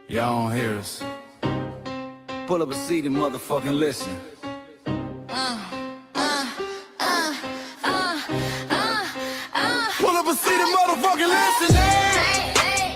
Y'all don't hear us. Pull up a seat and motherfucking listen. Pull up a seat and motherfucking listen.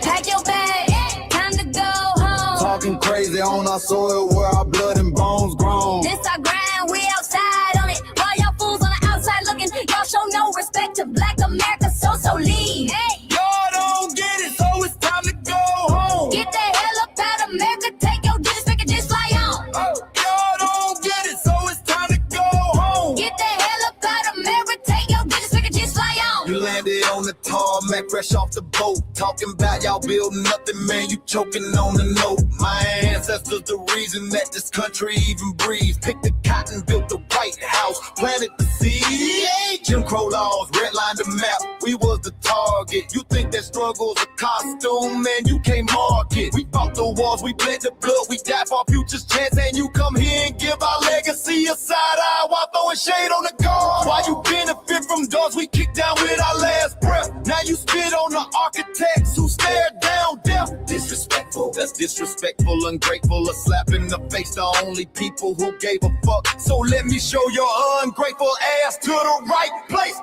Pack your bag, time to go home. Talking crazy on our soil where our blood and bones grown. This our grind, we outside on it. While y'all fools on the outside looking, y'all show no respect to Black America, so leave. Hey. Y'all don't get it, so it's time to go home. Get the hell up out of America, take your disrespect and just fly on. Y'all don't get it, so it's time to go home. Get the hell up out of America, take your disrespect and just fly on. You landed on the tarmac, fresh off the boat. Talking about y'all building nothing, man, you choking on the note. My ancestors the reason that this country even breathes. Picked the cotton, built the White House, planted the seed. Jim Crow laws, redlined the map, we was the target. You think that struggle's a costume, man, you can't mark it. We fought the wars, we bled the blood, we died for our future's chance. And you come here and give our legacy a side eye while throwing shade on the guard. While you benefit from doors we kicked down with our last breath. Now you spit on the architects who stared down death. Disrespectful, that's disrespectful, ungrateful, a slap in the face to only people who gave a fuck. So let me show your ungrateful ass to the right place.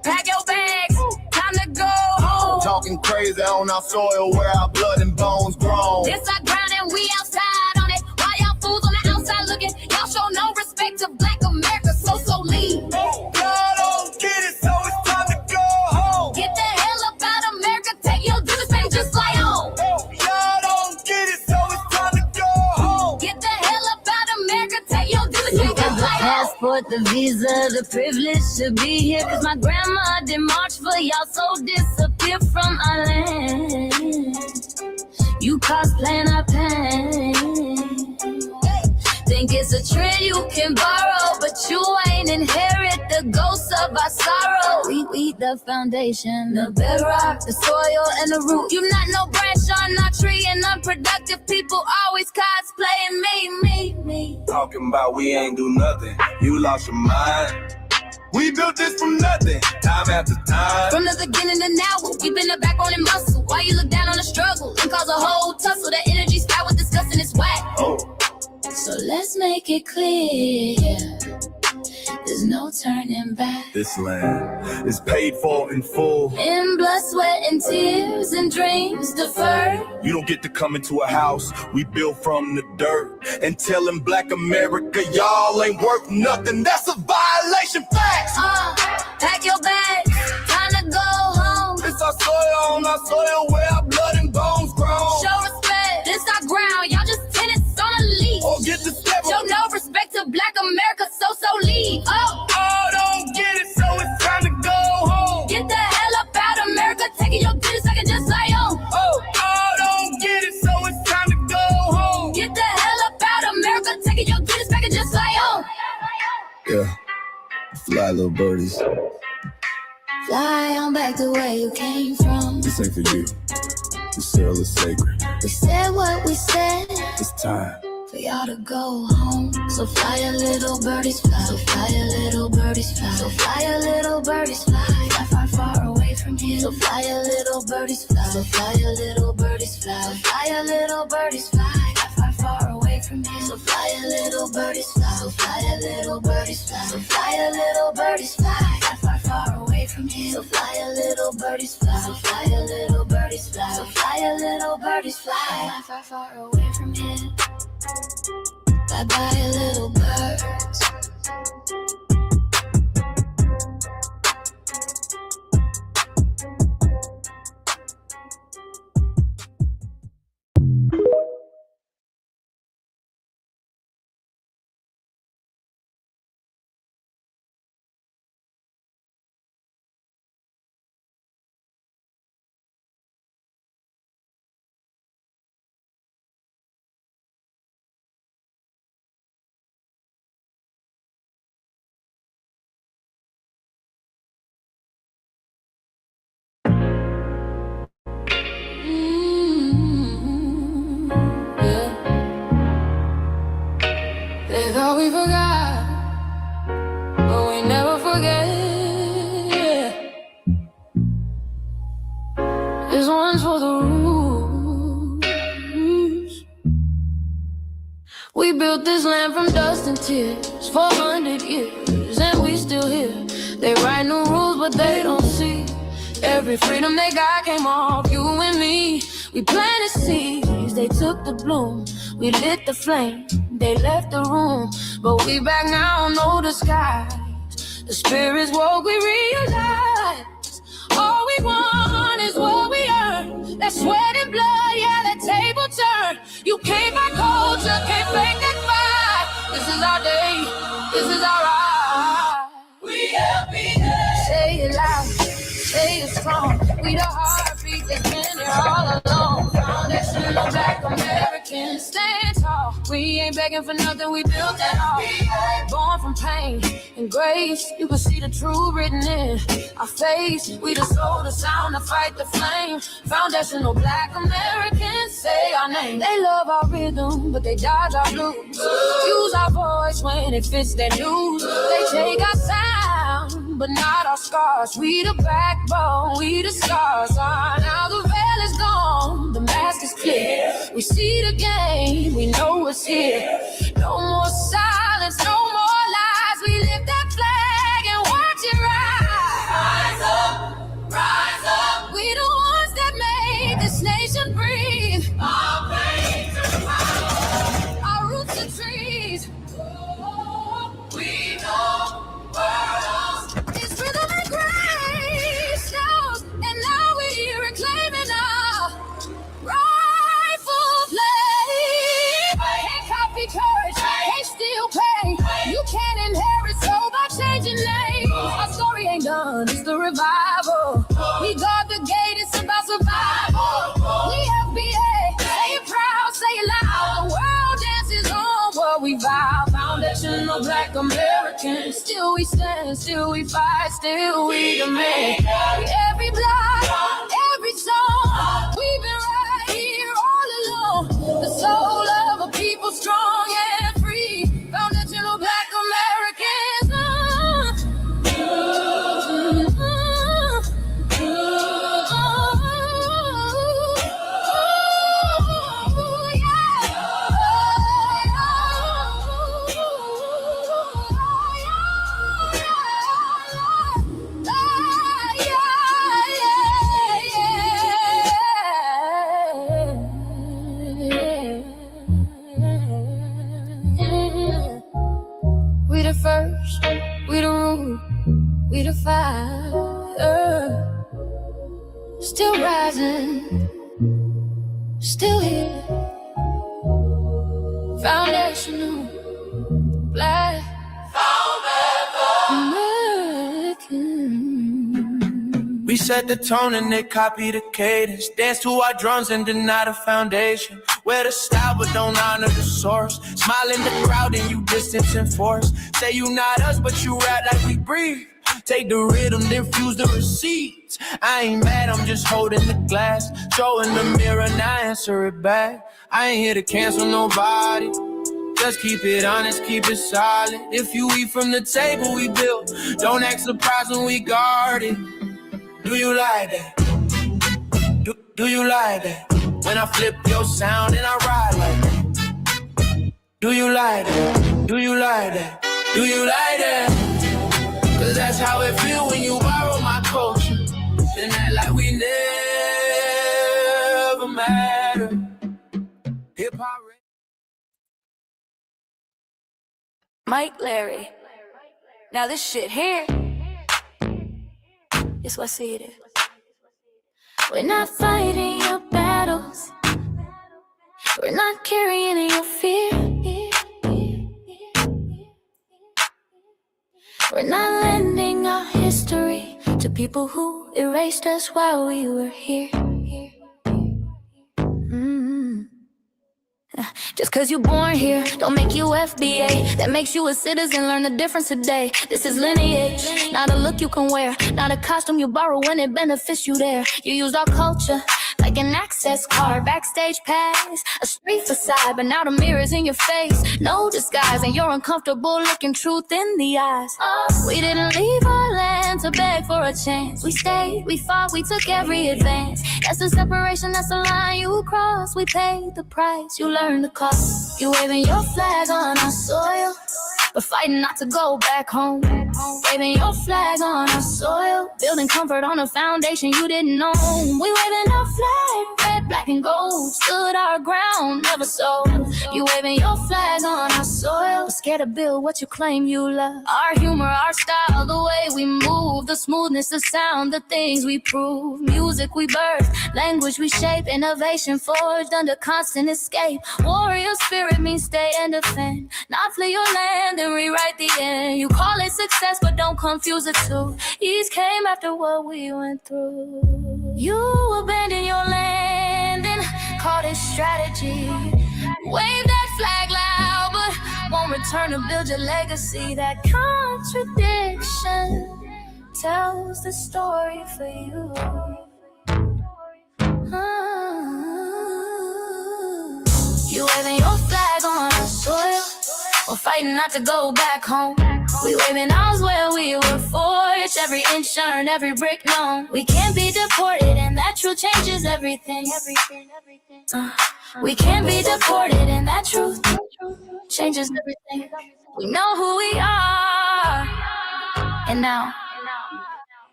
Pack your bags, time to go home. Talking crazy on our soil where our blood and bones grown. This our ground and we outside on it. While y'all fools on the outside looking, y'all show no respect to Black America, so leave. Y'all don't get it, so it's time to go home. Get the hell up out of America, take your disrespect and just fly on. Y'all don't get it, so it's time to go home. Get the hell up out of America, take your disrespect and just fly on. Passport, the visa, the privilege to be here. Cause my grandma did march for y'all, so disappear from our land. You cosplaying our pain. Think it's a trend you can borrow, but you ain't inherit the ghosts of our sorrow. We the foundation, the bedrock, the soil, and the root. You not no branch on our tree, and unproductive people always cosplaying me. Talking about we ain't do nothing, you lost your mind. We built this from nothing, time after time. From the beginning to now, we've been the backbone and muscle. Why you look down on the struggle and cause a whole tussle? The energy sky was disgusting, it's whack. So let's make it clear, there's no turning back. This land is paid for in full. In blood, sweat, and tears, and dreams deferred. You don't get to come into a house we built from the dirt and telling Black America y'all ain't worth nothing. That's a violation, facts. Pack your bags, time to go home. It's our soil on our soil where our blood and bones grown. Show respect, this our ground, y'all just tenants on a leash. Or get the step. Show no respect to Black America, so leave. Don't get it, so it's time to go home. Get the hell up out of America, taking your kids, I can just fly on. Don't get it, so it's time to go home. Get the hell up out of America, taking your kids, I can just fly on. Yeah, fly little birdies. Fly on back to where you came from. This ain't for you. This cell is sacred. We said what we said. It's time For y'all to go home. So fly a little birdies fly. So fly a little birdies fly. So fly a little birdies fly. Fly far, far away from here. So fly a little birdies fly. So fly a little birdies fly. So fly a little birdies fly. Fly far, far away from here. So fly a little birdies fly. So fly a little birdies fly. So fly a little birdies fly. Fly far, far away from here. So fly a little birdies fly. So fly a little birdies fly. So fly a little birdies fly. Fly far, far away from here. Bye bye, little birds. They thought we forgot, but we never forget. This one's for the root. built this land from dust and tears, 400 years, and we still here. They write new rules, but they don't see. Every freedom they got came off you and me. We planted seeds, they took the bloom. We lit the flame, they left the room. But we back now, no disguise. The spirits woke, we realize all we want is what we earn. That sweat and blood, yeah, that table turn. You can't buy culture, can't fake that fight. This is our day, this is our right. We LBA. Say it loud, say it strong. We the heartbeat that's been here all along. Foundation of Black Americans, stand tall. We ain't begging for nothing, we built that all. Born from pain and grace, you can see the truth written in our face. We the soul, the sound, to fight the flame. Foundational Black Americans, say our name. They love our rhythm, but they dodge our blues. Use our voice when it fits their news. They take our sound, but not our scars. We the backbone, we the scars. Now the veil is gone, the mask is clear. We see the game, we know it's here. No more silence, no more lies. We lift that flag and watch it rise. Rise up, rise up. We the ones that made this nation breathe. Our veins are power, our roots are trees. We know worlds. It's rhythm and grace knows, and now we're reclaiming our rightful place. Can't copy courage, can't steal pain. You can't inherit soul by changing names. Our story ain't done, it's the revival. We guard the gate, it's about survival. We FBA, say it proud, say it loud. The world dances on what we vow. Foundational Black Americans, still we stand, still we fight, still we demand. Every block, every song, we've been right here all along. The soul of a people strong and free. Foundational Black Americans. We the first, we the root, we the fire. Still rising, still here. Foundational Black American. We set the tone and they copy the cadence. Dance to our drums and deny the foundation. Wear the style but don't honor the source. Smile in the crowd and you distance and force. Say you not us but you rap like we breathe. Take the rhythm, then fuse the receipts. I ain't mad, I'm just holding the glass. Showing the mirror, now answer it back. I ain't here to cancel nobody. Just keep it honest, keep it solid. If you eat from the table we built, don't act surprised when we guard it. Do you like that? Do you like that? When I flip your sound and I ride like that. Do you like that? Do you like that? Do you like that? Cause that's how it feel when you borrow my culture and act like we never matter. Hip-hop. Mike Larry. Now this shit here, it's what I see it is. We're not fighting your battles. We're not carrying your fear. We're not lending our history to people who erased us while we were here. Just cause you born here, don't make you FBA. That makes you a citizen, learn the difference today. This is lineage, not a look you can wear. Not a costume you borrow when it benefits you there. You use our culture like like an access card, backstage pass, a street facade, but now the mirror's in your face. No disguise, and you're uncomfortable looking truth in the eyes. We didn't leave our land to beg for a chance. We stayed, we fought, we took every advance. That's the separation, that's the line you cross. We paid the price, you learned the cost. You waving your flag on our soil, but fighting not to go back home. Waving your flag on our soil, building comfort on a foundation you didn't know. We waving our flag, red, black, and gold. Stood our ground, never sold. You waving your flag on our soil, but scared to build what you claim you love. Our humor, our style, the way we move, the smoothness, the sound, the things we prove. Music we birth, language we shape, innovation forged under constant escape. Warrior spirit means stay and defend, not flee your land and rewrite the end. You call it success, but don't confuse the two. East came after what we went through. You abandoned your land and called it strategy. Wave that flag loud, but won't return to build your legacy. That contradiction tells the story for you. You waving your flag on our soil, we're fighting not to go back home. We waving ours where we were forged, every inch earned, every brick known. We can't be deported, and that truth changes everything. We can't be deported, and that truth changes everything. We know who we are, and now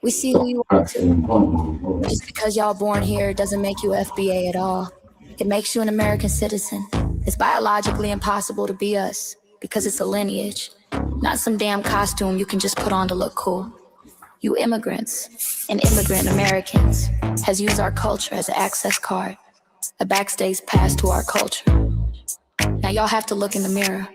we see who you are too. Just because y'all born here doesn't make you FBA at all. It makes you an American citizen. It's biologically impossible to be us because it's a lineage, not some damn costume you can just put on to look cool. You immigrants and immigrant Americans has used our culture as an access card, a backstage pass to our culture. Now y'all have to look in the mirror.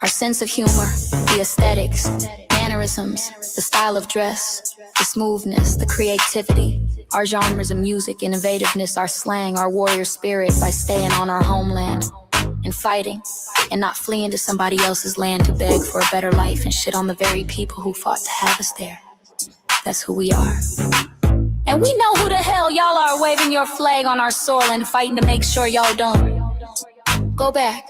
Our sense of humor, the aesthetics, mannerisms, the style of dress, the smoothness, the creativity, our genres of music, innovativeness, our slang, our warrior spirit by staying on our homeland and fighting and not fleeing to somebody else's land to beg for a better life and shit on the very people who fought to have us there. That's who we are. And we know who the hell y'all are waving your flag on our soil and fighting to make sure y'all don't go back.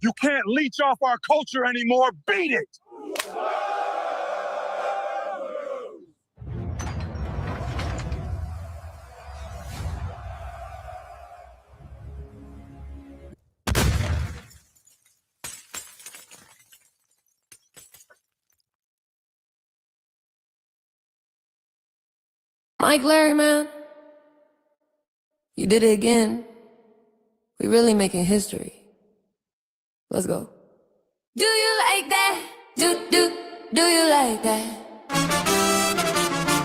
You can't leech off our culture anymore. Beat it! Mike Larry, man, you did it again. We really making history. Let's go. Do you like that? Do you like that?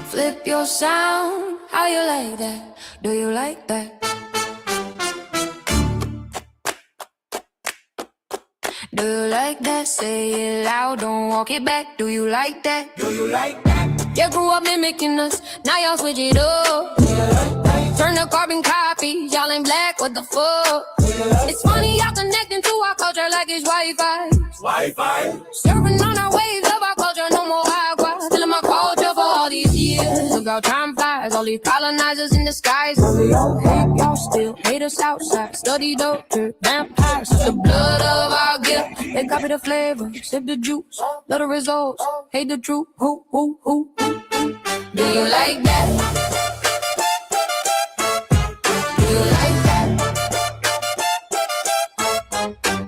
Flip your sound, how you like that? Do you like that? Do you like that? Say it loud, don't walk it back. Do you like that? Do you like that? You grew up mimicking us, now y'all switch it up. Turn the carbon copy, y'all ain't black, what the fuck? It's funny y'all connecting to our culture like it's Wi-Fi. Surfing on our waves of our culture, no more agua. Telling my culture for all these years. Look how time flies, all these colonizers in the skies. Hate y'all still, hate us outside. Study doctor, vampires, the blood of our gift. They copy the flavor, sip the juice. Love the results, hate the truth. Who? Do you like that? Do you like that?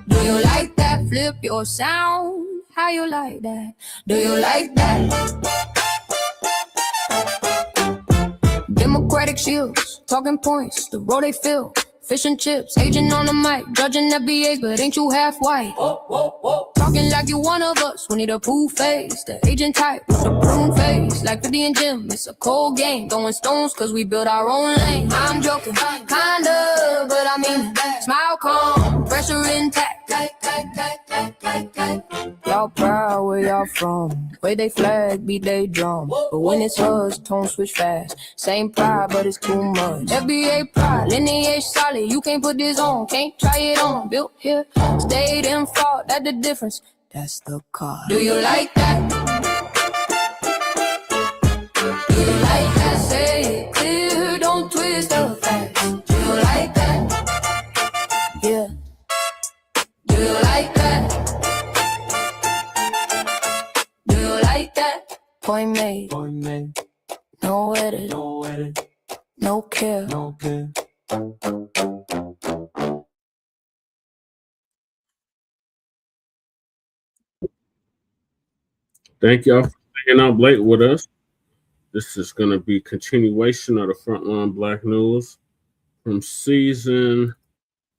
Do you like that? Flip your sound. How you like that? Do you like that? Democratic shields, talking points, the road they fill. Fish and chips, agent on the mic, judging FBAs, but ain't you half white? Talking like you one of us, we need a proof face. The agent type, with the prune face, like 50 and Jim, it's a cold game. Throwing stones, cause we build our own lane. I'm joking, kinda, but I mean, smile calm, pressure intact. Y'all proud where y'all from, way they flag, beat they drum. But when it's us, tone switch fast. Same pride, but it's too much. FBA pride, lineage solid. You can't put this on, can't try it on. Built here, stayed and fought, that's the difference. That's the card. Do you like that? Point made. No edit. No care. Thank y'all for hanging out late with us. This is going to be continuation of the Front Line Blacc news from season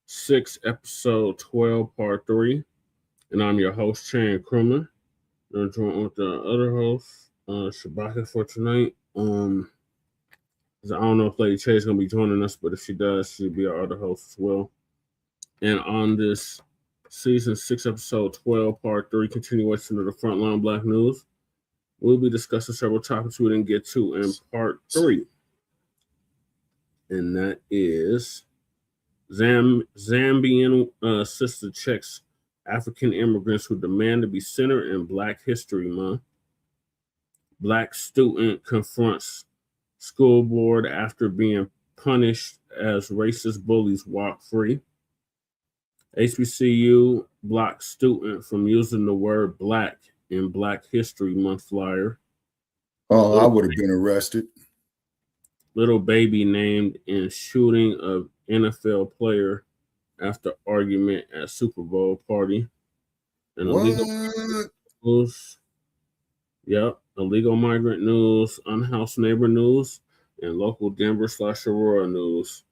6, episode 12, part 3. And I'm your host, Chan Krumman. I'm joined with the other host, Shabaka, for tonight. I don't know if Lady Che is going to be joining us, but if she does, she'll be our other host as well. And on this season 6, episode 12, part 3, continuation of the Front Line Blacc news, we'll be discussing several topics we didn't get to in part 3. And that is Zambian Sista Checcs African immigrants who demand to be centered in Black History Month. Black student confronts school board after being punished as racist bullies walk free. HBCU blocks student from using the word Black in Black History Month flyer. Oh, I would have been arrested. Little baby named in shooting of NFL player after argument at Super Bowl party. And illegal news. Yep. Illegal migrant news, unhoused neighbor news, and local Denver/Aurora news.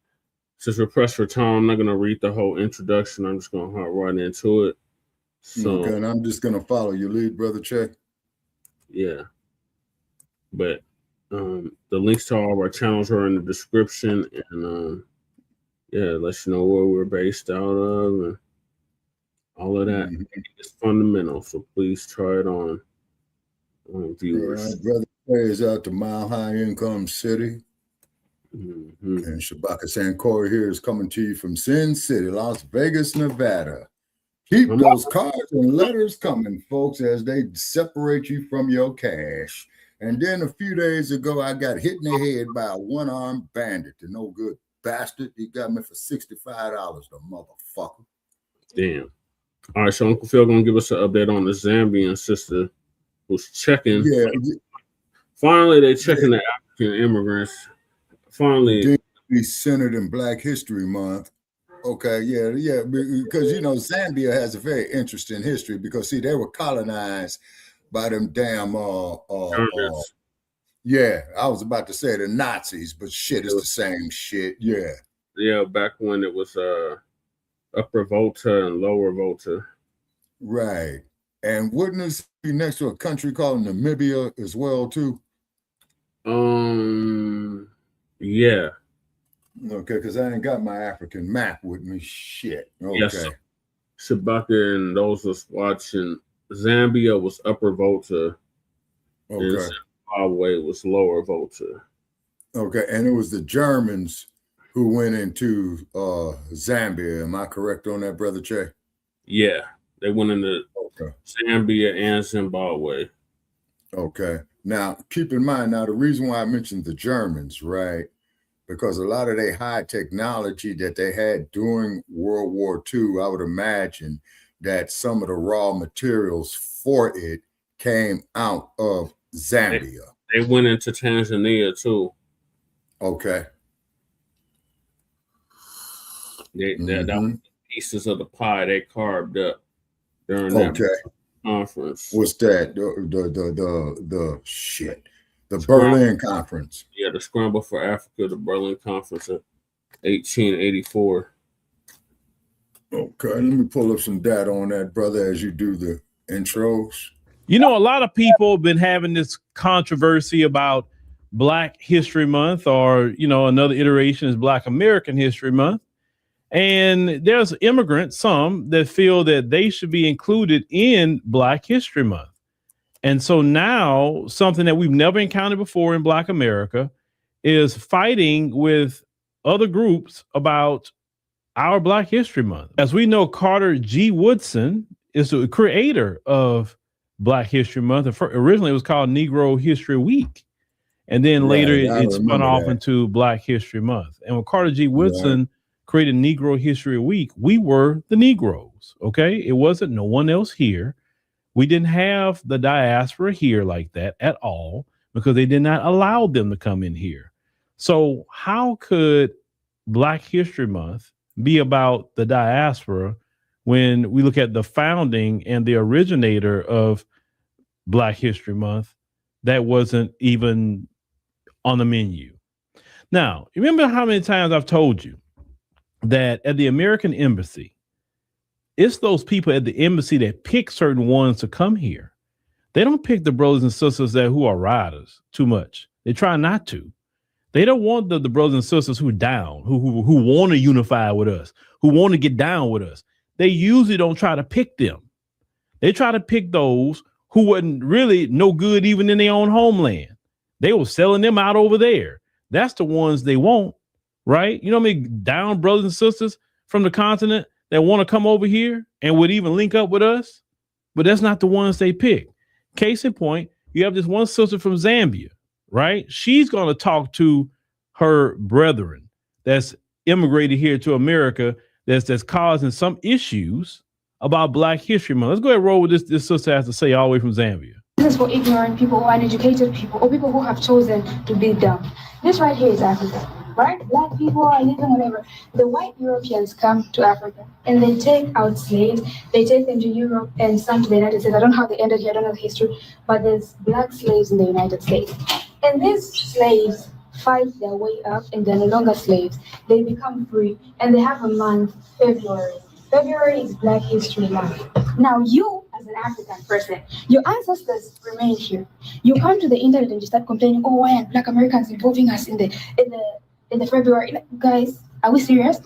Since we're pressed for time, I'm not going to read the whole introduction. I'm just going to hop right into it. So, okay, and I'm just going to follow your lead, Brother Che. Yeah. But the links to all of our channels are in the description. And let you know where we're based out of and all of that. It's fundamental. So please try it on viewers. All right, Brother Che is out to Mile High Income City. And Shabaka Sankori here is coming to you from Sin City, Las Vegas, Nevada. Keep those cards and letters coming, folks, as they separate you from your cash. And then a few days ago, I got hit in the head by a one-armed bandit, the no good bastard. He got me for $65, the motherfucker. Damn. All right, so Uncle Phil going to give us an update on the Zambian sister who's checking. Yeah. Finally, they're checking the African immigrants. Finally. Be centered in Black History Month. Okay, yeah, because, Zambia has a very interesting history because, see, they were colonized by them damn, I was about to say the Nazis, but shit, it's the same shit, yeah. Yeah, back when it was Upper Volta and Lower Volta. Right, and wouldn't this be next to a country called Namibia as well, too? Yeah. Okay, because I ain't got my African map with me. Shit. Okay. Yes. Shabaka and those was watching. Zambia was Upper Volta. Okay. And Zimbabwe was Lower Volta. Okay, and it was the Germans who went into Zambia. Am I correct on that, Brother Che? Yeah, they went into Zambia and Zimbabwe. Okay. Now, keep in mind, the reason why I mentioned the Germans, right? Because a lot of their high technology that they had during World War II, I would imagine that some of the raw materials for it came out of Zambia. They went into Tanzania too. Okay. That was pieces of the pie they carved up during that conference. What's that? The shit. The Berlin Conference. Yeah, the Scramble for Africa, the Berlin Conference of 1884. Okay, let me pull up some data on that, brother, as you do the intros. A lot of people have been having this controversy about Black History Month, or, another iteration is Black American History Month. And there's immigrants, some that feel that they should be included in Black History Month. And so now something that we've never encountered before in Black America is fighting with other groups about our Black History Month. As we know, Carter G. Woodson is the creator of Black History Month. Originally, it was called Negro History Week. And then later it spun off into Black History Month. And when Carter G. Woodson created Negro History Week, we were the Negroes, okay? It wasn't no one else here. We didn't have the diaspora here like that at all because they did not allow them to come in here. So how could Black History Month be about the diaspora when we look at the founding and the originator of Black History Month? That wasn't even on the menu. Now, remember how many times I've told you that at the American Embassy, it's those people at the embassy that pick certain ones to come here. They don't pick the brothers and sisters who are riders too much. They try not to. They don't want the brothers and sisters who are down, who want to unify with us, who want to get down with us. They usually don't try to pick them. They try to pick those who wasn't really no good even in their own homeland. They were selling them out over there. That's the ones they want, right? You know what I mean? Down brothers and sisters from the continent that want to come over here and would even link up with us, but that's not the ones they pick. Case in point, you have this one sister from Zambia, right? She's going to talk to her brethren that's immigrated here to America that's causing some issues about Black History Month. Let's go ahead and roll with this sister has to say all the way from Zambia. This is for ignorant people or uneducated people or people who have chosen to be dumb. This right here is Africa, right? Black people are living whatever. The white Europeans come to Africa and they take out slaves. They take them to Europe and some to the United States. I don't know how they ended here. I don't know the history, but there's Black slaves in the United States. And these slaves fight their way up and they're no longer slaves. They become free and they have a month, February. February is Black History Month. Now you, as an African person, your ancestors remain here. You come to the internet and you start complaining, oh, why are Black Americans involving us in the February? Guys, are we serious?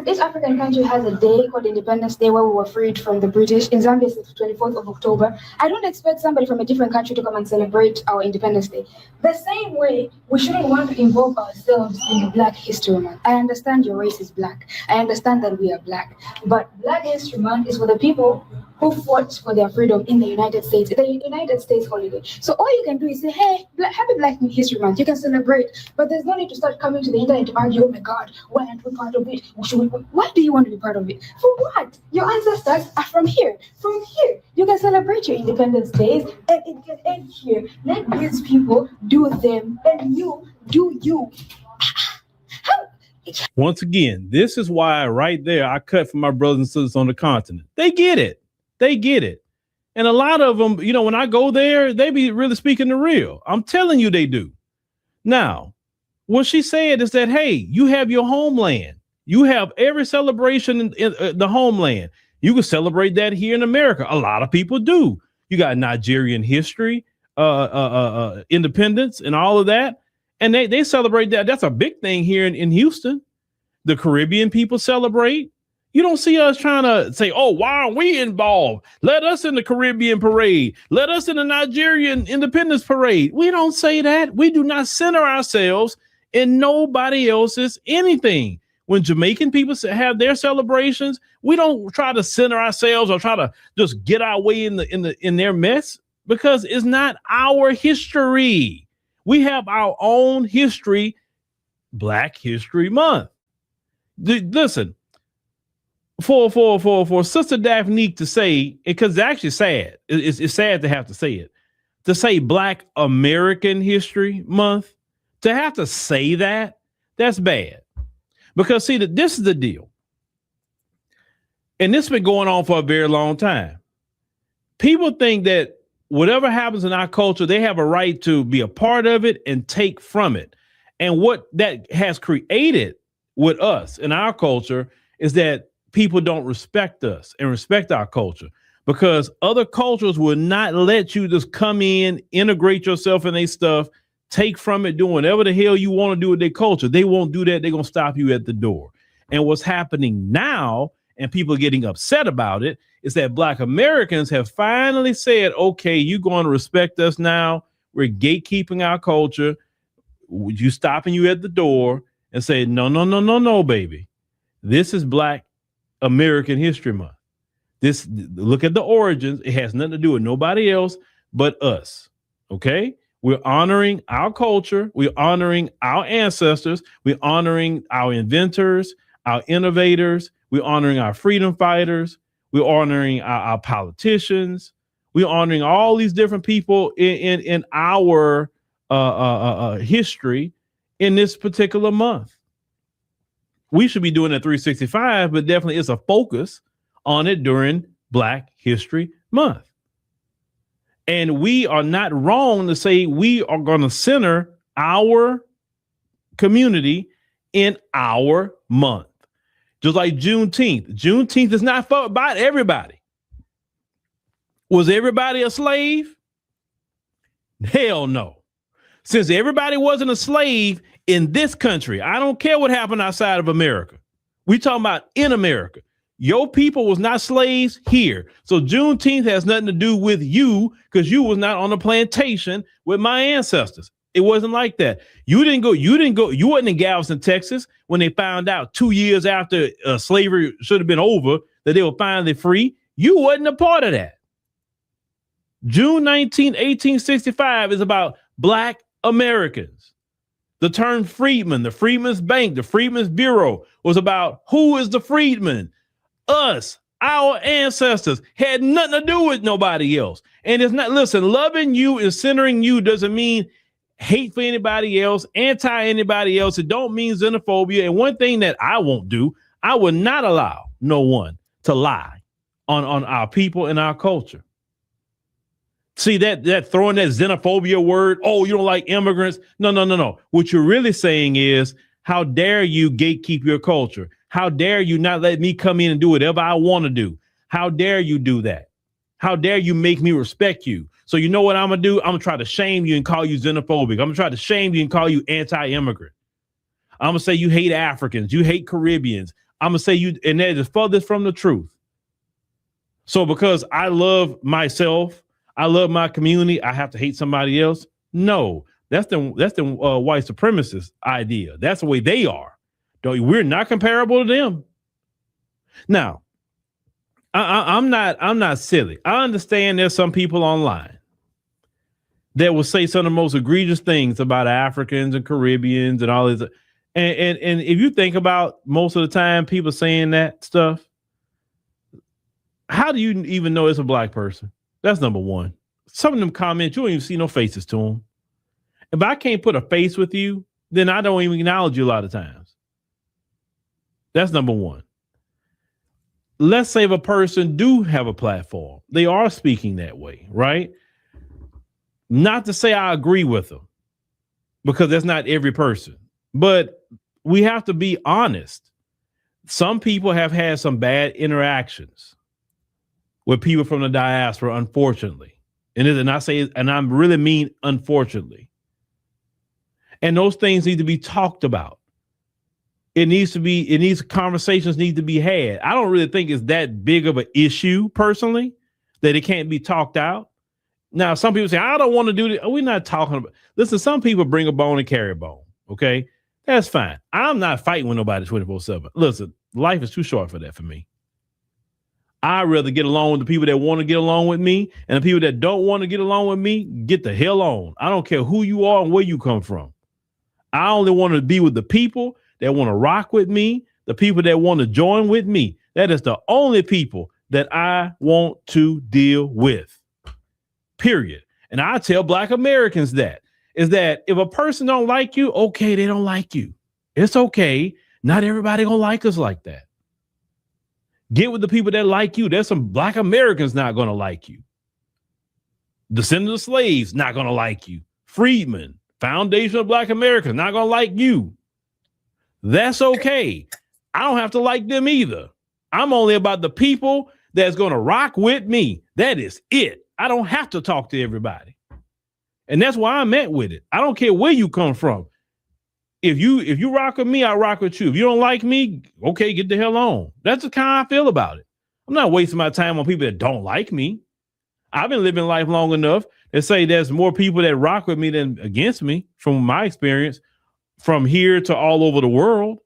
Each African country has a day called Independence Day where we were freed from the British. In Zambia, it's the 24th of October. I don't expect somebody from a different country to come and celebrate our Independence Day. The same way, we shouldn't want to involve ourselves in the Black History Month. I understand your race is Black. I understand that we are Black. But Black History Month is for the people who fought for their freedom in the United States. It's a United States holiday. So all you can do is say, hey, happy Black History Month. You can celebrate, but there's no need to start coming to the internet to argue, oh my God, why aren't we part of it? Why do you want to be part of it? For what? Your ancestors are from here. From here, you can celebrate your Independence Days and it can end here. Let these people do them and you do you. Once again, this is why right there I cut for my brothers and sisters on the continent. They get it. They get it. And a lot of them, you know, when I go there, they be really speaking the real. I'm telling you they do. Now, what she said is that, hey, you have your homeland. You have every celebration in the homeland. You can celebrate that here in America. A lot of people do. You got Nigerian history, independence and all of that. And they celebrate that. That's a big thing here in Houston. The Caribbean people celebrate. You don't see us trying to say, oh, why aren't we involved? Let us in the Caribbean parade. Let us in the Nigerian independence parade. We don't say that. We do not center ourselves in nobody else's anything. When Jamaican people have their celebrations, we don't try to center ourselves or try to just get our way in their mess because it's not our history. We have our own history, Black History Month. Listen, for Sister Daphne to say, because it's actually sad. It's sad to have to say it. To say Black American History Month, to have to say that, that's bad. Because see, this is the deal. And this has been going on for a very long time. People think that whatever happens in our culture, they have a right to be a part of it and take from it. And what that has created with us in our culture is that people don't respect us and respect our culture because other cultures will not let you just come in, integrate yourself in their stuff, take from it, doing whatever the hell you want to do with their culture. They won't do that. They're going to stop you at the door. And what's happening now, and people are getting upset about it, is that Black Americans have finally said, okay, you're going to respect us now. We're gatekeeping our culture. You stopping you at the door and say, no, baby. This is Black American History Month. Look at the origins. It has nothing to do with nobody else but us. Okay. We're honoring our culture. We're honoring our ancestors. We're honoring our inventors, our innovators. We're honoring our freedom fighters. We're honoring our politicians. We're honoring all these different people in our history in this particular month. We should be doing it 365, but definitely it's a focus on it during Black History Month. And we are not wrong to say we are going to center our community in our month. Just like Juneteenth. Juneteenth is not about everybody. Was everybody a slave? Hell no. Since everybody wasn't a slave in this country, I don't care what happened outside of America. We talking about in America. Your people was not slaves here. So Juneteenth has nothing to do with you because you was not on the plantation with my ancestors. It wasn't like that. You wasn't in Galveston, Texas when they found out 2 years after slavery should have been over that they were finally free. You wasn't a part of that. June 19, 1865 is about Black Americans. The term freedman, the Freedmen's Bank, the Freedmen's Bureau was about who is the freedman? Us, our ancestors, had nothing to do with nobody else. And it's not, listen, loving you and centering you doesn't mean hate for anybody else, anti anybody else. It don't mean xenophobia. And one thing that I won't do, I will not allow no one to lie on our people and our culture. See that throwing that xenophobia word, oh, you don't like immigrants. No. What you're really saying is, how dare you gatekeep your culture? How dare you not let me come in and do whatever I want to do? How dare you do that? How dare you make me respect you? So you know what I'm going to do? I'm going to try to shame you and call you xenophobic. I'm going to try to shame you and call you anti-immigrant. I'm going to say you hate Africans. You hate Caribbeans. I'm going to say you, and that is furthest from the truth. So because I love myself, I love my community, I have to hate somebody else? No, that's the white supremacist idea. That's the way they are. We're not comparable to them. Now, I'm not silly. I understand there's some people online that will say some of the most egregious things about Africans and Caribbeans and all this. And if you think about most of the time people saying that stuff, how do you even know it's a Black person? That's number one. Some of them comments, you don't even see no faces to them. If I can't put a face with you, then I don't even acknowledge you a lot of times. That's number one. Let's say if a person do have a platform, they are speaking that way, right? Not to say I agree with them, because that's not every person, but we have to be honest. Some people have had some bad interactions with people from the diaspora, unfortunately. And I say, and I really mean unfortunately. And those things need to be talked about. Conversations need to be had. I don't really think it's that big of an issue personally that it can't be talked out. Now, some people say, I don't want to do this. We're not talking about, listen, some people bring a bone and carry a bone. Okay. That's fine. I'm not fighting with nobody 24/7. Listen, life is too short for that for me. I'd rather get along with the people that want to get along with me, and the people that don't want to get along with me, get the hell on. I don't care who you are and where you come from. I only want to be with the people that want to rock with me, the people that want to join with me. That is the only people that I want to deal with, period. And I tell Black Americans that if a person don't like you, okay, they don't like you. It's okay. Not everybody gonna like us like that. Get with the people that like you. There's some Black Americans not gonna like you. Descendants of slaves not gonna like you. Freedmen, foundation of Black Americans not gonna like you. That's okay. I don't have to like them either. I'm only about the people that's going to rock with me. That is it. I don't have to talk to everybody. And that's why I'm at with it. I don't care where you come from. If you rock with me, I rock with you. If you don't like me, okay, get the hell on. That's the kind I feel about it. I'm not wasting my time on people that don't like me. I've been living life long enough to say there's more people that rock with me than against me from my experience. From here to all over the world.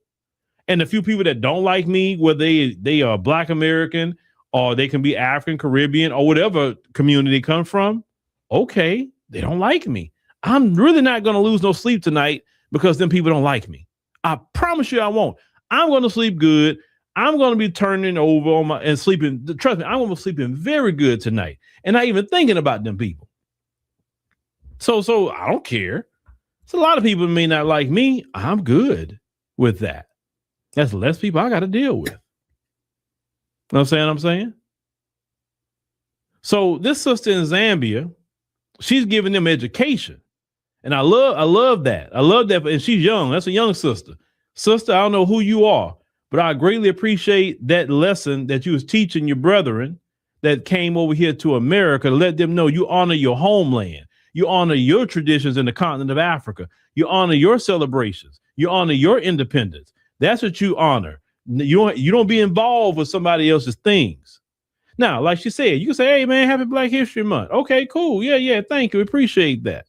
And the few people that don't like me, whether they are Black American or they can be African, Caribbean, or whatever community they come from, okay, they don't like me. I'm really not going to lose no sleep tonight because them people don't like me. I promise you I won't. I'm going to sleep good. I'm going to be turning over and sleeping. Trust me, I'm going to be sleeping very good tonight. and not even thinking about them people. So I don't care. It's a lot of people may not like me. I'm good with that. That's less people I got to deal with. You know what I'm saying? So this sister in Zambia, she's giving them education. And I love that. I love that. And she's young. That's a young sister. Sister, I don't know who you are, but I greatly appreciate that lesson that you was teaching your brethren that came over here to America to let them know you honor your homeland. You honor your traditions in the continent of Africa. You honor your celebrations. You honor your independence. That's what you honor. You don't be involved with somebody else's things. Now, like she said, you can say, hey, man, happy Black History Month. Okay, cool. Yeah. Thank you. Appreciate that.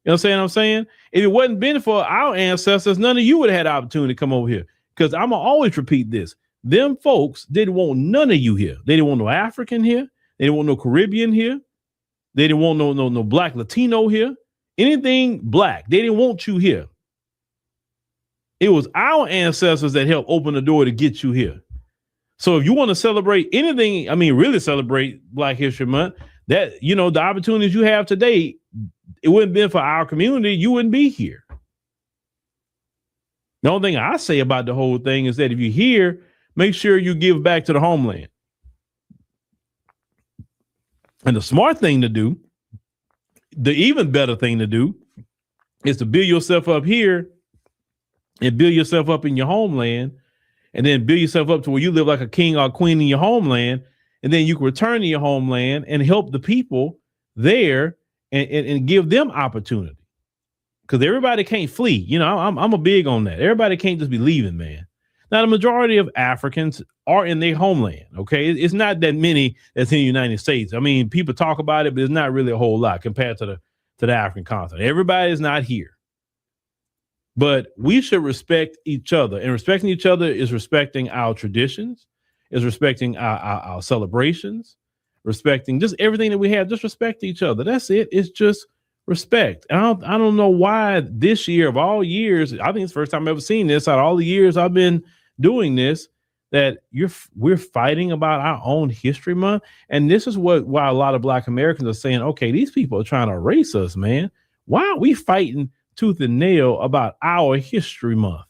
You know what I'm saying? If it wasn't been for our ancestors, none of you would have had the opportunity to come over here. Because I'm going to always repeat this. Them folks didn't want none of you here. They didn't want no African here. They didn't want no Caribbean here. They didn't want no Black Latino here. Anything Black. They didn't want you here. It was our ancestors that helped open the door to get you here. So if you want to celebrate anything, I mean, really celebrate Black History Month, that, you know, the opportunities you have today, it wouldn't have been for our community, you wouldn't be here. The only thing I say about the whole thing is that if you're here, make sure you give back to the homeland. And the smart thing to do, the even better thing to do, is to build yourself up here and build yourself up in your homeland, and then build yourself up to where you live like a king or a queen in your homeland, and then you can return to your homeland and help the people there and give them opportunity. Because everybody can't flee. You know, I'm a big on that. Everybody can't just be leaving, man. Now, the majority of Africans are in their homeland, okay? It's not that many that's in the United States. I mean, people talk about it, but it's not really a whole lot compared to the African continent. Everybody is not here. But we should respect each other. And respecting each other is respecting our traditions, is respecting our celebrations, respecting just everything that we have. Just respect each other. That's it. It's just respect. And I don't know why this year of all years, I think it's the first time I've ever seen this out of all the years I've been doing this, that we're fighting about our own history month. And this is why a lot of Black Americans are saying, okay, these people are trying to erase us, man. Why are we fighting tooth and nail about our history month?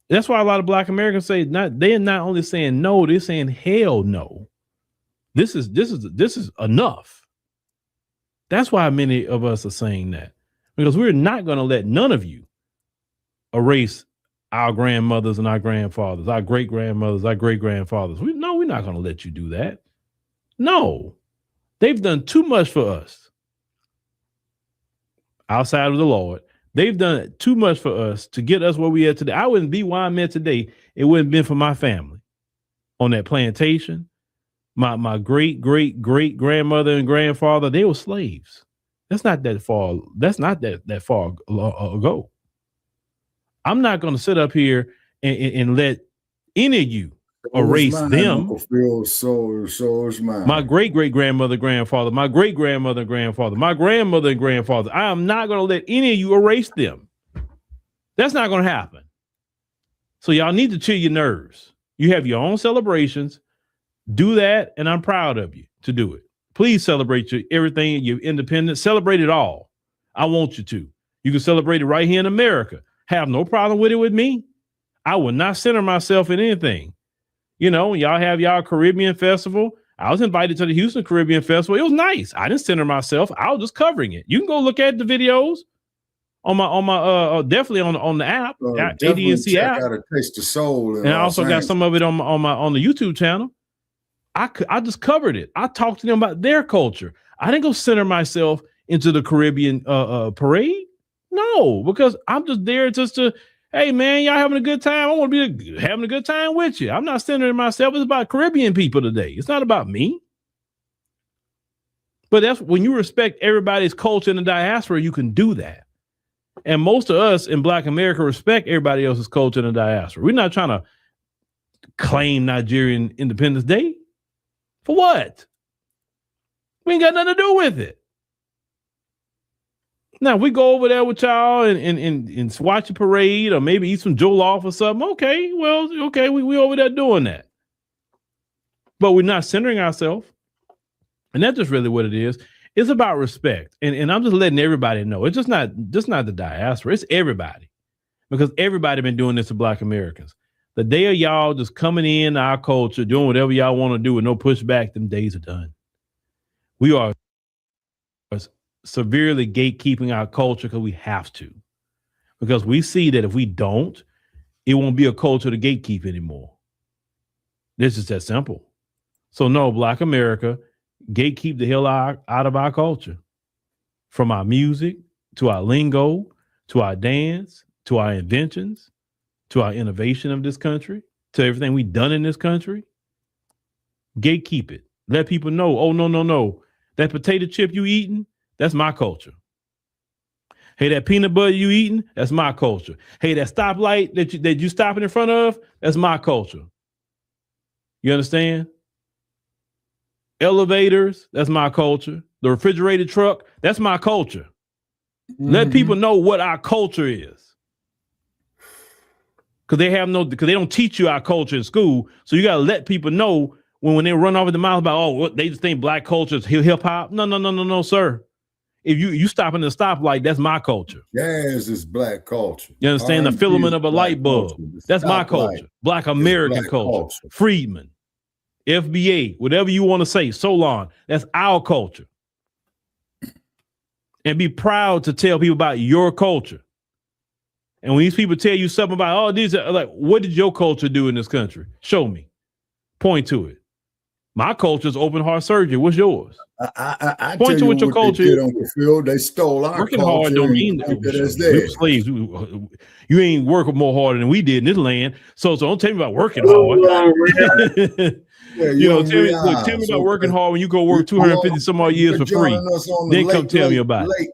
That's why a lot of Black Americans say they're not only saying no, they're saying hell no. This is enough. That's why many of us are saying that, because we're not going to let none of you erase our grandmothers and our grandfathers, our great grandmothers, our great grandfathers. We're not going to let you do that. No, they've done too much for us. Outside of the Lord, they've done too much for us to get us where we are today. I wouldn't be where I'm at today. It wouldn't have been for my family on that plantation. My great grandmother and grandfather, they were slaves. That's not that far. That's not that far ago. I'm not going to sit up here and let any of you erase them. So is mine. My great grandmother, grandfather, my great grandmother, grandfather, my grandmother and grandfather. I am not going to let any of you erase them. That's not going to happen. So y'all need to chill your nerves. You have your own celebrations. Do that, and I'm proud of you to do it. Please celebrate everything, your independence. Celebrate it all. I want you to. You can celebrate it right here in America. Have no problem with it with me. I will not center myself in anything. You know, y'all have y'all Caribbean festival. I was invited to the Houston Caribbean Festival. It was nice. I didn't center myself. I was just covering it. You can go look at the videos on my definitely on the app, ADNC app. Out a Taste of Soul, and I also got some of it on the YouTube channel. I just covered it. I talked to them about their culture. I didn't go center myself into the Caribbean parade. No, because I'm just there just to, hey, man, y'all having a good time? I want to be having a good time with you. I'm not centering myself. It's about Caribbean people today. It's not about me. But that's when you respect everybody's culture in the diaspora, you can do that. And most of us in Black America respect everybody else's culture in the diaspora. We're not trying to claim Nigerian Independence Day. For what? We ain't got nothing to do with it. Now, we go over there with y'all and watch a parade or maybe eat some jollof or something. Okay, well, okay, we over there doing that. but we're not centering ourselves. And that's just really what it is. It's about respect. And I'm just letting everybody know. It's just not the diaspora. It's everybody. Because everybody been doing this to Black Americans. The day of y'all just coming in our culture, doing whatever y'all want to do with no pushback, them days are done. We are severely gatekeeping our culture because we have to. Because we see that if we don't, it won't be a culture to gatekeep anymore. This is that simple. So no, Black America, gatekeep the hell out of our culture. From our music, to our lingo, to our dance, to our inventions, to our innovation of this country, to everything we've done in this country. Gatekeep it. Let people know, oh, no. That potato chip you eating, that's my culture. Hey, that peanut butter you eating, that's my culture. Hey, that stoplight that you stopping in front of, that's my culture. You understand? Elevators, that's my culture. The refrigerated truck, that's my culture. Let people know what our culture is. Because they don't teach you our culture in school. So you got to let people know when they run off at the mouth about, they just think Black culture is hip hop. No, sir. If you stop in the stoplight, that's my culture. Jazz is Black culture. You understand? The filament of a light bulb. That's my culture. Black American culture. Freedmen, FBA, whatever you want to say, so long. That's our culture. And be proud to tell people about your culture. And when these people tell you something about, these are like, what did your culture do in this country? Show me. Point to it. My culture is open heart surgery. What's yours? I point to what your culture is. On the field, they stole our working culture. Hard don't mean we were slaves. You ain't working more harder than we did in this land. So don't tell me about working hard. Tell me about working hard when you go work 250 some odd years for free. Then come tell me about it.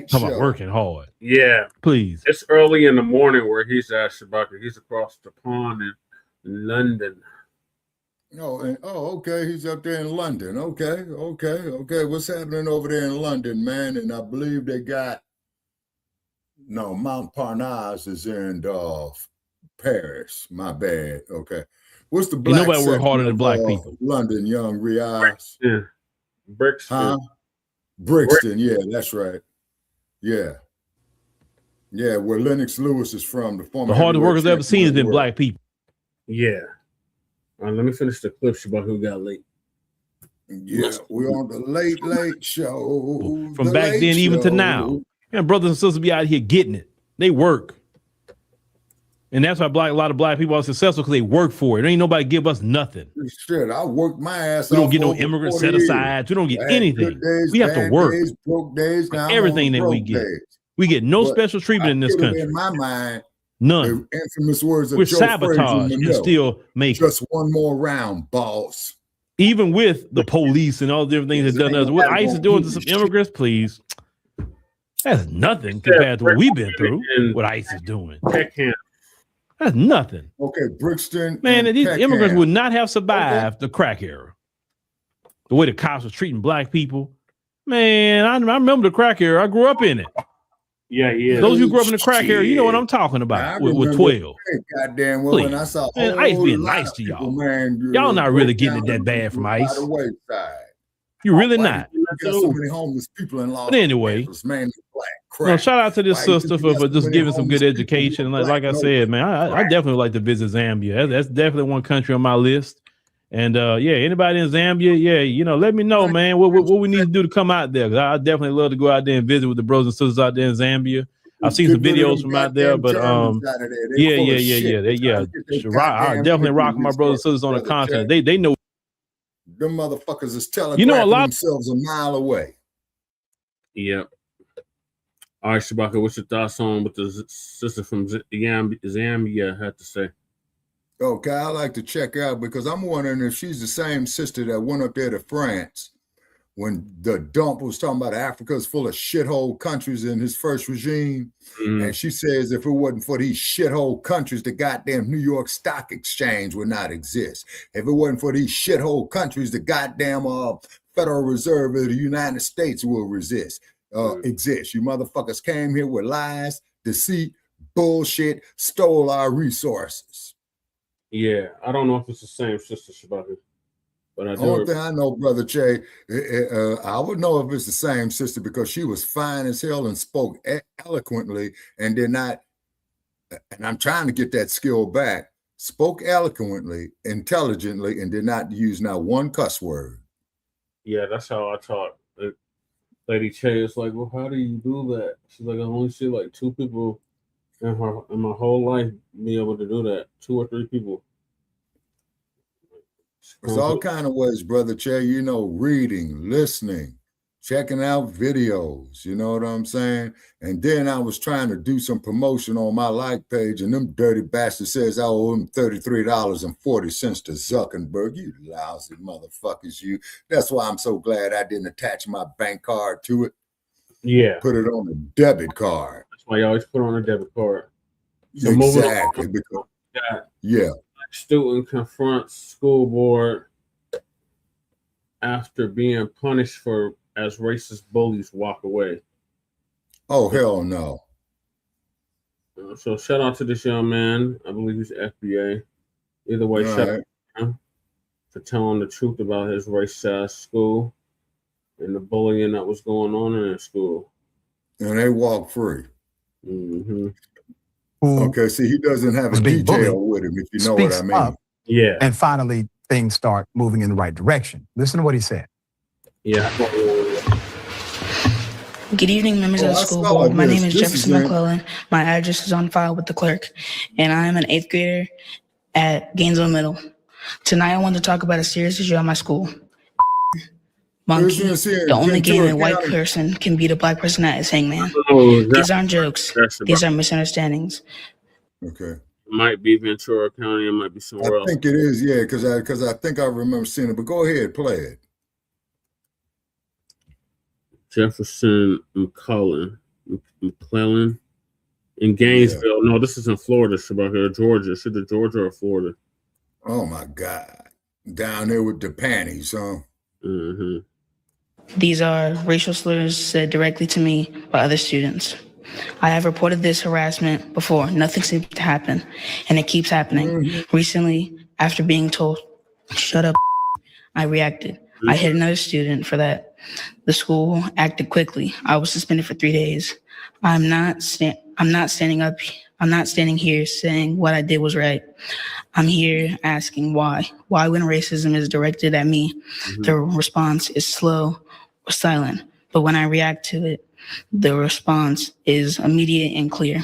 Talk about working hard. Yeah. Please. It's early in the morning where he's at, Shabaka. He's across the pond in London. Okay. He's up there in London. Okay. What's happening over there in London, man? And I believe they got Mount Parnasse is in Paris. My bad. Okay. What's the Black? Nobody work harder than Black people. London, Young Riaz. Brixton. Huh? Brixton. Yeah, that's right. Yeah, where Lennox Lewis is from. The hardest workers ever seen has been Black people. Yeah. Let me finish the clip about who got late. Yeah, we're on the late show. From back then even to now. Brothers and sisters be out here getting it. They work. And that's why a lot of Black people are successful, because they work for it. There ain't nobody give us nothing. Shit, I worked my ass off. We don't get no immigrant set aside. We don't get anything. We have to work. Broke days, everything that we get. We get no special treatment in this country. In my mind, none. The infamous words of We're Joe sabotage and still make just one more round, boss. Even with the police and all the different things that done us, what ICE is doing to some immigrants, please. That's nothing compared to what we've been through. What ICE is doing. That's nothing. Okay, Brixton. Man, these immigrants would not have survived the crack era. The way the cops were treating Black people. Man, I remember the crack era. I grew up in it. Yeah. Those who grew up in the crack era, you know what I'm talking about with 12. Goddamn well, when I saw ICE being nice to y'all. Y'all not really getting it that bad from ICE. You're really not. Got so many homeless people in Los Angeles, man. Shout out to this sister for just giving some good education. Like I said, man, I definitely would like to visit Zambia. That's definitely one country on my list. And anybody in Zambia, let me know, man, what we need to do to come out there. I definitely love to go out there and visit with the brothers and sisters out there in Zambia. I've seen some videos from out there, but I definitely rock my brothers and sisters on the continent. They know. Them motherfuckers is telegraphing themselves a mile away. Yep. All right, Shabaka, what's your thoughts on what the sister from Zambia had to say? Okay, I like to check out because I'm wondering if she's the same sister that went up there to France when the dump was talking about Africa's full of shithole countries in his first regime. And she says if it wasn't for these shithole countries, the goddamn New York Stock Exchange would not exist. If it wasn't for these shithole countries, the goddamn Federal Reserve of the United States will exist. You motherfuckers came here with lies, deceit, bullshit, stole our resources. Yeah, I don't know if it's the same sister, Shabaka. But I Only do. thing I know, Brother Che, I would know if it's the same sister because she was fine as hell and spoke eloquently and did not, and I'm trying to get that skill back, spoke eloquently, intelligently, and did not use not one cuss word. Yeah, that's how I taught. Lady Che is like, well, how do you do that? She's like, I only see like 2 people in my whole life be able to do that. 2 or 3 people. It's all kind of ways, Brother Che, you know, reading, listening, checking out videos, you know what I'm saying? And then I was trying to do some promotion on my like page, and them dirty bastards says I owe them $33.40 to Zuckerberg. You lousy motherfuckers, you. That's why I'm so glad I didn't attach my bank card to it. Yeah. Put it on a debit card. That's why you always put on a debit card. So exactly. Because, yeah. Student confronts school board after being punished for as racist bullies walk away. Oh, hell no. So shout out to this young man. I believe he's FBA. Either way, shout out to him for telling the truth about his racist school and the bullying that was going on in his school. And they walk free. Mm-hmm. Okay, see, he doesn't have a detail with him, if you know what I mean. Yeah. And finally, things start moving in the right direction. Listen to what he said. Yeah. Good evening, members of the school board. My name is Jefferson McClellan. My address is on file with the clerk, and I am an 8th grader at Gainesville Middle. Tonight, I want to talk about a serious issue at my school. Monkey, the only game a white person can beat a black person at is hangman. These aren't jokes. These are misunderstandings. Okay. It might be Ventura County. It might be somewhere else. I think it is, yeah, because I think I remember seeing it. But go ahead, play it. Jefferson McClellan in Gainesville. Yeah. No, this is in Florida, Georgia. Is it Georgia or Florida? Oh my God. Down there with the panties, huh? Mm-hmm. These are racial slurs said directly to me by other students. I have reported this harassment before. Nothing seems to happen, and it keeps happening. Mm-hmm. Recently, after being told, shut up, I reacted. Mm-hmm. I hit another student for that. The school acted quickly. I was suspended for 3 days. I'm not standing here saying what I did was right. I'm here asking why. Why, when racism is directed at me, the response is slow or silent. But when I react to it, the response is immediate and clear.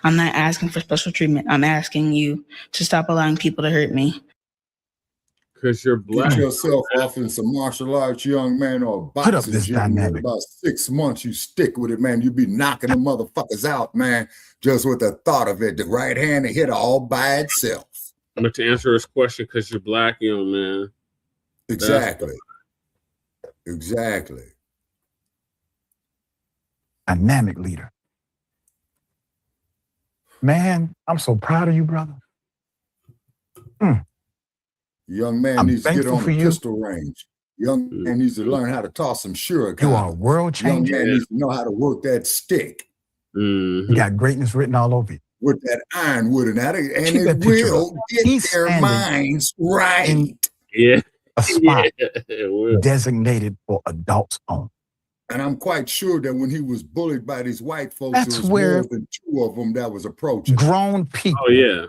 I'm not asking for special treatment. I'm asking you to stop allowing people to hurt me. Because you're black. Get yourself off in some martial arts, young man, or boxing gym. In about 6 months, you stick with it, man. You be knocking the motherfuckers out, man, just with the thought of it. The right hand hit all by itself. But to answer his question, because you're black, young man. Exactly. Exactly. Dynamic leader. Man, I'm so proud of you, brother. Young man needs to get on the pistol range. Young man needs to learn how to toss some shuriken. You are a world changer. Young man needs to know how to work that stick. You got greatness written all over you. With that ironwood and it will get their minds right. A spot designated for adults only. And I'm quite sure that when he was bullied by these white folks, there was more than 2 of them that was approaching. Grown people. Oh, yeah.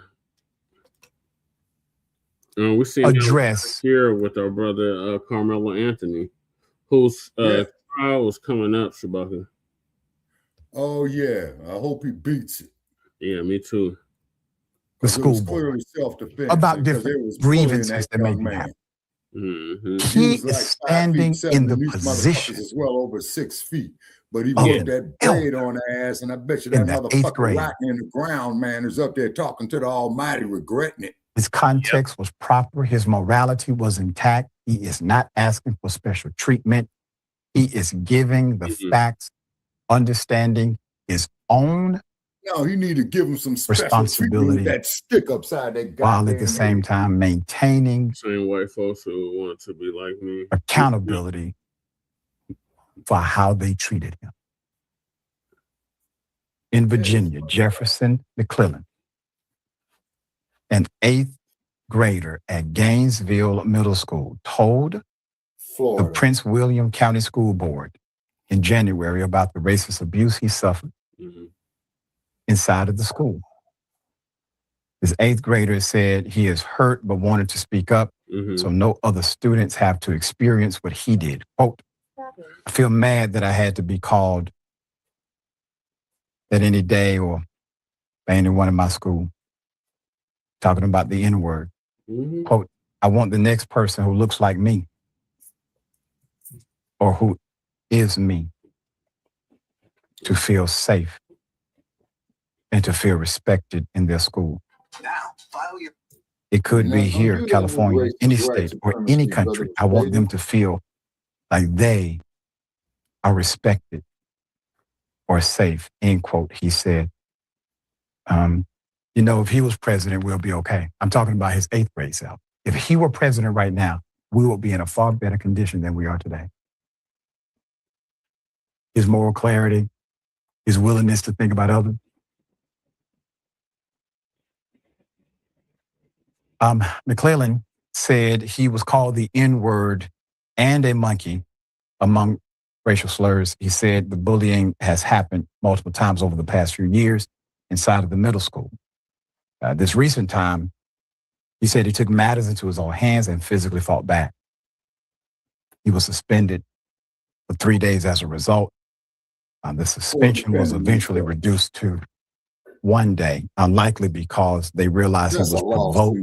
We see address here with our brother Carmelo Anthony, whose trial was coming up, Shabaka. Oh, yeah. I hope he beats it. Yeah, me too. The school clearly self-defense about different grievances that may be happening. He is standing in the position. Is well over 6 feet, but he put that blade on her ass, and I bet you that motherfucker rocking in the ground, man, is up there talking to the Almighty, regretting it. His context was proper. His morality was intact. He is not asking for special treatment. He is giving the facts, understanding his own. No, he need to give him some responsibility. That stick upside that guy. While at the same time maintaining same white folks who want to be like me. Accountability for how they treated him. In Virginia, Jefferson McClellan, an 8th grader at Gainesville Middle School told Florida. the Prince William County School Board in January about the racist abuse he suffered inside of the school. His 8th grader said he is hurt but wanted to speak up so no other students have to experience what he did. Quote, I feel mad that I had to be called that any day or by anyone in my school, talking about the N-word. Quote, I want the next person who looks like me or who is me to feel safe and to feel respected in their school. It could be here, California, any state or any country. I want them to feel like they are respected or safe, end quote, he said. You know, if he was president, we'll be okay. I'm talking about his 8th grade self. If he were president right now, we would be in a far better condition than we are today. His moral clarity, his willingness to think about others. McClellan said he was called the N-word and a monkey among racial slurs. He said the bullying has happened multiple times over the past few years inside of the middle school. This recent time, he said he took matters into his own hands and physically fought back. He was suspended for 3 days as a result. The suspension was eventually reduced to 1 day, likely because they realized he was provoked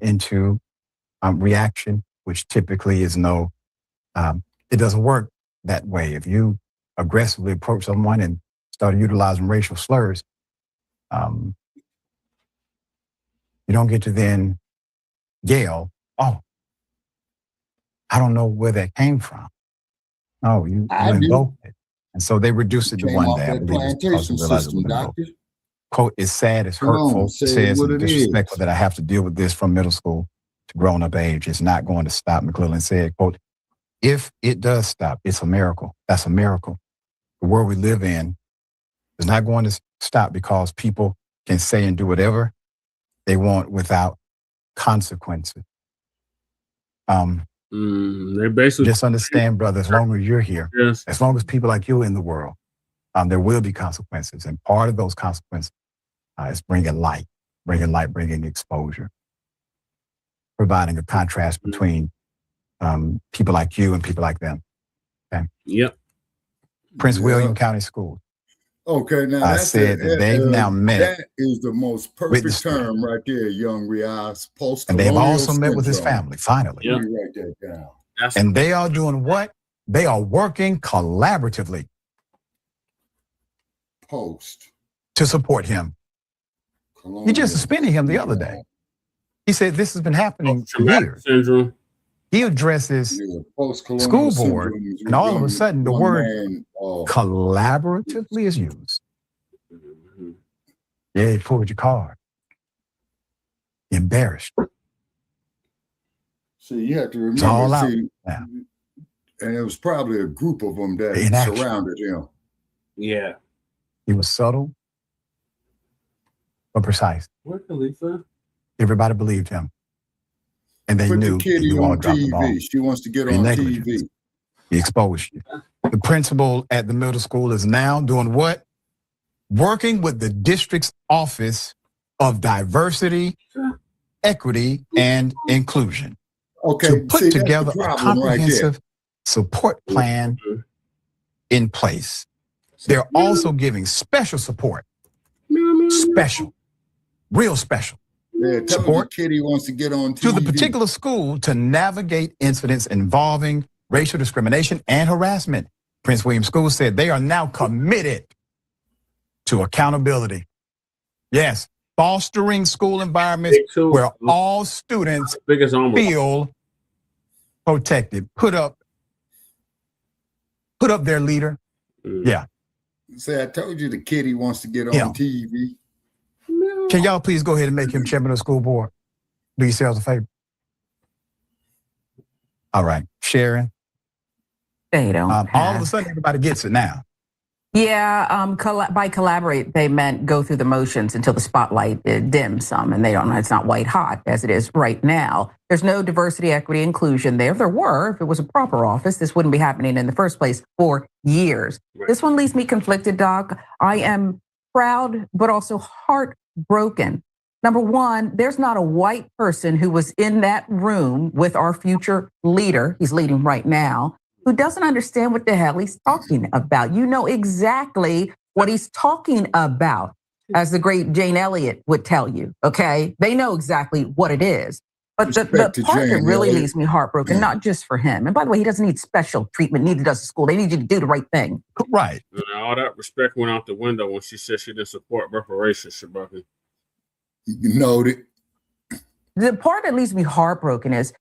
into reaction, which typically is it doesn't work that way. If you aggressively approach someone and start utilizing racial slurs, you don't get to then yell, oh, I don't know where that came from. Oh, you invoked it. And so they reduced it to 1 day. I believe it's because they realized it was going to go. Quote, it's sad, it's hurtful, it says it's disrespectful that I have to deal with this from middle school to grown up age. It's not going to stop, McClellan said. Quote, if it does stop, it's a miracle. That's a miracle. The world we live in is not going to stop because people can say and do whatever they want without consequences. They basically just understand, brother, as long as you're here, as long as people like you are in the world, there will be consequences. And part of those consequences is bringing light, bringing exposure, providing a contrast between people like you and people like them. Okay. Yep. Prince William County Schools. Okay, now I said that they've now met. That is the most perfect term right there, young Riaz. And they've also met with his family, finally. Let me write that down. And they are doing what? They are working collaboratively. To support him. He just suspended him the other day. He said this has been happening for years. Syndrome. He addresses school board, and all of a sudden the word collaboratively is used. Yeah, he pulled your card. Embarrassed. See, you have to remember, it's all out now. And it was probably a group of them that surrounded him. Yeah. He was subtle, but precise. Where Khalifa? Everybody believed him. And they knew he on TV. She wants to get on TV. He exposed you. The principal at the middle school is now doing what? Working with the district's Office of Diversity, Equity, and Inclusion to put together a comprehensive support plan in place. They're also giving special support, real special. Support Kitty wants to get on TV. To the particular school to navigate incidents involving racial discrimination and harassment. Prince William School said they are now committed to accountability. Yes, fostering school environments where all students feel protected. Put up their leader. Yeah. Say, I told you the kitty wants to get on TV. Can y'all please go ahead and make him chairman of the school board? Do yourselves a favor. All right, Sharon. They don't all of a sudden, everybody gets it now. Yeah, by collaborate, they meant go through the motions until the spotlight dims some, and they don't know it's not white hot as it is right now. There's no diversity, equity, inclusion there. If there were, if it was a proper office, this wouldn't be happening in the first place for years. Right. This one leaves me conflicted, Doc. I am proud, but also heartbroken. Number one, there's not a white person who was in that room with our future leader, he's leading right now, who doesn't understand what the hell he's talking about. You know exactly what he's talking about, as the great Jane Elliott would tell you, okay? They know exactly what it is. But the part that really leaves me heartbroken, not just for him, and by the way, he doesn't need special treatment, neither does the school. They need you to do the right thing. Right. And all that respect went out the window when she said she didn't support reparations, Shabaka. Noted. The part that leaves me heartbroken is,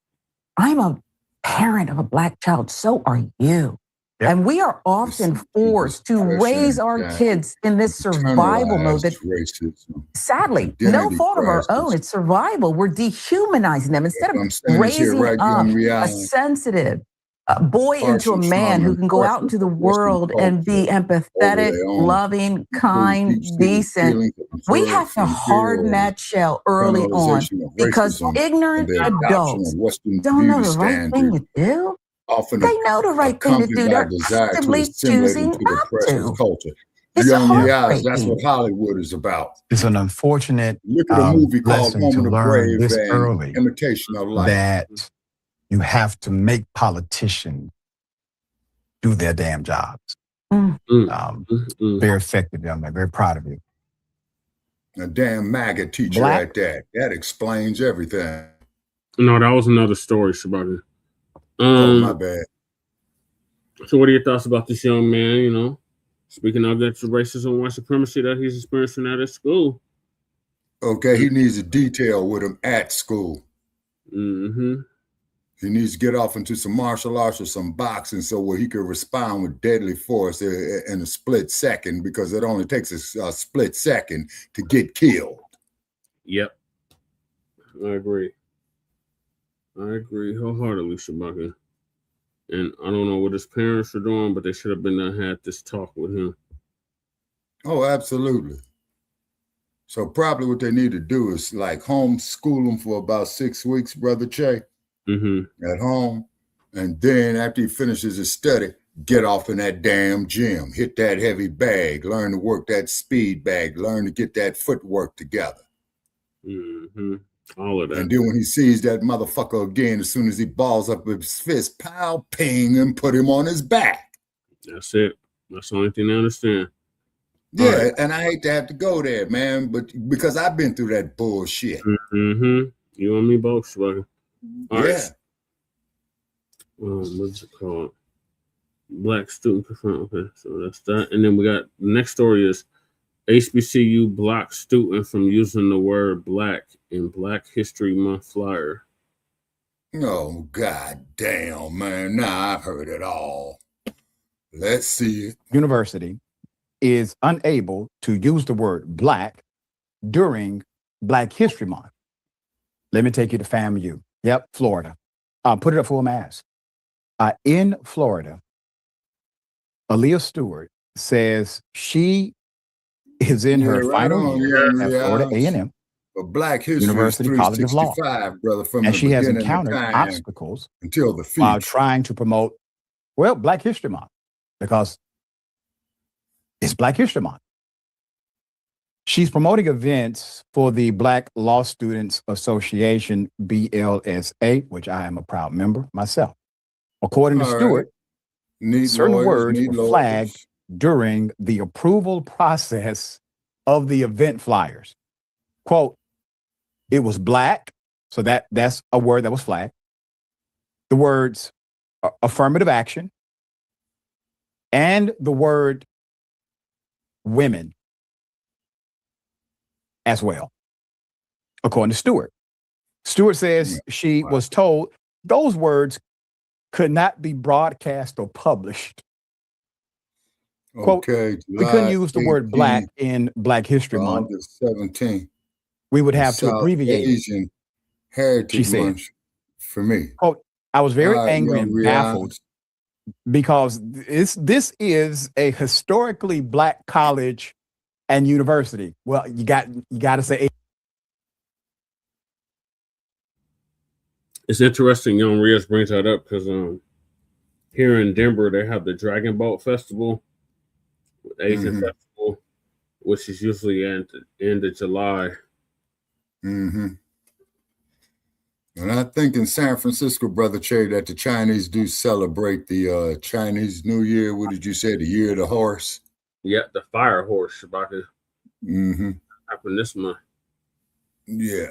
I'm a parent of a Black child, so are you. Yep. And we are often forced to raise our kids in this survival mode that, sadly, no fault of our own, it's survival. We're dehumanizing them instead of raising up a sensitive boy into a man who can go out into the world and be empathetic, loving, kind, decent. We have to harden that shell early on because ignorant adults don't know the right thing to do. They know the right thing to do. They're actively choosing not to. It's heartbreaking. That's what Hollywood is about. It's an unfortunate Look at a movie called lesson to Home of the learn Brave this and early Imitation of Life. that you have to make politicians do their damn jobs. Very effective, young man. Very proud of you. A damn MAGA teacher at that. That explains everything. No, that was another story, Shabaka. Oh, my bad. So what are your thoughts about this young man, you know, speaking of that racism and white supremacy that he's experiencing at his school? Okay, he needs a detail with him at school. Mm-hmm. He needs to get off into some martial arts or some boxing so where he can respond with deadly force in a split second, because it only takes a split second to get killed. Yep. I agree wholeheartedly, Shabaka. And I don't know what his parents are doing, but they should have been there, had this talk with him. Oh, absolutely. So probably what they need to do is like homeschool him for about 6 weeks, Brother Che, at home. And then after he finishes his study, get off in that damn gym, hit that heavy bag, learn to work that speed bag, learn to get that footwork together. All of that. And then when he sees that motherfucker again, as soon as he balls up with his fist, pow, ping, and put him on his back. That's it. That's the only thing I understand. Yeah, right. And I hate to have to go there, man, but because I've been through that bullshit. You and me both, Swagger. All right. What's it called? Black student confront. Okay, so that's that. And then we got the next story is HBCU block student from using the word black in Black History Month flyer. Oh, god damn, man. Nah, I've heard it all. Let's see it. University is unable to use the word black during Black History Month. Let me take you to FAMU. Yep, Florida. Put it up for a mass. In Florida, Aaliyah Stewart says she is in her final year at Florida A&M, Black History University College of Law, brother, from and she has encountered obstacles until the while trying to promote, well, Black History Month, because it's Black History Month. She's promoting events for the Black Law Students Association, BLSA, which I am a proud member myself. According to Stewart, certain words were flagged during the approval process of the event flyers. Quote, it was black, so that's a word that was flagged. The words affirmative action and the word women as well, according to Stewart. Stewart says she was told those words could not be broadcast or published. Quote, we couldn't use the word black in Black History Month. August 17th. We would have to abbreviate Asian Heritage Month for me. Quote, I was very angry and baffled because this is a historically Black college and university. Well, you got to say. It's interesting. Young Rios brings that up because here in Denver they have the Dragon Boat Festival, Asian Festival, which is usually at the end of July. And I think in San Francisco, Brother Che, that the Chinese do celebrate the Chinese New Year. What did you say? The Year of the Horse? Yeah, the Fire Horse, Shabaka. Happened this month. Yeah.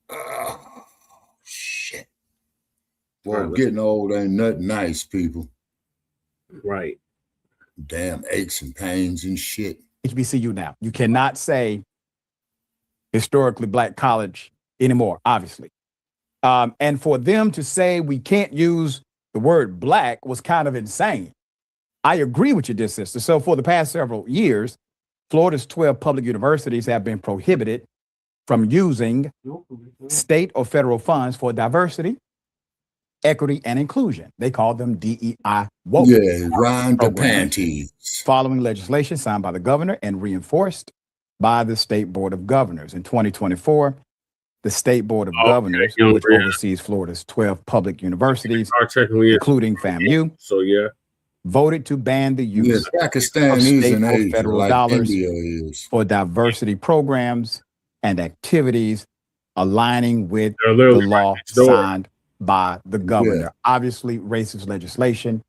Oh, shit. Boy, getting old ain't nothing nice, people. Right. Damn aches and pains and shit. HBCU now. You cannot say historically Black college anymore, obviously. And for them to say we can't use the word Black was kind of insane. I agree with you, dear sister. So for the past several years, Florida's 12 public universities have been prohibited from using state or federal funds for diversity, equity, and inclusion. They call them DEI woke. Yeah, round the panties. Following legislation signed by the governor and reinforced by the State Board of Governors. In 2024, the State Board of Governors, which oversees Florida's 12 public universities, including FAMU, voted to ban the use of state or federal dollars for diversity programs and activities aligning with the law signed by the governor. Obviously, racist legislation,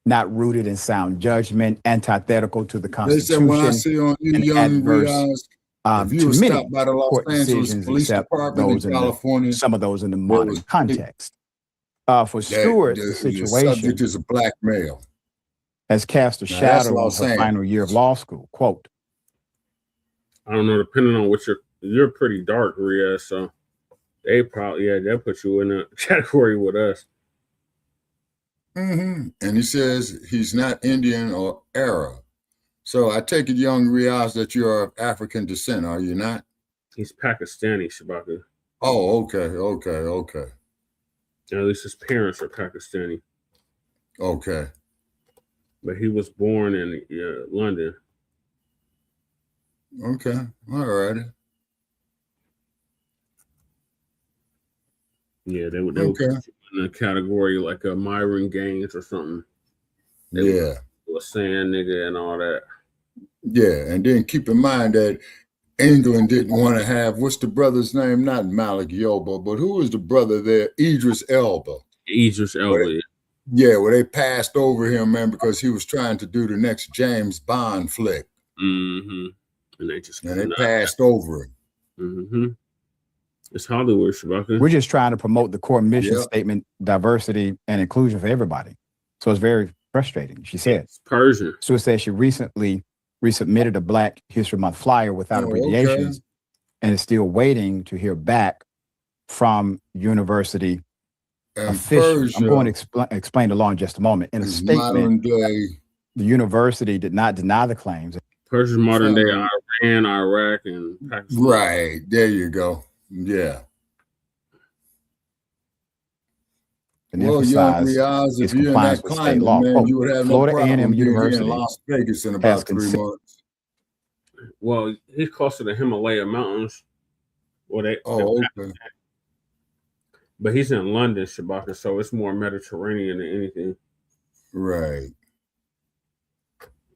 not rooted in sound judgment, antithetical to the Constitution. They said when I see on you, young Rios, if you were stopped by the Los Angeles Police Department in California, some of those in the modern context. For Stewart, the situation subject is a Black male. Has cast a shadow on her final year of law school. Quote, I don't know, depending on what you're pretty dark, Rios, so they probably, they'll put you in a category with us. And he says he's not Indian or Arab. So I take it, young Rios, that you are of African descent, are you not? He's Pakistani, Shabaka. Oh, okay. At least his parents are Pakistani. Okay. But he was born in London. Okay, all righty. Yeah, they would put you in a category like a Myron Gaines or something. They a sand nigga and all that. Yeah, and then keep in mind that England didn't want to have, what's the brother's name? Not Malik Yoba, but who was the brother there? Idris Elba. Idris Elba, yeah, well, they passed over him, man, because he was trying to do the next James Bond flick. And they passed over him. It's Hollywood, Shabaka. We're just trying to promote the core mission statement, diversity and inclusion for everybody. So it's very frustrating, she said. It's Persian. So it says she recently resubmitted a Black History Month flyer without abbreviations and is still waiting to hear back from university officials. I'm going to explain the law in just a moment. In a statement, the university did not deny the claims. Persia's modern day Iran, Iraq, and Pakistan. Right, there you go. Yeah. And well, young Rios, if you're in that climate, man, you would have Florida no problem University in Las Vegas in about 3 months. Well, he's close to the Himalaya Mountains. Well, but he's in London, Shabaka, so it's more Mediterranean than anything. Right.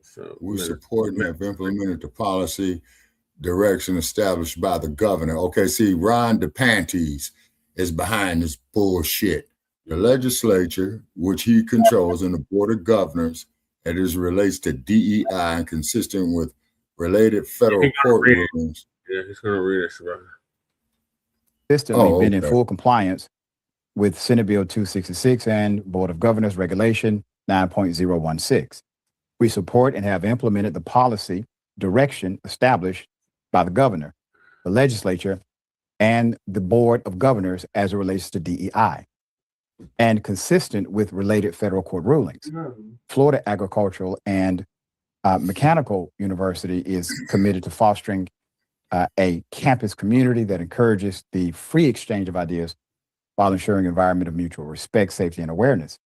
So we support and have implemented the policy direction established by the governor. Okay, see, Ron DeSantis is behind this bullshit. The legislature, which he controls, and the board of governors, and as relates to DEI and consistent with related federal court rulings. Yeah, he's going to read it, Shabaka. Consistently been in full compliance with Senate Bill 266 and Board of Governors Regulation 9.016. We support and have implemented the policy direction established by the governor, the legislature, and the Board of Governors as it relates to DEI, and consistent with related federal court rulings. Florida Agricultural and Mechanical University is committed to fostering a campus community that encourages the free exchange of ideas while ensuring an environment of mutual respect, safety, and awareness.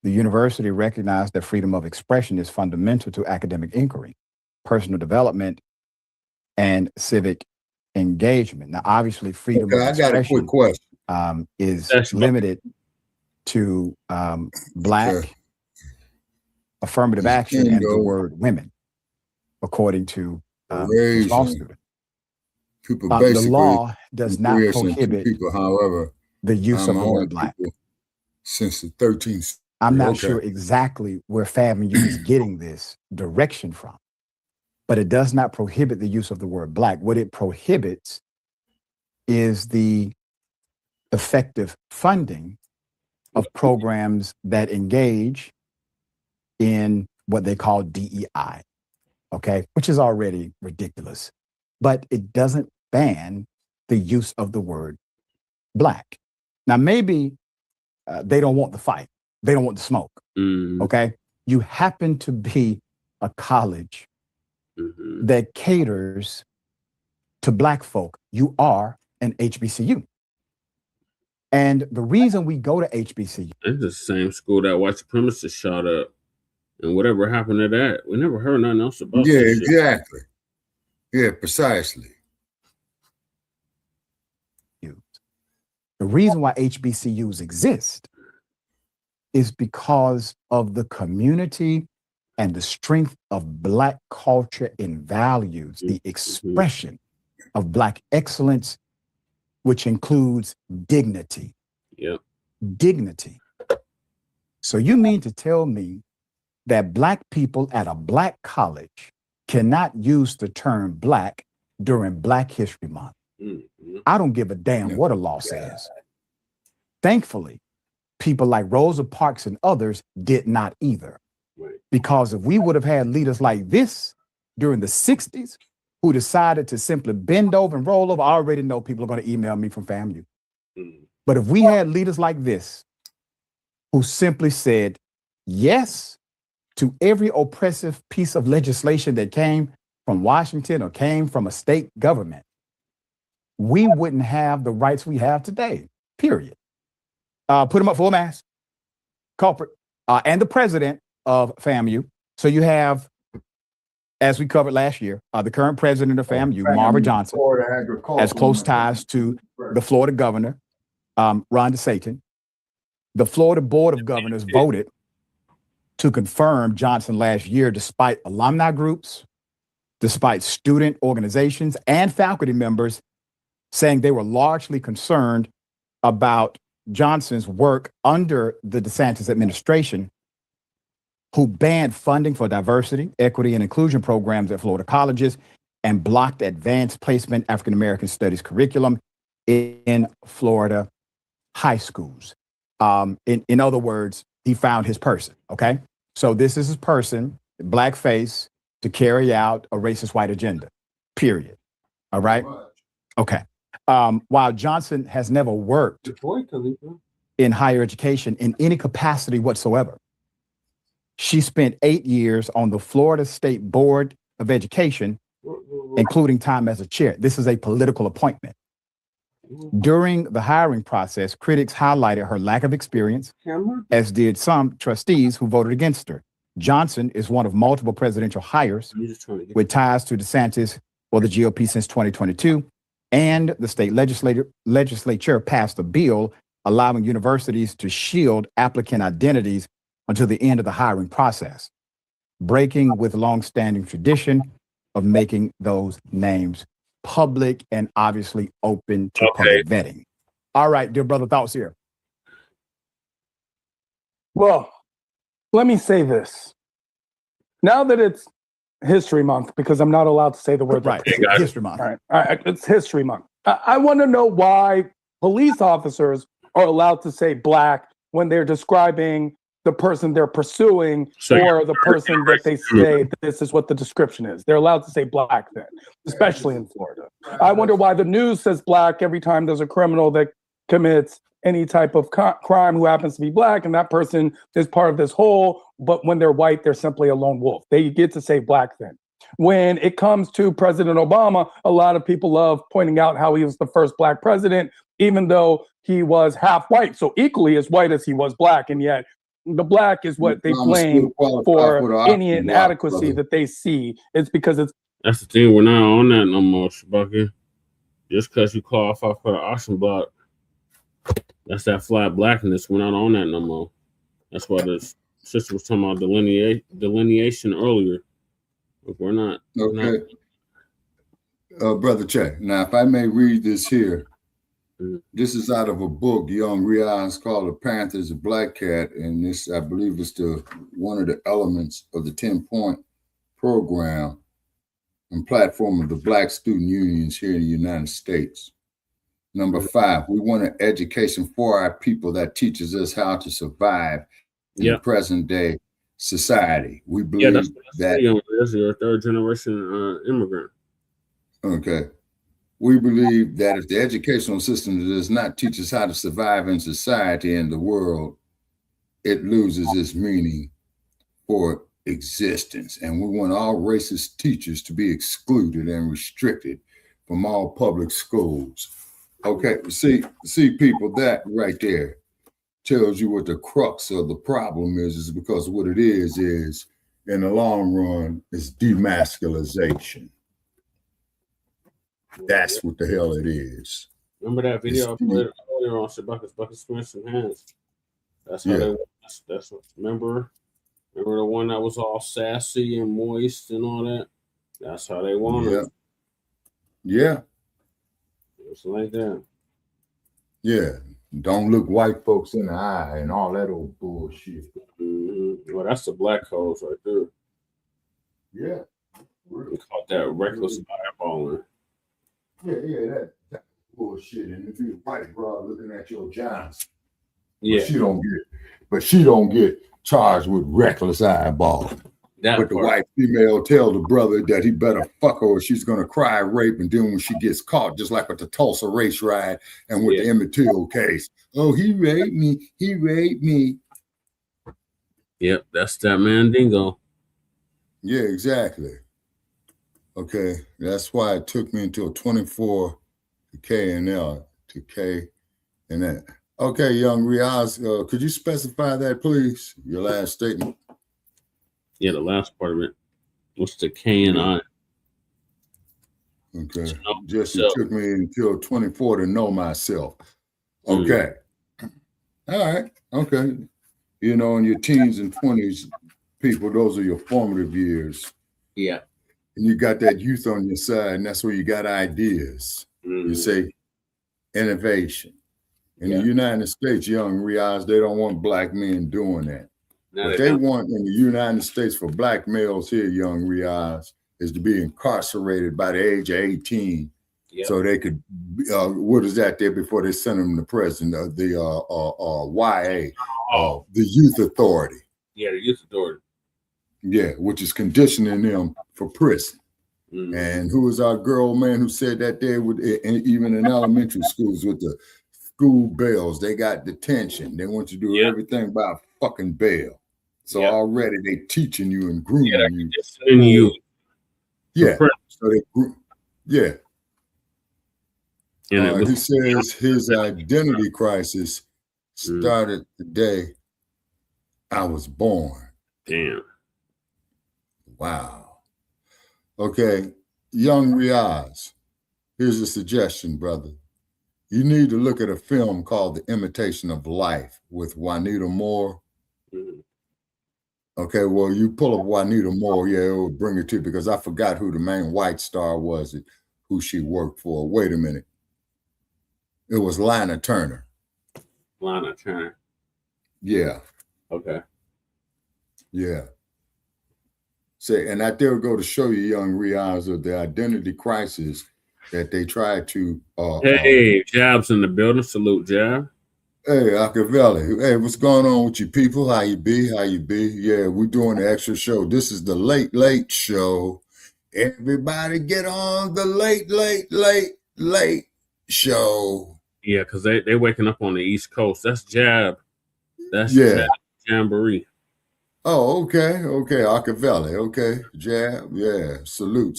The university recognized that freedom of expression is fundamental to academic inquiry, personal development, and civic engagement. Now, obviously, freedom of I got a quick expression question. Is limited to Black affirmative action and the word women, according to this law student. People the law does not prohibit people, however, the use of the word Black. Since the 13th. I'm not sure exactly where FAMU is getting this direction from, but it does not prohibit the use of the word Black. What it prohibits is the effective funding of programs that engage in what they call DEI, okay, which is already ridiculous, but it doesn't ban the use of the word Black. Now, maybe they don't want the fight. They don't want the smoke, okay? You happen to be a college that caters to Black folk. You are an HBCU. And the reason we go to HBCU. It's the same school that white supremacists shot up. And whatever happened to that, we never heard nothing else about that. Yeah, exactly. Yeah, precisely. The reason why HBCUs exist is because of the community and the strength of Black culture and values, the expression of Black excellence, which includes dignity. Yeah. Dignity. So you mean to tell me that Black people at a Black college cannot use the term Black during Black History Month? I don't give a damn what a law says. Thankfully, people like Rosa Parks and others did not either. Because if we would have had leaders like this during the 60s who decided to simply bend over and roll over, I already know people are going to email me from FAMU. But if we had leaders like this who simply said yes to every oppressive piece of legislation that came from Washington or came from a state government, we wouldn't have the rights we have today, period. Put them up full mass, culprit, and the president of FAMU. So you have, as we covered last year, the current president of FAMU, Marva Johnson, has close ties to the Florida governor, Ron DeSantis. The Florida Board of Governors voted to confirm Johnson last year, despite alumni groups, despite student organizations and faculty members saying they were largely concerned about Johnson's work under the DeSantis administration, who banned funding for diversity, equity, and inclusion programs at Florida colleges and blocked advanced placement African American studies curriculum in Florida high schools. In other words, he found his person, okay? So this is his person, blackface, to carry out a racist white agenda, period. All right? Okay. While Johnson has never worked in higher education in any capacity whatsoever, she spent 8 years on the Florida State Board of Education, including time as a chair. This is a political appointment. During the hiring process, critics highlighted her lack of experience, as did some trustees who voted against her. Johnson is one of multiple presidential hires with ties to DeSantis or the GOP since 2022, and the state legislature passed a bill allowing universities to shield applicant identities until the end of the hiring process, breaking with longstanding tradition of making those names public and obviously open to public vetting. All right, dear brother, thoughts here? Well, let me say this. Now that it's History Month, because I'm not allowed to say the word right. History Month. All right, it's History Month. I want to know why police officers are allowed to say Black when they're describing the person they're pursuing or the person that they say this is what the description is. They're allowed to say Black then, especially in Florida. I wonder why the news says Black every time there's a criminal that commits any type of crime who happens to be Black, and that person is part of this whole, but when they're white, they're simply a lone wolf. They get to say Black then. When it comes to President Obama, a lot of people love pointing out how he was the first Black president, even though he was half white, so equally as white as he was Black, and yet The black is what they blame for any inadequacy that they see. It's because it's. That's the thing. We're not on that no more, Shabaki. Just because you qualify for the auction block, that's that flat blackness. We're not on that no more. That's why this sister was talking about delineation earlier. If we're not. Okay. Brother Check. Now, if I may read this here, this is out of a book Young Riaz called "The Panthers of Black Cat," and this, I believe, is one of the elements of the 10-point program and platform of the Black student unions here in the United States. Number 5, we want an education for our people that teaches us how to survive in the present day society. We believe that you're a third generation immigrant. Okay. We believe that if the educational system does not teach us how to survive in society and the world, it loses its meaning for existence. And we want all racist teachers to be excluded and restricted from all public schools. Okay, see people, that right there tells you what the crux of the problem is because what it is in the long run is demasculization. That's what the hell it is. Remember that video I played earlier on Shabaka's Smiths and Hands? That's how they. That's what. Remember the one that was all sassy and moist and all that. That's how they want it. Yeah. It's like that. Yeah. Don't look white folks in the eye and all that old bullshit. Mm-hmm. Well, that's the black codes right there. Yeah. We call that reckless eyeballing. Yeah, that bullshit. And if you're a white broad looking at your Johnson, but she don't get charged with reckless eyeball. But the white female tell the brother that he better fuck her or she's gonna cry rape, and then when she gets caught, just like with the Tulsa race ride and with the Emmett Till case, oh, he raped me. Yep, that's that Mandingo. Yeah, exactly. Okay, that's why it took me until 24 to K and L to K and that. Okay, young Riaz, could you specify that, please? Your last statement. Yeah, the last part of it. What's the K and I? Okay, it took me until 24 to know myself. Okay, all right, okay. You know, in your teens and 20s, people, those are your formative years. Yeah. And you got that youth on your side, and that's where you got ideas. You say innovation. In the United States, young Riaz, they don't want black men doing that. No, what they want in the United States for black males here, young Riaz, is to be incarcerated by the age of 18. Yep. So they could, what is that there before they send them to prison? The YA, the Youth Authority. Yeah, the Youth Authority. Yeah, which is conditioning them for prison. And who was our girl, man, who said that there would, even in elementary schools with the school bells, they got detention. They want you to do everything by a fucking bell. So already they teaching you and grooming you. Yeah. So they, he says his identity crisis started the day I was born. Damn. Wow. Okay, young Riaz, here's a suggestion, brother. You need to look at a film called The Imitation of Life with Juanita Moore. Okay, well, you pull up Juanita Moore, it will bring it to you because I forgot who the main white star was, who she worked for. Wait a minute. It was Lana Turner. Lana Turner. Yeah. Okay. Yeah. Say, and that there go to show you, young Riaz, of the identity crisis that they try to. Hey, Jab's in the building. Salute, Jab. Hey, Machiavelli. Hey, what's going on with you people? How you be? Yeah, we're doing the extra show. This is the late show. Everybody get on the late show. Yeah, because they waking up on the East Coast. That's Jab. That's Jab Jamboree. Oh, okay, Machiavelli, okay, Jab, yeah, salute.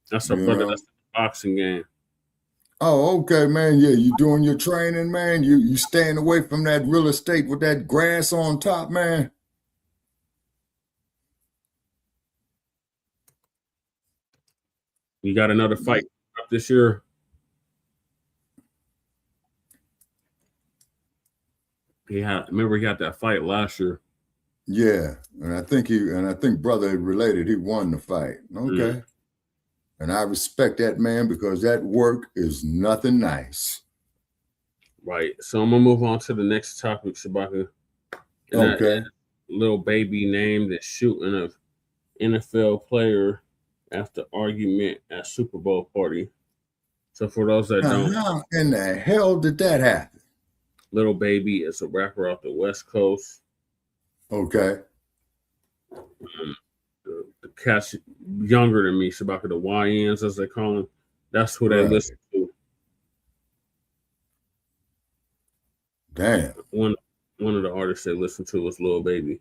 That's a brother. That's the boxing game. Oh, okay, man. Yeah, you doing your training, man. You staying away from that real estate with that grass on top, man. You got another fight up this year? Remember he had that fight last year. Yeah, and I think brother related, he won the fight. Okay. And I respect that, man, because that work is nothing nice. Right. So I'm gonna move on to the next topic, Shabaka. Okay. Little baby named and shooting of NFL player after argument at Super Bowl party. So for those that don't, how in the hell did that happen? Little Baby is a rapper off the West Coast. Okay. The cats younger than me, Shabaka, the YNs as they call them. That's who they listen to. Damn. One of the artists they listen to was Lil Baby.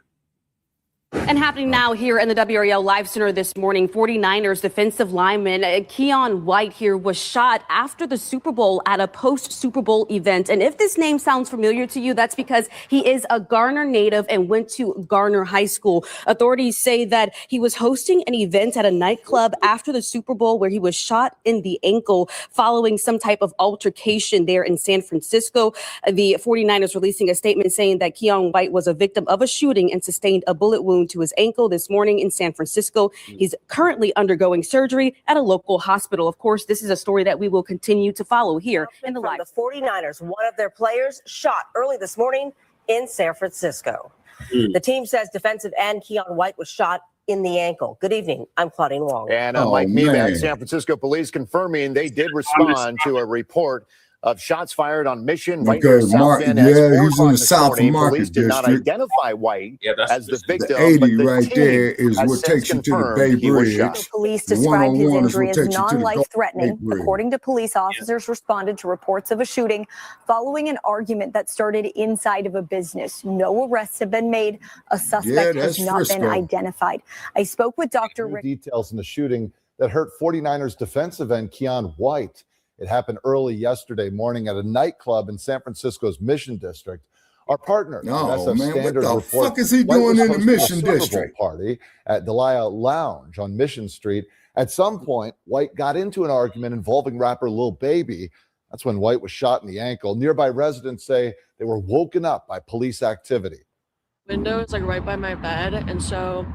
And happening now here in the WREL Live Center this morning, 49ers defensive lineman Keion White here was shot after the Super Bowl at a post-Super Bowl event. And if this name sounds familiar to you, that's because he is a Garner native and went to Garner High School. Authorities say that he was hosting an event at a nightclub after the Super Bowl where he was shot in the ankle following some type of altercation there in San Francisco. The 49ers releasing a statement saying that Keion White was a victim of a shooting and sustained a bullet wound to his ankle this morning in San Francisco. He's currently undergoing surgery at a local hospital. Of course, this is a story that we will continue to follow here in the live. The 49ers, one of their players shot early this morning in San Francisco. The team says defensive end Keion White was shot in the ankle. Good evening. I'm Claudine Wong. And Mike Meeback, San Francisco police confirming they did respond to a report of shots fired on Mission right near South End. He's in the South Market Police did not District. identify White as the victim. The 80 but the right team there is has what since takes you to the confirmed Bay he was Bridge. shot. Police The described his 101 is what injury as takes you to the Bay non-life-threatening. Bridge. According to police, officers responded to reports of a shooting following an argument that started inside of a business. No arrests have been made. A suspect has not been identified. I spoke with Dr. Rick. Details in the shooting that hurt 49ers defensive end Keion White. It happened early yesterday morning at a nightclub in San Francisco's Mission District. Our partner, No, man, what Standard the reports fuck is he White doing was in the hosting a Mission Super Bowl District? party at Delia Lounge on Mission Street. At some point, White got into an argument involving rapper Lil Baby. That's when White was shot in the ankle. Nearby residents say they were woken up by police activity. Window is like right by my bed, and so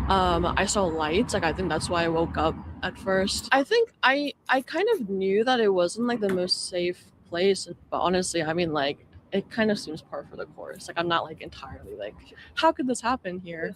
I saw lights. Like I think that's why I woke up at first. I think I kind of knew that it wasn't like the most safe place, but honestly, I mean, like it kind of seems par for the course. Like I'm not like entirely like, how could this happen here?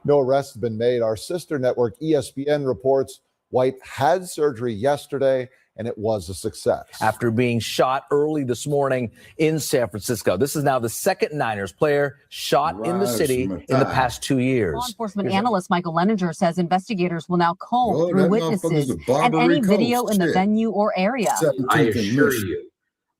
No arrests have been made. Our sister network ESPN reports White had surgery yesterday and it was a success. After being shot early this morning in San Francisco. This is now the second Niners player shot in the city in the past 2 years. Law enforcement analyst Michael Leninger says investigators will now comb through that witnesses motherfucker's a and Barbary any video Coast in the shit. venue or area. I assure you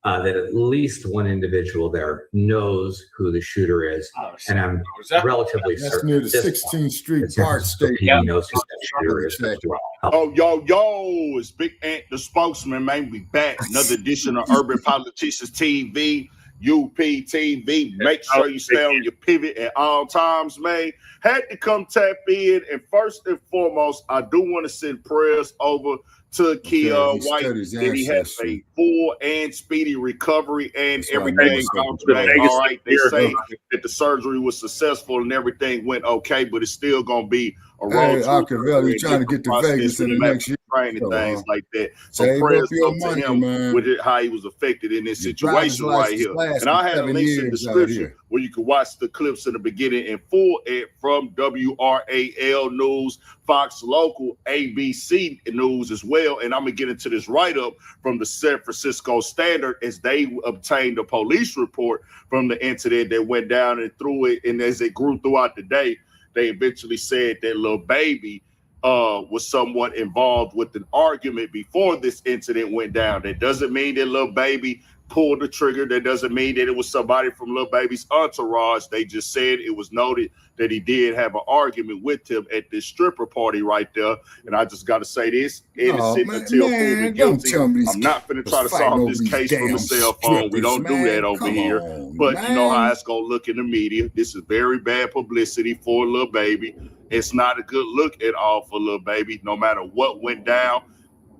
that at least one individual there knows who the shooter is, and I'm relatively That's certain near the at this 16th point Street that San Park Francisco State. PD knows who the shooter is as well. Oh, yo, it's Big Ant, the spokesman, man. We back. Another edition of Urban Politicians TV, UP TV. Make sure you stay on your pivot at all times, man. Had to come tap in. And first and foremost, I do want to send prayers over to Keion White, that he has a full and speedy recovery and everything gone back all right. They say that the surgery was successful and everything went okay, but it's still going to be a road Hey, Archivell, he's trying to get to Vegas in the next year. Training things like that. So Save prayers up your go to money, him man. with how he was affected in this Your driver's situation right license here. lasts And I for have 7 links in the years out description here. where you can watch the clips in the beginning in full from WRAL News, Fox Local, ABC News as well. And I'm going to get into this write-up from the San Francisco Standard as they obtained a police report from the incident that went down and through it. And as it grew throughout the day, they eventually said that Lil Baby was somewhat involved with an argument before this incident went down. That doesn't mean that Lil Baby pulled the trigger. That doesn't mean that it was somebody from Lil Baby's entourage. They just said it was noted that he did have an argument with him at this stripper party right there. And I just got to say this, innocent until proven guilty. I'm not going to try to solve this case from a cell phone. We don't do that over here. But you know how it's going to look in the media. This is very bad publicity for Lil Baby. It's not a good look at all for Lil Baby, no matter what went down,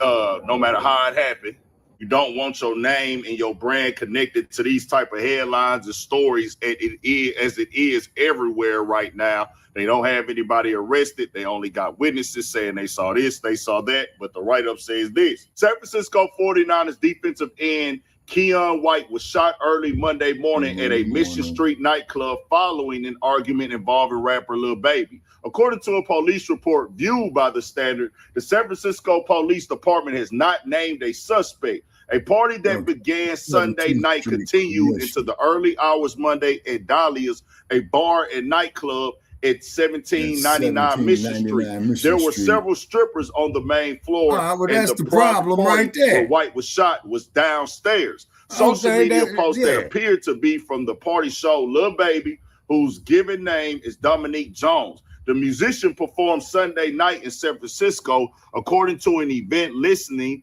no matter how it happened. You don't want your name and your brand connected to these type of headlines and stories as it is everywhere right now. They don't have anybody arrested. They only got witnesses saying they saw this, they saw that, but the write-up says this. San Francisco 49ers defensive end Keon White was shot early Monday morning at a Mission Street nightclub following an argument involving rapper Lil Baby. According to a police report viewed by The Standard, the San Francisco Police Department has not named a suspect. A party that began Sunday night continued into the early hours Monday at Dahlia's, a bar and nightclub at 1799 Mission Street. There were several strippers on the main floor. Well, that's the problem right there. Where White was shot was downstairs. Social media posts that appeared to be from the party show Lil Baby, whose given name is Dominique Jones. The musician performed Sunday night in San Francisco, according to an event listing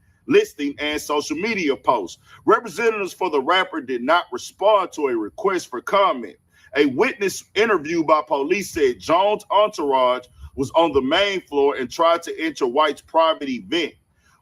and social media posts. Representatives for the rapper did not respond to a request for comment. A witness interviewed by police said Jones' entourage was on the main floor and tried to enter White's private event.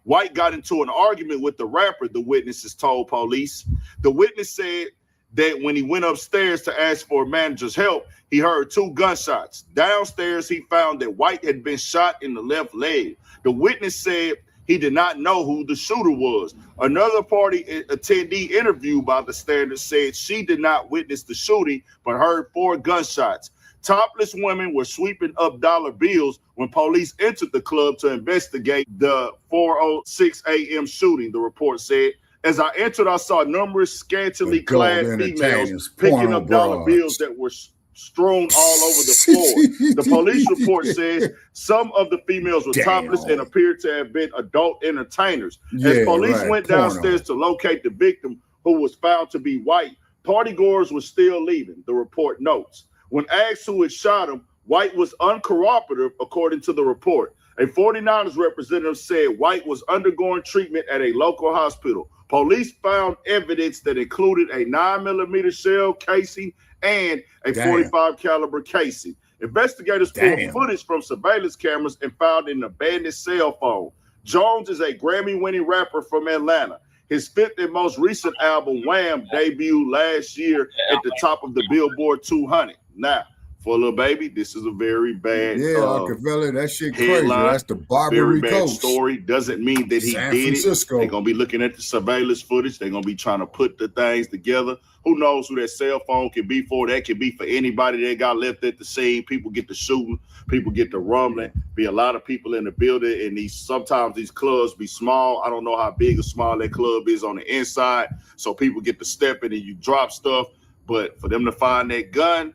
White got into an argument with the rapper, the witnesses told police. The witness said that when he went upstairs to ask for a manager's help, he heard 2 gunshots. Downstairs, he found that White had been shot in the left leg. The witness said he did not know who the shooter was. Another party attendee interviewed by The Standard said she did not witness the shooting, but heard 4 gunshots. Topless women were sweeping up dollar bills when police entered the club to investigate the 4:06 a.m. shooting, the report said. As I entered, I saw numerous scantily clad females picking up dollar bills that were strewn all over the floor. The police report says some of the females were topless and appeared to have been adult entertainers. As police went downstairs to locate the victim, who was found to be white, partygoers were still leaving, the report notes. When asked who had shot him, White was uncooperative, according to the report. A 49ers representative said White was undergoing treatment at a local hospital. Police found evidence that included a 9mm shell casing and a .45 caliber casing. Investigators pulled footage from surveillance cameras and found an abandoned cell phone. Jones is a Grammy-winning rapper from Atlanta. His 5th and most recent album, Wham, debuted last year at the top of the Billboard 200. Now, for Lil Baby, this is a very bad that shit crazy. headline. That's the Barbary Very bad Coast. story. Doesn't mean that he San did Francisco. it. They're going to be looking at the surveillance footage. They're going to be trying to put the things together. Who knows who that cell phone can be for? That can be for anybody that got left at the scene. People get to shooting. People get to rumbling. Be a lot of people in the building. And sometimes these clubs be small. I don't know how big or small that club is on the inside. So people get to step in and you drop stuff. But for them to find that gun,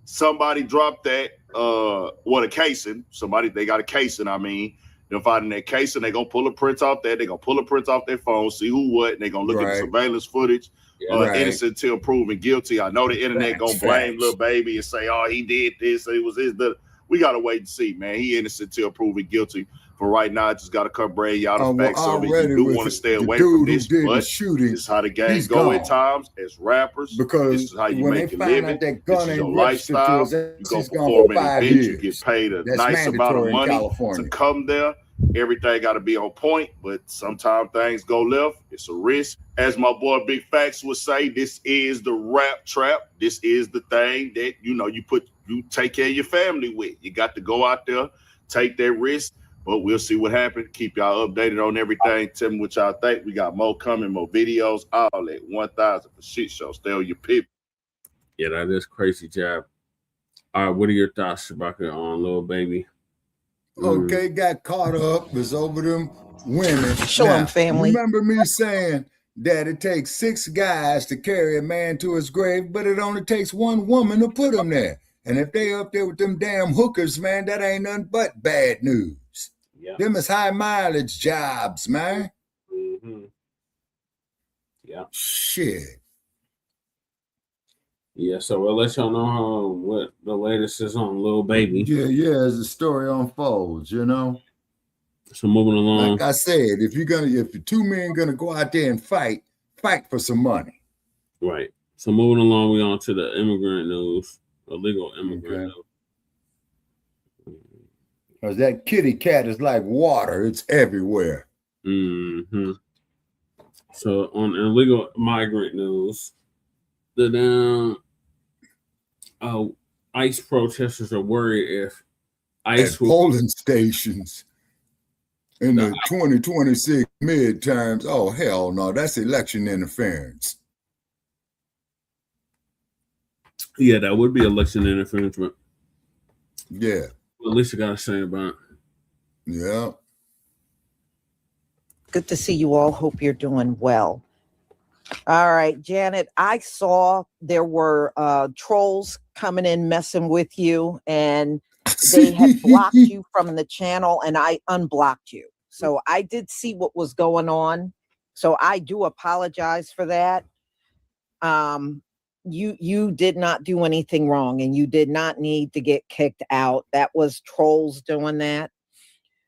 somebody dropped that, a casing. They got a casing, They're finding that casing. They're going to pull a print off that. They're going to pull a print off their phone, see who what, and they're going to look at the surveillance footage. Innocent until proven guilty. I know the internet going to blame Lil Baby and say, oh, he did this. It was his. We got to wait and see, man. He innocent until proven guilty. For right now, I just got to come bring y'all the facts of it. You do want to stay away from this, but this is how the game go at times as rappers. Because this is how you when make they a find living. out that This gun is your ain't registered to lifestyle. us, You go it's perform gonna go at 5 events. You years. get paid a That's nice amount of mandatory in money California. to come there. Everything got to be on point, but sometimes things go left. It's a risk. As my boy Big Facts would say, this is the rap trap. This is the thing that, you take care of your family with. You got to go out there, take that risk, but we'll see what happens. Keep y'all updated on everything. Tell me what y'all think. We got more coming, more videos, all at 1,000 for Shit Show. Stay on your people. Yeah, that is crazy job. All right, what are your thoughts about it on Lil Baby? Okay, got caught up. Was over them women. Show them, family. Remember me saying that it takes 6 guys to carry a man to his grave, but it only takes 1 woman to put him there. And if they up there with them damn hookers, man, that ain't nothing but bad news. Yeah. Them is high mileage jobs, man. Yeah. Shit. Yeah, so we'll let y'all know what the latest is on Lil Baby. Yeah, as the story unfolds, you know. So moving along. Like I said, if the two men gonna go out there and fight for some money. Right. So moving along, we on to the immigrant news, illegal immigrant news. Because that kitty cat is like water; it's everywhere. Mm-hmm. So on illegal migrant news, the ICE protesters are worried if ICE at polling stations in the 2026 midterms. Oh, hell no, that's election interference. Yeah, that would be election interference. But yeah. At least you got to say about it. Yeah. Good to see you all. Hope you're doing well. All right, Janet, I saw there were trolls coming in messing with you, and they had blocked you from the channel, and I unblocked you. So I did see what was going on. So I do apologize for that. You did not do anything wrong, and you did not need to get kicked out. That was trolls doing that.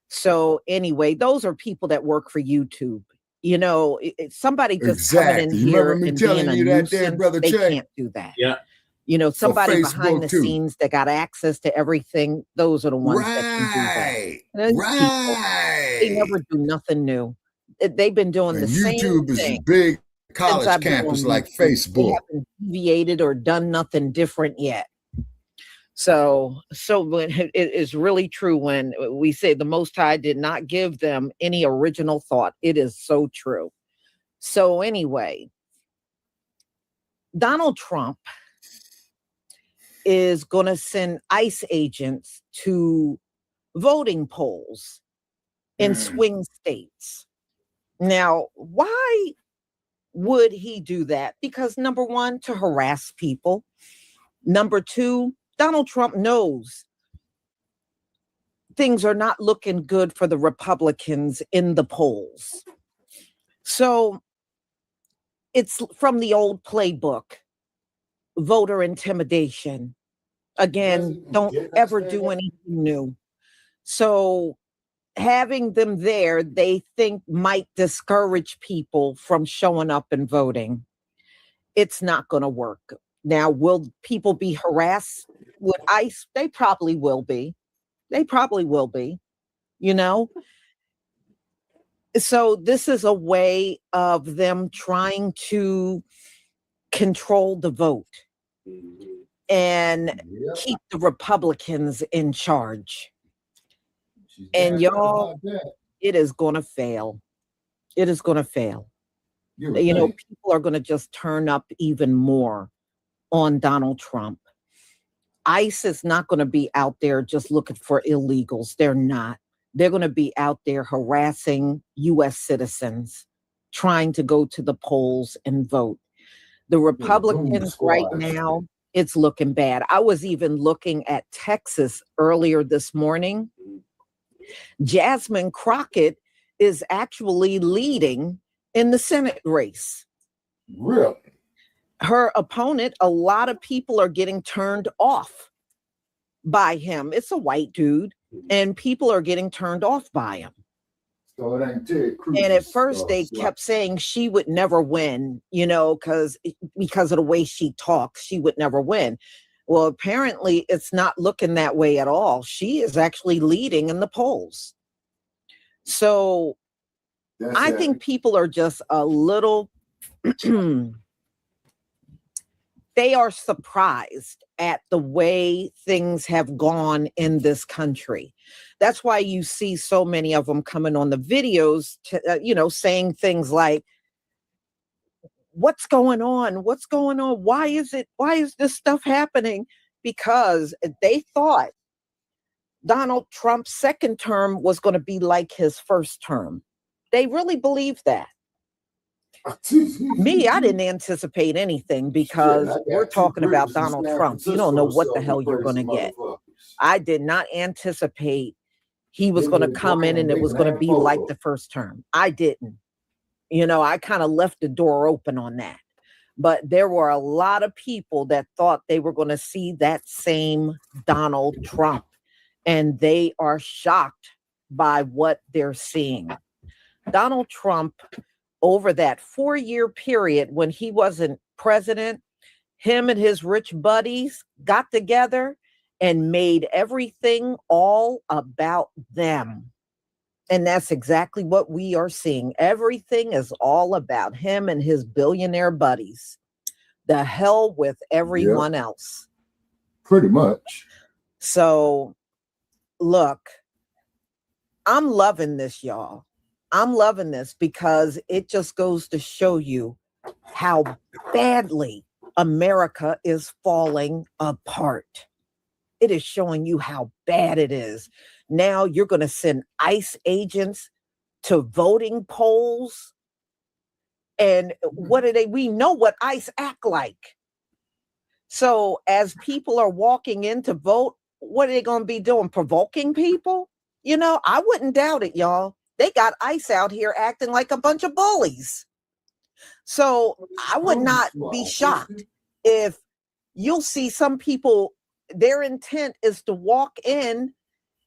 So anyway, those are people that work for YouTube. You know, somebody just coming in here and being a nuisance, Brother they Checcs? Can't do that. Yeah. You know, somebody behind the scenes that got access to everything, those are the ones that can do that. Right. They never do nothing new. They've been doing the same thing. YouTube is a big college campus like Facebook. They haven't deviated or done nothing different yet. So it is really true when we say the Most High did not give them any original thought. It is so true. So anyway, Donald Trump is going to send ICE agents to voting polls in swing states. Now, why would he do that? Because number one, to harass people. Number two, Donald Trump knows things are not looking good for the Republicans in the polls. So it's from the old playbook, voter intimidation. Again, don't ever do anything new. So having them there, they think might discourage people from showing up and voting. It's not going to work. Now, will people be harassed with ICE? They probably will be. They probably will be, you know? So this is a way of them trying to control the vote and keep the Republicans in charge. And y'all, it is going to fail. It is going to fail. You know, people are going to just turn up even more on Donald Trump. ICE is not going to be out there just looking for illegals. They're not. They're going to be out there harassing U.S. citizens, trying to go to the polls and vote. The Republicans right now, it's looking bad. I was even looking at Texas earlier this morning. Jasmine Crockett is actually leading in the Senate race. Really? Her opponent, a lot of people are getting turned off by him. It's a white dude, and people are getting turned off by him. So it ain't Ted Cruz. And at first they kept saying she would never win, you know, because of the way she talks, she would never win. Well, apparently it's not looking that way at all. She is actually leading in the polls. So I think people are just a little they are surprised at the way things have gone in this country. That's why you see so many of them coming on the videos, saying things like, what's going on? What's going on? Why is this stuff happening? Because they thought Donald Trump's second term was going to be like his first term. They really believe that. Me, I didn't anticipate anything because we're talking about Donald Trump. You don't know what the hell you're going to get. I did not anticipate he was going to come in and it was going to be like the first term. I didn't. You know, I kind of left the door open on that. But there were a lot of people that thought they were going to see that same Donald Trump, and they are shocked by what they're seeing. Donald Trump, over that 4-year period when he wasn't president, him and his rich buddies got together and made everything all about them. And that's exactly what we are seeing. Everything is all about him and his billionaire buddies. The hell with everyone else. Pretty much. So, look, I'm loving this, y'all. I'm loving this because it just goes to show you how badly America is falling apart. It is showing you how bad it is. Now you're going to send ICE agents to voting polls. And what do they? We know what ICE act like. So as people are walking in to vote, what are they going to be doing? Provoking people? You know, I wouldn't doubt it, y'all. They got ICE out here acting like a bunch of bullies. So I would not be shocked if you'll see some people, their intent is to walk in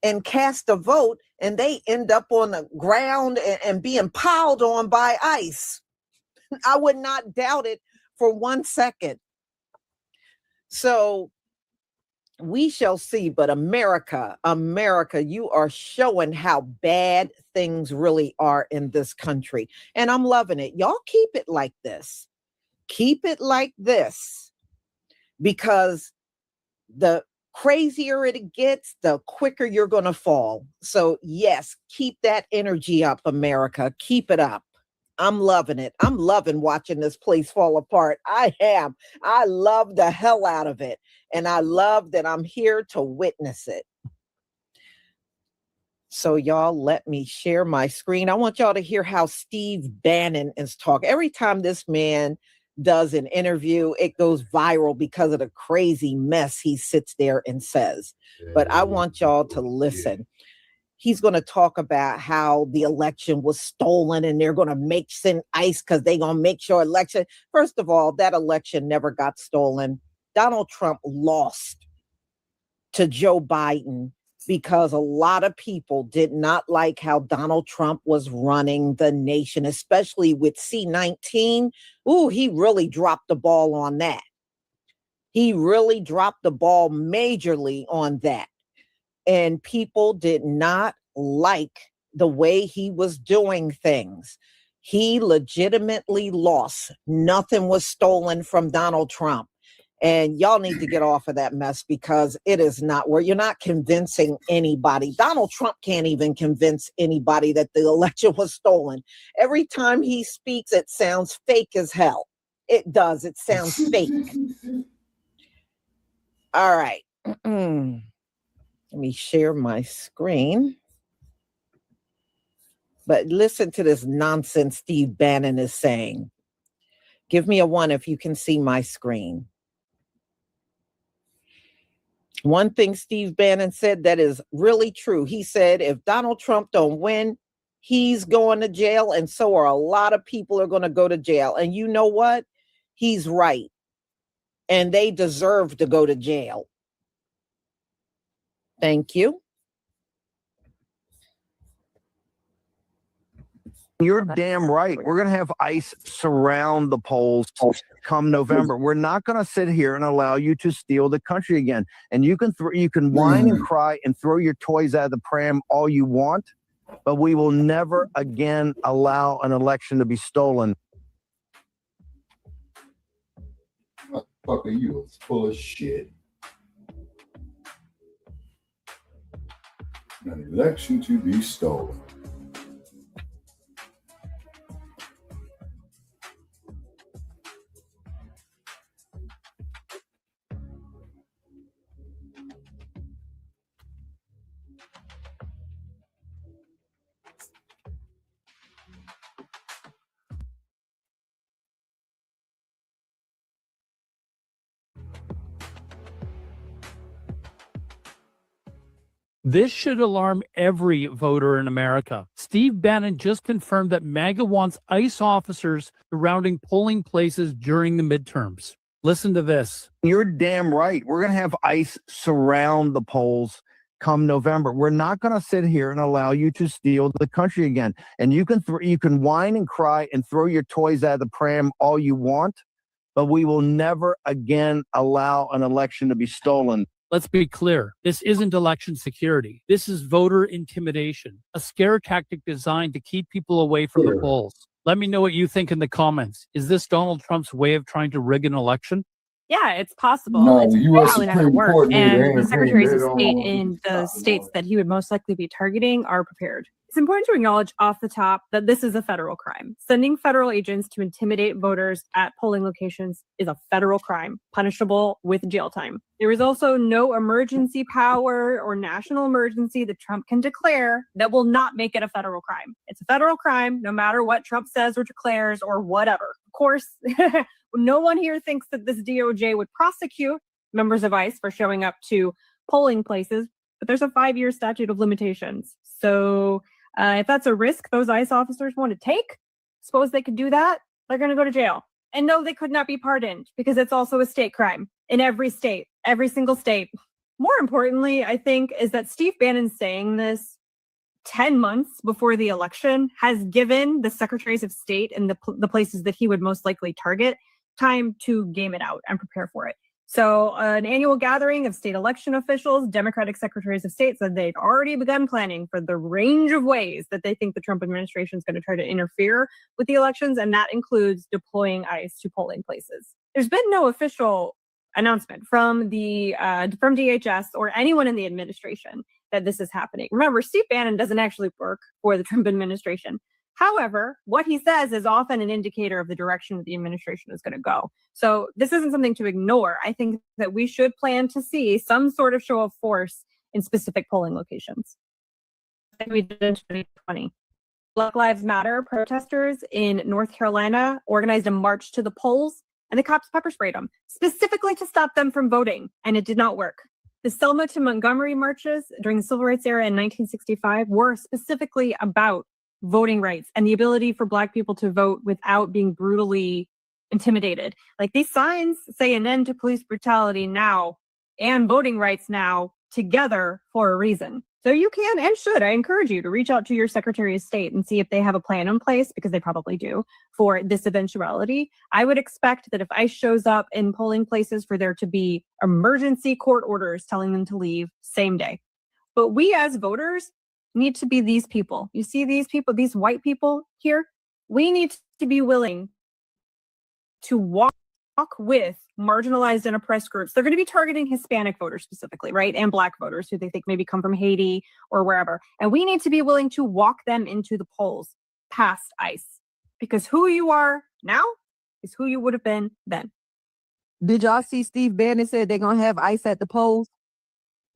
and cast a vote, and they end up on the ground and being piled on by ICE. I would not doubt it for 1 second. So we shall see. But America, you are showing how bad things really are in this country. And I'm loving it. Y'all keep it like this. Keep it like this. Because the crazier it gets, the quicker you're going to fall. So yes, keep that energy up, America. Keep it up. I'm loving it. I'm loving watching this place fall apart. I am. I love the hell out of it. And I love that I'm here to witness it. So y'all, let me share my screen. I want y'all to hear how Steve Bannon is talking. Every time this man does an interview, it goes viral because of the crazy mess he sits there and says. But I want y'all to listen. He's going to talk about how the election was stolen and they're going to send ICE because they're going to make sure election. First of all, that election never got stolen. Donald Trump lost to Joe Biden because a lot of people did not like how Donald Trump was running the nation, especially with C-19. Ooh, he really dropped the ball on that. He really dropped the ball majorly on that. And people did not like the way he was doing things. He legitimately lost. Nothing was stolen from Donald Trump. And y'all need to get off of that mess because it is not where you're not convincing anybody. Donald Trump can't even convince anybody that the election was stolen. Every time he speaks, it sounds fake as hell. It does. It sounds fake. All right. Let me share my screen. But listen to this nonsense Steve Bannon is saying. Give me a 1 if you can see my screen. One thing Steve Bannon said that is really true. He said, if Donald Trump don't win, he's going to jail. And so are a lot of people are going to go to jail. And you know what? He's right. And they deserve to go to jail. Thank you. You're damn right. We're going to have ICE surround the polls come November. We're not going to sit here and allow you to steal the country again. And you can whine and cry and throw your toys out of the pram all you want, but we will never again allow an election to be stolen. What the fuck are you? It's full of shit. An election to be stolen. This should alarm every voter in America. Steve Bannon just confirmed that MAGA wants ICE officers surrounding polling places during the midterms. Listen to this. You're damn right. We're going to have ICE surround the polls come November. We're not going to sit here and allow you to steal the country again. And you can whine and cry and throw your toys out of the pram all you want, but we will never again allow an election to be stolen. Let's be clear. This isn't election security. This is voter intimidation, a scare tactic designed to keep people away from the polls. Let me know what you think in the comments. Is this Donald Trump's way of trying to rig an election? Yeah, it's possible. No, it's U.S. probably not going to Supreme work. Court need And the anything secretaries they of don't state want in to the stop states that he would most likely be targeting are prepared. It's important to acknowledge off the top that this is a federal crime. Sending federal agents to intimidate voters at polling locations is a federal crime, punishable with jail time. There is also no emergency power or national emergency that Trump can declare that will not make it a federal crime. It's a federal crime, no matter what Trump says or declares or whatever. Of course, no one here thinks that this DOJ would prosecute members of ICE for showing up to polling places, but there's a 5-year statute of limitations. So if that's a risk those ICE officers want to take, suppose they could do that, they're going to go to jail. And no, they could not be pardoned because it's also a state crime in every state, every single state. More importantly, I think, is that Steve Bannon saying this 10 months before the election has given the secretaries of state and the places that he would most likely target time to game it out and prepare for it. So an annual gathering of state election officials, Democratic secretaries of state said they'd already begun planning for the range of ways that they think the Trump administration is going to try to interfere with the elections. And that includes deploying ICE to polling places. There's been no official announcement from from DHS or anyone in the administration that this is happening. Remember, Steve Bannon doesn't actually work for the Trump administration. However, what he says is often an indicator of the direction that the administration is going to go. So this isn't something to ignore. I think that we should plan to see some sort of show of force in specific polling locations. Like we did in 2020. Black Lives Matter protesters in North Carolina organized a march to the polls, and the cops pepper sprayed them, specifically to stop them from voting, and it did not work. The Selma to Montgomery marches during the Civil Rights era in 1965 were specifically about voting rights and the ability for Black people to vote without being brutally intimidated. Like, these signs say an end to police brutality now and voting rights now together for a reason. So you can and should, I encourage you to reach out to your Secretary of State and see if they have a plan in place, because they probably do, for this eventuality. I would expect that if ICE shows up in polling places, for there to be emergency court orders telling them to leave same day. But we as voters need to be these people. You see these people, these white people here? We need to be willing to walk with marginalized and oppressed groups. They're going to be targeting Hispanic voters specifically, right? And Black voters who they think maybe come from Haiti or wherever. And we need to be willing to walk them into the polls past ICE, because who you are now is who you would have been then. Did y'all see Steve Bannon said they're going to have ICE at the polls?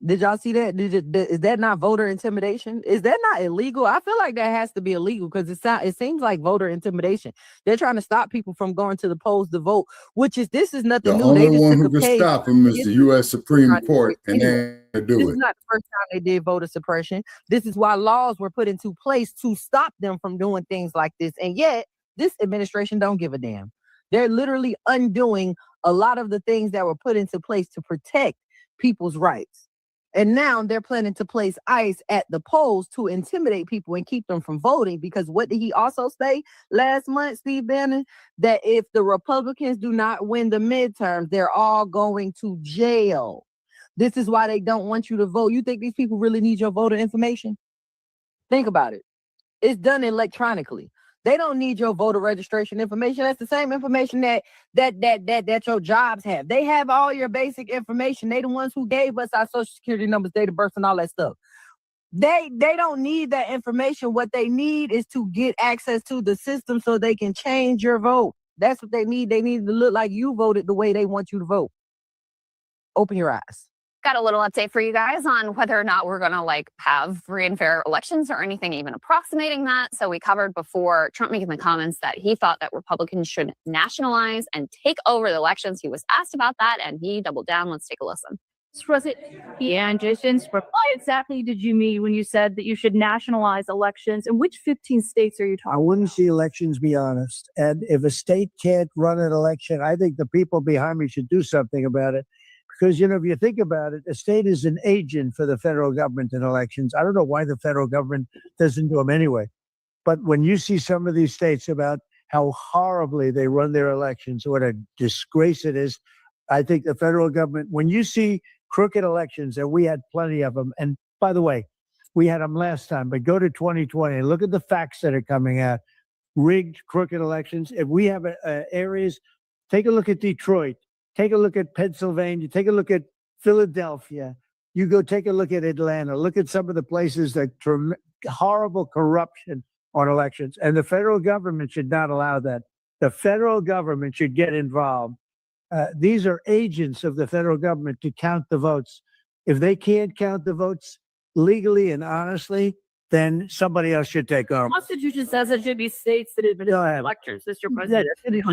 Did y'all see that? Is that not voter intimidation? Is that not illegal? I feel like that has to be illegal, because it seems like voter intimidation. They're trying to stop people from going to the polls to vote, this is nothing new. The only one who can stop them is the U.S. Supreme Court, and they do it. This is not the first time they did voter suppression. This is why laws were put into place to stop them from doing things like this. And yet, this administration don't give a damn. They're literally undoing a lot of the things that were put into place to protect people's rights. And now they're planning to place ICE at the polls to intimidate people and keep them from voting. Because what did he also say last month, Steve Bannon? That if the Republicans do not win the midterms, they're all going to jail. This is why they don't want you to vote. You think these people really need your voter information? Think about it. It's done electronically. They don't need your voter registration information. That's the same information that your jobs have. They have all your basic information. They the ones who gave us our social security numbers, date of birth, and all that stuff. They don't need that information. What they need is to get access to the system so they can change your vote. That's what they need. They need to look like you voted the way they want you to vote. Open your eyes. Got a little update for you guys on whether or not we're going to have free and fair elections or anything even approximating that. So we covered before Trump making the comments that he thought that Republicans should nationalize and take over the elections. He was asked about that and he doubled down. Let's take a listen. Was it the ambitions? What exactly did you mean when you said that you should nationalize elections? And which 15 states are you talking? I wouldn't see elections, be honest. And if a state can't run an election, I think the people behind me should do something about it. Because, if you think about it, a state is an agent for the federal government in elections. I don't know why the federal government doesn't do them anyway. But when you see some of these states about how horribly they run their elections, what a disgrace it is, I think the federal government, when you see crooked elections, and we had plenty of them, and by the way, we had them last time, but go to 2020 and look at the facts that are coming out. Rigged, crooked elections. If we have areas, take a look at Detroit, take a look at Pennsylvania, take a look at Philadelphia. You go take a look at Atlanta, look at some of the places that horrible corruption on elections. And the federal government should not allow that. The federal government should get involved. These are agents of the federal government to count the votes. If they can't count the votes legally and honestly, then somebody else should take over. The Constitution says it should be states that administer elections, Mr. President.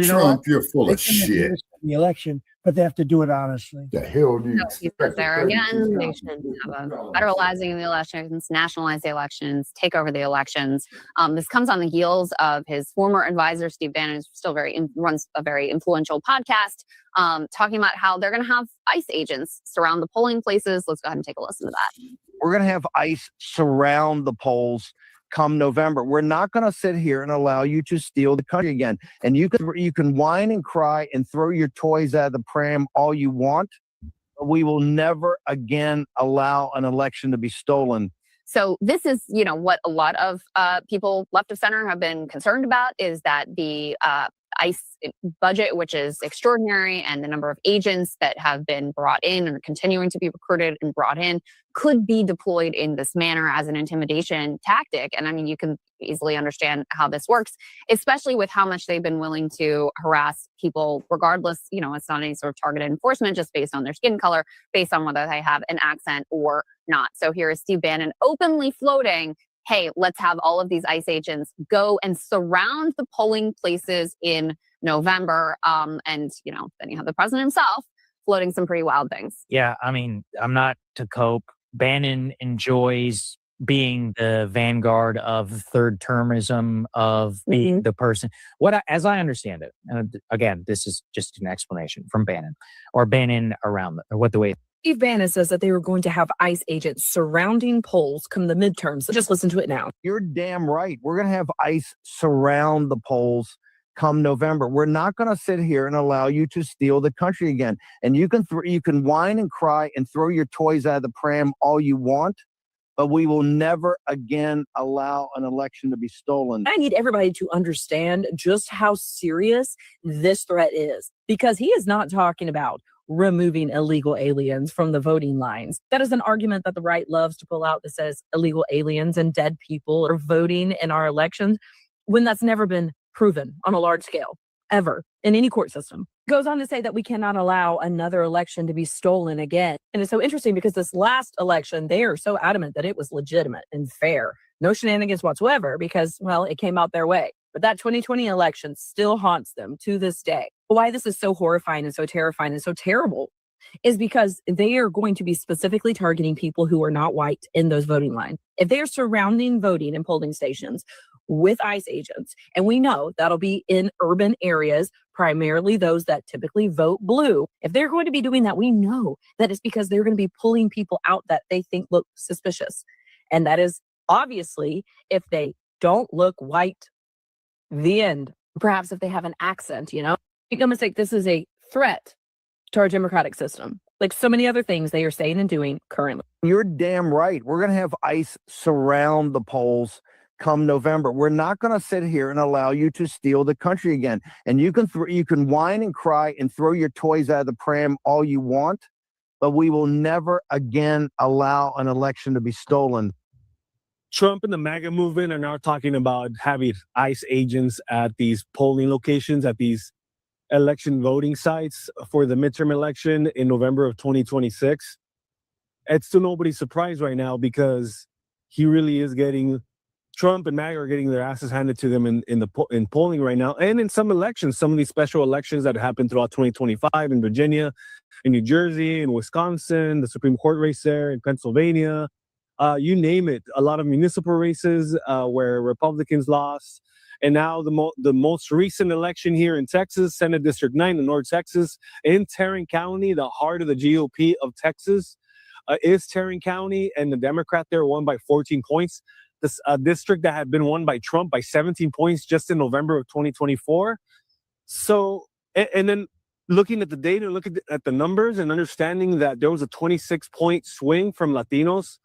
Trump, you're full of shit. The election, but they have to do it honestly. The hell do you expect there again? They should have federalizing the elections, nationalize the elections, take over the elections. This comes on the heels of his former advisor, Steve Bannon, who still runs a very influential podcast, talking about how they're going to have ICE agents surround the polling places. Let's go ahead and take a listen to that. We're going to have ICE surround the polls come November. We're not going to sit here and allow you to steal the country again. And you can whine and cry and throw your toys out of the pram all you want, but we will never again allow an election to be stolen. So this is, what a lot of people left of center have been concerned about, is that the ICE budget, which is extraordinary, and the number of agents that have been brought in and are continuing to be recruited and brought in could be deployed in this manner as an intimidation tactic. And I mean, you can easily understand how this works, especially with how much they've been willing to harass people regardless. It's not any sort of targeted enforcement just based on their skin color, based on whether they have an accent or not. So here is Steve Bannon openly floating, hey, let's have all of these ICE agents go and surround the polling places in November. And, then you have the president himself floating some pretty wild things. Yeah, I mean, I'm not to cope. Bannon enjoys being the vanguard of third termism, of being the person. As I understand it, and again, this is just an explanation from Bannon or Bannon around the way. Steve Bannon says that they were going to have ICE agents surrounding polls come the midterms. Just listen to it now. You're damn right. We're going to have ICE surround the polls come November. We're not going to sit here and allow you to steal the country again. And you can whine and cry and throw your toys out of the pram all you want, but we will never again allow an election to be stolen. I need everybody to understand just how serious this threat is, because he is not talking about removing illegal aliens from the voting lines. That is an argument that the right loves to pull out that says illegal aliens and dead people are voting in our elections, when that's never been proven on a large scale, ever, in any court system. Goes on to say that we cannot allow another election to be stolen again. And it's so interesting because this last election, they are so adamant that it was legitimate and fair. No shenanigans whatsoever because, well, it came out their way. But that 2020 election still haunts them to this day. Why this is so horrifying and so terrifying and so terrible is because they are going to be specifically targeting people who are not white in those voting lines. If they are surrounding voting and polling stations with ICE agents, and we know that'll be in urban areas, primarily those that typically vote blue. If they're going to be doing that, we know that it's because they're going to be pulling people out that they think look suspicious. And that is obviously if they don't look white, the end. Perhaps if they have an accent, Make no mistake, this is a threat to our democratic system. Like so many other things they are saying and doing currently. You're damn right. We're going to have ICE surround the polls come November. We're not going to sit here and allow you to steal the country again. And you can whine and cry and throw your toys out of the pram all you want, but we will never again allow an election to be stolen. Trump and the MAGA movement are now talking about having ICE agents at these polling locations, at these election voting sites for the midterm election in November of 2026. It's to nobody's surprise right now because he really is getting Trump and MAGA are getting their asses handed to them in polling right now, and in some elections, some of these special elections that happened throughout 2025 in Virginia, in New Jersey, in Wisconsin, the Supreme Court race there, in Pennsylvania, you name it. A lot of municipal races where Republicans lost, and now the most recent election here in Texas, Senate District 9 in North Texas, in Tarrant County, the heart of the GOP of Texas, is Tarrant County, and the Democrat there won by 14 points. This district that had been won by Trump by 17 points just in November of 2024. So, and then looking at the data, looking at the numbers and understanding that there was a 26-point swing from Latinos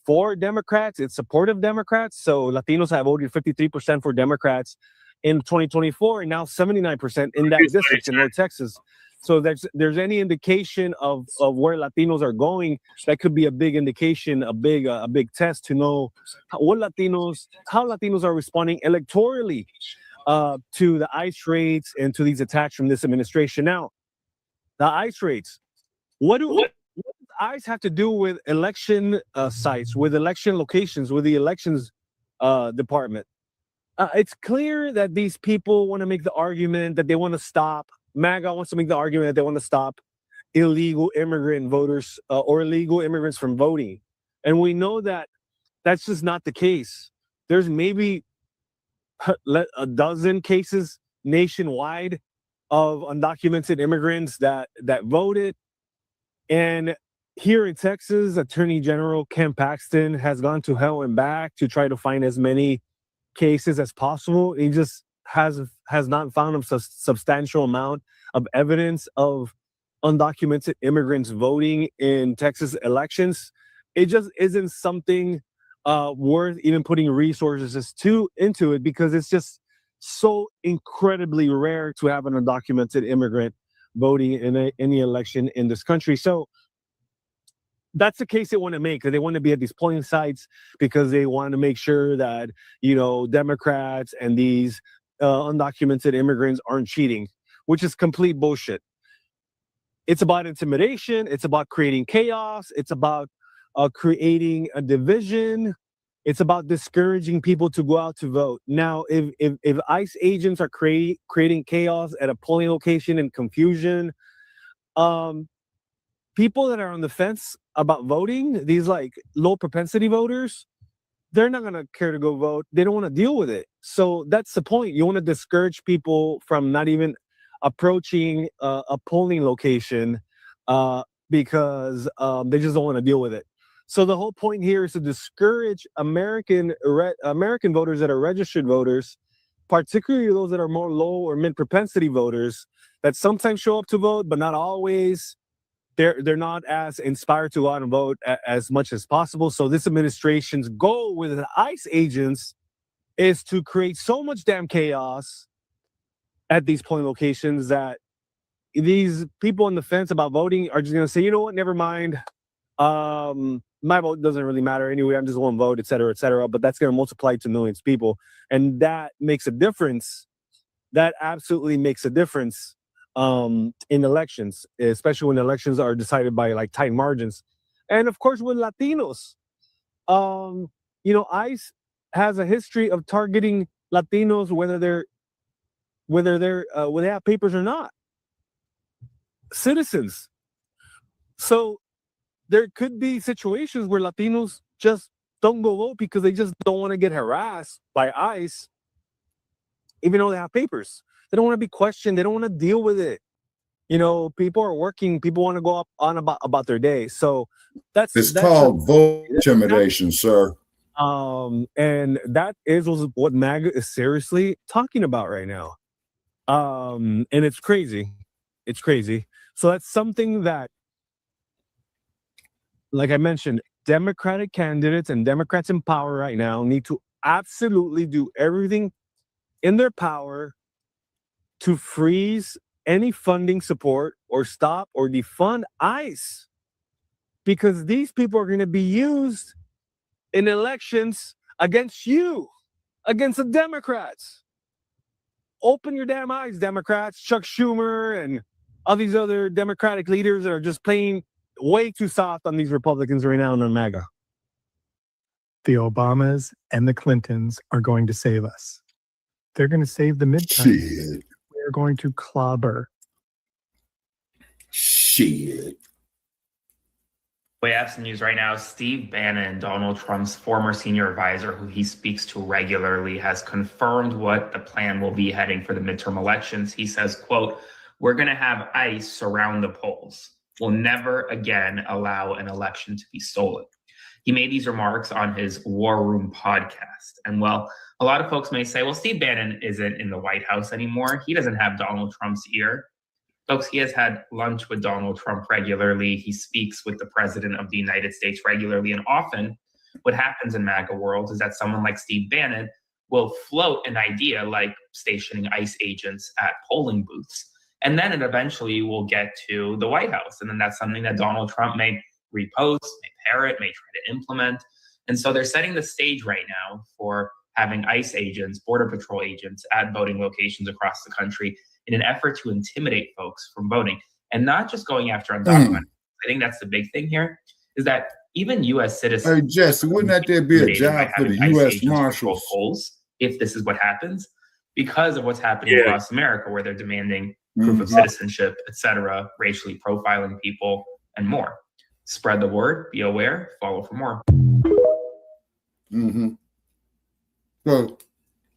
for Democrats, it's supportive Democrats. So Latinos have voted 53% for Democrats in 2024 and now 79% in that district in North Texas. So there's any indication of where Latinos are going, that could be a big indication, a big test to know how Latinos are responding electorally to the ICE raids and to these attacks from this administration. Now, the ICE raids, what does ICE have to do with election sites, with election locations, with the elections department? It's clear that these people want to make the argument that they want to stop. MAGA wants to make the argument that they want to stop illegal immigrant voters or illegal immigrants from voting. And we know that that's just not the case. There's maybe a dozen cases nationwide of undocumented immigrants that voted. And here in Texas, Attorney General Ken Paxton has gone to hell and back to try to find as many cases as possible. He just has not found a substantial amount of evidence of undocumented immigrants voting in Texas elections. It just isn't something worth even putting resources into it, because it's just so incredibly rare to have an undocumented immigrant voting in any election in this country. So that's the case they want to make, that they want to be at these polling sites because they want to make sure that, Democrats and these undocumented immigrants aren't cheating, which is complete bullshit. It's about intimidation. It's about creating chaos. It's about creating a division. It's about discouraging people to go out to vote. Now, if ICE agents are creating chaos at a polling location and confusion, people that are on the fence about voting, these like low propensity voters, they're not going to care to go vote. They don't want to deal with it. So that's the point. You want to discourage people from not even approaching a polling location because they just don't want to deal with it. So the whole point here is to discourage American voters that are registered voters, particularly those that are more low or mid propensity voters that sometimes show up to vote, but not always. They're not as inspired to go out and vote as much as possible. So this administration's goal with the ICE agents is to create so much damn chaos at these polling locations that these people on the fence about voting are just going to say, you know what, never mind. My vote doesn't really matter anyway. I'm just going to vote, et cetera, et cetera. But that's going to multiply to millions of people. And that makes a difference. That absolutely makes a difference in elections, especially when elections are decided by like tight margins. And of course, with Latinos, ICE has a history of targeting Latinos, whether they have papers or not. Citizens. So there could be situations where Latinos just don't go vote because they just don't want to get harassed by ICE, even though they have papers. They don't want to be questioned. They don't want to deal with it. People are working. People want to go up on about their day. So that's called vote intimidation, sir. And that is what MAGA is seriously talking about right now. And it's crazy. It's crazy. So that's something that, like I mentioned, Democratic candidates and Democrats in power right now need to absolutely do everything in their power to freeze any funding support or stop or defund ICE, because these people are going to be used in elections against you, against the Democrats. Open your damn eyes, Democrats. Chuck Schumer and all these other Democratic leaders that are just playing way too soft on these Republicans right now and on MAGA. the Obamas and the Clintons are going to save us. They're going to save the midterms. We're going to clobber. Shit. We have some news right now. Steve Bannon, Donald Trump's former senior advisor, who he speaks to regularly, has confirmed what the plan will be heading for the midterm elections. He says, quote, "We're going to have ICE surround the polls. We'll never again allow an election to be stolen." He made these remarks on his War Room podcast. And well, a lot of folks may say, well, Steve Bannon isn't in the White House anymore. He doesn't have Donald Trump's ear. Folks, he has had lunch with Donald Trump regularly. He speaks with the president of the United States regularly. And often what happens in MAGA world is that someone like Steve Bannon will float an idea like stationing ICE agents at polling booths. And then it eventually will get to the White House. And then that's something that Donald Trump may repost, may parrot, may try to implement. And so they're setting the stage right now for having ICE agents, Border Patrol agents at voting locations across the country in an effort to intimidate folks from voting, and not just going after undocumented. I think that's the big thing here, is that even U.S. citizens. Hey, Jesse, wouldn't that there be a job for the U.S. Marshals? Polls, if this is what happens, because of what's happening across America, where they're demanding proof of citizenship, etc., racially profiling people, and more. Spread the word, be aware, follow for more. So,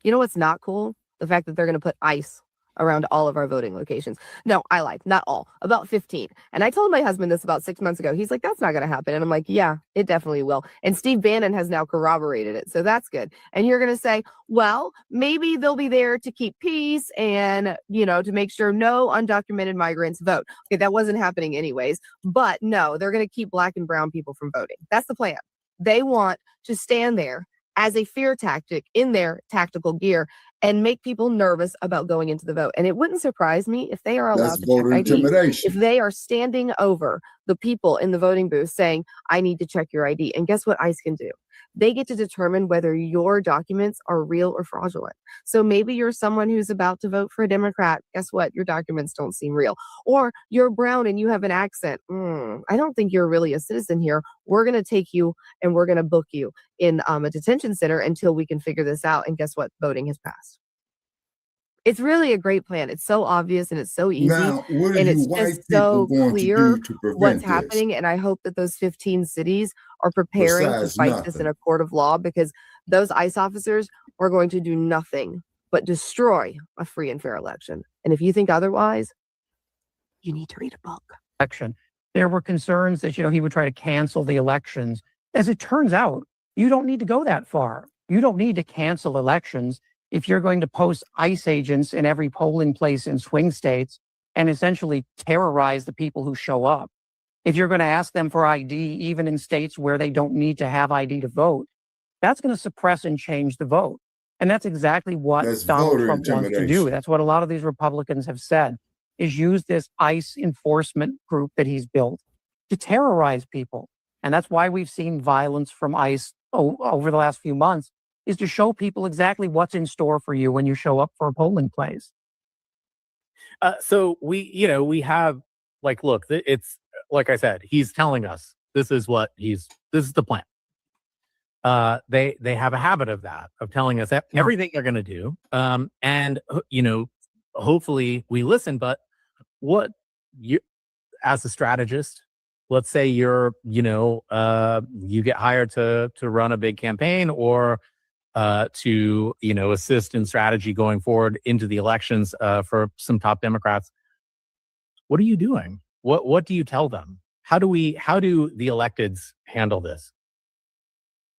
you know what's not cool? The fact that they're going to put ICE around all of our voting locations. No, I lied. Not all. About 15. And I told my husband this about 6 months ago. He's like, that's not going to happen. And I'm like, yeah, it definitely will. And Steve Bannon has now corroborated it. So that's good. And you're going to say, well, maybe they'll be there to keep peace and, you know, to make sure no undocumented migrants vote. Okay, that wasn't happening anyways. But no, they're going to keep Black and brown people from voting. That's the plan. They want to stand there as a fear tactic in their tactical gear and make people nervous about going into the vote. And it wouldn't surprise me if they are allowed to check ID. If they are standing over the people in the voting booth saying, I need to check your ID. And guess what ICE can do? They get to determine whether your documents are real or fraudulent. So maybe you're someone who's about to vote for a Democrat. Guess what? Your documents don't seem real. Or you're brown and you have an accent. I don't think you're really a citizen here. We're going to take you and we're going to book you in a detention center until we can figure this out. And guess what? Voting has passed. It's really a great plan. It's so obvious and it's so easy. Now, what are and you it's white just so people going clear to do to prevent what's this? happening. And I hope that those 15 cities are preparing Besides to fight this in a court of law, because those ICE officers are going to do nothing but destroy a free and fair election. And if you think otherwise, you need to read a book. Election. There were concerns that, you know, he would try to cancel the elections. As it turns out, you don't need to go that far. You don't need to cancel elections if you're going to post ICE agents in every polling place in swing states and essentially terrorize the people who show up. If you're going to ask them for ID, even in states where they don't need to have ID to vote, that's going to suppress and change the vote. And that's exactly what Donald Trump wants to do. That's what a lot of these Republicans have said, is use this ICE enforcement group that he's built to terrorize people. And that's why we've seen violence from ICE over the last few months, is to show people exactly what's in store for you when you show up for a polling place. So we have, like, look, it's like I said, he's telling us this is the plan. They have a habit of that, of telling us everything they're going to do. And, you know, hopefully we listen, but what you, as a strategist, let's say you're, you know, you get hired to run a big campaign or to, you know, assist in strategy going forward into the elections for some top Democrats. What are you doing? What do you tell them? How do the electeds handle this?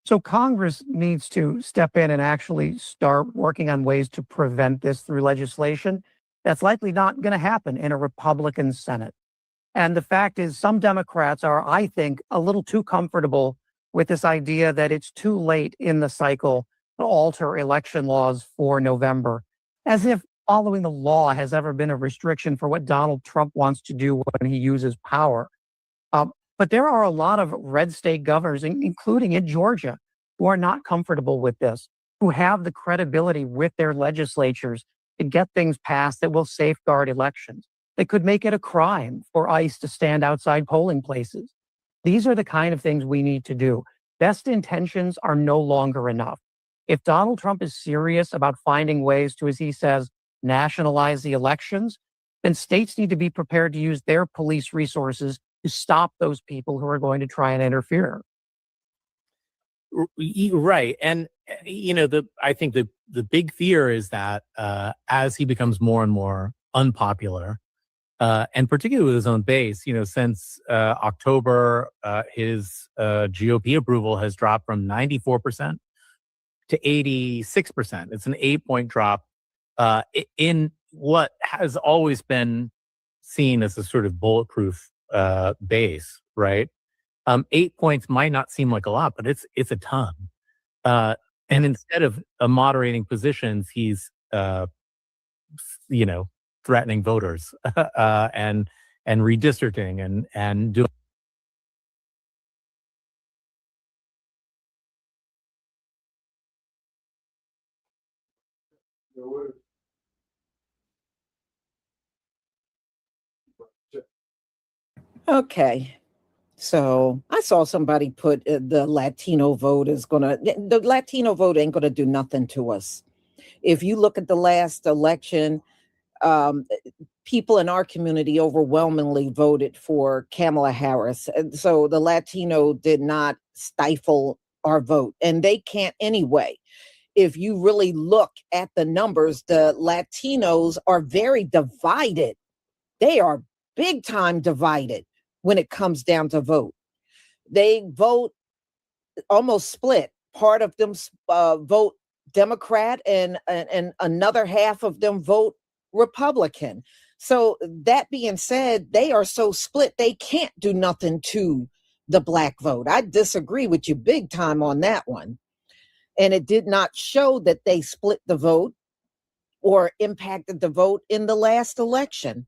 So Congress needs to step in and actually start working on ways to prevent this through legislation. That's likely not going to happen in a Republican Senate. And the fact is, some Democrats are, I think, a little too comfortable with this idea that it's too late in the cycle to alter election laws for November, as if following the law has ever been a restriction for what Donald Trump wants to do when he uses power. But there are a lot of red state governors, including in Georgia, who are not comfortable with this, who have the credibility with their legislatures to get things passed that will safeguard elections. They could make it a crime for ICE to stand outside polling places. These are the kind of things we need to do. best intentions are no longer enough. If Donald Trump is serious about finding ways to, as he says, nationalize the elections, then states need to be prepared to use their police resources to stop those people who are going to try and interfere. Right. And, I think the big fear is that as he becomes more and more unpopular, and particularly with his own base, since October, his GOP approval has dropped from 94% to 86%. It's an 8-point drop in what has always been seen as a sort of bulletproof base, right? 8 points might not seem like a lot, but it's a ton. And instead of moderating positions, he's threatening voters and redistricting and doing. Okay. So I saw somebody put the Latino vote the Latino vote ain't gonna do nothing to us. If you look at the last election, people in our community overwhelmingly voted for Kamala Harris. And so the Latino did not stifle our vote, and they can't anyway. If you really look at the numbers, the Latinos are very divided. They are big time divided when it comes down to vote. They vote almost split. Part of them vote Democrat and another half of them vote Republican. So that being said, they are so split, they can't do nothing to the Black vote. I disagree with you big time on that one. And it did not show that they split the vote or impacted the vote in the last election.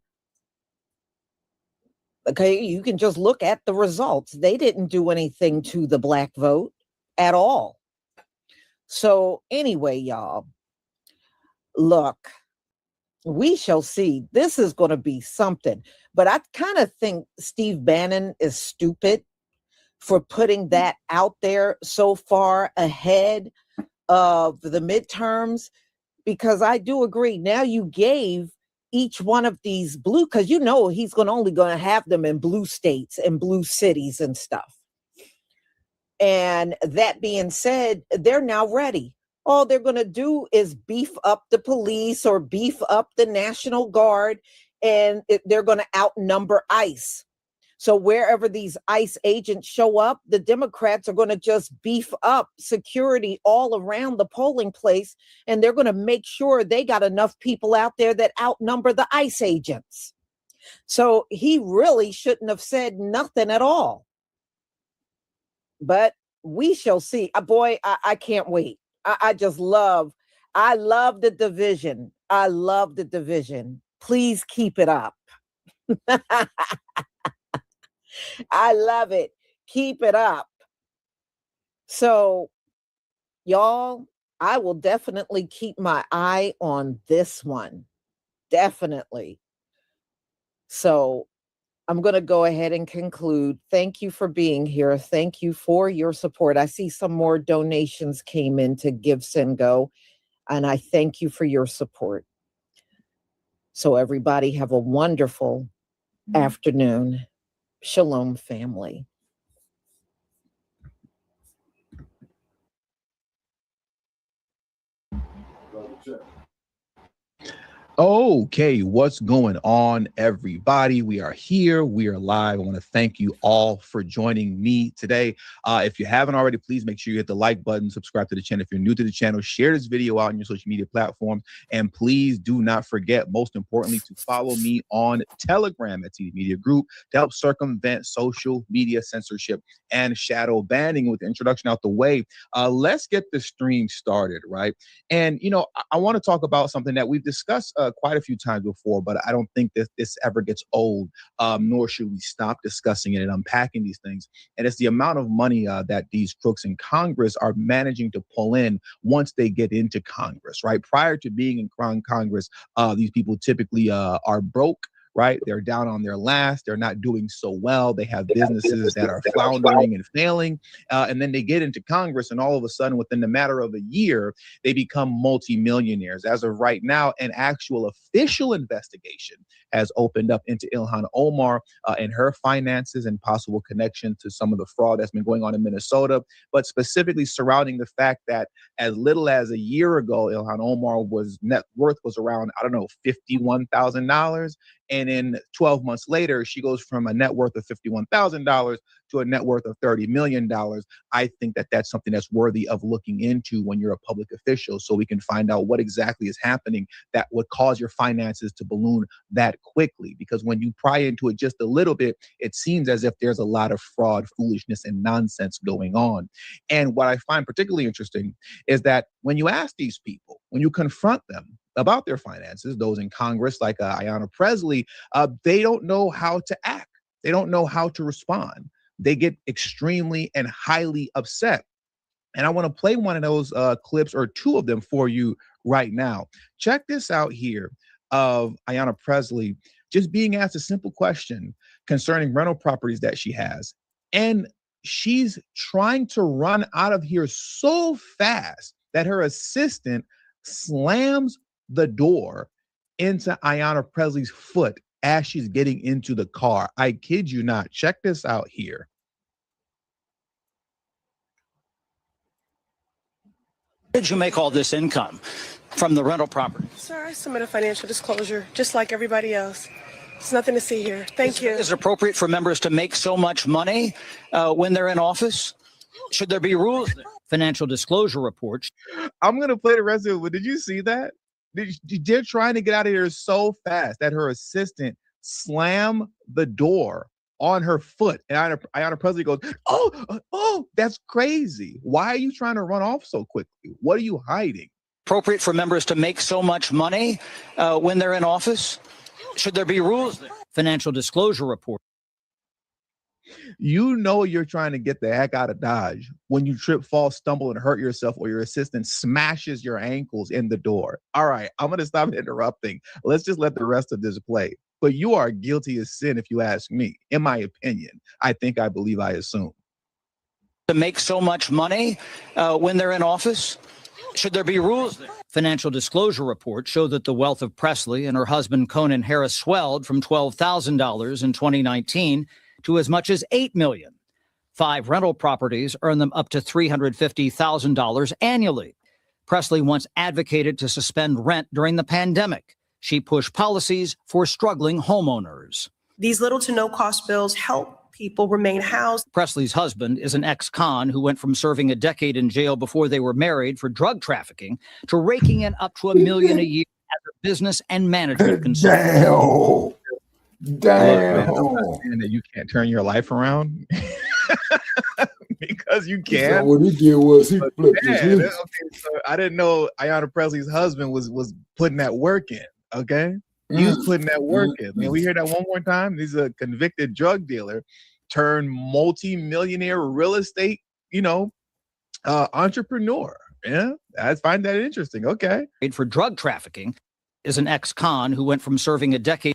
Okay, you can just look at the results. They didn't do anything to the Black vote at all. So anyway, y'all, look, we shall see. This is going to be something. But I kind of think Steve Bannon is stupid for putting that out there so far ahead of the midterms, because I do agree. Now you gave each one of these blue, because he's only going to have them in blue states and blue cities and stuff. And that being said, they're now ready. All they're going to do is beef up the police or beef up the National Guard, and they're going to outnumber ICE. So wherever these ICE agents show up, the Democrats are going to just beef up security all around the polling place, and they're going to make sure they got enough people out there that outnumber the ICE agents. So he really shouldn't have said nothing at all. But we shall see. Boy, I can't wait. I love the division. I love the division. Please keep it up. I love it. Keep it up. So, y'all, I will definitely keep my eye on this one. Definitely. So, I'm going to go ahead and conclude. Thank you for being here. Thank you for your support. I see some more donations came in to Give, Send, Go, and I thank you for your support. So everybody have a wonderful afternoon. Shalom, family. Okay, what's going on, everybody? We are here. We are live. I want to thank you all for joining me today. If you haven't already, please make sure you hit the like button, subscribe to the channel. If you're new to the channel, share this video out on your social media platforms. And please do not forget, most importantly, to follow me on Telegram at TD Media Group to help circumvent social media censorship and shadow banning. With the introduction out the way, let's get the stream started, right? And, I want to talk about something that we've discussed quite a few times before, but I don't think that this ever gets old, nor should we stop discussing it and unpacking these things. And it's the amount of money that these crooks in Congress are managing to pull in once they get into Congress, right? Prior to being in Congress, these people typically are broke, right? They're down on their last. They're not doing so well. They have businesses that are floundering and failing. And then they get into Congress, and all of a sudden, within the matter of a year, they become multimillionaires. As of right now, an actual official investigation has opened up into Ilhan Omar and her finances and possible connection to some of the fraud that's been going on in Minnesota, but specifically surrounding the fact that as little as a year ago, Ilhan Omar net worth was around, I don't know, $51,000. And then 12 months later, she goes from a net worth of $51,000 to a net worth of $30 million. I think that that's something that's worthy of looking into when you're a public official, so we can find out what exactly is happening that would cause your finances to balloon that quickly. Because when you pry into it just a little bit, it seems as if there's a lot of fraud, foolishness, and nonsense going on. And what I find particularly interesting is that when you ask these people, when you confront them about their finances, those in Congress like Ayanna Pressley, they don't know how to act. They don't know how to respond. They get extremely and highly upset. And I want to play one of those clips, or two of them, for you right now. Check this out here of Ayanna Pressley just being asked a simple question concerning rental properties that she has. And she's trying to run out of here so fast that her assistant slams the door into Ayanna Pressley's foot as she's getting into the car. I kid you not. Check this out here. How did you make all this income from the rental property? Sir, I submit a financial disclosure just like everybody else. There's nothing to see here. Thank you. Is it appropriate for members to make so much money when they're in office? Should there be rules? Financial disclosure reports. I'm going to play the rest of it, but did you see that? They're trying to get out of here so fast that her assistant slammed the door on her foot. And Ayanna Pressley goes, oh, that's crazy. Why are you trying to run off so quickly? What are you hiding? Appropriate for members to make so much money when they're in office? Should there be rules? Financial disclosure report. You know you're trying to get the heck out of Dodge when you trip, fall, stumble, and hurt yourself, or your assistant smashes your ankles in the door. All right, I'm going to stop interrupting. Let's just let the rest of this play. But you are guilty as sin if you ask me. In my opinion, I believe, I assume. To make so much money when they're in office? Should there be rules? Financial disclosure reports show that the wealth of Pressley and her husband Conan Harris swelled from $12,000 in 2019 to as much as $8 million. 5 rental properties earn them up to $350,000 annually. Pressley once advocated to suspend rent during the pandemic. She pushed policies for struggling homeowners. These little to no cost bills help people remain housed. Presley's husband is an ex-con who went from serving a decade in jail before they were married for drug trafficking to raking in up to $1 million a year as a business and management consultant. Damn. That you can't turn your life around because you can. So what he did was he flipped his Okay, lips. so I didn't know Ayanna Pressley's husband was putting that work in. Okay, he was putting that work in. Man, we hear that one more time. He's a convicted drug dealer turned multi-millionaire real estate, entrepreneur. Yeah, I find that interesting. Okay, for drug trafficking is an ex-con who went from serving a decade.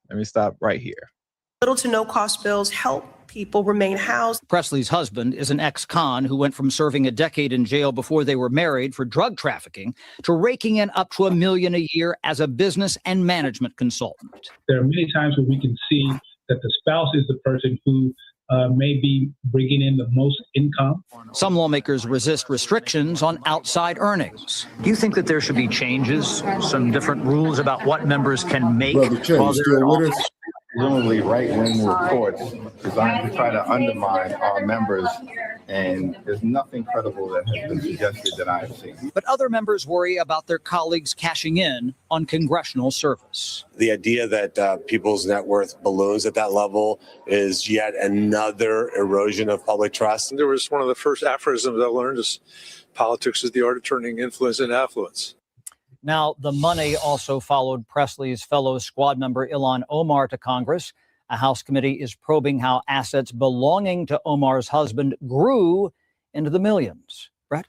Let me stop right here. Little to no cost bills help people remain housed. Presley's husband is an ex-con who went from serving a decade in jail before they were married for drug trafficking to raking in up to $1 million a year as a business and management consultant. There are many times where we can see that the spouse is the person who may be bringing in the most income. Some lawmakers resist restrictions on outside earnings. Do you think that there should be changes, some different rules about what members can make while they're in office? Presumably right-wing reports designed to try to undermine our members, and there's nothing credible that has been suggested that I've seen. But other members worry about their colleagues cashing in on congressional service. The idea that people's net worth balloons at that level is yet another erosion of public trust. There was one of the first aphorisms I learned is politics is the art of turning influence into affluence. Now, the money also followed Presley's fellow squad member Ilhan Omar to Congress. A House committee is probing how assets belonging to Omar's husband grew into the millions. Brett?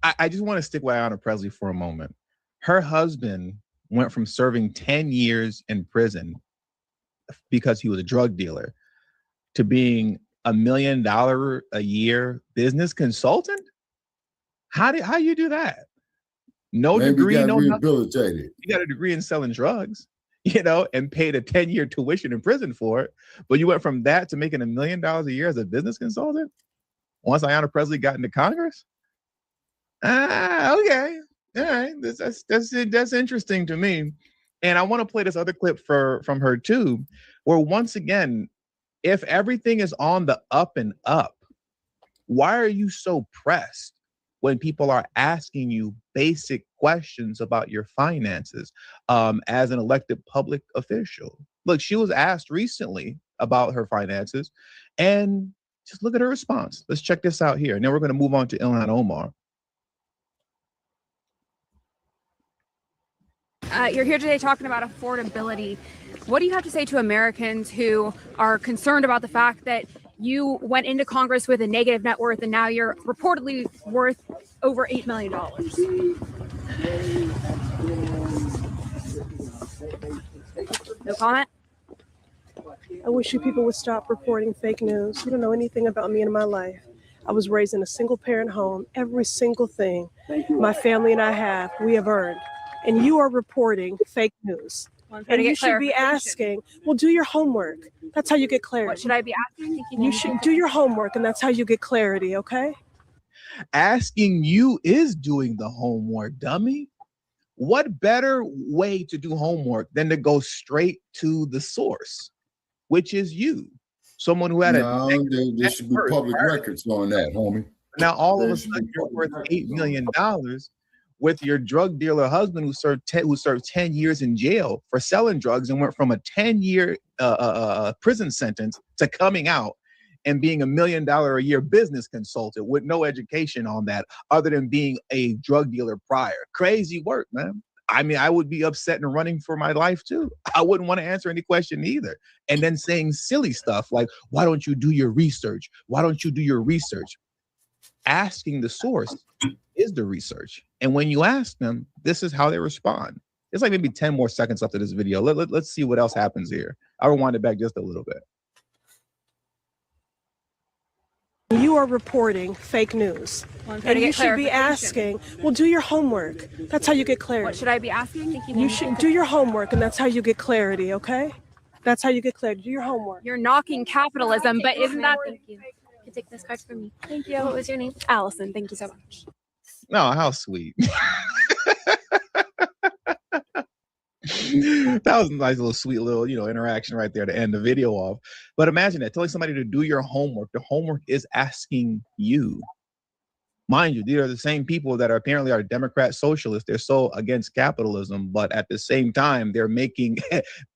I just want to stick with Ayanna Pressley for a moment. Her husband went from serving 10 years in prison because he was a drug dealer to being $1 million a year business consultant? How you do that? No Maybe degree, got no nothing. rehabilitated. You got a degree in selling drugs, and paid a 10-year tuition in prison for it. But you went from that to making $1 million a year as a business consultant once Ayanna Pressley got into Congress? Okay. All right. That's interesting to me. And I want to play this other clip from her too, where once again, if everything is on the up and up, why are you so pressed when people are asking you basic questions about your finances as an elected public official? Look, she was asked recently about her finances, and just look at her response. Let's check this out here. And then we're going to move on to Ilhan Omar. You're here today talking about affordability. What do you have to say to Americans who are concerned about the fact that you went into Congress with a negative net worth and now you're reportedly worth over $8 million? No comment? I wish you people would stop reporting fake news. You don't know anything about me and my life. I was raised in a single parent home. Every single thing my family and I have, we have earned. And you are reporting fake news. And you should be asking, well, do your homework. That's how you get clarity. What should I be asking? You should do your homework, and that's how you get clarity, okay? Asking you is doing the homework, dummy. What better way to do homework than to go straight to the source, which is you, someone who had there should be public records on that, homie. Now all of a sudden you're worth $8 million with your drug dealer husband who served 10 years in jail for selling drugs and went from a 10-year prison sentence to coming out and being $1 million a year business consultant with no education on that other than being a drug dealer prior. Crazy work, man. I mean, I would be upset and running for my life too. I wouldn't want to answer any question either. And then saying silly stuff like, why don't you do your research? Why don't you do your research? Asking the source is the research. And when you ask them, this is how they respond. It's like maybe 10 more seconds left of this video. Let's see what else happens here. I'll rewind it back just a little bit. You are reporting fake news. And you should be asking, well, do your homework. That's how you get clarity. What should I be asking? You should do your homework, and that's how you get clarity, okay? That's how you get clarity. Do your homework. You're knocking capitalism, but isn't that... Thank you. You can take this card from me. Thank you. What was your name? Allison, thank you so much. No, how sweet. That was a nice little sweet little interaction right there to end the video off. But imagine that, telling somebody to do your homework. The homework is asking you. Mind you, these are the same people that apparently are Democrat socialists. They're so against capitalism, but at the same time, they're making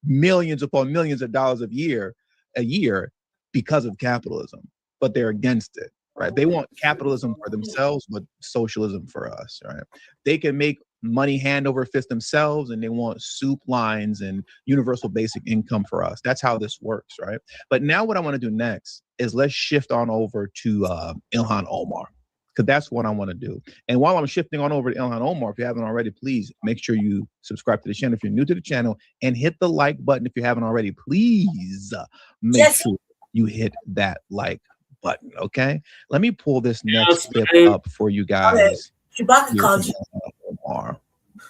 millions upon millions of dollars a year because of capitalism. But they're against it, right? They want capitalism for themselves, but socialism for us, right? They can make money hand over fist themselves, and they want soup lines and universal basic income for us. That's how this works, right? But now what I want to do next is let's shift on over to Ilhan Omar, because that's what I want to do. And while I'm shifting on over to Ilhan Omar, if you haven't already, please make sure you subscribe to the channel if you're new to the channel, and hit the like button if you haven't already. Please make sure you hit that like button, okay? Let me pull this next clip up for you guys.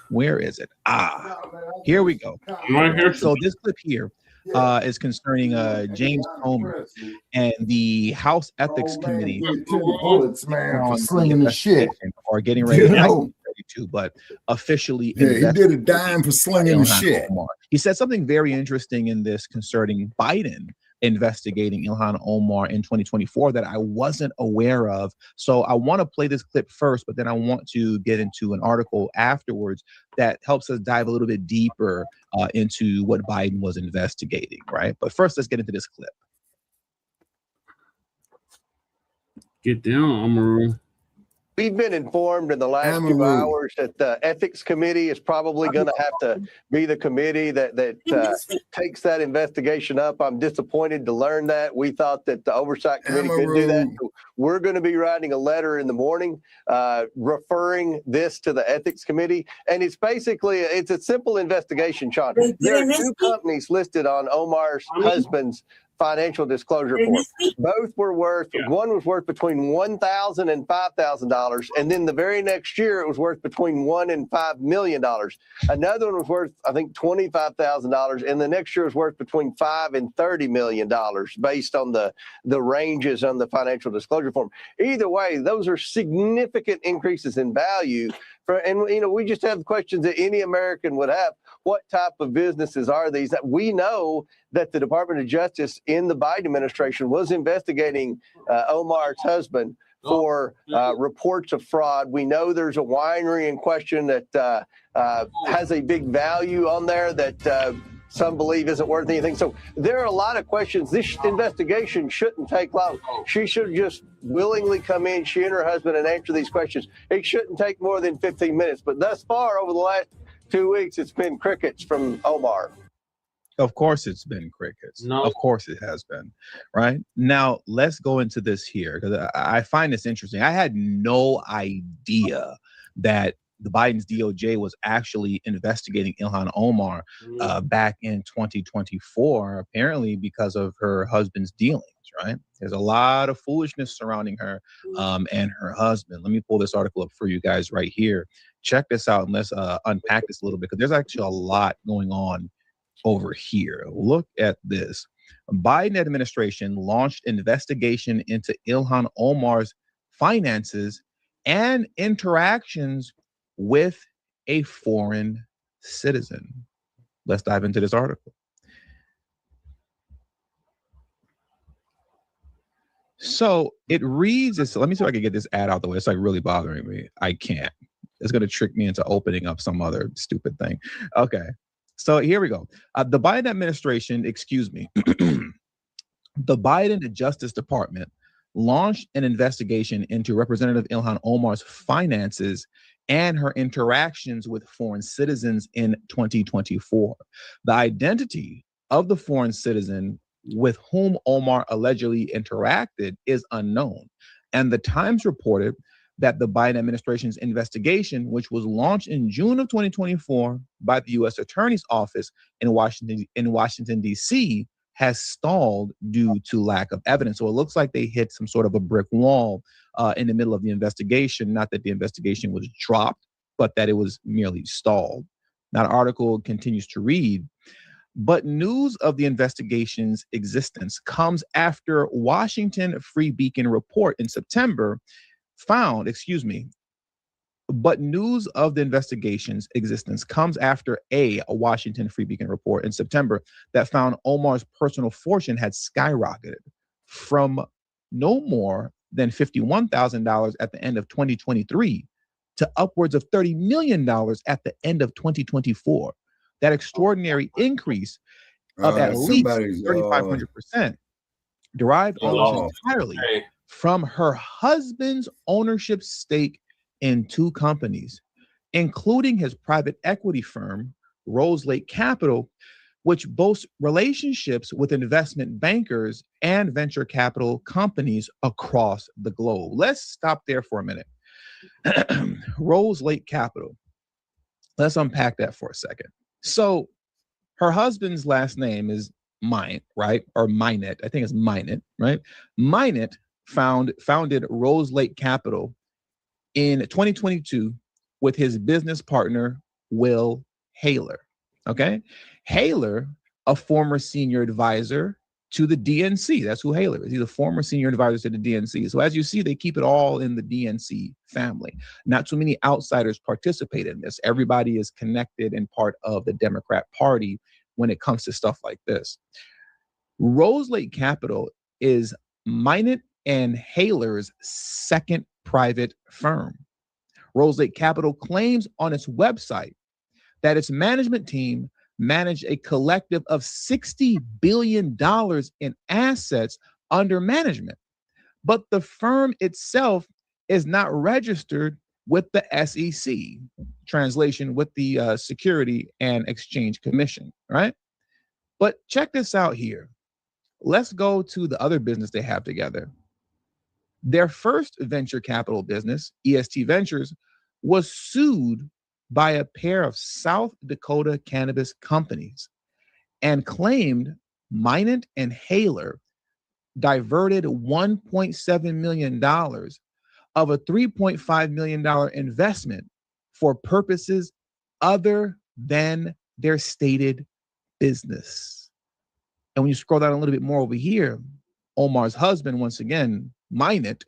Where is it? Here we go. So this clip here is concerning James Comer and the House Ethics Committee. Bullets, man, for slinging the shit. Or getting ready to, but officially. Yeah, he did a dime for slinging the shit. He said something very interesting in this concerning Biden investigating Ilhan Omar in 2024 that I wasn't aware of. So I want to play this clip first, but then I want to get into an article afterwards that helps us dive a little bit deeper into what Biden was investigating, right? But first, let's get into this clip. Get down, Amaru. We've been informed in the last 2 Amaru. hours that the ethics committee is probably going to have to be the committee that takes that investigation up. I'm disappointed to learn that. We thought that the oversight committee could do that. Amaru. So we're going to be writing a letter in the morning referring this to the ethics committee. And it's a simple investigation, Sean. There are 2 companies listed on Omar's husband's financial disclosure report. Both were worth, one was worth between $1,000 and $5,000. And then the very next year, it was worth between $1 and $5 million. Another one was worth, I think, $25,000. And the next year was worth between $5 and $30 million based on the ranges on the financial disclosure form. Either way, those are significant increases in value. We just have questions that any American would have. What type of businesses are these? That we know that the Department of Justice in the Biden administration was investigating Omar's husband for reports of fraud. We know there's a winery in question that has a big value on there that some believe isn't worth anything. So there are a lot of questions. This investigation shouldn't take long. She should just willingly come in, she and her husband, and answer these questions. It shouldn't take more than 15 minutes. But thus far, over the last 2 weeks, it's been crickets from Omar. Of course it's been crickets. No. Of course it has been. Right? Now, let's go into this here because I find this interesting. I had no idea that the Biden's DOJ was actually investigating Ilhan Omar back in 2024, apparently because of her husband's dealings, right? There's a lot of foolishness surrounding her and her husband. Let me pull this article up for you guys right here. Check this out and let's unpack this a little bit because there's actually a lot going on over here. Look at this. Biden administration launched investigation into Ilhan Omar's finances and interactions with a foreign citizen. Let's dive into this article. So it reads this. Let me see if I can get this ad out the way. It's like really bothering me. I can't. It's going to trick me into opening up some other stupid thing. Okay. So here we go. The Biden administration, the Biden Justice Department launched an investigation into Representative Ilhan Omar's finances and her interactions with foreign citizens in 2024. The identity of the foreign citizen with whom Omar allegedly interacted is unknown. And the Times reported that the Biden administration's investigation, which was launched in June of 2024 by the U.S. Attorney's Office in Washington, D.C., has stalled due to lack of evidence. So it looks like they hit some sort of a brick wall in the middle of the investigation. Not that the investigation was dropped, but that it was merely stalled. Now, the article continues to read, but news of the investigation's existence comes after Washington Free Beacon report in September but news of the investigation's existence comes after a Washington Free Beacon report in September that found Omar's personal fortune had skyrocketed from no more than $51,000 at the end of 2023 to upwards of $30 million at the end of 2024. That extraordinary increase of at least 3,500% derived almost entirely from her husband's ownership stake in 2 companies, including his private equity firm, Rose Lake Capital, which boasts relationships with investment bankers and venture capital companies across the globe. Let's stop there for a minute. Rose Lake Capital. Let's unpack that for a second. So her husband's last name is Mine, right? Or Minett. I think it's Minett, right? Minett founded Rose Lake Capital in 2022 with his business partner, Will Haler. Okay. Haler, a former senior advisor to the DNC. That's who Haler is. He's a former senior advisor to the DNC. So as you see, they keep it all in the DNC family. Not too many outsiders participate in this. Everybody is connected and part of the Democrat Party when it comes to stuff like this. Rose Lake Capital is Minett and Haler's second private firm. Rose Lake Capital claims on its website that its management team managed a collective of $60 billion in assets under management. But the firm itself is not registered with the SEC, translation with the Security and Exchange Commission, right? But check this out here. Let's go to the other business they have together. Their first venture capital business, EST Ventures, was sued by a pair of South Dakota cannabis companies and claimed Minant and Haler diverted $1.7 million of a $3.5 million investment for purposes other than their stated business. And when you scroll down a little bit more over here, Omar's husband, once again, Minant,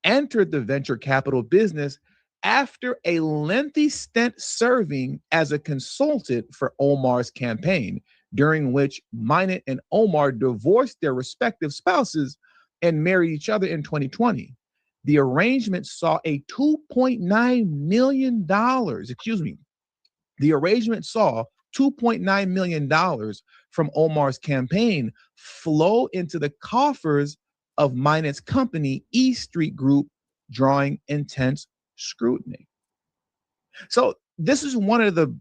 entered the venture capital business after a lengthy stint serving as a consultant for Omar's campaign, during which Minant and Omar divorced their respective spouses and married each other in 2020. The arrangement saw a $2.9 million, the arrangement saw $2.9 million from Omar's campaign flow into the coffers of Minant's company, E Street Group, drawing intense scrutiny. So this is one of the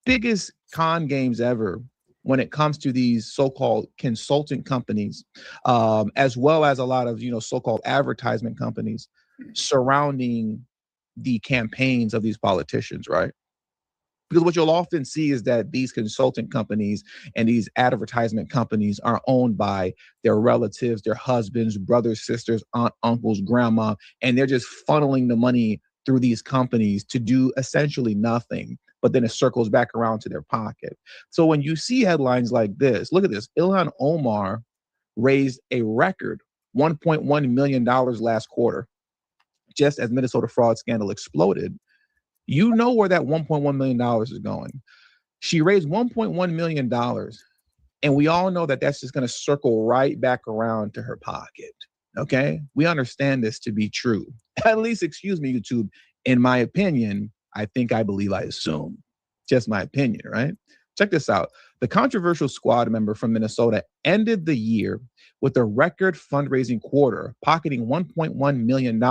biggest con games ever when it comes to these so-called consultant companies, as well as a lot of, so-called advertisement companies surrounding the campaigns of these politicians, right? Because what you'll often see is that these consultant companies and these advertisement companies are owned by their relatives, their husbands, brothers, sisters, aunt, uncles, grandma, and they're just funneling the money through these companies to do essentially nothing, but then it circles back around to their pocket. So when you see headlines like this, look at this. Ilhan Omar raised a record $1.1 million last quarter, just as Minnesota fraud scandal exploded. You know where that $1.1 million is going. She raised $1.1 million, and we all know that that's just going to circle right back around to her pocket. Okay? We understand this to be true. At least, excuse me, YouTube, in my opinion, I think, I believe, I assume. Just my opinion, right? Check this out. The controversial squad member from Minnesota ended the year with a record fundraising quarter, pocketing $1.1 million,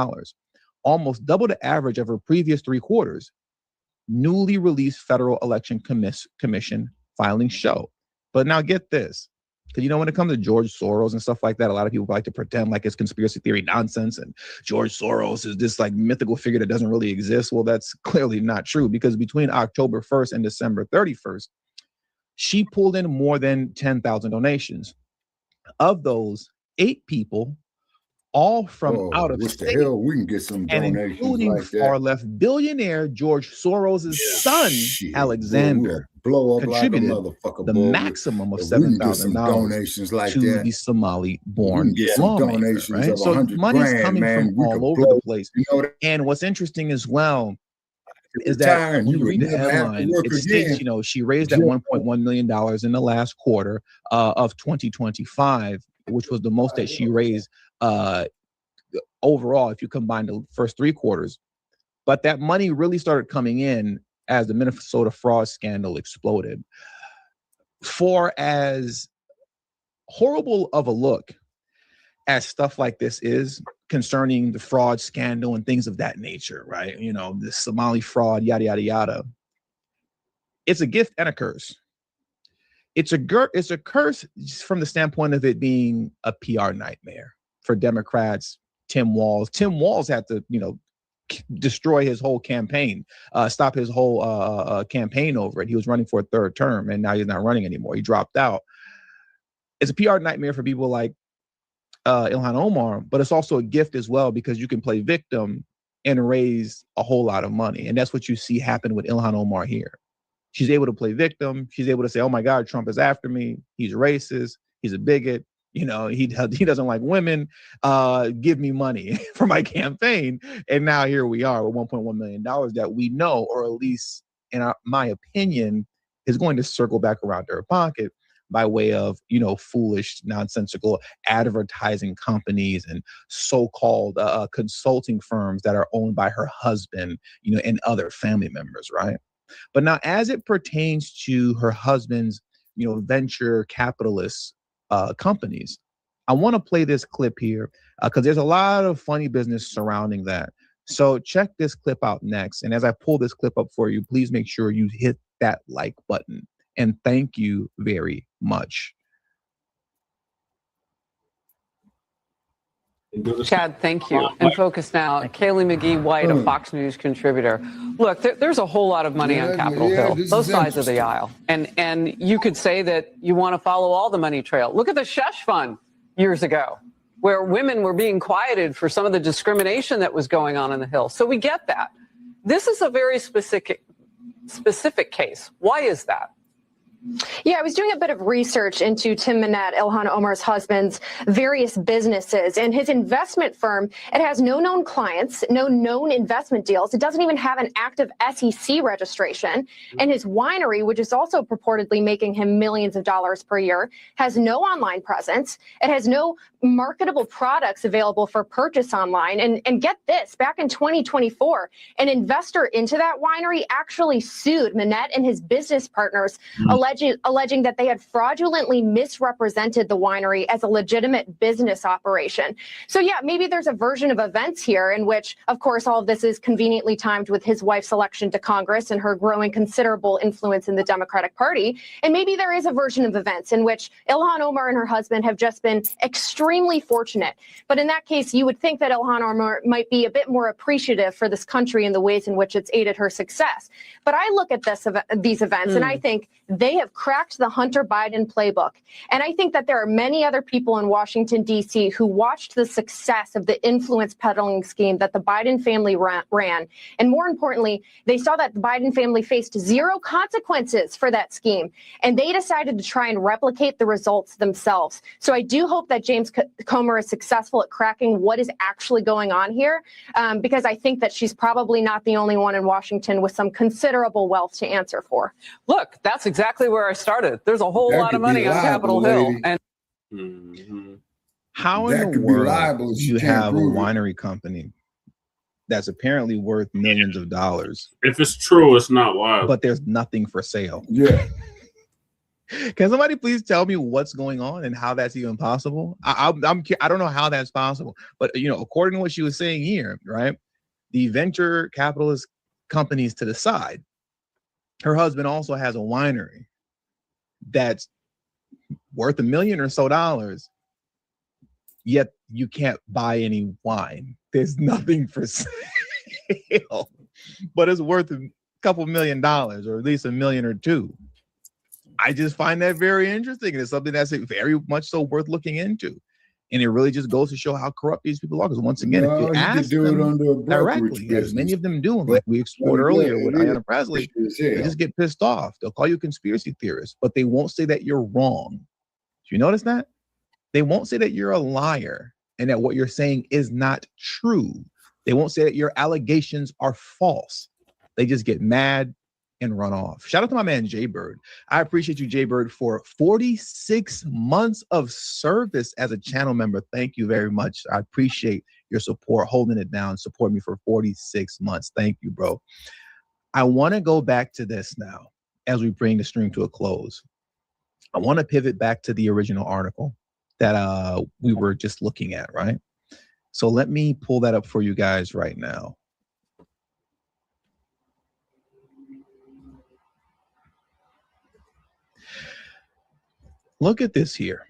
almost double the average of her previous 3 quarters. Newly released Federal Election Commission filings show. But now get this, because when it comes to George Soros and stuff like that, a lot of people like to pretend like it's conspiracy theory nonsense and George Soros is this like mythical figure that doesn't really exist. Well, that's clearly not true, because between October 1st and December 31st, she pulled in more than 10,000 donations. Of those, 8 people, all from out of state, the hell, we can get some and donations including like that. far-left billionaire George Soros' son, Alexander, blow up contributed like a motherfucker, the boy. maximum of If we can get some $7,000 donations like to that, the Somali-born get some lawmaker, donations right? of So 100 money's grand, coming man. from We all could over blow, the place. And what's interesting as well is retire that and when you you would read the never have to headline, work it states, again. she raised that $1.1 million in the last quarter of 2025, which was the most that she raised overall if you combine the first 3 quarters. But that money really started coming in as the Minnesota fraud scandal exploded. For as horrible of a look as stuff like this is concerning the fraud scandal and things of that nature, right? The Somali fraud, yada, yada, yada. It's a gift and a curse. It's a curse from the standpoint of it being a PR nightmare for Democrats. Tim Walz had to, destroy his whole campaign, stop his whole campaign over it. He was running for a 3rd term, and now he's not running anymore. He dropped out. It's a PR nightmare for people like Ilhan Omar, but it's also a gift as well, because you can play victim and raise a whole lot of money. And that's what you see happen with Ilhan Omar here. She's able to play victim. She's able to say, oh my God, Trump is after me. He's racist. He's a bigot. He doesn't like women. Give me money for my campaign. And now here we are with $1.1 million that we know, or at least in my opinion, is going to circle back around to her pocket by way of, foolish, nonsensical advertising companies and so-called consulting firms that are owned by her husband, and other family members, right? But now, as it pertains to her husband's, venture capitalist companies, I want to play this clip here because there's a lot of funny business surrounding that. So check this clip out next. And as I pull this clip up for you, please make sure you hit that like button. And thank you very much. Chad, thank you. And focus now. Kaylee McGee-White, a Fox News contributor. Look, there's a whole lot of money on Capitol Hill, both sides of the aisle. And you could say that you want to follow all the money trail. Look at the Shush Fund years ago, where women were being quieted for some of the discrimination that was going on in the Hill. So we get that. This is a very specific case. Why is that? Yeah, I was doing a bit of research into Tim Manette, Ilhan Omar's husband's various businesses, and his investment firm. It has no known clients, no known investment deals. It doesn't even have an active SEC registration. And his winery, which is also purportedly making him millions of dollars per year, has no online presence. It has no marketable products available for purchase online. And get this, back in 2024, an investor into that winery actually sued Manette and his business partners, alleging that they had fraudulently misrepresented the winery as a legitimate business operation. So yeah, maybe there's a version of events here in which, of course, all of this is conveniently timed with his wife's election to Congress and her growing considerable influence in the Democratic Party. And maybe there is a version of events in which Ilhan Omar and her husband have just been extremely fortunate. But in that case, you would think that Ilhan Omar might be a bit more appreciative for this country in the ways in which it's aided her success. But I look at these events and I think they have cracked the Hunter Biden playbook. And I think that there are many other people in Washington, D.C. who watched the success of the influence peddling scheme that the Biden family ran. And more importantly, they saw that the Biden family faced zero consequences for that scheme. And they decided to try and replicate the results themselves. So I do hope that James Comer is successful at cracking what is actually going on here, because I think that she's probably not the only one in Washington with some considerable wealth to answer for. Look, that's exactly where I started. There's a whole lot of money on Capitol Hill. And How in the world do you have a winery company that's apparently worth millions of dollars? If it's true, it's not wild. But there's nothing for sale. Yeah. Can somebody please tell me what's going on and how that's even possible? I don't know how that's possible. But, you know, according to what she was saying here, right, the venture capitalist companies to the side, her husband also has a winery that's worth $1 million or so, yet you can't buy any wine. There's nothing for sale, but it's worth a couple $1 million, or at least $1 million or $2 million. I just find that very interesting. And it's something that's very much so worth looking into. And it really just goes to show how corrupt these people are. Because once again, if you ask them directly, as many of them do, and like we explored earlier with Ayanna Presley, they just get pissed off. They'll call you a conspiracy theorist, but they won't say that you're wrong. Do you notice that? They won't say that you're a liar and that what you're saying is not true. They won't say that your allegations are false. They just get mad and run off. Shout out to my man Jaybird. I appreciate you, Jaybird, for 46 months of service as a channel member. Thank you very much. I appreciate your support, holding it down, support me for 46 months. Thank you, bro. I want to go back to this now as we bring the stream to a close. I want to pivot back to the original article that we were just looking at, right? So let me pull that up for you guys right now. Look at this here.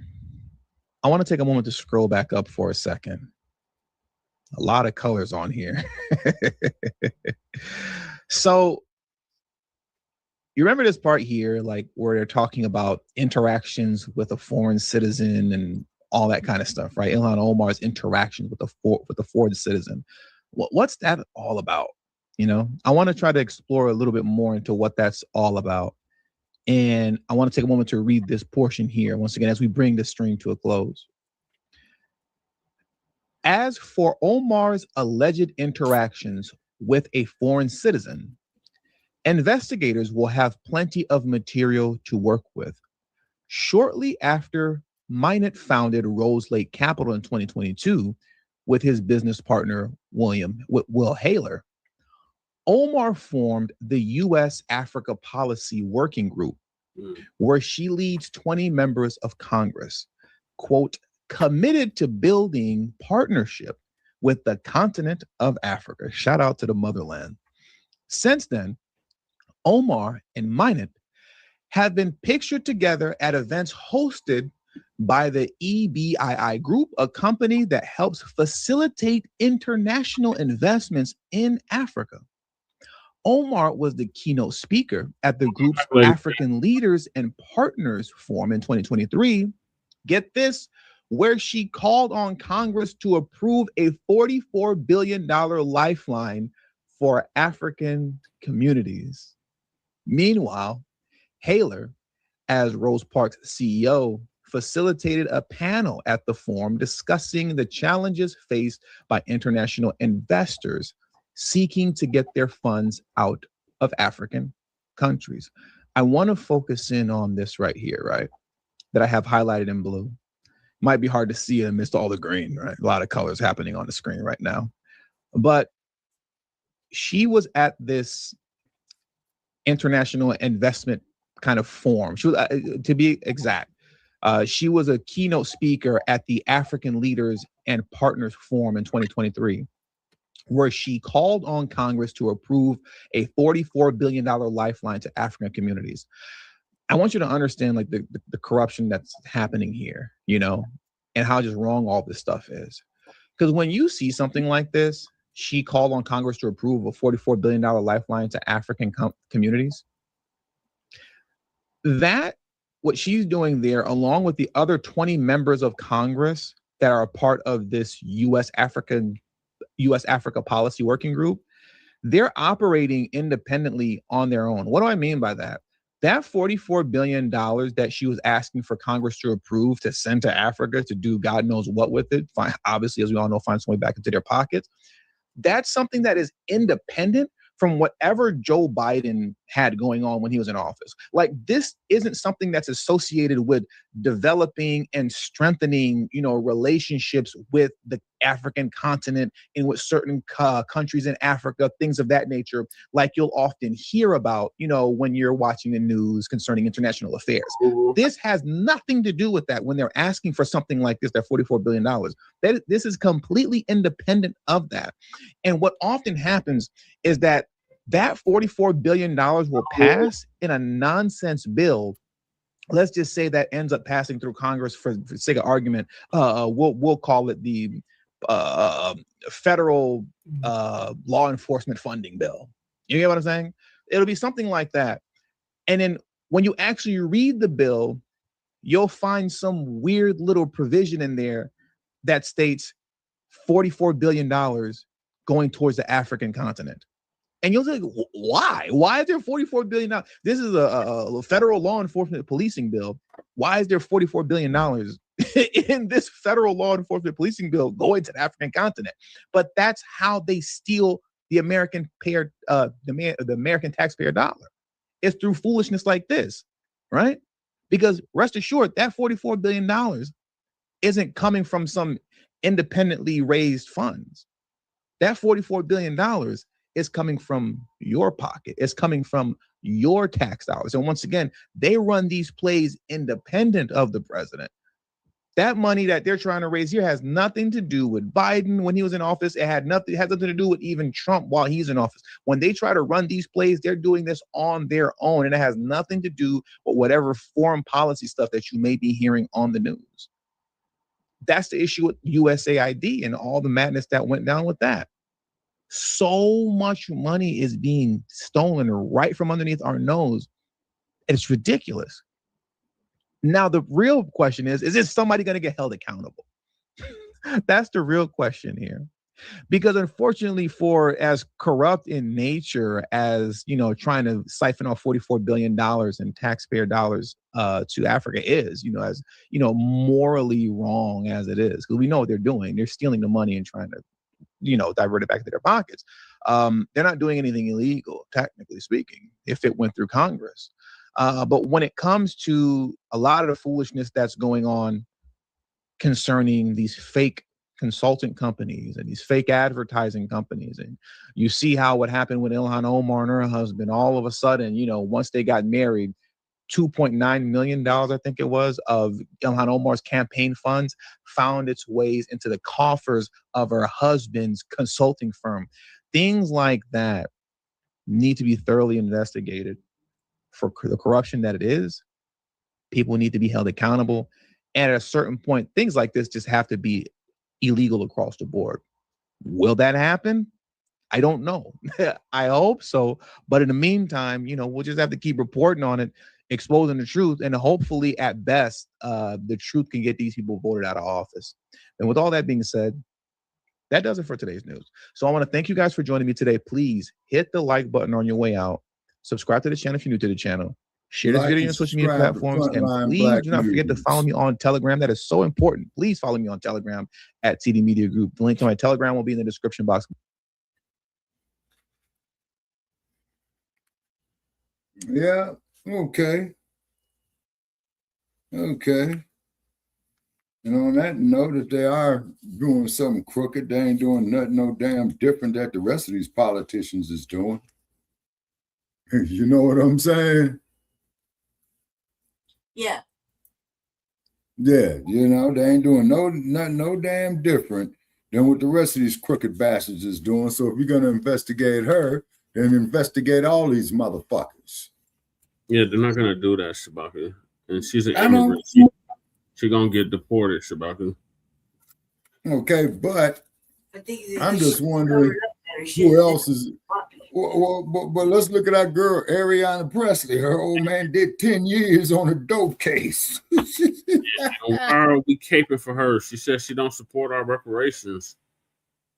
I want to take a moment to scroll back up for a second. A lot of colors on here. So you remember this part here, like where they're talking about interactions with a foreign citizen and all that kind of stuff, right? Ilhan Omar's interactions with a foreign citizen. What's that all about? You know, I want to try to explore a little bit more into what that's all about. And I want to take a moment to read this portion here once again as we bring the stream to a close. As for Omar's alleged interactions with a foreign citizen, investigators will have plenty of material to work with. Shortly after Minot founded Rose Lake Capital in 2022 with his business partner, Will Haler, Omar formed the U.S. Africa Policy Working Group, where she leads 20 members of Congress. Quote, committed to building partnership with the continent of Africa. Shout out to the motherland. Since then, Omar and Minot have been pictured together at events hosted by the EBII Group, a company that helps facilitate international investments in Africa. Omar was the keynote speaker at the group's African Leaders and Partners Forum in 2023. Get this, where she called on Congress to approve a $44 billion lifeline for African communities. Meanwhile, Haler, as Rose Park's CEO, facilitated a panel at the forum discussing the challenges faced by international investors seeking to get their funds out of African countries. I want to focus in on this right here, right? That I have highlighted in blue. Might be hard to see amidst all the green, right? A lot of colors happening on the screen right now. But she was at this international investment kind of forum. She was, to be exact, she was a keynote speaker at the African Leaders and Partners Forum in 2023, where she called on Congress to approve a $44 billion lifeline to African communities. I want you to understand like the corruption that's happening here, you know, and how just wrong all this stuff is. Because when you see something like this, she called on Congress to approve a $44 billion lifeline to African communities. That, what she's doing there, along with the other 20 members of Congress that are a part of this U.S. Africa Policy Working Group, they're operating independently on their own. What do I mean by that? That $44 billion that she was asking for Congress to approve to send to Africa to do God knows what with it, obviously, as we all know, find some way back into their pockets. That's something that is independent from whatever Joe Biden had going on when he was in office. Like, this isn't something that's associated with developing and strengthening, you know, relationships with the African continent and with certain countries in Africa, things of that nature, like you'll often hear about, you know, when you're watching the news concerning international affairs. This has nothing to do with that when they're asking for something like this, that $44 billion. This is completely independent of that. And what often happens is that $44 billion will pass in a nonsense bill. Let's just say that ends up passing through Congress for sake of argument. We'll call it the federal law enforcement funding bill. You get what I'm saying? It'll be something like that. And then when you actually read the bill, you'll find some weird little provision in there that states $44 billion going towards the African continent. And you'll say, why? Why is there $44 billion? This is a federal law enforcement policing bill. Why is there $44 billion in this federal law enforcement policing bill going to the African continent? But that's how they steal the American American taxpayer dollar. It's through foolishness like this, right? Because rest assured, that $44 billion isn't coming from some independently raised funds. That $44 billion is coming from your pocket. It's coming from your tax dollars. And once again, they run these plays independent of the president. That money that they're trying to raise here has nothing to do with Biden when he was in office. It has nothing to do with even Trump while he's in office. When they try to run these plays, they're doing this on their own. And it has nothing to do with whatever foreign policy stuff that you may be hearing on the news. That's the issue with USAID and all the madness that went down with that. So much money is being stolen right from underneath our nose. It's ridiculous. Now, the real question is this somebody going to get held accountable? That's the real question here. Because unfortunately, for as corrupt in nature as, you know, trying to siphon off $44 billion in taxpayer dollars to Africa is, you know, as, you know, morally wrong as it is, because we know what they're doing. They're stealing the money and trying to, you know, divert it back to their pockets. They're not doing anything illegal, technically speaking, if it went through Congress. But when it comes to a lot of the foolishness that's going on concerning these fake consultant companies and these fake advertising companies, and you see how what happened with Ilhan Omar and her husband, all of a sudden, you know, once they got married, $2.9 million, I think it was, of Ilhan Omar's campaign funds found its ways into the coffers of her husband's consulting firm. Things like that need to be thoroughly investigated for the corruption that it is. People need to be held accountable. And at a certain point, things like this just have to be illegal across the board. Will that happen? I don't know. I hope so. But in the meantime, we'll just have to keep reporting on it, exposing the truth, and hopefully at best, the truth can get these people voted out of office. And with all that being said, that does it for today's news. So I want to thank you guys for joining me today. Please hit the like button on your way out. Subscribe to the channel if you're new to the channel. Share this video on social media platforms. And please do not forget to follow me on Telegram. That is so important. Please follow me on Telegram at TD Media Group. The link to my Telegram will be in the description box. Yeah. Okay. Okay. And on that note, if they are doing something crooked, they ain't doing nothing no damn different that the rest of these politicians is doing. You know what I'm saying? Yeah. Yeah, they ain't doing nothing no damn different than what the rest of these crooked bastards is doing. So if you're gonna investigate her, then investigate all these motherfuckers. Yeah, they're not gonna do that, Shabaka. And she's an I know. immigrant. She gonna get deported, Shabaka. Okay, but I'm just wondering who else is. Well, but let's look at that girl, Ariana Presley. Her old man did 10 years on a dope case. Why are we caping for her? She says she don't support our reparations.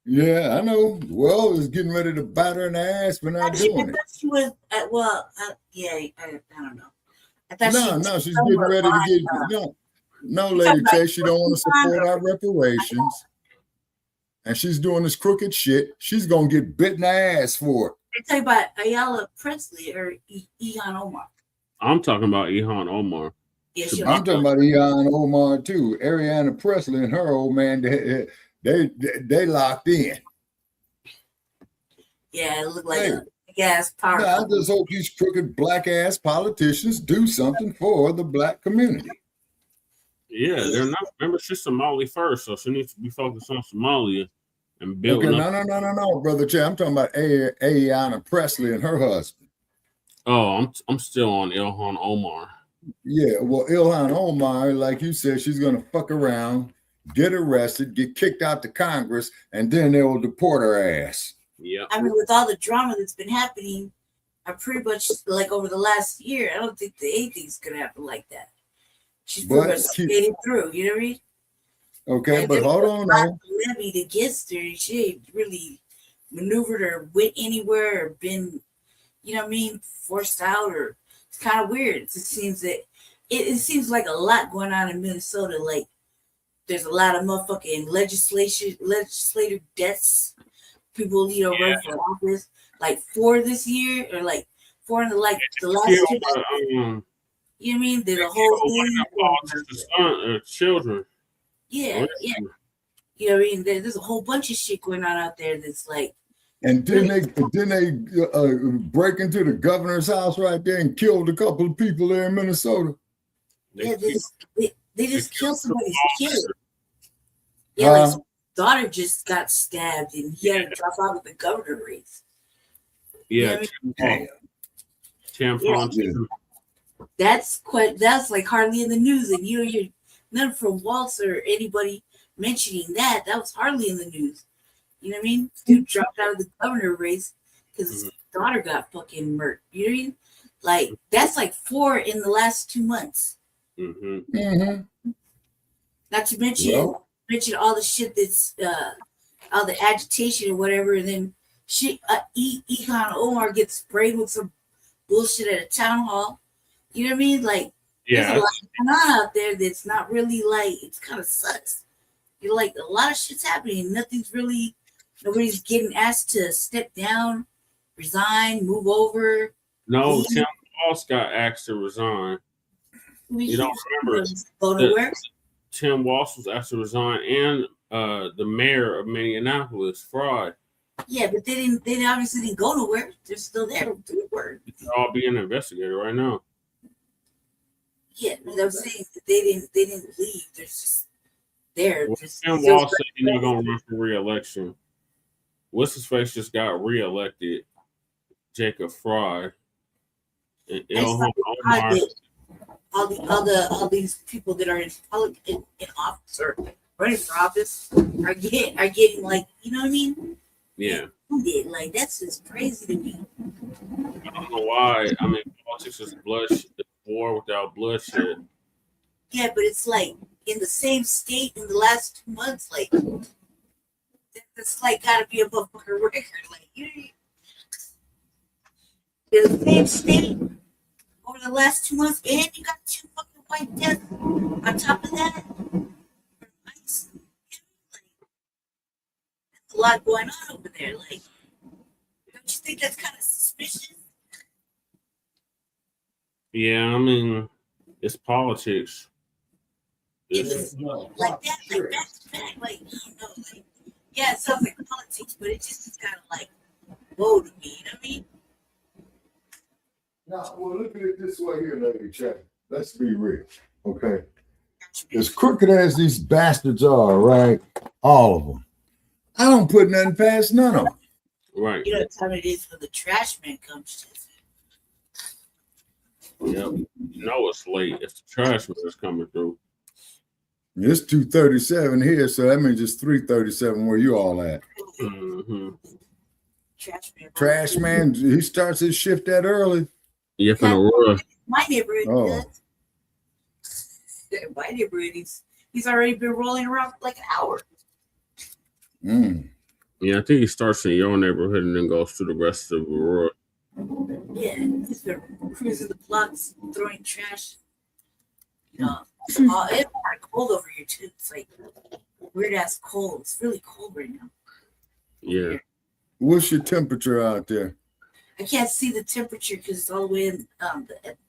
Yeah, I know. Well, it's getting ready to bite her in the ass for not doing it. She was, yeah, I don't know. I thought No, she's getting ready to get, no, Lady K, she don't want to support our reparations. And she's doing this crooked shit. She's going to get bit in the ass for it. I tell you about Ayala Presley or Ilhan Omar. I'm talking about Ilhan Omar. Yeah, I'm talking about Ilhan Omar too. Ariana Presley and her old man, they locked in. Yeah, it looked like a gas power. I just hope these crooked black ass politicians do something for the black community. Yeah, they're not. Remember, she's Somali first, so she needs to be focused on Somalia and building. Okay, no, brother Che. I'm talking about Ayanna Presley and her husband. Oh, I'm still on Ilhan Omar. Yeah, well, Ilhan Omar, like you said, she's gonna fuck around, get arrested, get kicked out to Congress, and then they will deport her ass. Yeah. I mean, with all the drama that's been happening, I pretty much like over the last year, I don't think anything's gonna happen like that. She's pretty much skated through, you know what I mean? Okay, and but hold on now. Levied against her, she ain't really maneuvered or went anywhere or been, you know what I mean, forced out, or it's kind of weird. It seems that it seems like a lot going on in Minnesota. Like there's a lot of motherfucking legislative deaths. People, run for office, like 4 this year, or like 4 in the last 2 years. You know what I mean? There's a whole thing. Children. Yeah, yeah. You know what I mean? There's a whole bunch of shit going on out there that's like. And then they break into the governor's house right there and killed a couple of people there in Minnesota. Yeah, they just killed somebody's kid. Yeah, like his daughter just got stabbed and he had to drop out of the governor race. Yeah, that's like hardly in the news, and you hear none from Waltz or anybody mentioning that. That was hardly in the news. You know what I mean? Dude dropped out of the governor race because his daughter got fucking murdered. You know what I mean? Like that's like 4 in the last 2 months. Not to mention all the shit that's all the agitation or whatever, and then shit. Ilhan Omar gets sprayed with some bullshit at a town hall. You know what I mean? Like, there's a lot going on out there that's not really like, it's kind of sucks. You're like, a lot of shit's happening. Nobody's getting asked to step down, resign, move over. No, Tim Walz got asked to resign. You don't remember? Tim Walz was asked to resign, and the mayor of Minneapolis, Fraud. Yeah, but they obviously didn't go nowhere. They're still there doing work. They're all being investigated right now. Yeah, but I'm saying that they didn't leave. They're just there. Well, Just Tim Walz said he's not going to run for re-election. What's his face just got re-elected? Jacob Fry. And Ilhan Omar. All these people that are in office or running for office are getting like, you know what I mean? Yeah. Like that's just crazy to me. I don't know why. I mean, politics is war without bloodshed. Yeah, but it's like in the same state in the last 2 months, like that's like gotta be above her record. Like you in the same state over the last 2 months, and you got 2 fucking white deaths on top of that. There's a lot going on over there. Like, don't you think that's kind of suspicious? Yeah, I mean, it's politics. It's like that, like back to back, like I don't know, like yeah, it sounds like politics, but it just is kind of like whoa to me. You know what I mean? Now, well, look at it this way here, lady Check. Let's be real, okay? As crooked as these bastards are, right? All of them. I don't put nothing past none of them. Right. You know what time it is when the trash man comes. Yep. You know it's late. It's the trash man that's coming through. It's 2:37 here, so that means it's 3:37 where you all at. Mm-hmm. Trash man, he starts his shift that early. Yeah, from Aurora. My neighborhood Oh. does. My neighborhood, he's already been rolling around for like an hour. Yeah, I think he starts in your neighborhood and then goes to the rest of Aurora. Yeah, he's been cruising the blocks, throwing trash. You know, it's kind of cold over here too. It's like weird ass cold. It's really cold right now. Yeah. What's your temperature out there? I can't see the temperature because it's all the way in.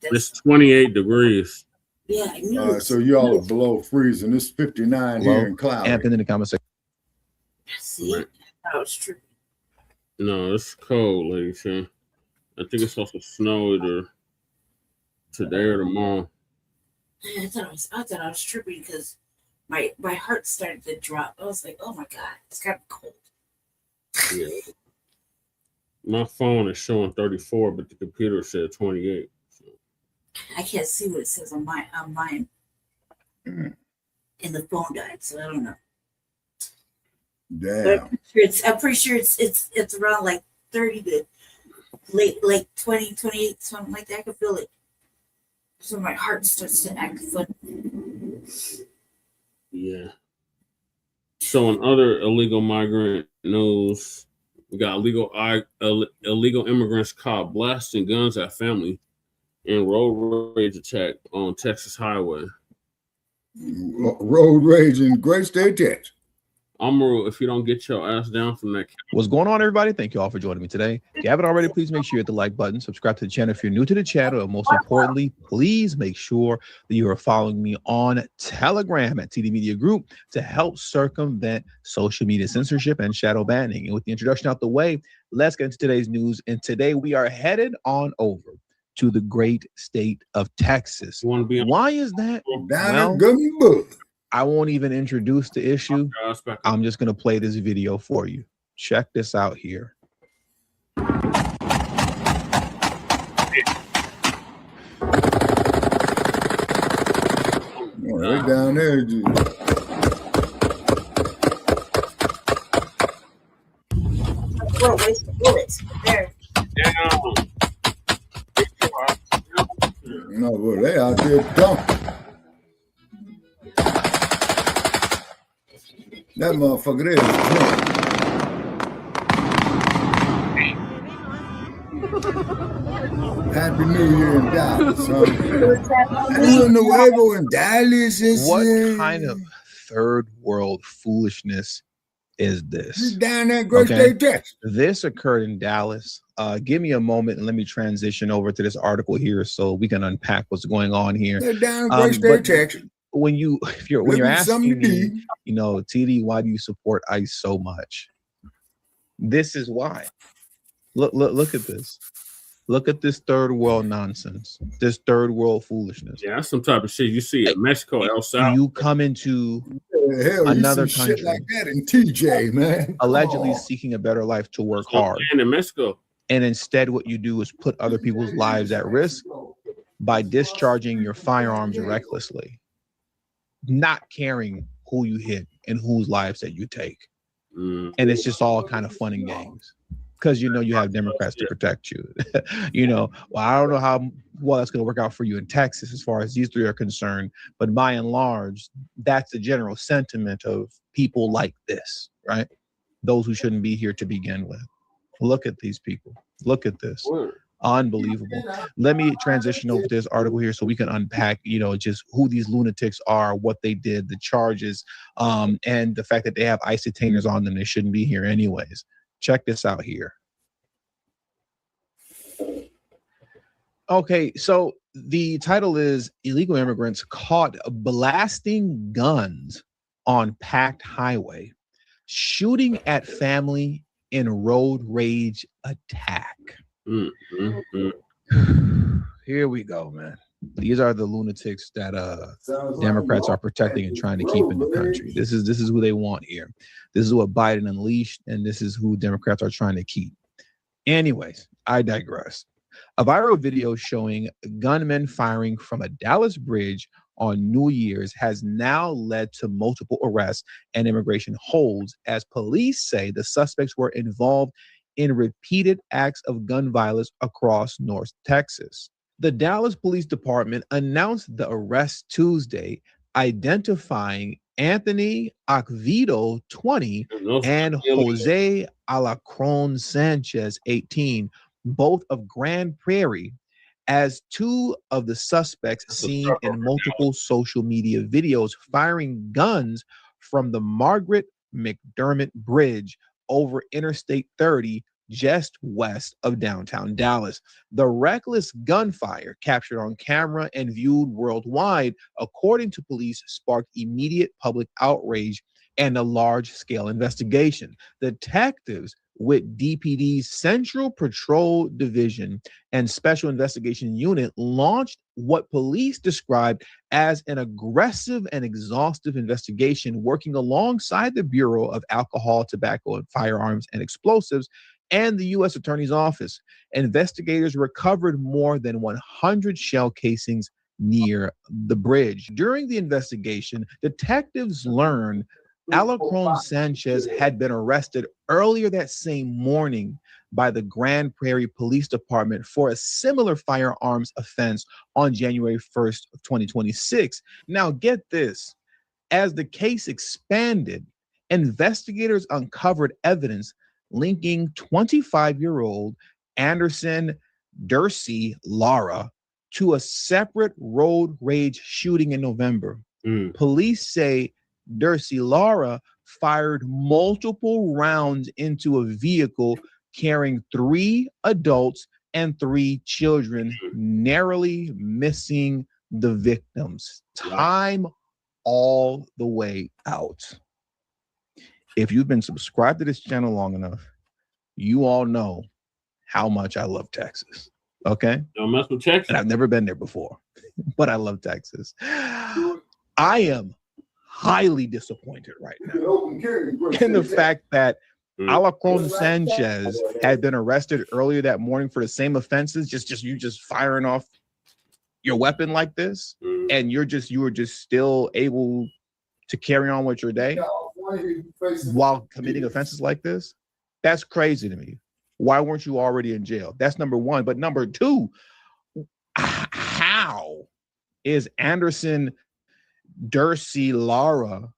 It's 28 degrees. Yeah, I knew. So y'all are below freezing. It's 59 here in cloudy. Amp in the comment section. See, I thought it was true. No, it's cold, lady. Shan. I think it's supposed to snow either today or tomorrow. I thought I was tripping because my heart started to drop. I was like, oh my god, it's got to be cold. Yeah. My phone is showing 34, but the computer said 28. So. I can't see what it says on mine. And the phone died, so I don't know. Damn. I'm pretty sure it's around like 30 to late, like 20, 28, something like that. I can feel it. So my heart starts to act funny. Yeah. So in other illegal migrant news, we got illegal immigrants caught blasting guns at family in road rage attack on Texas highway. Road rage in great state, Texas. Amaru, if you don't get your ass down from that. What's going on, everybody? Thank you all for joining me today. If you haven't already, please make sure you hit the like button, subscribe to the channel if you're new to the channel, and most importantly, please make sure that you are following me on Telegram at TD Media Group to help circumvent social media censorship and shadow banning. And with the introduction out the way, let's get into today's news. And today we are headed on over to the great state of Texas. Why is that? Well, I won't even introduce the issue. I'm just going to play this video for you. Check this out here. Right down there. We're wasting bullets. There. No, well, they out there dumping. That motherfucker there is drunk. Happy New Year in Dallas, huh? Año Nuevo in Dallas. What kind of third world foolishness is this? Down there, great state, Texas. This occurred in Dallas. Give me a moment and let me transition over to this article here so we can unpack what's going on here. They're down in great state, Texas. When you're asking me, you know, TD, why do you support ICE so much? This is why. Look at this. Look at this third world nonsense, this third world foolishness. Yeah, that's some type of shit you see in Mexico, El Salvador. You come into Hell, another you see country, shit like that in TJ, man. allegedly seeking a better life to work hard. And in Mexico. And instead, what you do is put other people's lives at risk by discharging your firearms recklessly, not caring who you hit and whose lives that you take. And it's just all kind of fun and games because you know you have Democrats to protect you. You know, well, I don't know how well that's going to work out for you in Texas as far as these three are concerned, but by and large, that's the general sentiment of people like this, right? Those who shouldn't be here to begin with. Look at these people. Look at this. Unbelievable. Let me transition over to this article here so we can unpack, you know, just who these lunatics are, what they did, the charges, and the fact that they have ICE detainers on them. They shouldn't be here anyways. Check this out here. Okay, so the title is Illegal Immigrants Caught Blasting Guns on Packed Highway, Shooting at Family in Road Rage Attack. Here we go, man. These are the lunatics that Democrats are protecting and trying to keep in the country. This is who they want here. This is what Biden unleashed, and this is who Democrats are trying to keep. Anyways, I digress. A viral video showing gunmen firing from a Dallas bridge on New Year's has now led to multiple arrests and immigration holds as police say the suspects were involved in repeated acts of gun violence across North Texas. The Dallas Police Department announced the arrest Tuesday, identifying Anthony Acvedo, 20, and Jose Alacron Sanchez, 18, both of Grand Prairie, as two of the suspects seen in multiple social media videos firing guns from the Margaret McDermott Bridge over Interstate 30 just west of downtown Dallas. The reckless gunfire captured on camera and viewed worldwide, according to police, sparked immediate public outrage and a large-scale investigation. Detectives with DPD's Central Patrol Division and Special Investigation Unit launched what police described as an aggressive and exhaustive investigation, working alongside the Bureau of Alcohol, Tobacco, and Firearms and Explosives and the U.S. Attorney's Office. Investigators recovered more than 100 shell casings near the bridge. During the investigation, detectives learned Alacron Sanchez had been arrested earlier that same morning by the Grand Prairie Police Department for a similar firearms offense on January 1st of 2026. Now get this, as the case expanded, investigators uncovered evidence linking 25-year-old Anderson Dursey Lara to a separate road rage shooting in November. Police say Dursey Lara fired multiple rounds into a vehicle carrying 3 adults and 3 children, narrowly missing the victims. Time all the way out. If you've been subscribed to this channel long enough, you all know how much I love Texas. Okay? Don't mess with Texas. And I've never been there before, but I love Texas. I am highly disappointed right now in the fact that Alacron Sanchez had been arrested earlier that morning for the same offenses, just firing off your weapon like this, and you were just still able to carry on with your day while committing offenses like this. That's crazy to me. Why weren't you already in jail? That's number one. But number two, how is Anderson Dursey Lara,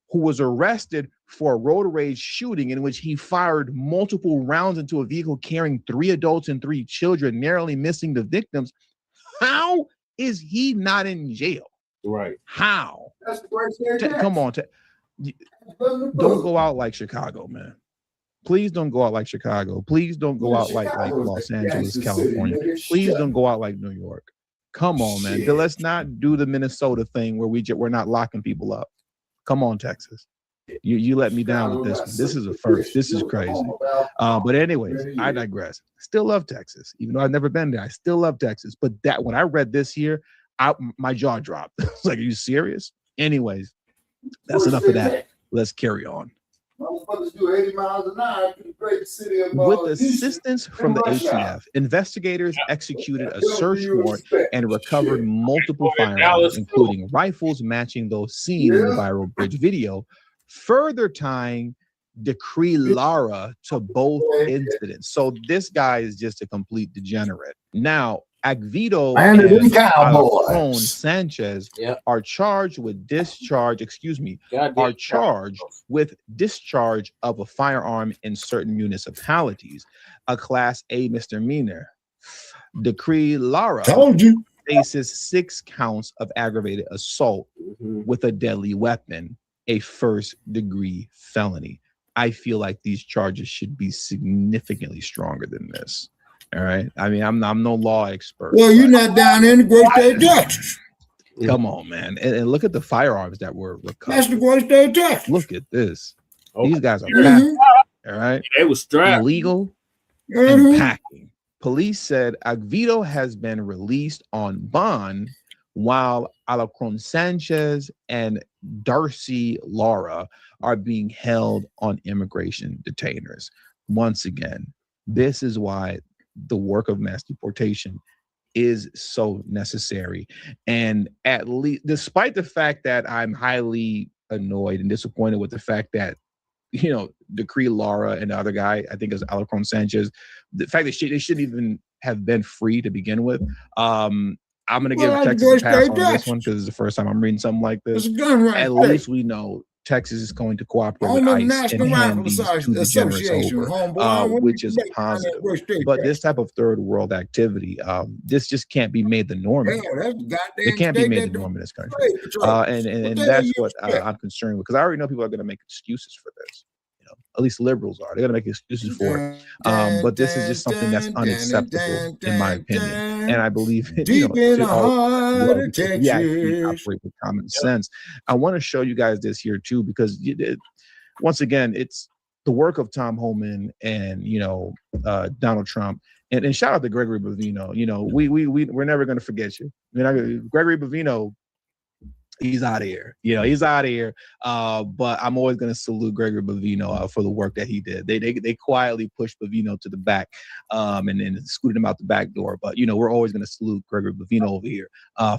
who was arrested for a road rage shooting in which he fired multiple rounds into a vehicle carrying 3 adults and 3 children, narrowly missing the victims, how is he not in jail? Right. How? Come on. Don't go out like Chicago, man. Please don't go out like Chicago. Please don't go out like Los Angeles, California. Please don't go out like New York. Come on, man. Let's not do the Minnesota thing where we're not locking people up. Come on, Texas. You let me down with this one. This is a first. This is crazy. But anyways, I digress. Still love Texas, even though I've never been there. I still love Texas. But that when I read this here, my jaw dropped. It's like, are you serious? Anyways, that's enough of that. Let's carry on. Do 80 miles an hour to the great city of With assistance from the ATF, investigators executed a search warrant and recovered multiple firearms, including rifles matching those seen in the viral bridge video, further tying Decree Lara to both incidents. So this guy is just a complete degenerate. Now, Agvito and Alacron Sanchez are charged with discharge of a firearm in certain municipalities, a Class A misdemeanor. Decree Lara faces 6 counts of aggravated assault with a deadly weapon, a first-degree felony. I feel like these charges should be significantly stronger than this. All right. I mean, I'm no law expert. Well, you're not down in the great state of Texas. Come on, man. And look at the firearms that were recovered. That's the great state of Texas. Look at this. These guys are packing. All right. They were strapped. Illegal and packing. Police said Agvito has been released on bond while Alacron Sanchez and Darcy Lara are being held on immigration detainers. Once again, this is why the work of mass deportation is so necessary. And at least, despite the fact that I'm highly annoyed and disappointed with the fact that, Decree Lara and the other guy, I think is Alacron Sanchez, the fact that they shouldn't even have been free to begin with. I'm going to give Texas a pass on this one because it's the first time I'm reading something like this. At least we know Texas is going to cooperate with ICE and hand these two degenerates over, which is positive. But this type of third world activity, this just can't be made the norm. It can't be made the norm in this country. And that's what I'm concerned with, because I already know people are going to make excuses for this. At least liberals are. They're going to make excuses for it. But this is just something that's unacceptable, in my opinion. And I believe we actually operate with common sense. I want to show you guys this here too, because once again, it's the work of Tom Homan and Donald Trump. And shout out to Gregory Bovino. We're never going to forget you. Gregory Bovino, he's out of here. He's out of here. But I'm always going to salute Gregory Bovino for the work that he did. They quietly pushed Bovino to the back and then scooted him out the back door. But, we're always going to salute Gregory Bovino over here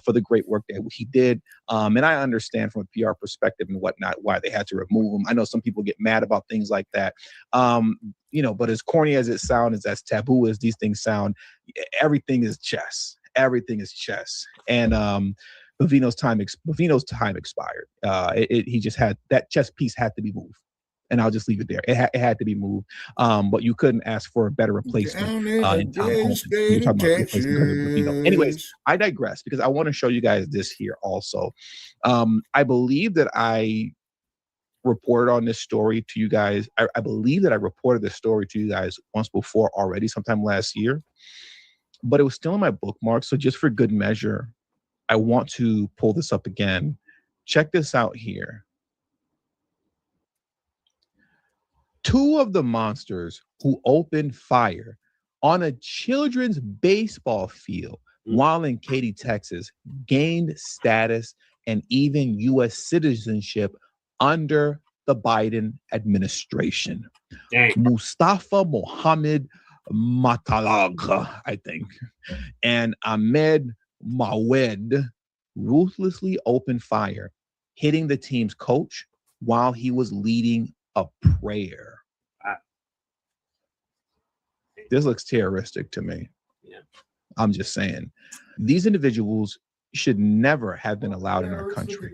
for the great work that he did. And I understand from a PR perspective and whatnot why they had to remove him. I know some people get mad about things like that. But as corny as it sounds, as taboo as these things sound, everything is chess. Everything is chess. And Bovino's time expired. He just had that chess piece had to be moved, and I'll just leave it there. It had to be moved. But you couldn't ask for a better replacement in Tom Homan. You're talking about replacing Bovino. Anyways, I digress because I want to show you guys this here also. I believe that I reported on this story to you guys. I believe that I reported this story to you guys once before already, sometime last year, but it was still in my bookmark. So just for good measure, I want to pull this up again. Check this out here. 2 of the monsters who opened fire on a children's baseball field while in Katy, Texas, gained status and even U.S. citizenship under the Biden administration. Dang. Mustafa Mohammed Matalag, I think, and Ahmed Mawed ruthlessly opened fire, hitting the team's coach while he was leading a prayer. This looks terroristic to me. Yeah. I'm just saying. These individuals should never have been allowed in our country.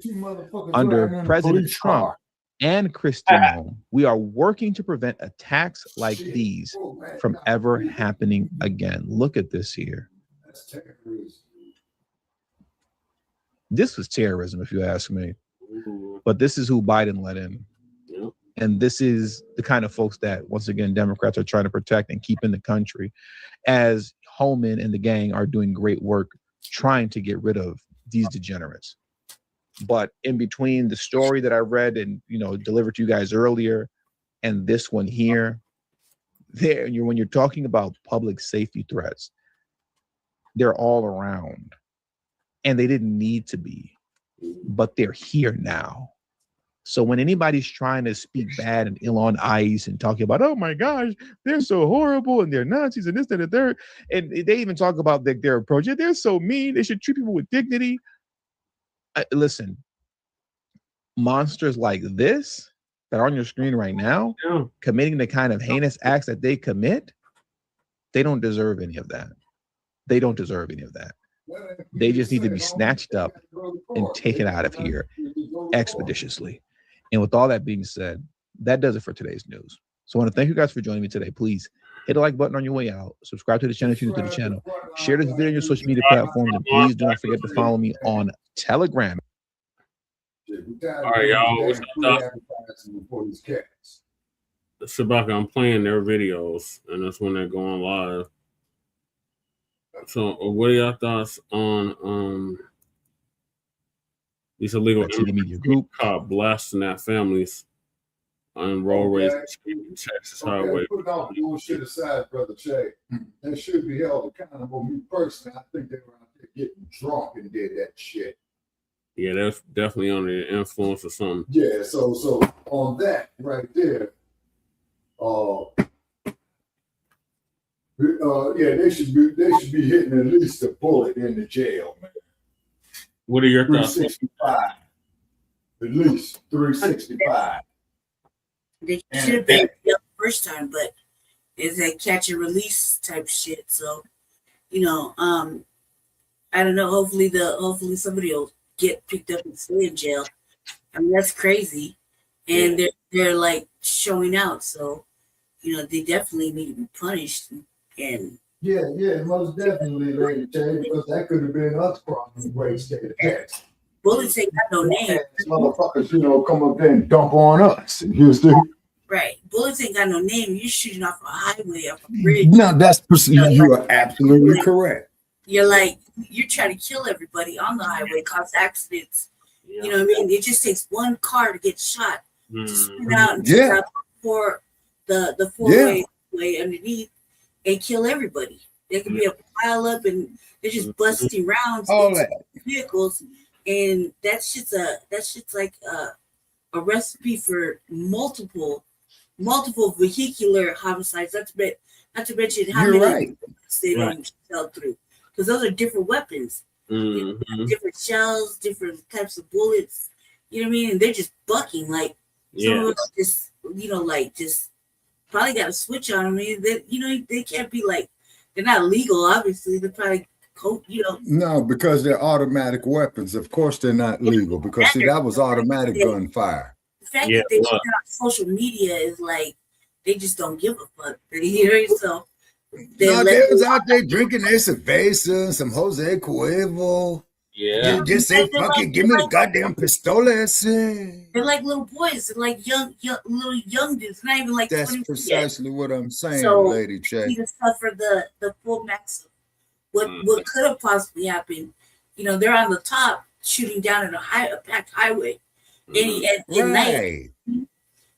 Under President Trump and Christian Noem, we are working to prevent attacks like these from ever happening again. Look at this here. This was terrorism, if you ask me. But this is who Biden let in. Yep. And this is the kind of folks that, once again, Democrats are trying to protect and keep in the country, as Homan and the gang are doing great work trying to get rid of these degenerates. But in between the story that I read and, you know, delivered to you guys earlier and this one here, when you're talking about public safety threats, they're all around, and they didn't need to be, but they're here now. So when anybody's trying to speak bad and ill on ICE and talking about, oh my gosh, they're so horrible and they're Nazis and this, that, and third, and they even talk about their approach. Yeah, they're so mean. They should treat people with dignity. Listen, monsters like this that are on your screen right now, committing the kind of heinous acts that they commit, they don't deserve any of that. They don't deserve any of that. They just need to be snatched up and taken out of here expeditiously. And with all that being said, that does it for today's news. So I want to thank you guys for joining me today. Please hit the like button on your way out. Subscribe to the channel if you're new to the channel. Share this video on your social media platforms. And please do not forget to follow me on Telegram. All right, y'all. What's up, Shabaka, I'm playing their videos, and that's when they're going live. So, what are y'all thoughts on these illegal media group caught blasting at families on roadways and Texas highway? Put all bullshit aside, Brother Che. They should be held accountable. Me personally, I think they were out there getting drunk and did that shit. Yeah, that's definitely under the influence or something. Yeah, so on that right there, yeah, they should be hitting at least a bullet in the jail, man. What are your thoughts? 365. At least 365. They should have been the first time, but it's that catch and release type shit. So, you know, I don't know. Hopefully somebody will get picked up and stay in jail. I mean, that's crazy, and they're like showing out. So, you know, they definitely need to be punished. And yeah, most definitely, Lady Che, because that could have been us crossing the great state of Texas. Bullets ain't got no name. Motherfuckers, you know, come up there and dump on us in Houston. Right. Bullets ain't got no name. You're shooting off a highway, off a bridge. No, you are absolutely correct. You're trying to kill everybody on the highway, cause accidents. You know what I mean? It just takes one car to get shot, to spin out and take out for the four-way underneath and kill everybody. There could be a pile up and they're just busting rounds into vehicles, and that's just like a recipe for multiple vehicular homicides. Not to mention how many they don't sell through, because those are different weapons, different shells, different types of bullets. You know what I mean? And they're just bucking like some of us just just probably got a switch on them. I mean, they can't be like, they're not legal. Obviously, they're probably No, because they're automatic weapons. Of course, they're not legal, because see, that was automatic gunfire. The fact that they put it on social media is like they just don't give a fuck. You know, so they was out there drinking their cerveza and some Jose Cuervo. Yeah, just say fucking give me the goddamn pistolas. They're like little boys. They're like young dudes. Not even like that's precisely what I'm saying, so, Lady Che. You suffer the full max of what could have possibly happened. You know, they're on the top shooting down at a packed highway at night.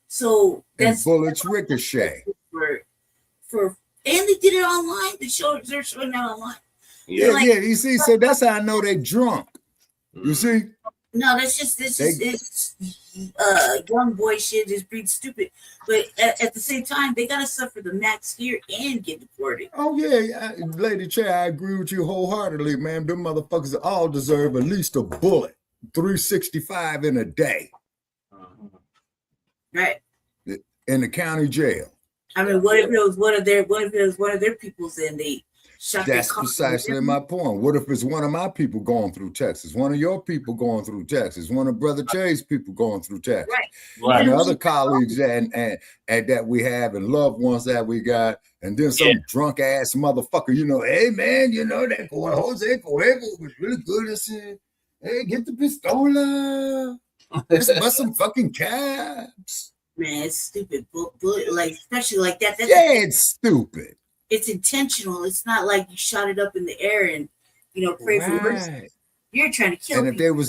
So that's bullets ricochet. For and they did it online. They're showing that online. Yeah, you see, so that's how I know they drunk. You see? No, it's young boy shit, just being stupid. But at the same time, they gotta suffer the max here and get deported. Oh yeah, Lady Che, I agree with you wholeheartedly, man. Them motherfuckers all deserve at least a bullet, 365 in a day. Right. In the county jail. I mean, what if it was one of their people's and they shot? That's precisely my point. What if it's one of my people going through Texas, one of your people going through Texas, one of Brother Che's people going through Texas, right. And the other colleagues and that we have and loved ones that we got, and then some drunk ass motherfucker, you know, hey man, you know that Jose Cuervo was really good at saying, hey, get the pistola, let's bust some fucking cabs. Man, it's stupid. Like, especially like that. It's stupid. It's intentional. It's not like you shot it up in the air and, you know, pray for mercy. You're trying to kill people.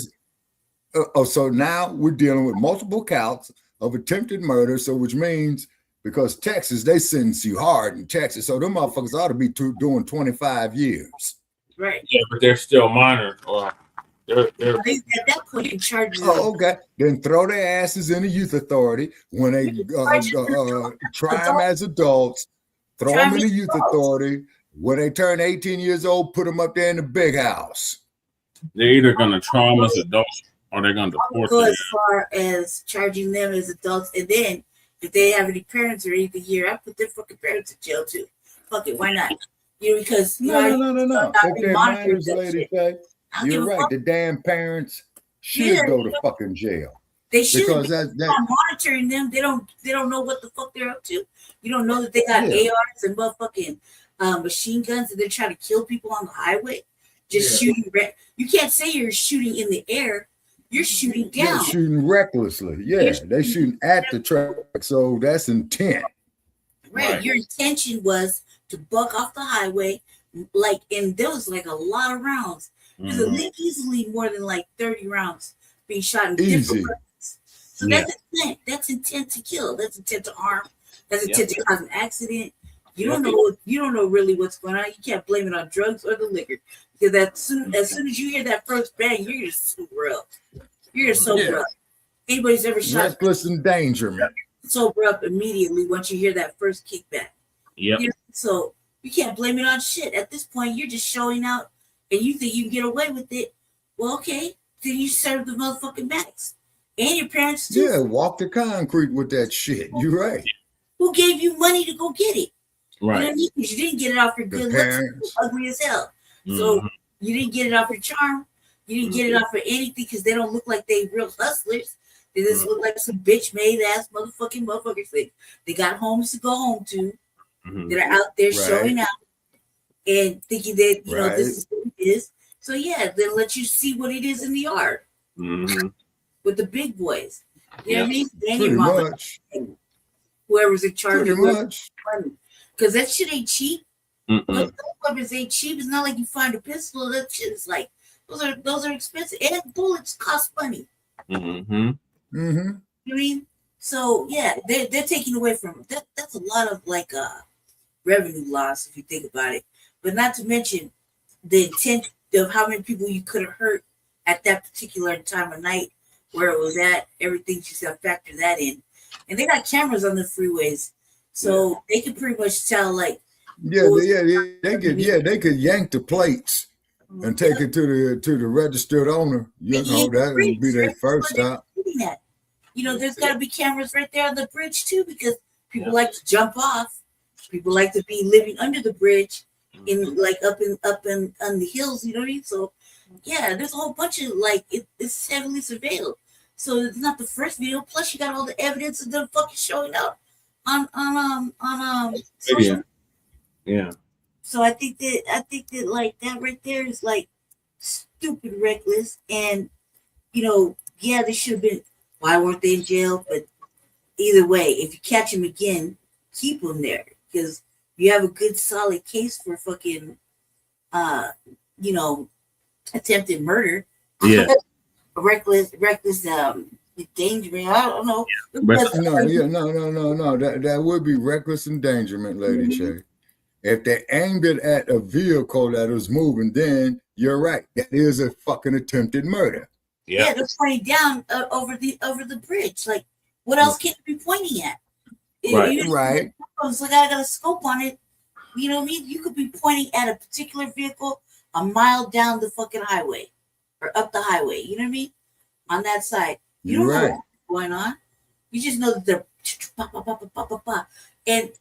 And So now we're dealing with multiple counts of attempted murder. So which means because Texas, they sentence you hard in Texas. So them motherfuckers ought to be doing 25 years. Right. Yeah, but they're still minor. Or they're at that point in charge. Oh, okay. Then throw their asses in the youth authority when they try them as adults. Throw them in the youth authority. When they turn 18 years old, put them up there in the big house. They're either going to try them as adults or they're going to deport Go them. as far as charging them as adults, and then if they have any parents or anything here, I put their fucking parents in jail too. Fuck it, why not? You know, because no. If they're minors, lady, you're right. The damn parents should go to fucking jail. They should, because that's monitoring them. They don't know what the fuck they're up to. You don't know that they got ARs and motherfucking machine guns and they're trying to kill people on the highway. Just shooting. You can't say you're shooting in the air. You're shooting down. They're shooting recklessly. Yeah, they're shooting at the track. So that's intent. Right. Your intention was to buck off the highway, and there was like a lot of rounds. There's easily more than like 30 rounds being shot in different places. So that's intent. That's intent to kill. That's intent to harm. That's intent to cause an accident. You don't know. You don't know really what's going on. You can't blame it on drugs or the liquor, because as soon as you hear that first bang, you're just sober up. You're just sober up. Anybody's ever shot? Reckless endangerment. Sober up immediately once you hear that first kickback. Yep. So you can't blame it on shit. At this point, you're just showing out, and you think you can get away with it. Well, okay, then you serve the motherfucking max, and your parents too. Yeah, walk the concrete with that shit. You're right. Who gave you money to go get it? Right. You know what I mean? Because you didn't get it off your good looks, ugly as hell. So you didn't get it off your charm. You didn't get it off for anything because they don't look like they real hustlers. They just look like some bitch made ass motherfuckers. They got homes to go home to. That are out there showing out and thinking that this is what it is. So yeah, then let you see what it is in the yard with the big boys. You know what I mean? Then your mama, whoever's in charge of money. Because that shit ain't cheap. Those weapons ain't cheap. It's not like you find a pistol. That shit is like those are expensive. And bullets cost money. You know what I mean? So yeah, they're taking away from that. That's a lot of like revenue loss if you think about it. But not to mention the intent of how many people you could have hurt at that particular time of night where it was at. Everything just got to factor that in. And they got cameras on the freeways. So they could pretty much tell, like, they could yank the plates and take it to the registered owner. You know, that would be their first stop. You know, there's got to be cameras right there on the bridge too, because people like to jump off. People like to be living under the bridge, in like up on the hills. You know what I mean? So yeah, there's a whole bunch of like it's heavily surveilled. So it's not the first video. Plus, you got all the evidence of them fucking showing up on social. Yeah. So I think that like that right there is like stupid reckless, and they should have been. Why weren't they in jail? But either way, if you catch them again, keep them there, because you have a good solid case for fucking attempted murder. Yeah. reckless endangerment. I don't know. No. That would be reckless endangerment, Lady Che. If they aimed it at a vehicle that was moving, then you're right. That is a fucking attempted murder. Yeah, they're pointing down over the bridge. Like, what else can you be pointing at? Right. It's like I got a scope on it. You know what I mean? You could be pointing at a particular vehicle a mile down the fucking highway or up the highway. You know what I mean? On that side, you don't know what's going on. You just know that they're and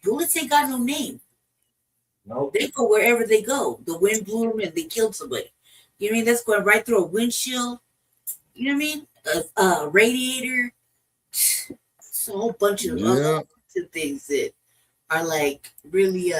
bullets ain't got no name. Nope. They go wherever they go. The wind blew them and they killed somebody. You know what I mean? That's going right through a windshield. You know what I mean? A radiator. It's a whole bunch of other things that are like really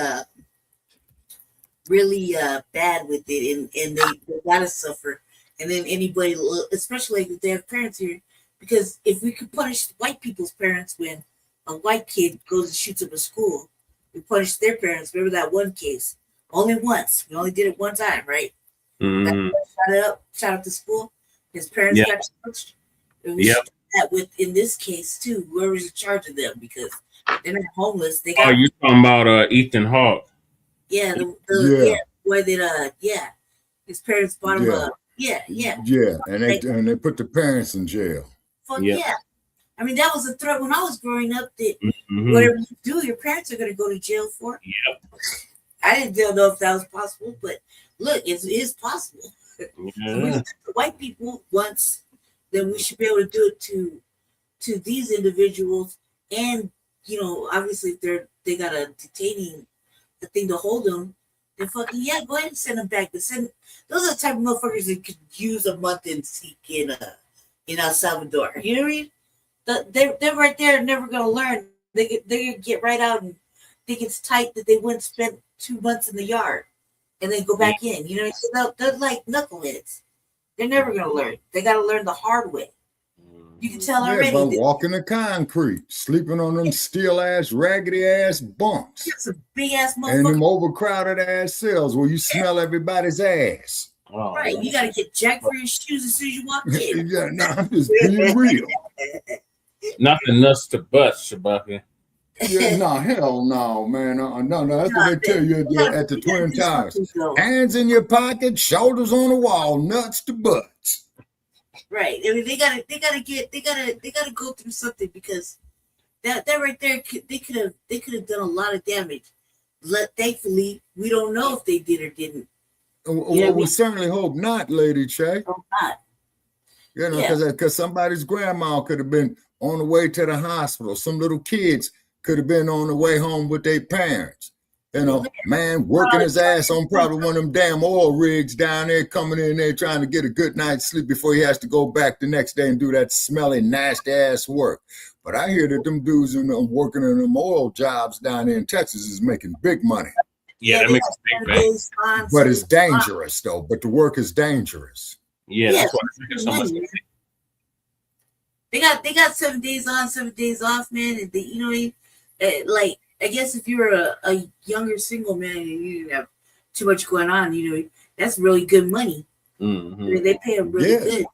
bad with it, and they gotta suffer. And then anybody, especially if they have parents here, because if we could punish white people's parents when a white kid goes and shoots up a school, we punish their parents. Remember that one case? Only once. We only did it one time, right? Shot up the school. His parents Yeah. got charged. And we should do that with, in this case too, whoever's in charge of them, because they're not homeless. They Oh, got you talking about Ethan Hawke? the way that his parents bought him up. And they put the parents in jail. Fuck yeah. I mean, that was a threat when I was growing up, that whatever you do, your parents are going to go to jail for. Yep. I didn't know if that was possible, but look, it is possible. Yeah. If we did it to white people once, then we should be able to do it to these individuals. And, you know, obviously if they got a detaining thing to hold them, then fucking go ahead and send them back. Those are the type of motherfuckers that could use a month in seek in El Salvador. You know what I mean? They're right there, never gonna learn. They're gonna get right out and think it's tight that they wouldn't spend 2 months in the yard and then go back in. You know, so they're like knuckleheads. They're never gonna learn. They gotta learn the hard way. You can tell already. By walking the concrete, sleeping on them steel ass, raggedy ass bunks. It's a big ass motherfucker. And them overcrowded ass cells where you smell everybody's ass. Oh, right, you gotta get jacked for your shoes as soon as you walk in. I'm just being real. Nothing nuts to bust, Shabaka. Hell no, man. No, that's what they tell you at the Twin Towers. Hands in your pocket, shoulders on the wall, nuts to butts. Right. I mean, they gotta go through something, because that right there, they could have done a lot of damage. Thankfully, we don't know if they did or didn't. Well, we certainly hope not, Lady Che. Hope not. You know, because somebody's grandma could have been on the way to the hospital. Some little kids could have been on the way home with their parents. You know, man working his ass on probably one of them damn oil rigs down there, coming in there trying to get a good night's sleep before he has to go back the next day and do that smelly, nasty ass work. But I hear that them dudes working in them oil jobs down there in Texas is making big money. Yeah, that makes a big bang. But it's dangerous though. But the work is dangerous. Yeah, that's why it's so much. They got 7 days on, 7 days off, man. And they, like, I guess if you're a younger single man and you didn't have too much going on, that's really good money. Mm-hmm. I mean, they pay them really good.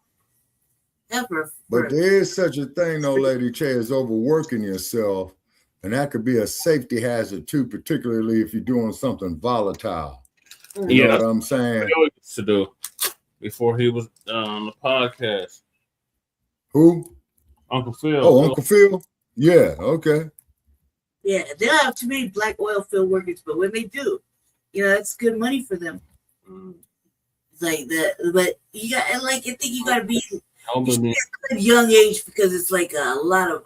But there is such a thing, though, Lady Che, as overworking yourself. And that could be a safety hazard, too, particularly if you're doing something volatile. You know what I'm saying? What he used to do before he was on the podcast. Who? Uncle Phil. Oh, Uncle Phil? Yeah, okay. Yeah, they don't have too many black oil field workers, but when they do, that's good money for them. It's like that, but you got, I think you got to be at a young age, because it's like a lot of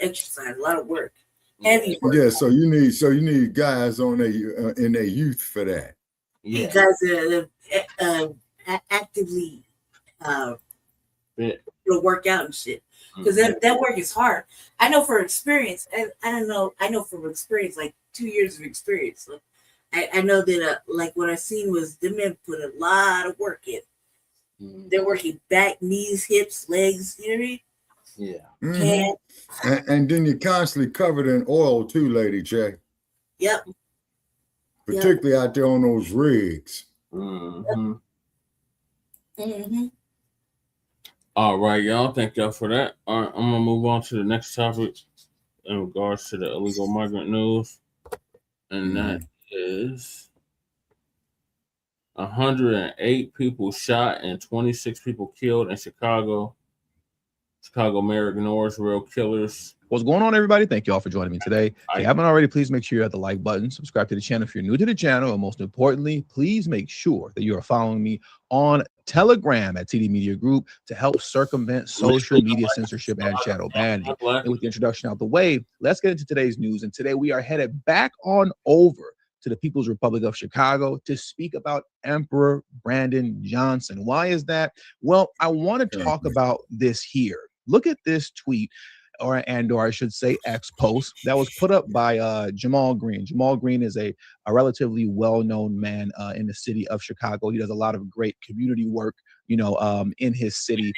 exercise, a lot of work, heavy work. Yeah, so you need guys on in their youth for that. Yeah, guys that actively work out and shit. Because that work is hard. I know for experience, and I know from experience, like 2 years of experience. So I know that like what I seen was the men put a lot of work in. They're working back, knees, hips, legs, you know what I mean? Yeah. And then you're constantly covered in oil too, Lady Che. Yep. Particularly out there on those rigs. Mm-hmm. All right, y'all. Thank y'all for that. All right, I'm gonna move on to the next topic in regards to the illegal migrant news, and that is 108 people shot and 26 people killed in Chicago. Chicago mayor ignores real killers. What's going on, everybody? Thank you all for joining me today. If you haven't already, please make sure you hit the like button, subscribe to the channel if you're new to the channel, and most importantly, please make sure that you are following me on Telegram at TD Media Group to help circumvent social media censorship and shadow banning. And with the introduction out the way, let's get into today's news. And today we are headed back on over to the People's Republic of Chicago to speak about Emperor Brandon Johnson. Why is that? Well, I want to talk about this here. Look at this tweet, or I should say X post that was put up by Jamal Green. Jamal Green is a relatively well-known man in the city of Chicago. He does a lot of great community work, in his city.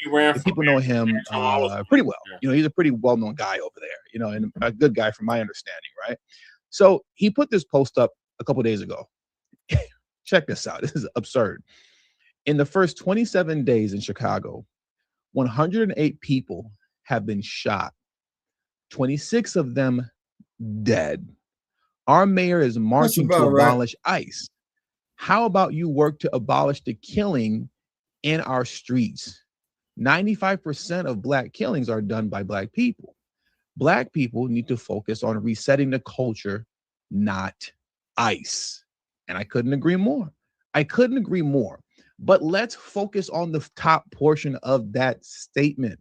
People know him pretty well. He's a pretty well-known guy over there, and a good guy from my understanding, right? So he put this post up a couple days ago. Check this out. This is absurd. In the first 27 days in Chicago, 108 people have been shot, 26 of them dead. Our mayor is marching to abolish ICE. How about you work to abolish the killing in our streets? 95% of Black killings are done by Black people. Black people need to focus on resetting the culture, not ICE. And I couldn't agree more. I couldn't agree more. But let's focus on the top portion of that statement.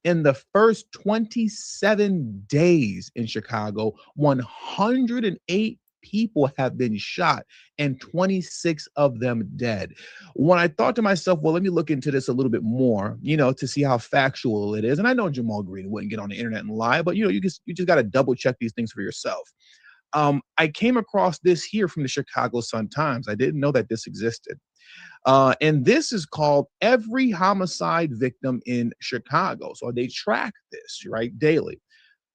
In the first 27 days in Chicago, 108 people have been shot and 26 of them dead. When I thought to myself, well, let me look into this a little bit more, to see how factual it is. And I know Jamal Green wouldn't get on the internet and lie, but you just got to double check these things for yourself. I came across this here from the Chicago Sun-Times. I didn't know that this existed. And this is called Every Homicide Victim in Chicago. So they track this, right, daily.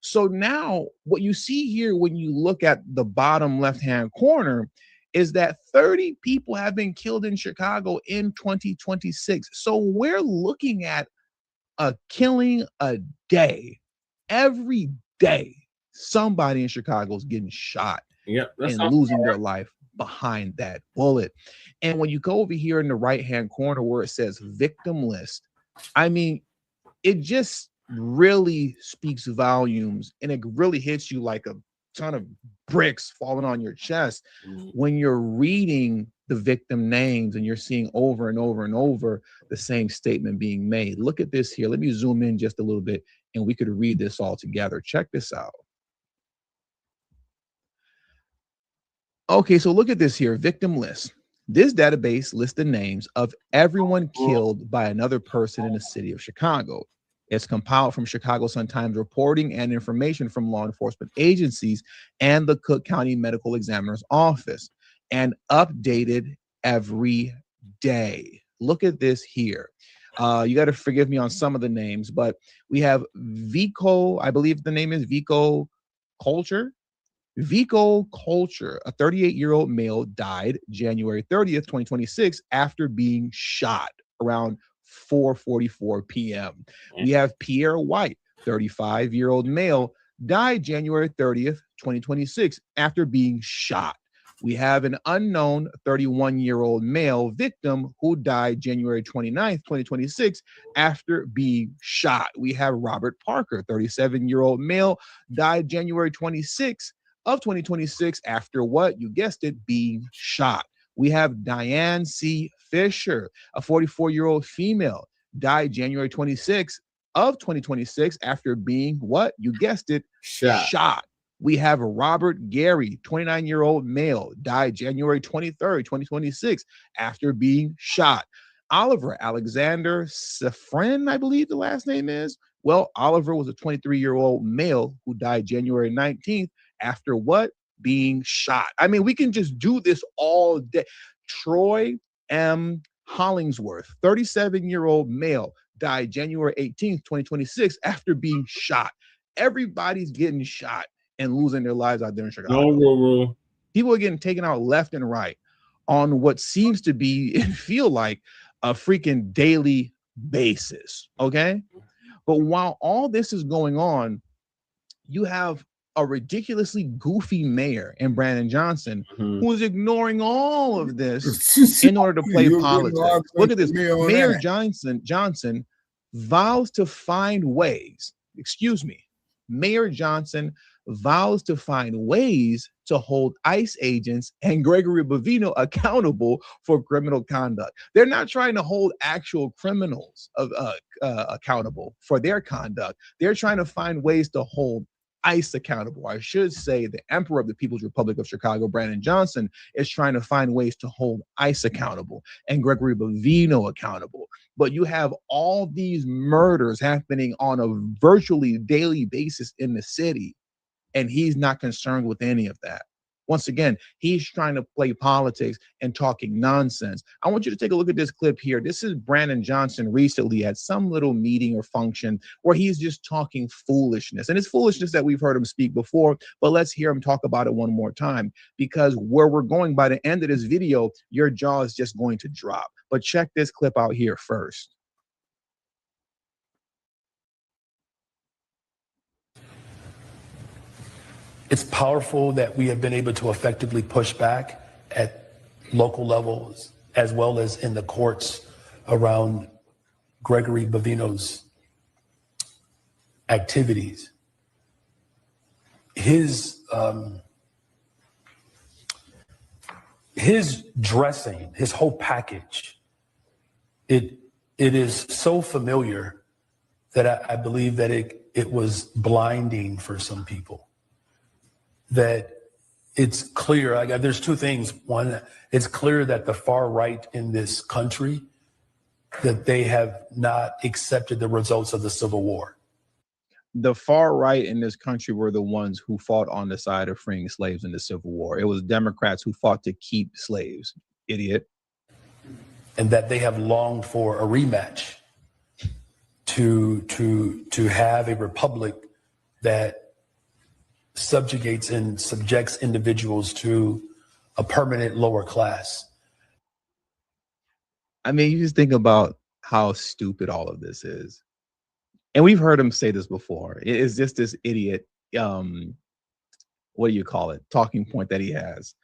So now what you see here when you look at the bottom left-hand corner is that 30 people have been killed in Chicago in 2026. So we're looking at a killing a day. Every day, somebody in Chicago is getting shot and losing their life behind that bullet. And when you go over here in the right-hand corner where it says victim list, I mean, it just really speaks volumes, and it really hits you like a ton of bricks falling on your chest when you're reading the victim names and you're seeing over and over and over the same statement being made. Look at this here. Let me zoom in just a little bit and we could read this all together. Check this out. Okay, so look at this here, victim list. This database lists the names of everyone killed by another person in the city of Chicago. It's compiled from Chicago Sun-Times reporting and information from law enforcement agencies and the Cook County Medical Examiner's Office, and updated every day. Look at this here. You got to forgive me on some of the names, but we have Vico, I believe the name is Vico Culture. Vico Culture, a 38-year-old male, died January 30th, 2026, after being shot around 4:44 p.m. We have Pierre White, 35-year-old male, died January 30th, 2026, after being shot. We have an unknown 31-year-old male victim who died January 29th, 2026, after being shot. We have Robert Parker, 37-year-old male, died January 26th of 2026 after what? You guessed it, being shot. We have Diane C. Fisher, a 44-year-old female, died January 26th of 2026 after being what? You guessed it, shot. We have Robert Gary, 29-year-old male, died January 23rd, 2026 after being shot. Oliver Alexander Safran, I believe the last name is. Well, Oliver was a 23-year-old male who died January 19th after what? Being shot. I mean, we can just do this all day. Troy M. Hollingsworth, 37-year-old male, died January 18th, 2026 after being shot. Everybody's getting shot and losing their lives out there in Chicago. People are getting taken out left and right on what seems to be and feel like a freaking daily basis, okay? But while all this is going on, you have a ridiculously goofy mayor in Brandon Johnson who is ignoring all of this in order to play politics. Look at this. Mayor Johnson vows to find ways, Mayor Johnson vows to find ways to hold ICE agents and Gregory Bovino accountable for criminal conduct. They're not trying to hold actual criminals accountable for their conduct. They're trying to find ways to hold ICE accountable. I should say the Emperor of the People's Republic of Chicago, Brandon Johnson, is trying to find ways to hold ICE accountable and Gregory Bovino accountable. But you have all these murders happening on a virtually daily basis in the city, and he's not concerned with any of that. Once again, he's trying to play politics and talking nonsense. I want you to take a look at this clip here. This is Brandon Johnson recently at some little meeting or function where he's just talking foolishness. And it's foolishness that we've heard him speak before, but let's hear him talk about it one more time, because where we're going by the end of this video, your jaw is just going to drop. But check this clip out here first. It's powerful that we have been able to effectively push back at local levels as well as in the courts around Gregory Bovino's activities. His dressing, his whole package, it is so familiar that I believe that it was blinding for some people. That it's clear, there's two things. One, it's clear that the far right in this country, that they have not accepted the results of the Civil War. The far right in this country were the ones who fought on the side of freeing slaves in the Civil War. It was Democrats who fought to keep slaves, idiot. And that they have longed for a rematch to have a republic that subjugates and subjects individuals to a permanent lower class. I mean, you just think about how stupid all of this is. And we've heard him say this before. It is just this idiot, what do you call it, talking point that he has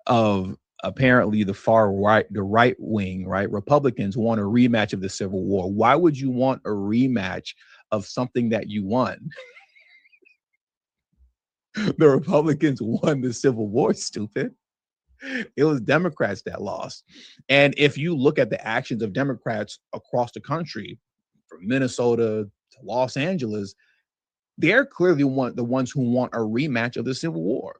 of apparently the far right, the right wing, right? Republicans want a rematch of the Civil War. Why would you want a rematch of something that you won? The Republicans won the Civil War, stupid. It was Democrats that lost. And if you look at the actions of Democrats across the country, from Minnesota to Los Angeles, they're clearly the ones who want a rematch of the Civil War.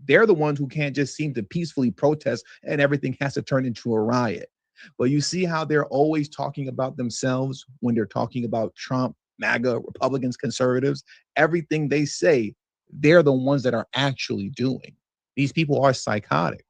They're the ones who can't just seem to peacefully protest and everything has to turn into a riot. But you see how they're always talking about themselves when they're talking about Trump, MAGA, Republicans, conservatives. Everything they say, they're the ones that are actually doing. These people are psychotic.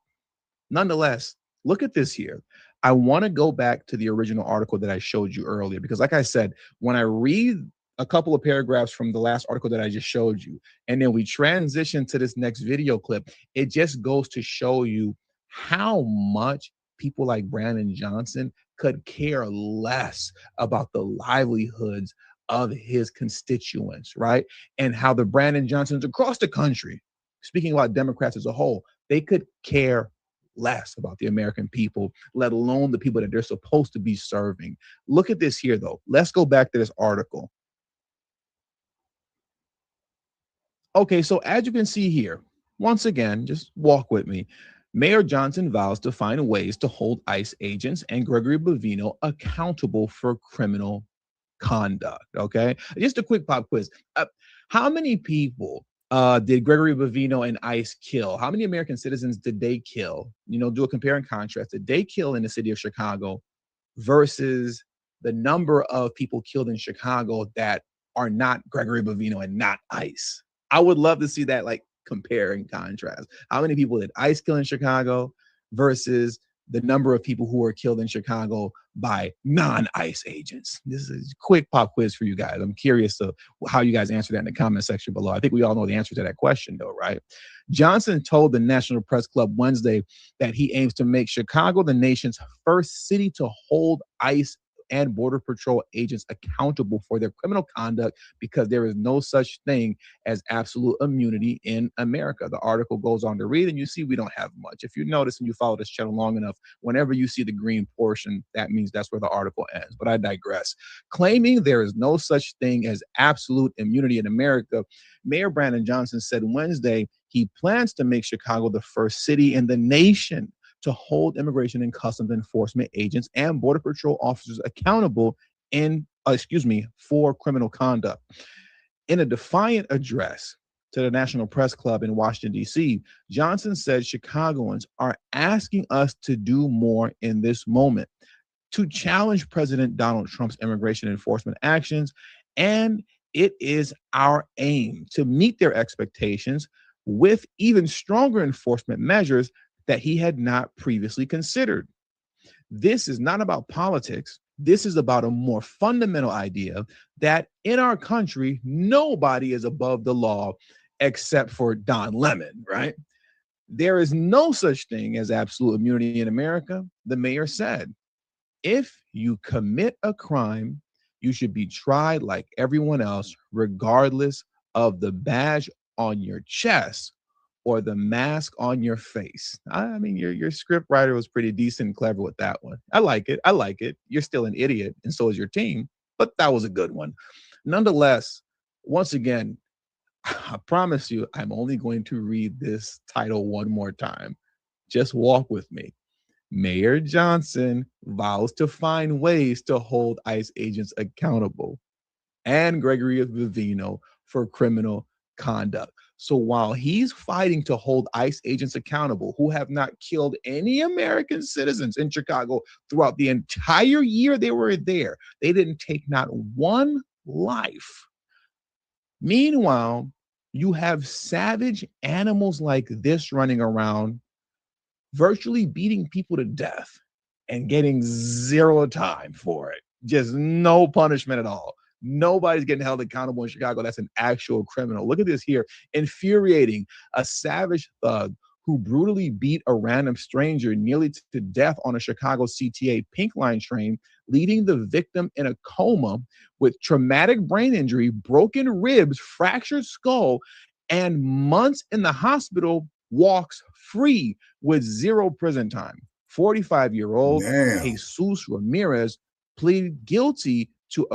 Nonetheless, look at this here. I want to go back to the original article that I showed you earlier, because like I said, when I read a couple of paragraphs from the last article that I just showed you, and then we transition to this next video clip, it just goes to show you how much people like Brandon Johnson could care less about the livelihoods of his constituents, right? And how the Brandon Johnsons across the country, speaking about Democrats as a whole, they could care less about the American people, let alone the people that they're supposed to be serving. Look at this here, though. Let's go back to this article. Okay, so as you can see here, once again, just walk with me. Mayor Johnson vows to find ways to hold ICE agents and Gregory Bovino accountable for criminal conduct. Okay, just a quick pop quiz. How many people did Gregory Bovino and ICE kill? How many American citizens did they kill? You know, do a compare and contrast. Did they kill in the city of Chicago versus the number of people killed in Chicago that are not Gregory Bovino and not ICE? I would love to see that, like, compare and contrast. How many people did ICE kill in Chicago versus the number of people who were killed in Chicago by non-ICE agents? This is a quick pop quiz for you guys. I'm curious to how you guys answer that in the comment section below. I think we all know the answer to that question, though, right? Johnson told the National Press Club Wednesday that he aims to make Chicago the nation's first city to hold ICE and Border Patrol agents accountable for their criminal conduct, because there is no such thing as absolute immunity in America. The article goes on to read, and you see we don't have much. If you notice and you follow this channel long enough, whenever you see the green portion, that means that's where the article ends. But I digress. Claiming there is no such thing as absolute immunity in America, Mayor Brandon Johnson said Wednesday he plans to make Chicago the first city in the nation to hold immigration and customs enforcement agents and Border Patrol officers accountable for criminal conduct. In a defiant address to the National Press Club in Washington, D.C., Johnson said Chicagoans are asking us to do more in this moment, to challenge President Donald Trump's immigration enforcement actions, and it is our aim to meet their expectations with even stronger enforcement measures that he had not previously considered. This is not about politics. This is about a more fundamental idea that in our country, nobody is above the law except for Don Lemon, right? There is no such thing as absolute immunity in America, the mayor said. If you commit a crime, you should be tried like everyone else, regardless of the badge on your chest or the mask on your face. I mean, your script writer was pretty decent and clever with that one. I like it. I like it. You're still an idiot, and so is your team, but that was a good one. Nonetheless, once again, I promise you, I'm only going to read this title one more time. Just walk with me. Mayor Johnson vows to find ways to hold ICE agents accountable, and Gregory Vivino for criminal conduct. So while he's fighting to hold ICE agents accountable who have not killed any American citizens in Chicago throughout the entire year they were there, they didn't take not one life. Meanwhile, you have savage animals like this running around, virtually beating people to death and getting zero time for it. Just no punishment at all. Nobody's getting held accountable in Chicago. That's an actual criminal. Look at this here. Infuriating. A savage thug who brutally beat a random stranger nearly to death on a Chicago CTA Pink Line train, leaving the victim in a coma with traumatic brain injury, broken ribs, fractured skull, and months in the hospital, walks free with zero prison time. 45-year-old Jesus Ramirez pled guilty to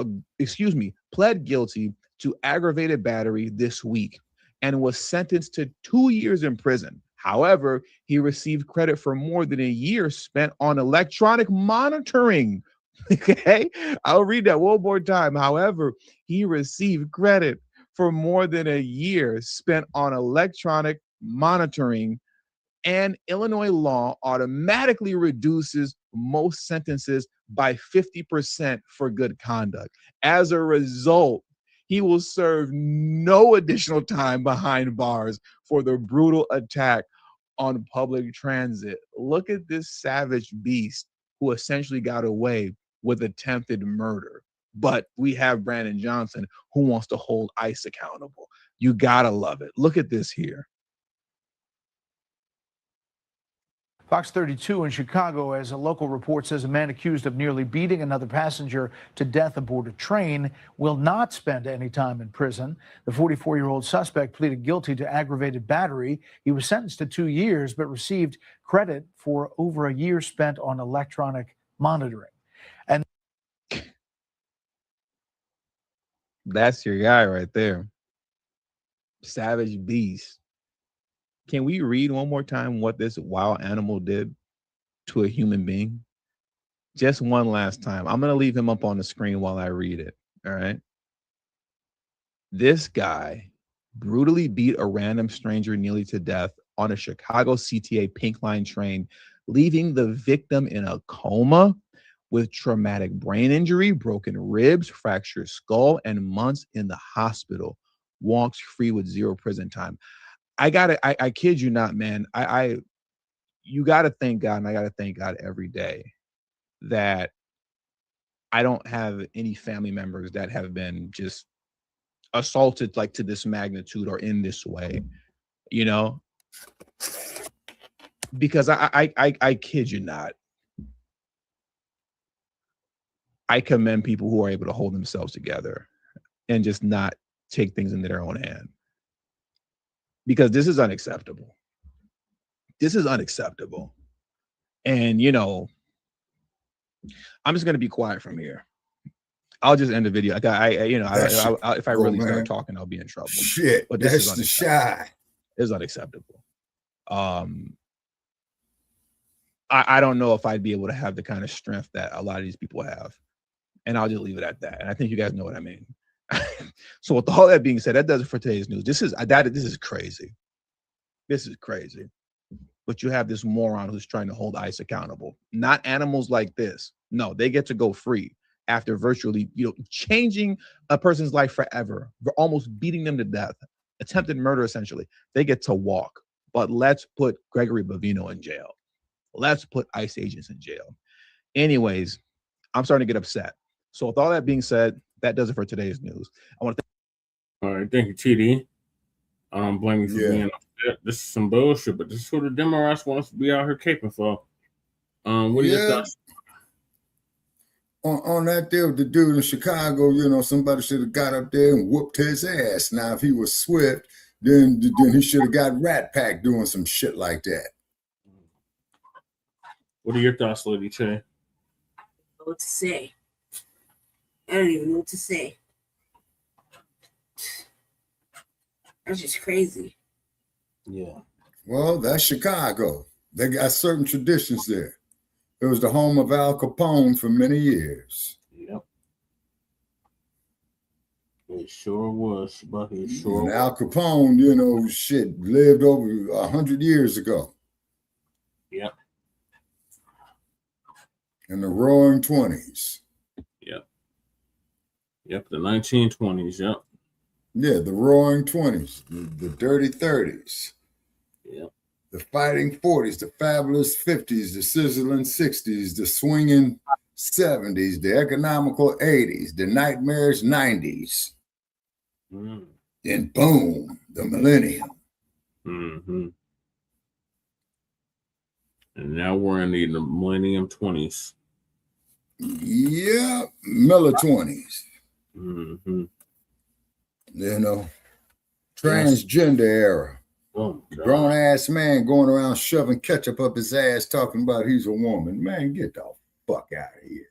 aggravated battery this week and was sentenced to 2 years in prison. However, he received credit for more than a year spent on electronic monitoring. Okay, I'll read that one more time. However, he received credit for more than a year spent on electronic monitoring, and Illinois law automatically reduces most sentences by 50% for good conduct. As a result, he will serve no additional time behind bars for the brutal attack on public transit. Look at this savage beast who essentially got away with attempted murder. But we have Brandon Johnson who wants to hold ICE accountable. You gotta love it. Look at this here. Fox 32 in Chicago, as a local report says, a man accused of nearly beating another passenger to death aboard a train will not spend any time in prison. The 44-year-old suspect pleaded guilty to aggravated battery. He was sentenced to 2 years, but received credit for over a year spent on electronic monitoring. And that's your guy right there. Savage beast. Can we read one more time what this wild animal did to a human being? Just one last time. I'm going to leave him up on the screen while I read it. All right. This guy brutally beat a random stranger nearly to death on a Chicago CTA Pink Line train, leaving the victim in a coma with traumatic brain injury, broken ribs, fractured skull, and months in the hospital. Walks free with zero prison time. I kid you not, man. You gotta thank God, and I gotta thank God every day that I don't have any family members that have been just assaulted like to this magnitude or in this way, you know? Because I kid you not. I commend people who are able to hold themselves together and just not take things into their own hand. Because this is unacceptable. This is unacceptable. And, you know, I'm just going to be quiet from here. I'll just end the video. If I really start talking, I'll be in trouble. Shit, but this that's is the shy. It's unacceptable. I don't know if I'd be able to have the kind of strength that a lot of these people have. And I'll just leave it at that. And I think you guys know what I mean. So with all that being said, that does it for today's news. This is crazy. This is crazy. But you have this moron who's trying to hold ICE accountable. Not animals like this. No, they get to go free after virtually, changing a person's life forever, almost beating them to death attempted murder, essentially. They get to walk. But let's put Gregory Bavino in jail. Let's put ICE agents in jail. Anyways, I'm starting to get upset. So with all that being said, that does it for today's news. I want to all right, thank you, TD. I don't blame you for being upset. This is some bullshit, but this is what the Democrats want us to be out here caping for. What do you think? On that deal with the dude in Chicago, you know, somebody should have got up there and whooped his ass. Now, if he was swift, then he should have got Rat Pack doing some shit like that. What are your thoughts, Lady Che? I don't know what to say. I don't even know what to say. That's just crazy. Yeah. Well, that's Chicago. They got certain traditions there. It was the home of Al Capone for many years. Yep. It sure was, but it sure And was. Al Capone, you know, shit, lived over 100 years ago. Yep. In the roaring 20s. Yep. Yep, the 1920s, yep. Yeah, the roaring 20s, the dirty 30s. Yep. The fighting 40s, the fabulous 50s, the sizzling 60s, the swinging 70s, the economical 80s, the nightmares 90s. Then boom, the millennium. Mm-hmm. And now we're in the millennium 20s. Yeah, Miller 20s. Mm-hmm. You know, transgender era. Oh, grown ass man going around shoving ketchup up his ass talking about he's a woman. Man, get the fuck out of here.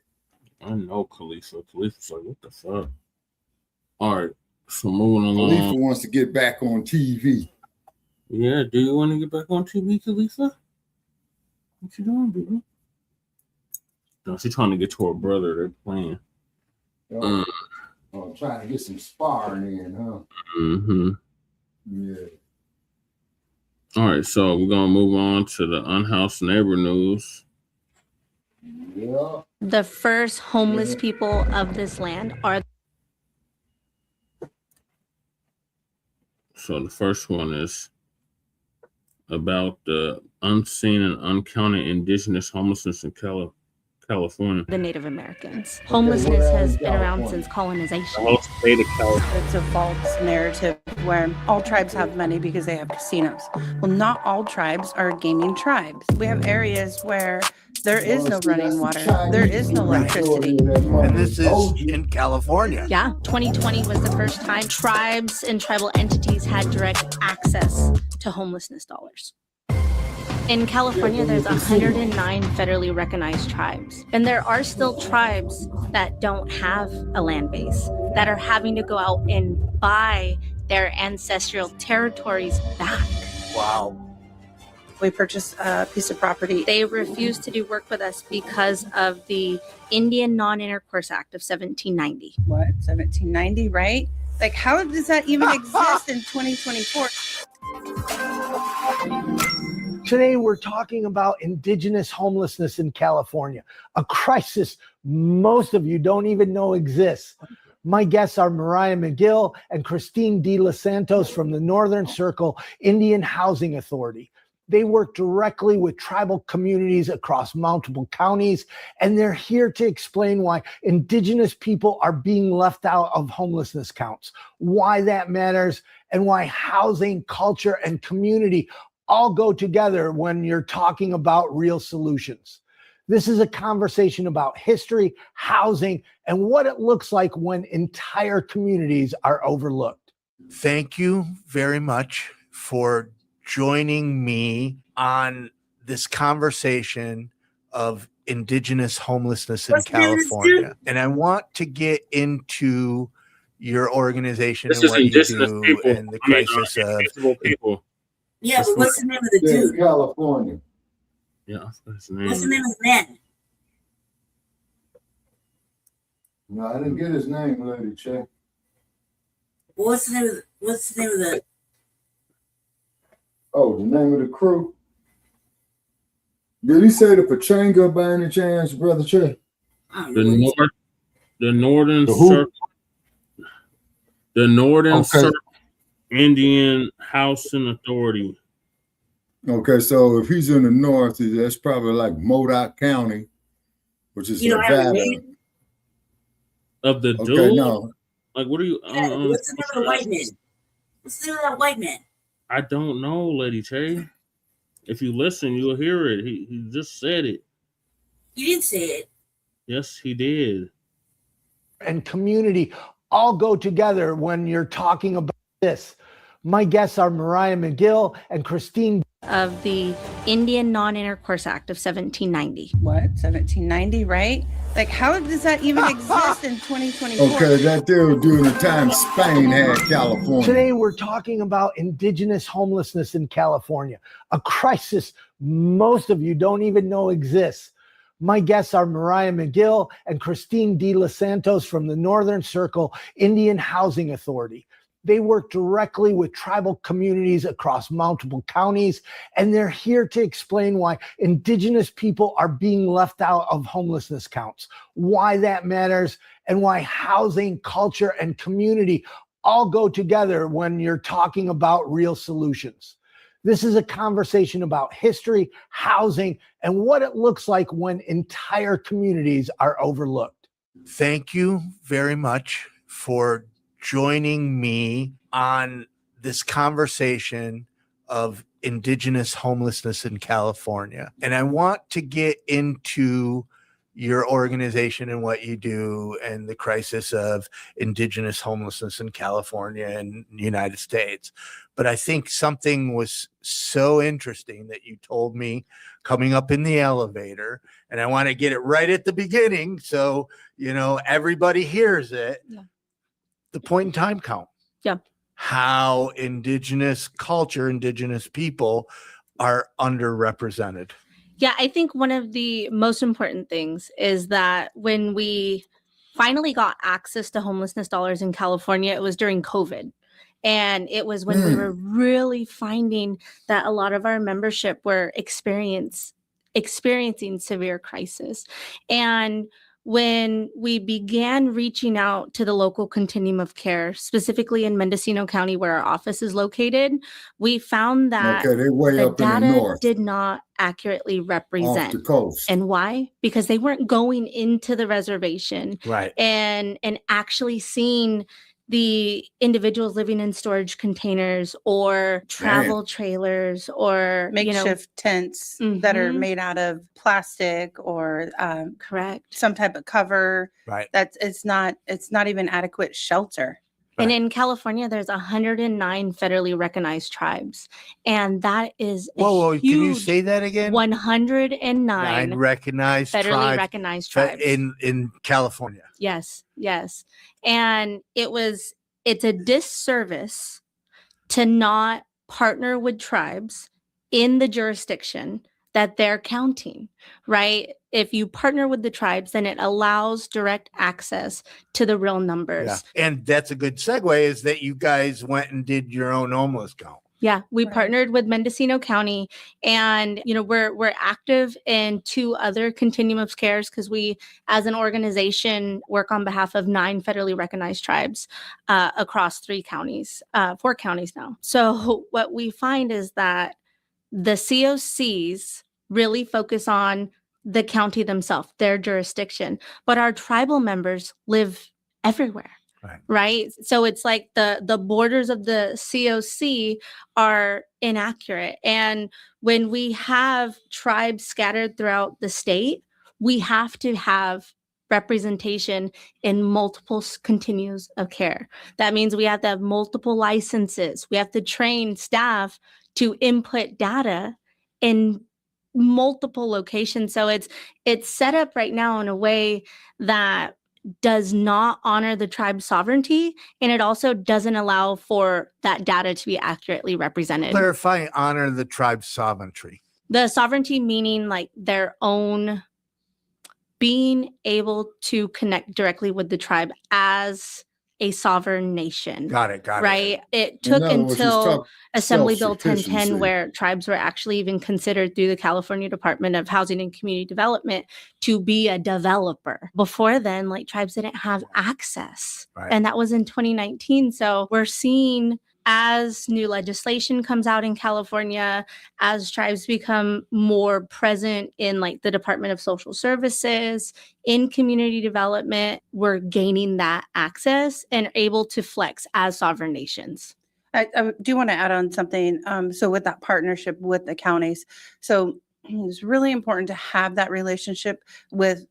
I know Khalifa. Khalifa's like, what the fuck? All right, so moving along. Khalifa wants to get back on TV. Yeah, do you want to get back on TV, Khalifa? What you doing, baby? No, she's trying to get to her brother. They're playing. Trying to get some sparring in, huh? Mm-hmm. Yeah. All right, so we're gonna move on to the unhoused neighbor news. Yeah. The first homeless people of this land are. So the first one is about the unseen and uncounted indigenous homelessness in California. The Native Americans. Homelessness has been around since colonization. It's a false narrative where all tribes have money because they have casinos. Well, not all tribes are gaming tribes. We have areas where there is no running water, there is no electricity. And this is in California. Yeah, 2020 was the first time tribes and tribal entities had direct access to homelessness dollars. In California, there's 109 federally recognized tribes. And there are still tribes that don't have a land base, that are having to go out and buy their ancestral territories back. Wow. We purchased a piece of property. They refused to do work with us because of the Indian Non-Intercourse Act of 1790. What, 1790, right? Like, how does that even exist in 2024? Today, we're talking about indigenous homelessness in California, a crisis most of you don't even know exists. My guests are Mariah McGill and Christine De Los Santos from the Northern Circle Indian Housing Authority. They work directly with tribal communities across multiple counties, and they're here to explain why indigenous people are being left out of homelessness counts, why that matters, and why housing, culture, and community all go together when you're talking about real solutions. This is a conversation about history, housing, and what it looks like when entire communities are overlooked. Thank you very much for joining me on this conversation of indigenous homelessness in California. And I want to get into your organization and what you do people. and the crisis of people. Yeah, but what's the name of the dude? California. Yeah, that's his name. What's the name of the man? No, I didn't get his name, Lady Check. What's the name of the Oh, the name of the crew? Did he say the Pachanga by any chance, Brother Che? The Northern Circle. The Northern Circle Indian Housing Authority. Okay, so if he's in the north, that's probably like Modoc County, which is Nevada. Of the Okay, dude? no. Like, what are you? What's the name of the white man? What's the name of that white man? I don't know, Lady Che. If you listen, you'll hear it. He just said it. He didn't say it. Yes, he did. And community all go together when you're talking about this. My guests are Mariah McGill and Christine. Of the Indian Non-Intercourse Act of 1790. What? 1790, right? Like, how does that even exist in 2024? Okay, that dude during the time Spain had California. Today, we're talking about indigenous homelessness in California, a crisis most of you don't even know exists. My guests are Mariah McGill and Christine De Los Santos from the Northern Circle Indian Housing Authority. They work directly with tribal communities across multiple counties, and they're here to explain why indigenous people are being left out of homelessness counts, why that matters, and why housing, culture, and community all go together when you're talking about real solutions. This is a conversation about history, housing, and what it looks like when entire communities are overlooked. Thank you very much for joining me on this conversation of indigenous homelessness in California. And I want to get into your organization and what you do and the crisis of indigenous homelessness in California and the United States. But I think something was so interesting that you told me coming up in the elevator, and I want to get it right at the beginning so, everybody hears it. Yeah. The point in time count. Yeah. How indigenous culture, indigenous people are underrepresented. Yeah, I think one of the most important things is that when we finally got access to homelessness dollars in California, it was during COVID. And it was when we were really finding that a lot of our membership were experiencing severe crisis. And when we began reaching out to the local continuum of care, specifically in Mendocino County, where our office is located, we found that the data did not accurately represent. Off the coast. And why? Because they weren't going into the reservation and actually seeing the individuals living in storage containers or travel trailers or makeshift tents that are made out of plastic or some type of cover. Right. It's not even adequate shelter. And in California, there's 109 federally recognized tribes. And that is Whoa, huge, can you say that again? 109 recognized federally recognized tribes in California. Yes. And it's a disservice to not partner with tribes in the jurisdiction that they're counting, right? If you partner with the tribes, then it allows direct access to the real numbers. Yeah. And that's a good segue is that you guys went and did your own homeless count. Yeah, we partnered with Mendocino County, and we're active in 2 other continuum of cares because we, as an organization, work on behalf of 9 federally recognized tribes across 4 counties now. So what we find is that the COCs really focus on the county themselves, their jurisdiction, but our tribal members live everywhere. Right. So it's like the borders of the COC are inaccurate. And when we have tribes scattered throughout the state, we have to have representation in multiple continuums of care. That means we have to have multiple licenses. We have to train staff to input data in multiple locations. So it's set up right now in a way that does not honor the tribe's sovereignty, and it also doesn't allow for that data to be accurately represented. Clarify, honor the tribe's sovereignty. The sovereignty meaning like their own being able to connect directly with the tribe as a sovereign nation. Got it. Right? It took until Assembly Bill 1010 where tribes were actually even considered through the California Department of Housing and Community Development to be a developer. Before then, tribes didn't have access. And that was in 2019. So we're seeing as new legislation comes out in California, as tribes become more present in like the Department of Social Services, in community development, we're gaining that access and able to flex as sovereign nations. I do want to add on something. So with that partnership with the counties, so it's really important to have that relationship with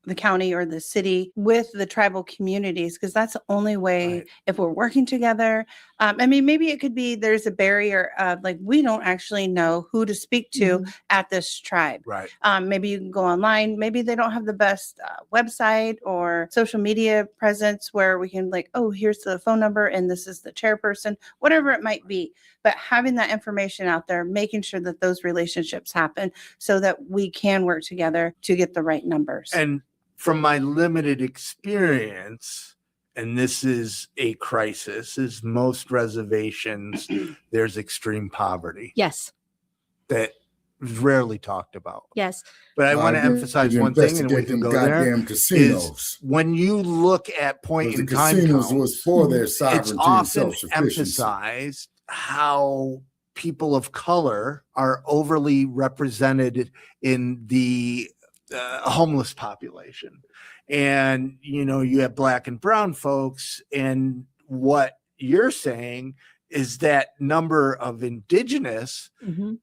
the county or the city with the tribal communities, because that's the only way if we're working together. I mean, maybe it could be there's a barrier of like, we don't actually know who to speak to at this tribe. Right. Maybe you can go online. Maybe they don't have the best website or social media presence where we can like, oh, here's the phone number and this is the chairperson, whatever it might be. But having that information out there, making sure that those relationships happen so that we can work together to get the right numbers. And from my limited experience, and this is a crisis, is most reservations, there's extreme poverty. Yes. That is rarely talked about. Yes. But I want to emphasize one thing, and we can go there. Casinos. Is when you look at point in time casinos counts, was for their sovereignty it's and often self-sufficiency. emphasized how people of color are overly represented in the homeless population. And, you know, you have Black and brown folks, and what you're saying is that number of indigenous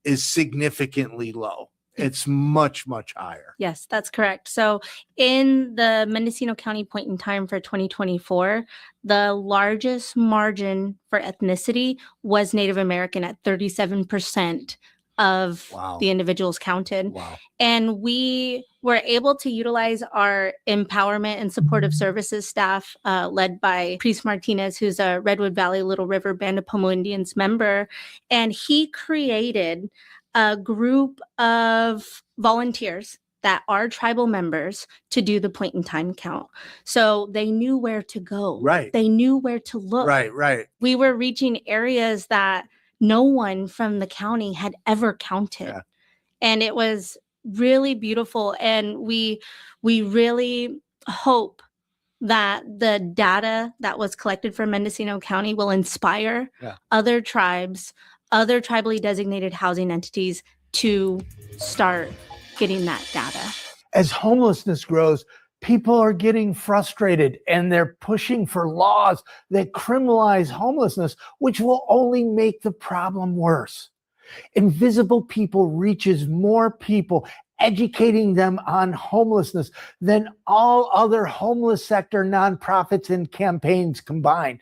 is significantly low. It's much, much higher. Yes, that's correct. So in the Mendocino County point in time for 2024, the largest margin for ethnicity was Native American at 37% of the individuals counted. And we were able to utilize our empowerment and supportive services staff led by Priest Martinez, who's a Redwood Valley Little River Band of Pomo Indians member. And he created a group of volunteers that are tribal members to do the point in time count. So they knew where to go. Right. They knew where to look. Right. We were reaching areas that no one from the county had ever counted. Yeah. And it was really beautiful. And we really hope that the data that was collected from Mendocino County will inspire other tribes, other tribally designated housing entities to start getting that data. As homelessness grows, people are getting frustrated and they're pushing for laws that criminalize homelessness, which will only make the problem worse. Invisible People reaches more people, educating them on homelessness than all other homeless sector nonprofits and campaigns combined.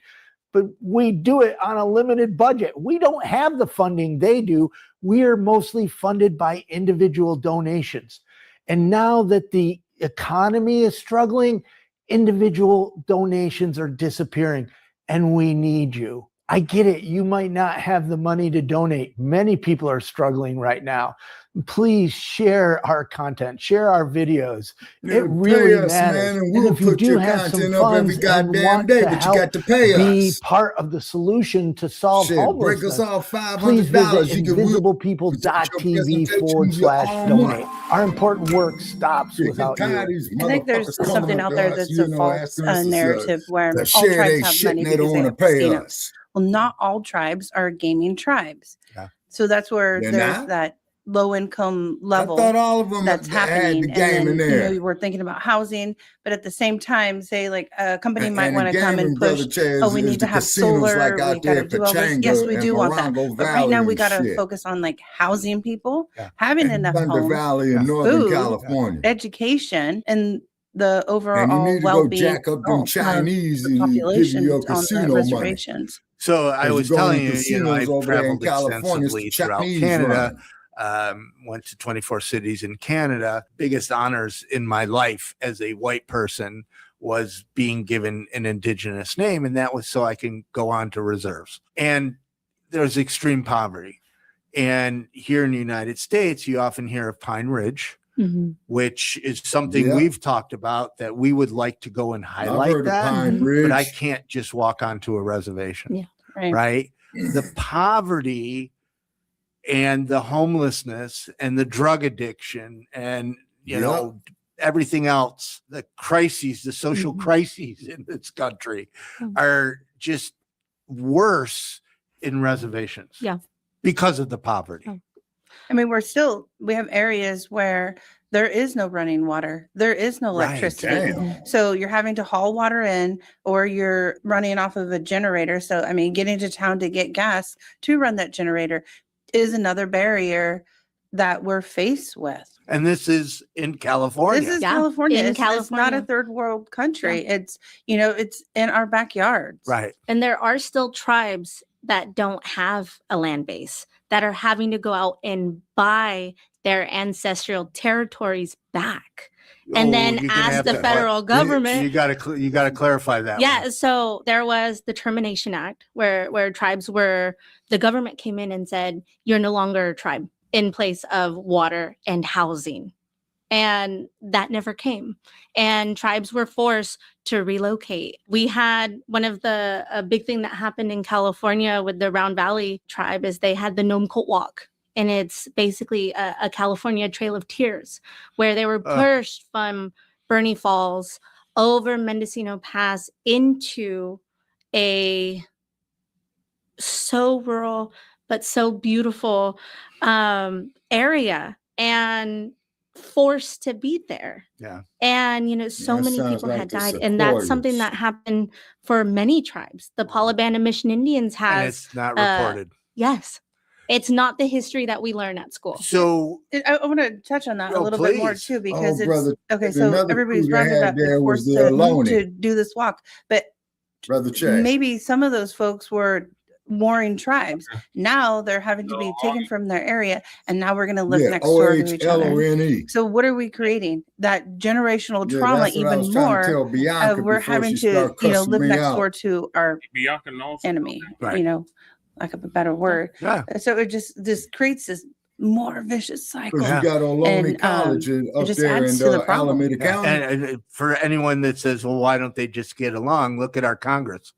But we do it on a limited budget. We don't have the funding they do. We are mostly funded by individual donations. And now that the economy is struggling, individual donations are disappearing, and we need you. I get it. You might not have the money to donate. Many people are struggling right now. Please share our content, share our videos. It really matters. Man, and and we'll if you put do your have some content up every funds and goddamn want day, to but you help got to pay be us. part of the solution to solve Shit, break homelessness, us off please $500. visit You can invisiblepeople.tv/donate. Our important work stops without you. I think there's something out there that's a false narrative where all tribes have money because they have casinos. Well, not all tribes are gaming tribes. Yeah. So that's where They're there's not? that low income level. I thought all of them that's had happening. the game in there. You know, we're thinking about housing, but at the same time, say like a company might And want to come gaming, and push, Brother Chaz, oh, we is need the to have casinos solar, like we out got there to at do all this. Pachanga Yes, we and do want that. Morongo But right now Valley we and got to shit. focus on like housing people, having enough Thunder homes, Valley in Northern food, California. education, and the And you overall need to go well-being jack up them of Chinese the and give you population your on the casino money. reservations. So I was telling you, I've over there in traveled California, it's the extensively throughout Chinese Canada. run. Went to 24 cities in Canada. Biggest honors in my life as a white person was being given an indigenous name, and that was so I can go on to reserves. And there's extreme poverty. And here in the United States, you often hear of Pine Ridge, which is something we've talked about that we would like to go and highlight that, but I can't just walk onto a reservation, right? The poverty and the homelessness and the drug addiction and, you know, everything else, the crises, the social crises in this country are just worse in reservations. Yeah. Because of the poverty. Oh. I mean, we have areas where there is no running water. There is no Right, electricity. damn. So you're having to haul water in, or you're running off of a generator. So, I mean, getting to town to get gas to run that generator is another barrier that we're faced with. And this is in California. This is Yeah, California. in It's not a California. third world country. It's, it's in our backyards. Right. And there are still tribes that don't have a land base, that are having to go out and buy their ancestral territories back. And then you're gonna ask have the to- federal government. You got to clarify that. Yeah, one. so there was the Termination Act where tribes the government came in and said, you're no longer a tribe in place of water and housing. And that never came. And tribes were forced to relocate. We had a big thing that happened in California with the Round Valley tribe is they had the Nome Coat Walk. And it's basically a California Trail of Tears where they were pushed from Bernie Falls over Mendocino Pass into a so rural but so beautiful area and forced to be there. Yeah. And so That many sounds people like had the died, and that's something Sequoias. that happened for many tribes. The Palabana Mission Indians And has it's not reported. yes, it's not the history that we learn at school. So I want to touch on that a little bit more please. too, because brother, okay. So another everybody's crew they bragging had about there being was forced the Ohlone. to do this walk, but Brother Checcs. maybe some of those folks were warring tribes. Now they're having to be taken from their area, and now we're going to live Yeah, next door to each other. OHLONE. So what are we creating? That generational Yeah, trauma that's what I even was trying to more. tell Bianca We're before having she to, started cussing live me next out. door to our Bianca knows. enemy. Right. Lack of a better word. Yeah. So it just creates this more vicious cycle. Because you got Ohlone And, College it up just there in adds to the problem. Alameda County. And for anyone that says, well, why don't they just get along? Look at our Congress.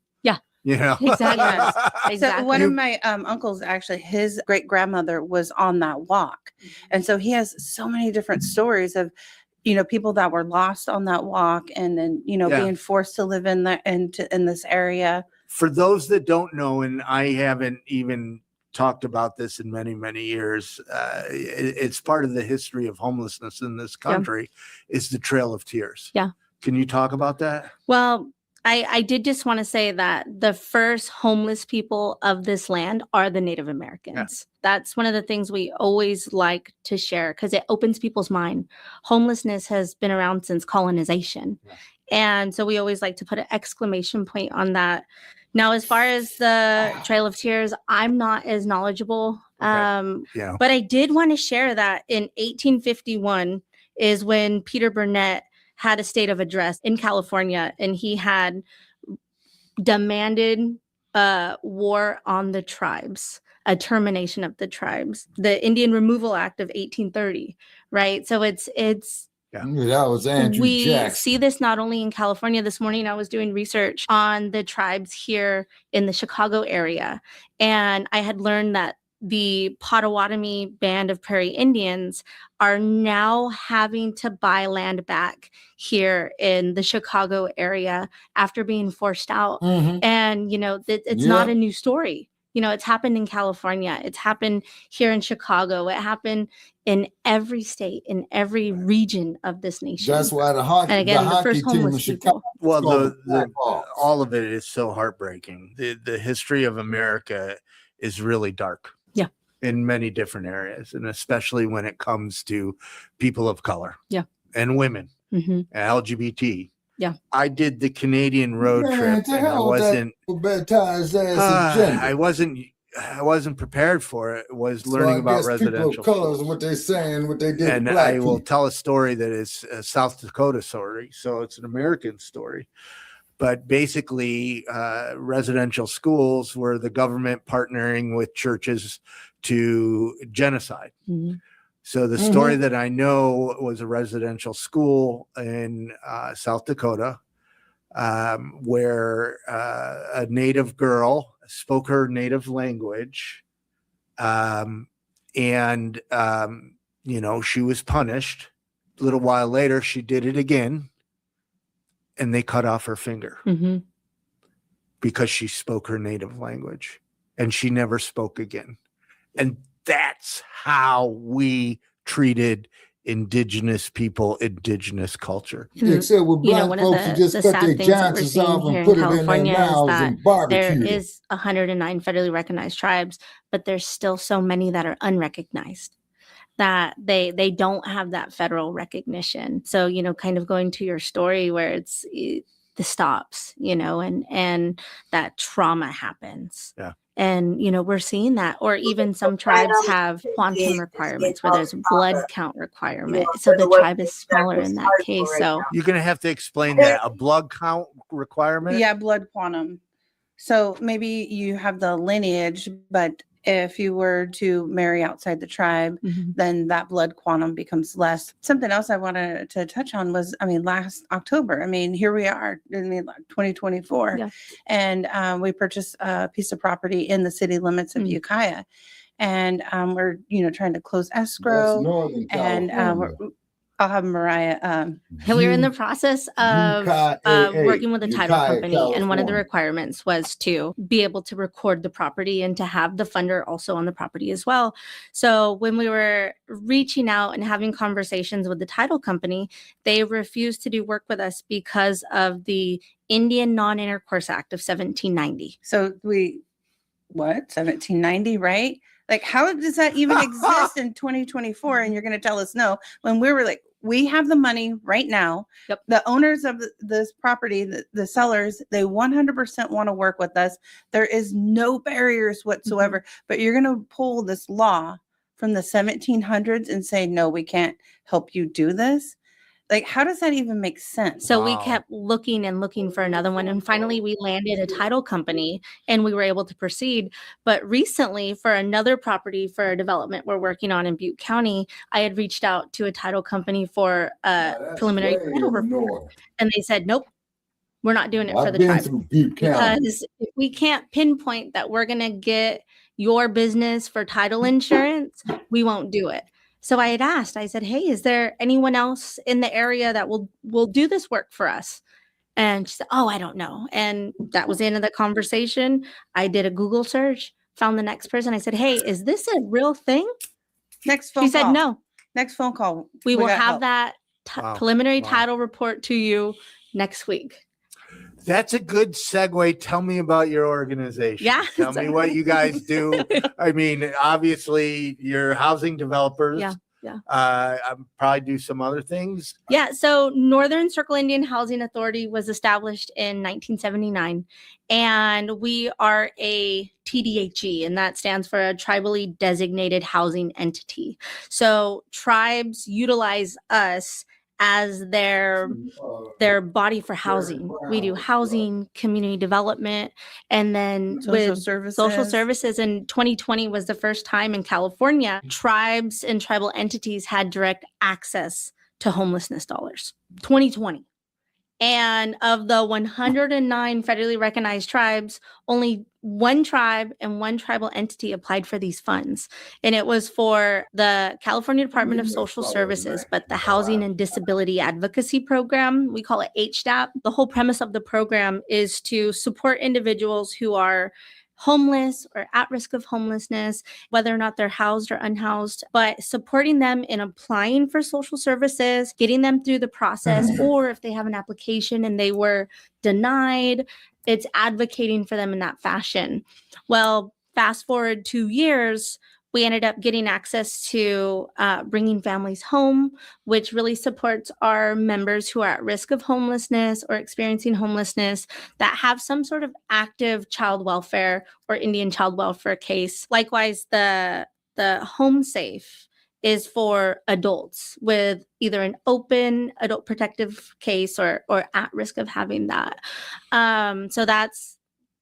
Yeah. Exactly. Exactly. So one of my uncles, actually, his great grandmother was on that walk, and so he has so many different stories of, people that were lost on that walk, and then being forced to live in this area. For those that don't know, and I haven't even talked about this in many, many years, it's part of the history of homelessness in this country, is the Trail of Tears. Yeah. Can you talk about that? Well, I did just want to say that the first homeless people of this land are the Native Americans. That's one of the things we always like to share because it opens people's mind. Homelessness has been around since colonization. And so we always like to put an exclamation point on that. Now, as far as the Trail of Tears, I'm not as knowledgeable. But I did want to share that in 1851 is when Peter Burnett had a state of address in California, and he had demanded war on the tribes, a termination of the tribes, the Indian Removal Act of 1830, right? So it's that was Andrew we Jackson. see this not only in California. This morning I was doing research on the tribes here in the Chicago area, and I had learned that the Potawatomi Band of Prairie Indians are now having to buy land back here in the Chicago area after being forced out. And, it's not a new story. It's happened in California. It's happened here in Chicago. It happened in every state, in every region of this nation. That's why the hockey, and again, the the hockey first team in homeless Chicago. people. Well, all of it is so heartbreaking. The history of America is really dark. Yeah. In many different areas, and especially when it comes to people of color. Yeah. And women, Mm-hmm. LGBT. Yeah. I did the Canadian road trip, and I wasn't. I wasn't prepared for it. Was learning about residential people of colors, what they saying, what they did. And to black I will people. tell a story that is a South Dakota story, so it's an American story. But basically, residential schools were the government partnering with churches to genocide. Mm-hmm. So the story that I know was a residential school in South Dakota, where a native girl spoke her native language, and she was punished. A little while later, she did it again, and they cut off her finger because she spoke her native language. and she never spoke again. And that's how we treated indigenous people, indigenous culture. Except with black folks who just cut their Johnsons off and put it in their mouths and barbecue. There is 109 federally recognized tribes, but there's still so many that are unrecognized, that they don't have that federal recognition. So, you know, kind of going to your story where it's the stops, you know, and that trauma happens. Yeah. And, you know, we're seeing that, or even some tribes have quantum requirements where there's blood count requirement. So the tribe is smaller in that case. So you're going to have to explain that. A blood count requirement? Yeah, blood quantum. So maybe you have the lineage, but if you were to marry outside the tribe, then that blood quantum becomes less. Something else I wanted to touch on was, I mean, last October, I mean, here we are, 2024, Yeah. and we purchased a piece of property in the city limits of Ukiah. And we're, you know, trying to close escrow, and I'll have Mariah. we're in the process of working with a title company, and one of the requirements was to be able to record the property and to have the funder also on the property as well. So when we were reaching out and having conversations with the title company, they refused to do work with us because of the Indian Non-Intercourse Act of 1790. So 1790, right? Like, how does that even exist in 2024? And you're going to tell us no, when we were like, we have the money right now. Yep. The owners of this property, the sellers, they 100% want to work with us. There is no barriers whatsoever, but you're going to pull this law from the 1700s and say, no, we can't help you do this. Like, how does that even make sense? So we kept looking and looking for another one. And finally, we landed a title company and we were able to proceed. But recently, for another property for a development we're working on in Butte County, I had reached out to a title company for a preliminary title report. And they said, nope, we're not doing it for the tribe. Because if we can't pinpoint that we're going to get your business for title insurance, we won't do it. So I had asked, I said, hey, is there anyone else in the area that will do this work for us? And she said, oh, I don't know. And that was the end of the conversation. I did a Google search, found the next person. I said, hey, is this a real thing? Next phone call. She said, no. Next phone call. We will have that preliminary title report to you next week. That's a good segue. Tell me about your organization. Yeah. Tell me what you guys do. I mean, obviously, you're housing developers. Yeah. Probably do some other things. Yeah. So Northern Circle Indian Housing Authority was established in 1979, and we are a TDHE, and that stands for a tribally designated housing entity. So tribes utilize us as their body for housing. We do housing, community development, and then Social with services. social services. And 2020 was the first time in California, tribes and tribal entities had direct access to homelessness dollars. 2020. And of the 109 federally recognized tribes, only one tribe and one tribal entity applied for these funds. And it was for the California Department of Social Services, but the Housing and Disability Advocacy Program, we call it HDAP. The whole premise of the program is to support individuals who are homeless or at risk of homelessness, whether or not they're housed or unhoused, but supporting them in applying for social services, getting them through the process, or if they have an application and they were denied, it's advocating for them in that fashion. Well, fast forward 2 years, we ended up getting access to bringing families home, which really supports our members who are at risk of homelessness or experiencing homelessness that have some sort of active child welfare or Indian child welfare case. Likewise, the Home Safe is for adults with either an open adult protective case or at risk of having that. So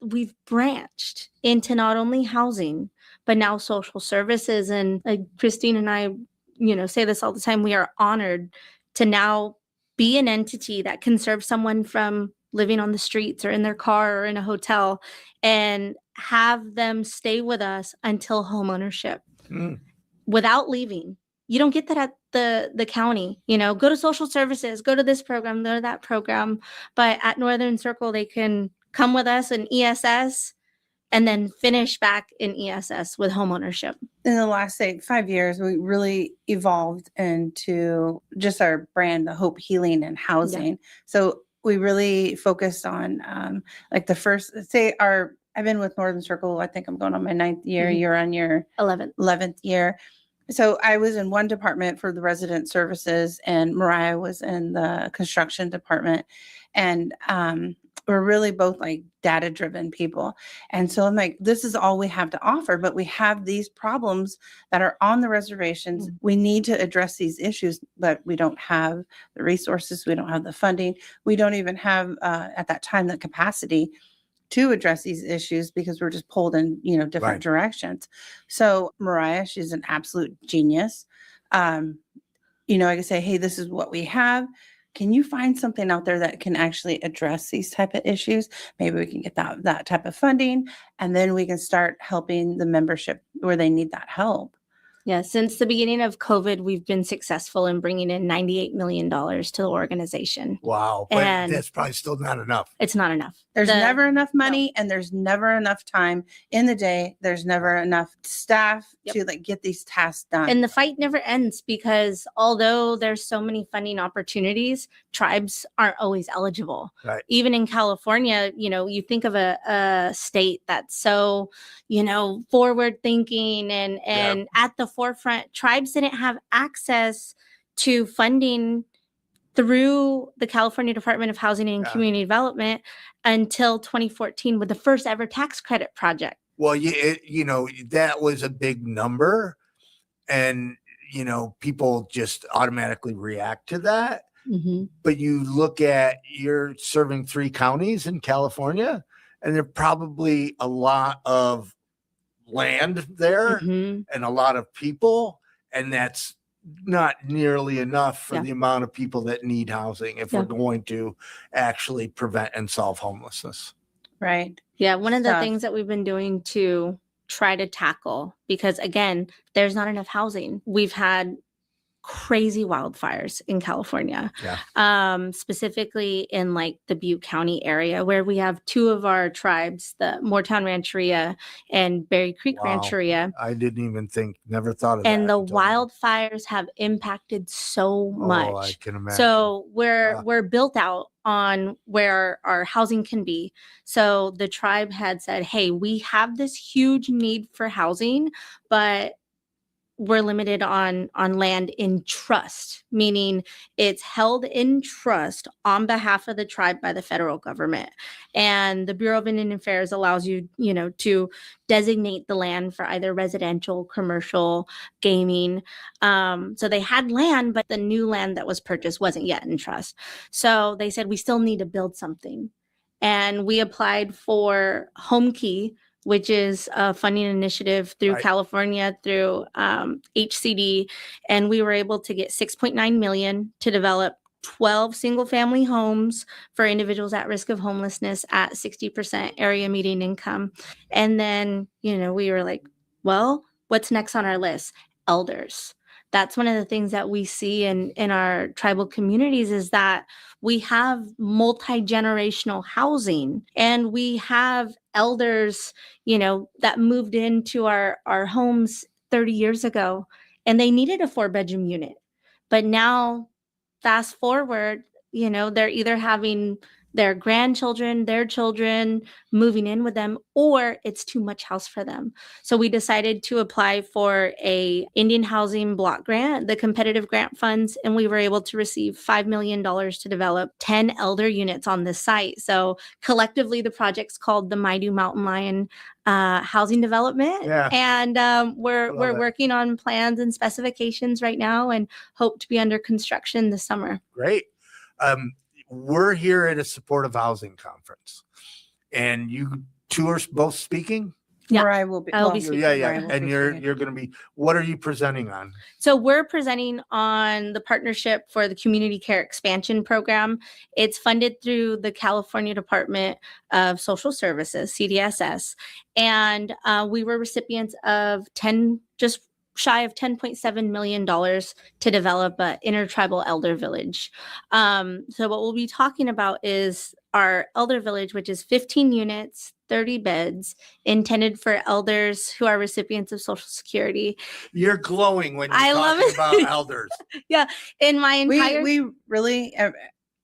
we've branched into not only housing, but now social services. And like Christine and I, say this all the time, we are honored to now be an entity that can serve someone from living on the streets or in their car or in a hotel and have them stay with us until home ownership without leaving. You don't get that at the county, go to social services, go to this program, go to that program. But at Northern Circle, they can come with us in ESS, and then finish back in ESS with homeownership. In the last, say, 5 years, we really evolved into just our brand, the Hope Healing and Housing. So we really focused on like the first, say I've been with Northern Circle, I think I'm going on my 9th year, you're on your 11th year. So I was in one department for the resident services and Mariah was in the construction department. And we're really both like data driven people. And so I'm like, this is all we have to offer, but we have these problems that are on the reservations. We need to address these issues, but we don't have the resources. We don't have the funding. We don't even have at that time the capacity to address these issues because we're just pulled in, different directions. So Mariah, she's an absolute genius. I can say, hey, this is what we have. Can you find something out there that can actually address these type of issues? Maybe we can get that type of funding, and then we can start helping the membership where they need that help. Yeah, since the beginning of COVID, we've been successful in bringing in $98 million to the organization. Wow, but And that's probably still not enough. It's not enough. There's never enough money and there's never enough time in the day. There's never enough staff to get these tasks done. And the fight never ends because although there's so many funding opportunities, tribes aren't always eligible. Right. Even in California, you think of a state that's so, forward thinking and at the forefront. Tribes didn't have access to funding through the California Department of Housing and Community Development until 2014 with the first ever tax credit project. Well, that was a big number and, people just automatically react to that. Mm-hmm. But you look at, you're serving 3 counties in California and there are probably a lot of land there and a lot of people. And that's not nearly enough for the amount of people that need housing if we're going to actually prevent and solve homelessness. Right. Yeah. One of the things that we've been doing to try to tackle, because again, there's not enough housing. We've had crazy wildfires in California, specifically in like the Butte County area where we have 2 of our tribes, the Moortown Rancheria and Berry Creek Rancheria. I didn't even never thought of that. And the wildfires have impacted so much. I can imagine. So we're built out on where our housing can be. So the tribe had said, hey, we have this huge need for housing, but we're limited on land in trust, meaning it's held in trust on behalf of the tribe by the federal government. And the Bureau of Indian Affairs allows you, to designate the land for either residential, commercial, gaming. So they had land, but the new land that was purchased wasn't yet in trust. So they said, we still need to build something. And we applied for Home Key, which is a funding initiative through California, through HCD. And we were able to get $6.9 million to develop 12 single-family homes for individuals at risk of homelessness at 60% area median income. And then, we were like, well, what's next on our list? Elders. That's one of the things that we see in our tribal communities is that we have multi-generational housing and we have elders, that moved into our homes 30 years ago and they needed a 4-bedroom unit. But now fast forward, they're either having their grandchildren, their children moving in with them, or it's too much house for them. So we decided to apply for a Indian Housing Block grant, the competitive grant funds, and we were able to receive $5 million to develop 10 elder units on this site. So collectively, the project's called the Maidu Mountain Lion Housing Development. Yeah. And we're working on plans and specifications right now and hope to be under construction this summer. Great. We're here at a supportive housing conference and you 2 are both speaking. Yeah, I will be. I'll be speaking. And you're going to be, what are you presenting on? So we're presenting on the partnership for the Community Care Expansion Program. It's funded through the California Department of Social Services, CDSS. And we were recipients of 10 just shy of $10.7 million to develop an intertribal elder village. So what we'll be talking about is our elder village, which is 15 units, 30 beds, intended for elders who are recipients of Social Security. You're glowing when you're I love talking it. about elders. Yeah, in my entire We really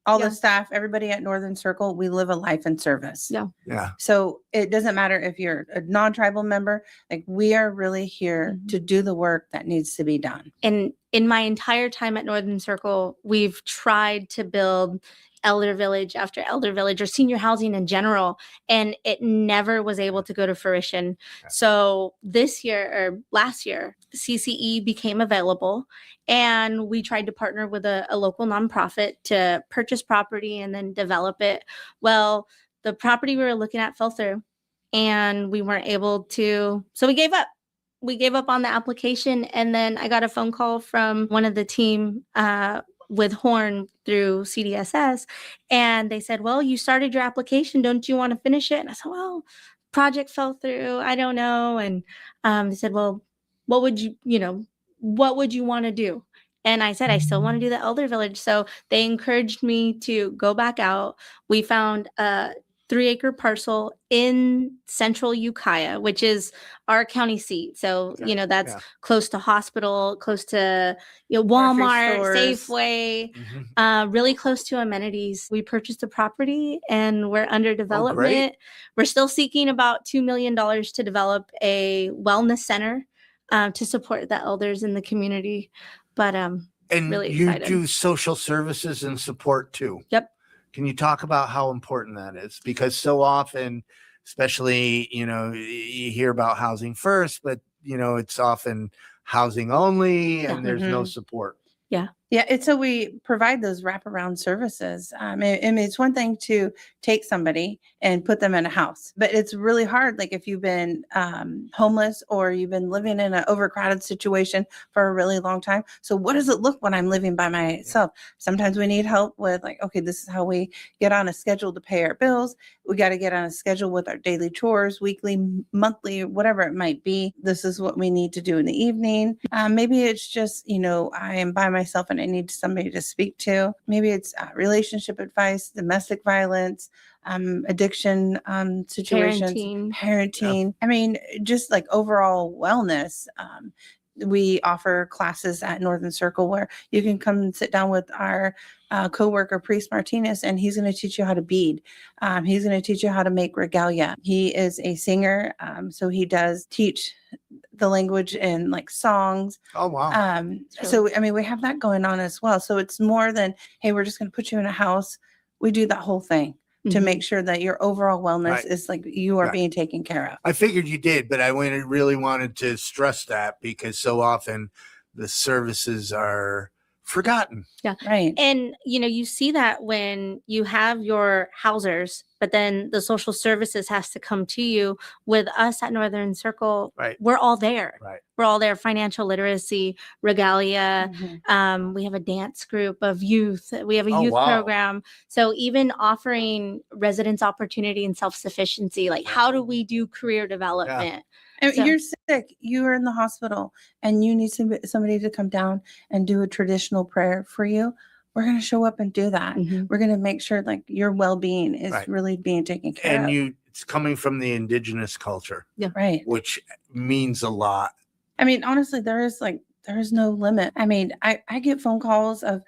all Yeah. the staff, everybody at Northern Circle, we live a life in service. Yeah. Yeah. So it doesn't matter if you're a non-tribal member, like we are really here to do the work that needs to be done. And in my entire time at Northern Circle, we've tried to build elder village after elder village or senior housing in general, and it never was able to go to fruition. So this year or last year, CCE became available, and we tried to partner with a local nonprofit to purchase property and then develop it. Well, the property we were looking at fell through, and we weren't able to, so we gave up. We gave up on the application, and then I got a phone call from one of the team with Horn through CDSS, and they said, well, you started your application. Don't you want to finish it? And I said, well, project fell through. I don't know. And they said, well, what would you want to do? And I said, I still want to do the elder village. So they encouraged me to go back out. We found a 3-acre parcel in central Ukiah, which is our county seat. So, that's close to hospital, close to Walmart, Safeway, really close to amenities. We purchased the property and we're under development. We're still seeking about $2 million to develop a wellness center to support the elders in the community. But And really you excited. do social services and support too. Yep. Can you talk about how important that is? Because so often, especially, you hear about housing first, but, it's often housing only and there's no support. Yeah. Yeah. It's so we provide those wraparound services. I mean, it's one thing to take somebody and put them in a house, but it's really hard. Like if you've been homeless or you've been living in an overcrowded situation for a really long time. So what does it look when I'm living by myself? Sometimes we need help with like, okay, this is how we get on a schedule to pay our bills. We got to get on a schedule with our daily chores, weekly, monthly, whatever it might be. This is what we need to do in the evening. Maybe it's just, I am by myself and I need somebody to speak to. Maybe it's relationship advice, domestic violence, addiction situations, parenting. I mean, just like overall wellness. We offer classes at Northern Circle where you can come and sit down with our coworker, Priest Martinez, and he's going to teach you how to bead. He's going to teach you how to make regalia. He is a singer, so he does teach the language in like songs. Oh, wow. So, I mean, we have that going on as well. So it's more than, hey, we're just going to put you in a house. We do that whole thing to make sure that your overall wellness is like you are being taken care of. I figured you did, but I really wanted to stress that because so often the services are forgotten. Yeah. Right. And, you see that when you have your housers, but then the social services has to come to you. With us at Northern Circle, we're all there. Right. We're all there. Financial literacy, regalia. We have a dance group of youth. We have a youth program. So even offering residents opportunity and self-sufficiency, like how do we do career development? And you're sick, you are in the hospital and you need somebody to come down and do a traditional prayer for you. We're going to show up and do that. We're going to make sure like your well-being is really being taken care of. And it's coming from the indigenous culture. Yeah. Right. Which means a lot. I mean, honestly, there is no limit. I mean, I get phone calls of,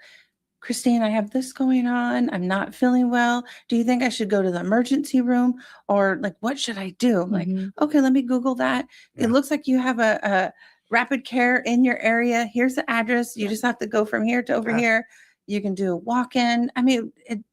Christine, I have this going on. I'm not feeling well. Do you think I should go to the emergency room? Or like, what should I do? I'm like, okay, let me Google that. It looks like you have a rapid care in your area. Here's the address. You just have to go from here to over here. You can do a walk-in. I mean,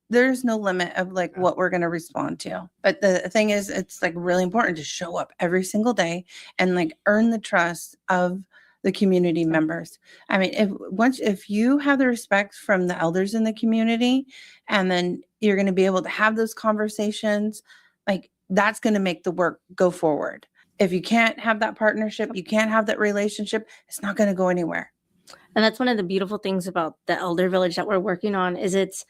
there's no limit of like what we're going to respond to. But the thing is, it's like really important to show up every single day and like earn the trust of the community members. I mean, if you have the respect from the elders in the community, and then you're going to be able to have those conversations, like that's going to make the work go forward. If you can't have that partnership, you can't have that relationship, it's not going to go anywhere. And that's one of the beautiful things about the elder village that we're working on is it's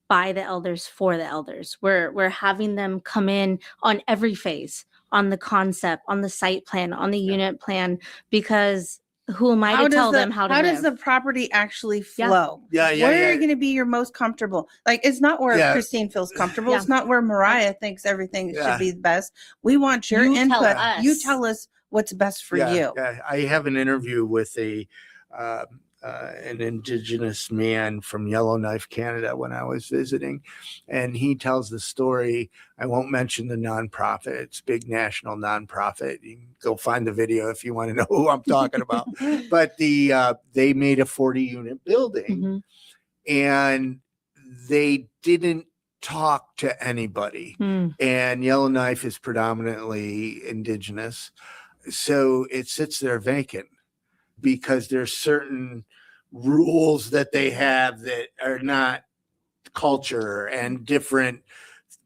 by the elders for the elders. We're having them come in on every phase, on the concept, on the site plan, on the unit plan, because who am I to tell them how to live? Does the property actually Yeah. flow? Yeah, Where are you going to be your most comfortable? Like, it's not where Christine feels comfortable. Yeah. It's not where Mariah thinks everything Yeah. should be best. We want your You tell input. us. You tell us what's best for you. Yeah. I have an interview with an indigenous man from Yellowknife, Canada, when I was visiting, and he tells the story. I won't mention the nonprofit. It's a big national nonprofit. You can go find the video if you want to know who I'm talking about. But they made a 40-unit building, and they didn't talk to anybody. And Yellowknife is predominantly indigenous, so it sits there vacant, because there's certain rules that they have that are not culture, and different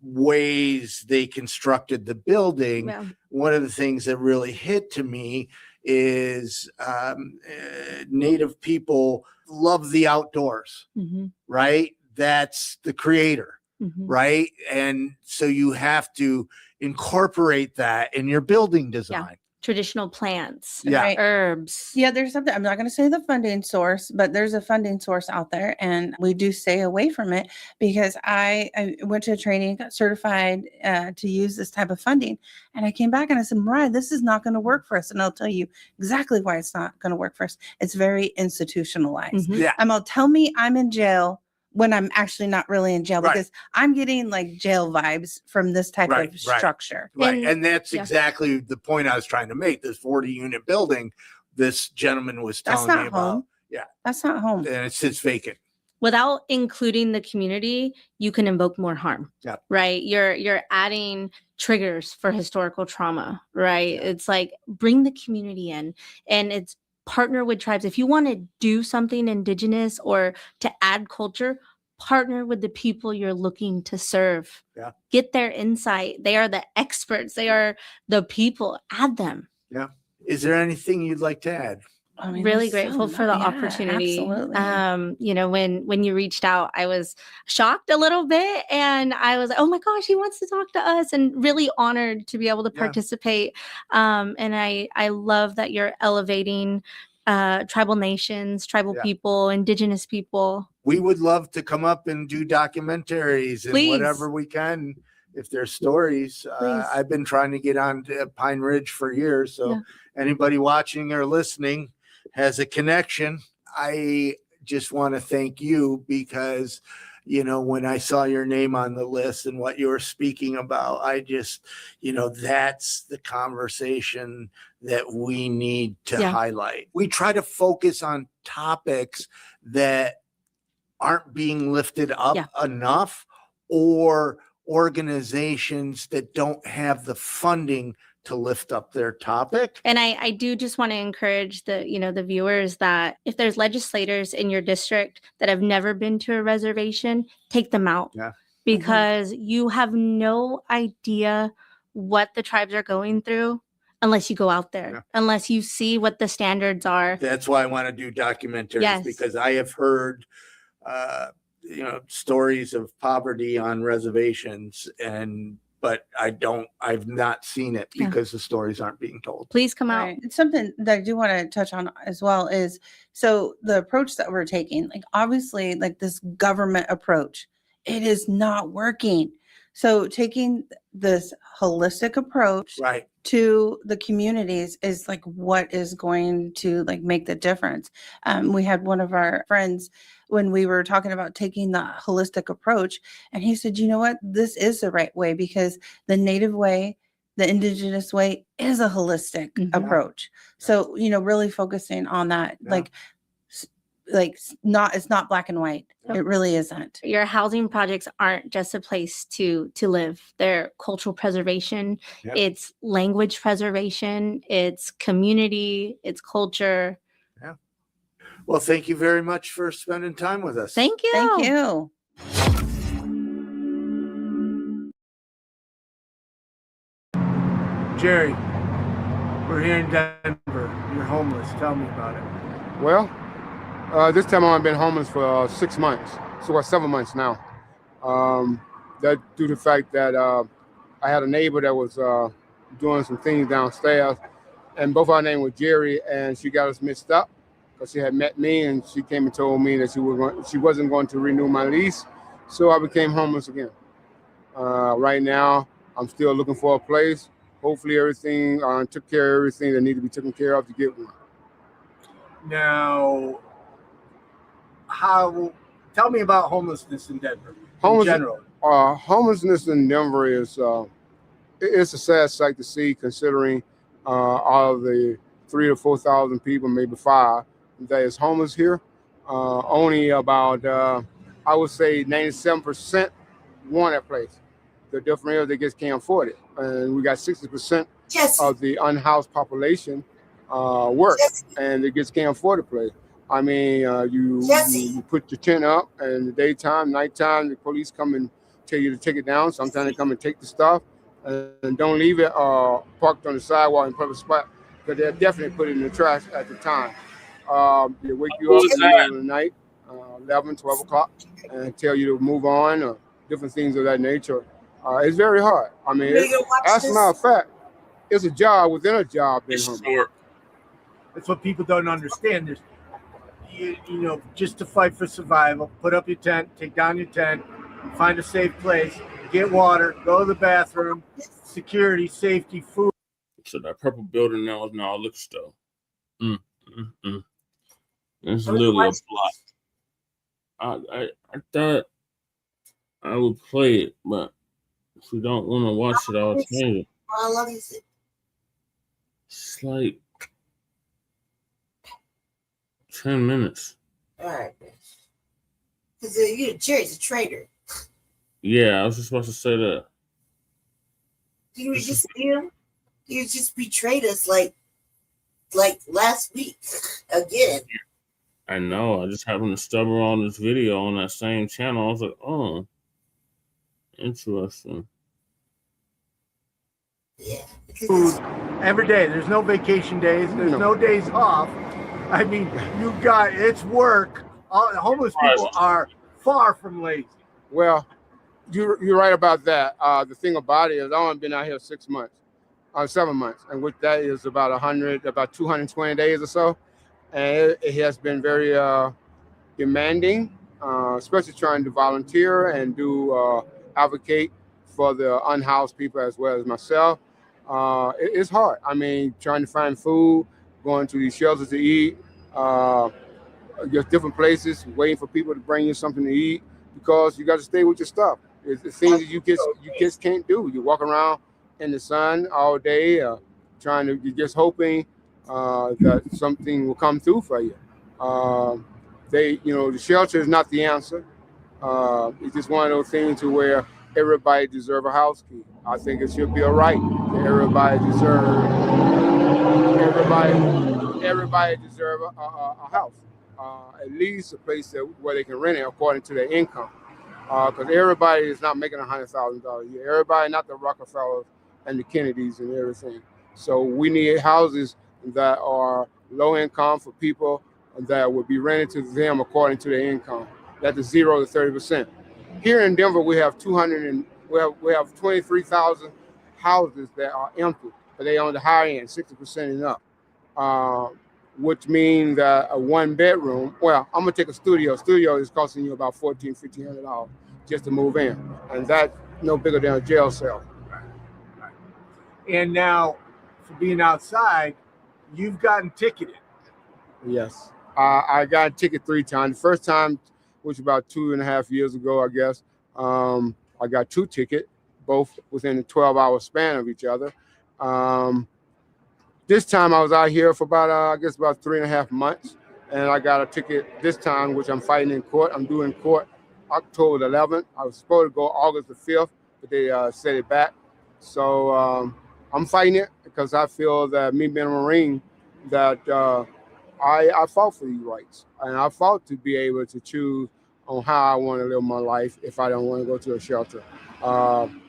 ways they constructed the building. Yeah. One of the things that really hit to me is Native people love the outdoors, right? That's the creator, right? And so you have to incorporate that in your building design. Traditional plants, Yeah. herbs. Yeah, there's something. I'm not going to say the funding source, but there's a funding source out there, and we do stay away from it because I went to a training, got certified to use this type of funding, and I came back and I said, Mariah, this is not going to work for us, and I'll tell you exactly why it's not going to work for us. It's very institutionalized. Yeah. Tell me I'm in jail when I'm actually not really in jail, because I'm getting like jail vibes from this type of structure. Right. And that's exactly the point I was trying to make. This 40-unit building, this gentleman was telling me about. Home. Yeah. That's not home. And it sits vacant. Without including the community, you can invoke more harm. Yeah. Right. You're adding triggers for historical trauma, right? It's like, bring the community in, and it's partner with tribes. If you want to do something indigenous or to add culture, partner with the people you're looking to serve. Yeah. Get their insight. They are the experts. They are the people. Add them. Yeah. Is there anything you'd like to add? Really grateful for the opportunity. Absolutely. When you reached out, I was shocked a little bit, and I was like, oh my gosh, he wants to talk to us, and really honored to be able to participate. And I love that you're elevating tribal nations, tribal people, indigenous people. We would love to come up and do documentaries and whatever we can. If there's stories, I've been trying to get on to Pine Ridge for years. So anybody watching or listening has a connection. I just want to thank you because, when I saw your name on the list and what you were speaking about, I just, that's the conversation that we need to highlight. We try to focus on topics that aren't being lifted up enough, or organizations that don't have the funding to lift up their topic. And I do just want to encourage the viewers that if there's legislators in your district that have never been to a reservation, take them out. Yeah. Because you have no idea what the tribes are going through unless you go out there, unless you see what the standards are. That's why I want to do documentaries, because I have heard stories of poverty on reservations, but I've not seen it because the stories aren't being told. Please come out. It's something that I do want to touch on as well is, so the approach that we're taking, obviously this government approach, it is not working. So taking this holistic approach to the communities is what is going to make the difference. We had one of our friends when we were talking about taking the holistic approach, and he said, you know what, this is the right way, because the Native way, the indigenous way is a holistic approach. So, really focusing on that, it's not black and white. It really isn't. Your housing projects aren't just a place to live. They're cultural preservation. It's language preservation. It's community. It's culture. Yeah. Well, thank you very much for spending time with us. Thank you. Thank you. Jerry, we're here in Denver. You're homeless. Tell me about it. Well, this time I've been homeless for 6 months, so 7 months now. That due to the fact that I had a neighbor that was doing some things downstairs, and both our names were Jerry, and she got us mixed up because she had met me, and she came and told me that she wasn't going to renew my lease, so I became homeless again. Right now, I'm still looking for a place. Hopefully, everything took care of everything that needed to be taken care of to get one. Now, tell me about homelessness in Denver in general. Homelessness in Denver is it's a sad sight to see, considering all of the 3,000 to 4,000 people, maybe 5, that is homeless here. Only about I would say 97% want that place. The difference is they just can't afford it, and we got 60% of the unhoused population work, and they just can't afford the place. I mean, you put your tent up, and in the daytime, nighttime, the police come and tell you to take it down. Sometimes they come and take the stuff, and don't leave it parked on the sidewalk in public spot, because they'll definitely put it in the trash at the time. They wake you up in the middle of the night, 11, 12 o'clock, and tell you to move on, or different things of that nature. It's very hard. I mean, as a matter of fact, it's a job within a job. That's what people don't understand. There's, you know, just to fight for survival, put up your tent, take down your tent, find a safe place, get water, go to the bathroom, security, safety, food. So that purple building now is now a liquor store. It's literally a block. I thought I would play it, but if you don't want to watch it, I'll tell you. I love you. It's like 10 minutes. All right. Because Jerry's a traitor. Yeah, I was just about to say that. You just betrayed us like last week again. I know. I just happened to stumble on this video on that same channel. I was like, oh, interesting. Yeah. Food every day. There's no vacation days. There's no days off. I mean, it's work. Homeless people are far from lazy. Well, you're right about that. The thing about it is, I've only been out here 7 months, and with that is about 220 days or so, and it has been very demanding, especially trying to volunteer and do advocate for the unhoused people as well as myself. It's hard. I mean, trying to find food, going to these shelters to eat, just different places, waiting for people to bring you something to eat, because you got to stay with your stuff. It's things that you just can't do. You walk around in the sun all day, you're just hoping that something will come through for you. The shelter is not the answer. It's just one of those things to where everybody deserves a house key. I think it should be a right that everybody deserves a house, at least a place where they can rent it according to their income. Because everybody is not making $100,000 a year. Everybody, not the Rockefellers and the Kennedys and everything. So we need houses that are low income for people that would be rented to them according to their income. That's 0 to 30%. Here in Denver, we have 23,000 houses that are empty, but they on the higher end, 60% and up. Which means that a 1-bedroom, well, I'm gonna take a studio. Studio is costing you about $1,500 just to move in. And that's no bigger than a jail cell. Right. And now, for being outside, you've gotten ticketed. Yes, I got a ticket 3 times. The first time, which was about 2.5 years ago, I guess, I got 2 tickets, both within a 12-hour span of each other. This time I was out here for about 3.5 months, and I got a ticket this time, which I'm fighting in court. I'm doing court October 11th. I was supposed to go August the 5th, but they set it back. So I'm fighting it because I feel that me being a Marine, that I fought for these rights, and I fought to be able to choose on how I want to live my life if I don't want to go to a shelter.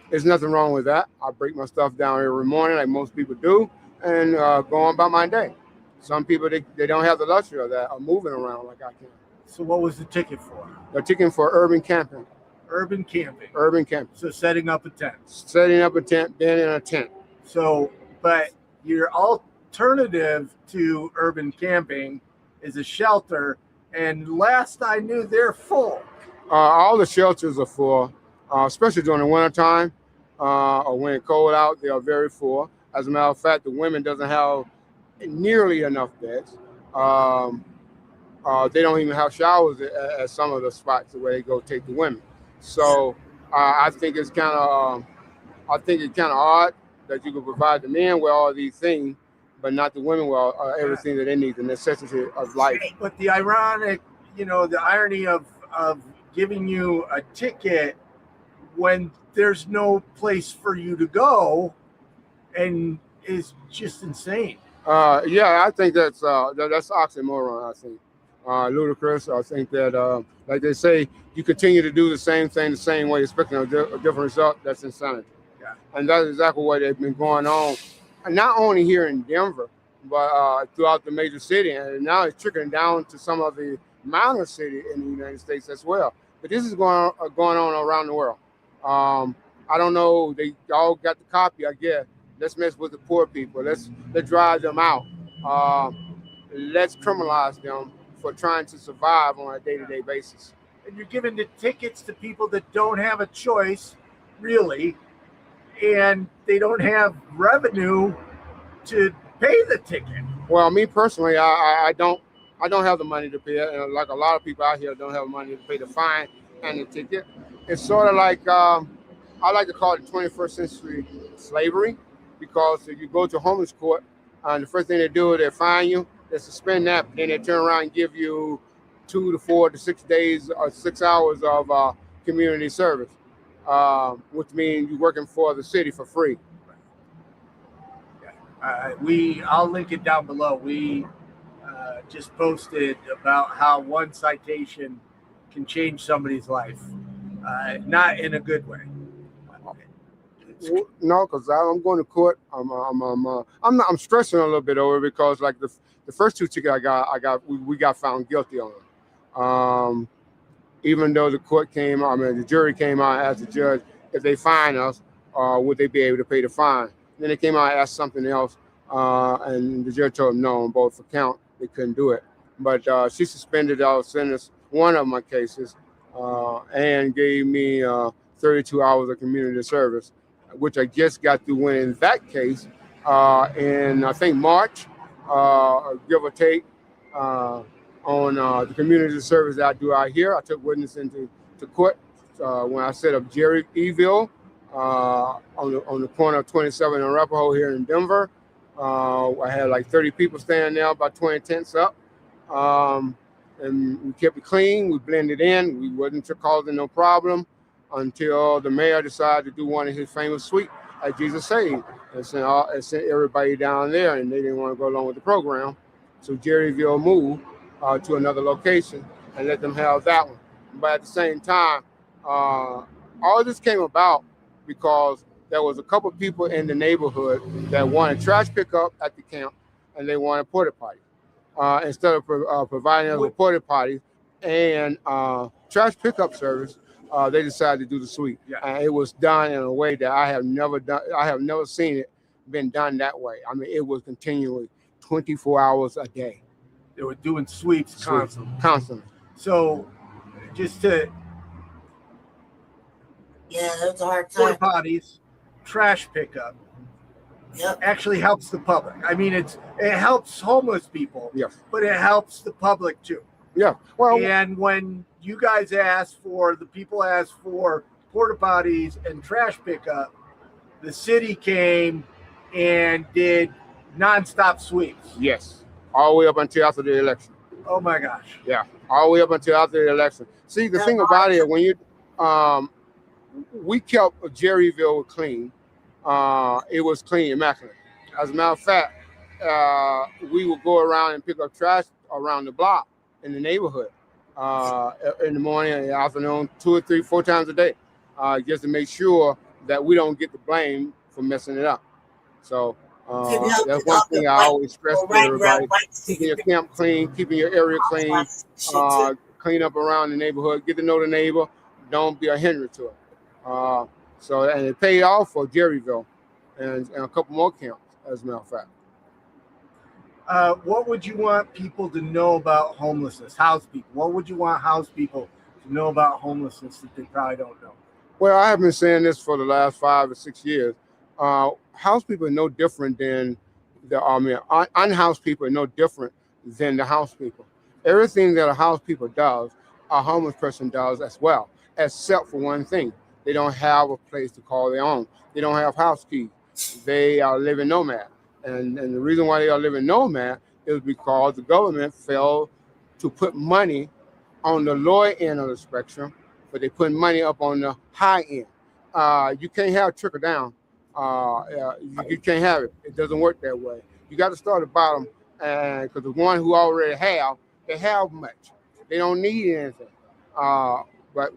There's nothing wrong with that. I break my stuff down every morning like most people do, and go on about my day. Some people, they don't have the luxury of that, of moving around like I can. So what was the ticket for? The ticket for urban camping. Urban camping. Urban camping. So setting up a tent. Setting up a tent, being in a tent. So, but you're all alternative to urban camping is a shelter, and last I knew, they're full. All the shelters are full, especially during the wintertime or when it's cold out. They are very full. As a matter of fact, the women doesn't have nearly enough beds. They don't even have showers at some of the spots where they go take the women. So I think it's kind of odd that you can provide the men with all these things, but not the women with everything that they need, the necessity of life. But the irony of giving you a ticket when there's no place for you to go, and is just insane. Yeah, I think that's oxymoron. I think ludicrous. I think that, like they say, you continue to do the same thing the same way, expecting a different result. That's insanity. Yeah. And that's exactly what they've been going on, and not only here in Denver, but throughout the major city, and now it's trickling down to some of the minor cities in the United States as well. But this is going on around the world. I don't know. They all got the copy, I guess. Let's mess with the poor people. Let's drive them out. Let's criminalize them for trying to survive on a day-to-day basis. And you're giving the tickets to people that don't have a choice, really, and they don't have revenue to pay the ticket. Well, me personally, I don't have the money to pay it, and like a lot of people out here don't have money to pay the fine and the ticket. It's sort of like I like to call it 21st century slavery, because if you go to homeless court, and the first thing they do is they fine you, they suspend that, then they turn around and give you 2 to 4 to 6 days or 6 hours of community service, which means you're working for the city for free. I'll link it down below. We just posted about how one citation can change somebody's life, not in a good way. No, because I'm going to court. I'm stressing a little bit over it, because like the first 2 tickets we got found guilty on them. Even though the jury came out and asked the judge if they fine us, would they be able to pay the fine? Then they came out and asked something else, and the judge told them no on both account. They couldn't do it. But she suspended our sentence, one of my cases, and gave me 32 hours of community service, which I just got through winning that case in, I think, March, give or take, on the community service that I do out here. I took witness into court when I set up Jerry Eville on the corner of 27 and Arapahoe here in Denver. I had like 30 people standing there, about 20 tents up. And we kept it clean. We blended in. We wasn't causing no problem until the mayor decided to do one of his famous sweep at Jesus Saved, and sent everybody down there, and they didn't want to go along with the program. So Jerryville moved to another location and let them have that one. But at the same time, all this came about because there was a couple of people in the neighborhood that wanted trash pickup at the camp, and they wanted porta potty. Instead of providing us with porta potties and trash pickup service, they decided to do the sweep. Yeah. And it was done in a way that I have never seen it been done that way. I mean, it was continually 24 hours a day. They were doing sweeps constantly. So, just to that's a hard time. Porta potties, trash pickup. Yep. Actually helps the public. I mean, it helps homeless people. Yes. But it helps the public too. Yeah. Well, and when you guys the people asked for porta potties and trash pickup, the city came and did nonstop sweeps. Yes. All the way up until after the election. Oh my gosh. Yeah. All the way up until after the election. See, the thing about it, when you, we kept Jerryville clean. It was clean, immaculate. As a matter of fact, we would go around and pick up trash around the block in the neighborhood in the morning and the afternoon, 2 or 3, 4 times a day, just to make sure that we don't get the blame for messing it up. So that's one thing I always stress to everybody: keeping your camp clean, keeping your area clean, clean up around the neighborhood, get to know the neighbor, don't be a hindrance to it. And it paid off for Jerryville and a couple more camps, as a matter of fact. What would you want people to know about homelessness? House people. What would you want house people to know about homelessness that they probably don't know? Well, I have been saying this for the last 5 or 6 years. House people are no different than unhoused people are no different than the house people. Everything that a house people does, a homeless person does as well, except for one thing. They don't have a place to call their own. They don't have house keys. They are living nomad. And the reason why they are living nomad is because the government failed to put money on the lower end of the spectrum, but they put money up on the high end. You can't have trickle down. You can't have it. It doesn't work that way. You got to start at the bottom, and because the one who already have, they have much. They don't need anything. But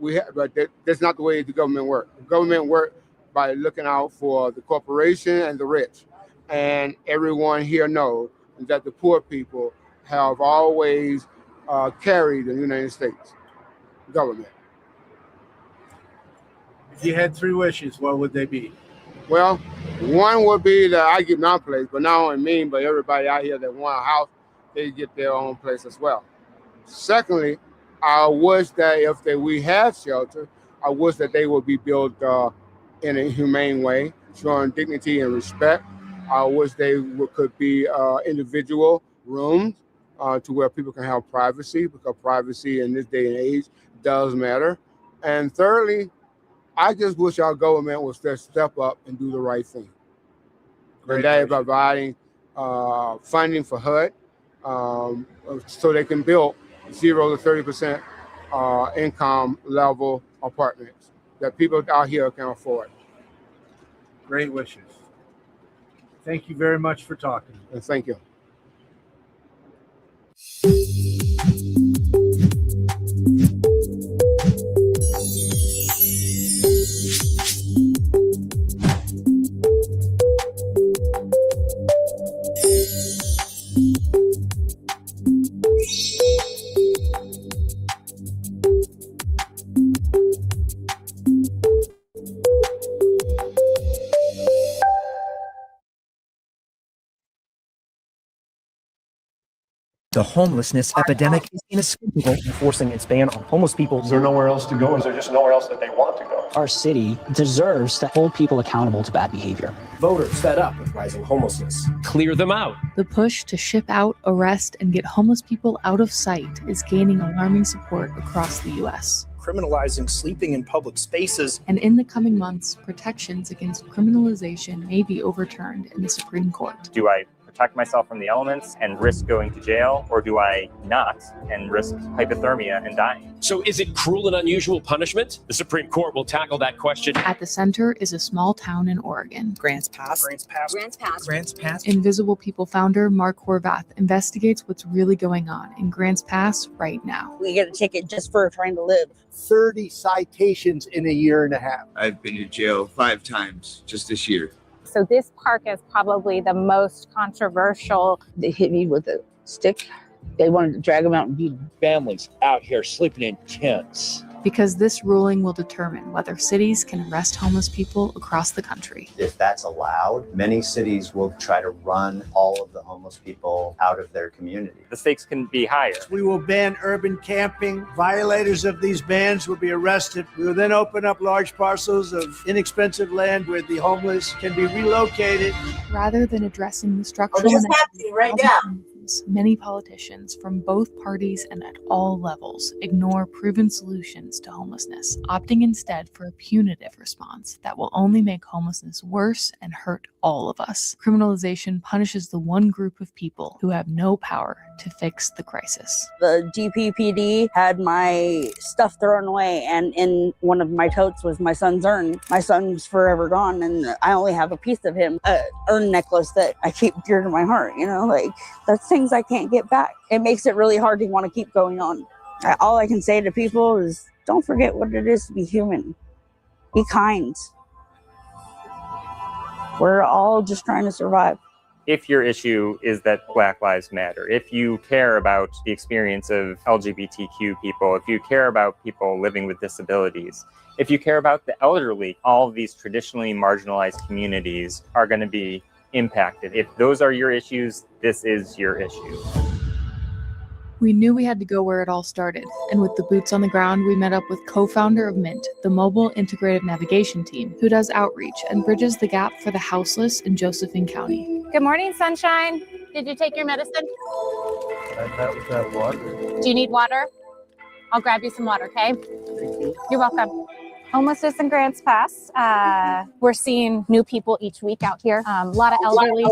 that's not the way the government works. The government works by looking out for the corporation and the rich. And everyone here knows that the poor people have always carried the United States government. If you had 3 wishes, what would they be? Well, one would be that I get my place, but not only me, but everybody out here that want a house, they get their own place as well. Secondly, I wish that we have shelter, I wish that they would be built in a humane way, showing dignity and respect. I wish could be individual rooms to where people can have privacy, because privacy in this day and age does matter. And thirdly, I just wish our government would step up and do the right thing. And that is providing funding for HUD so they can build 0 to 30% income level apartments that people out here can afford. Great wishes. Thank you very much for talking. And thank you. The homelessness epidemic is inescapable. Enforcing its ban on homeless people. Is there nowhere else to go? Is there just nowhere else that they want to go? Our city deserves to hold people accountable to bad behavior. Voters fed up with rising homelessness. Clear them out. The push to ship out, arrest, and get homeless people out of sight is gaining alarming support across the U.S. Criminalizing sleeping in public spaces. And in the coming months, protections against criminalization may be overturned in the Supreme Court. Do I protect myself from the elements and risk going to jail, or do I not and risk hypothermia and dying? So is it cruel and unusual punishment? The Supreme Court will tackle that question. At the center is a small town in Oregon. Grants Pass. Invisible People founder Mark Horvath investigates what's really going on in Grants Pass right now. We get a ticket just for trying to live. 30 citations in a year and a half. I've been to jail 5 times just this year. So this park is probably the most controversial. They hit me with a stick. They wanted to drag them out and beat them. Families out here sleeping in tents. Because this ruling will determine whether cities can arrest homeless people across the country. If that's allowed, many cities will try to run all of the homeless people out of their community. The stakes can be higher. We will ban urban camping. Violators of these bans will be arrested. We will then open up large parcels of inexpensive land where the homeless can be relocated. Rather than addressing the structural happening right now. Many politicians from both parties and at all levels ignore proven solutions to homelessness, opting instead for a punitive response that will only make homelessness worse and hurt all of us. Criminalization punishes the one group of people who have no power to fix the crisis. The GPPD had my stuff thrown away, and in one of my totes was my son's urn. My son's forever gone, and I only have a piece of him, an urn necklace that I keep dear to my heart, that's things I can't get back. It makes it really hard to want to keep going on. All I can say to people is don't forget what it is to be human. Be kind. We're all just trying to survive. If your issue is that Black Lives Matter, if you care about the experience of LGBTQ people, if you care about people living with disabilities, if you care about the elderly, all of these traditionally marginalized communities are going to be impacted. If those are your issues, this is your issue. We knew we had to go where it all started, and with the boots on the ground, we met up with co-founder of Mint, the mobile integrated navigation team, who does outreach and bridges the gap for the houseless in Josephine County. Good morning, sunshine. Did you take your medicine? Do you need water? I'll grab you some water, okay? You're welcome. Homelessness in Grants Pass. We're seeing new people each week out here. A lot of elderly are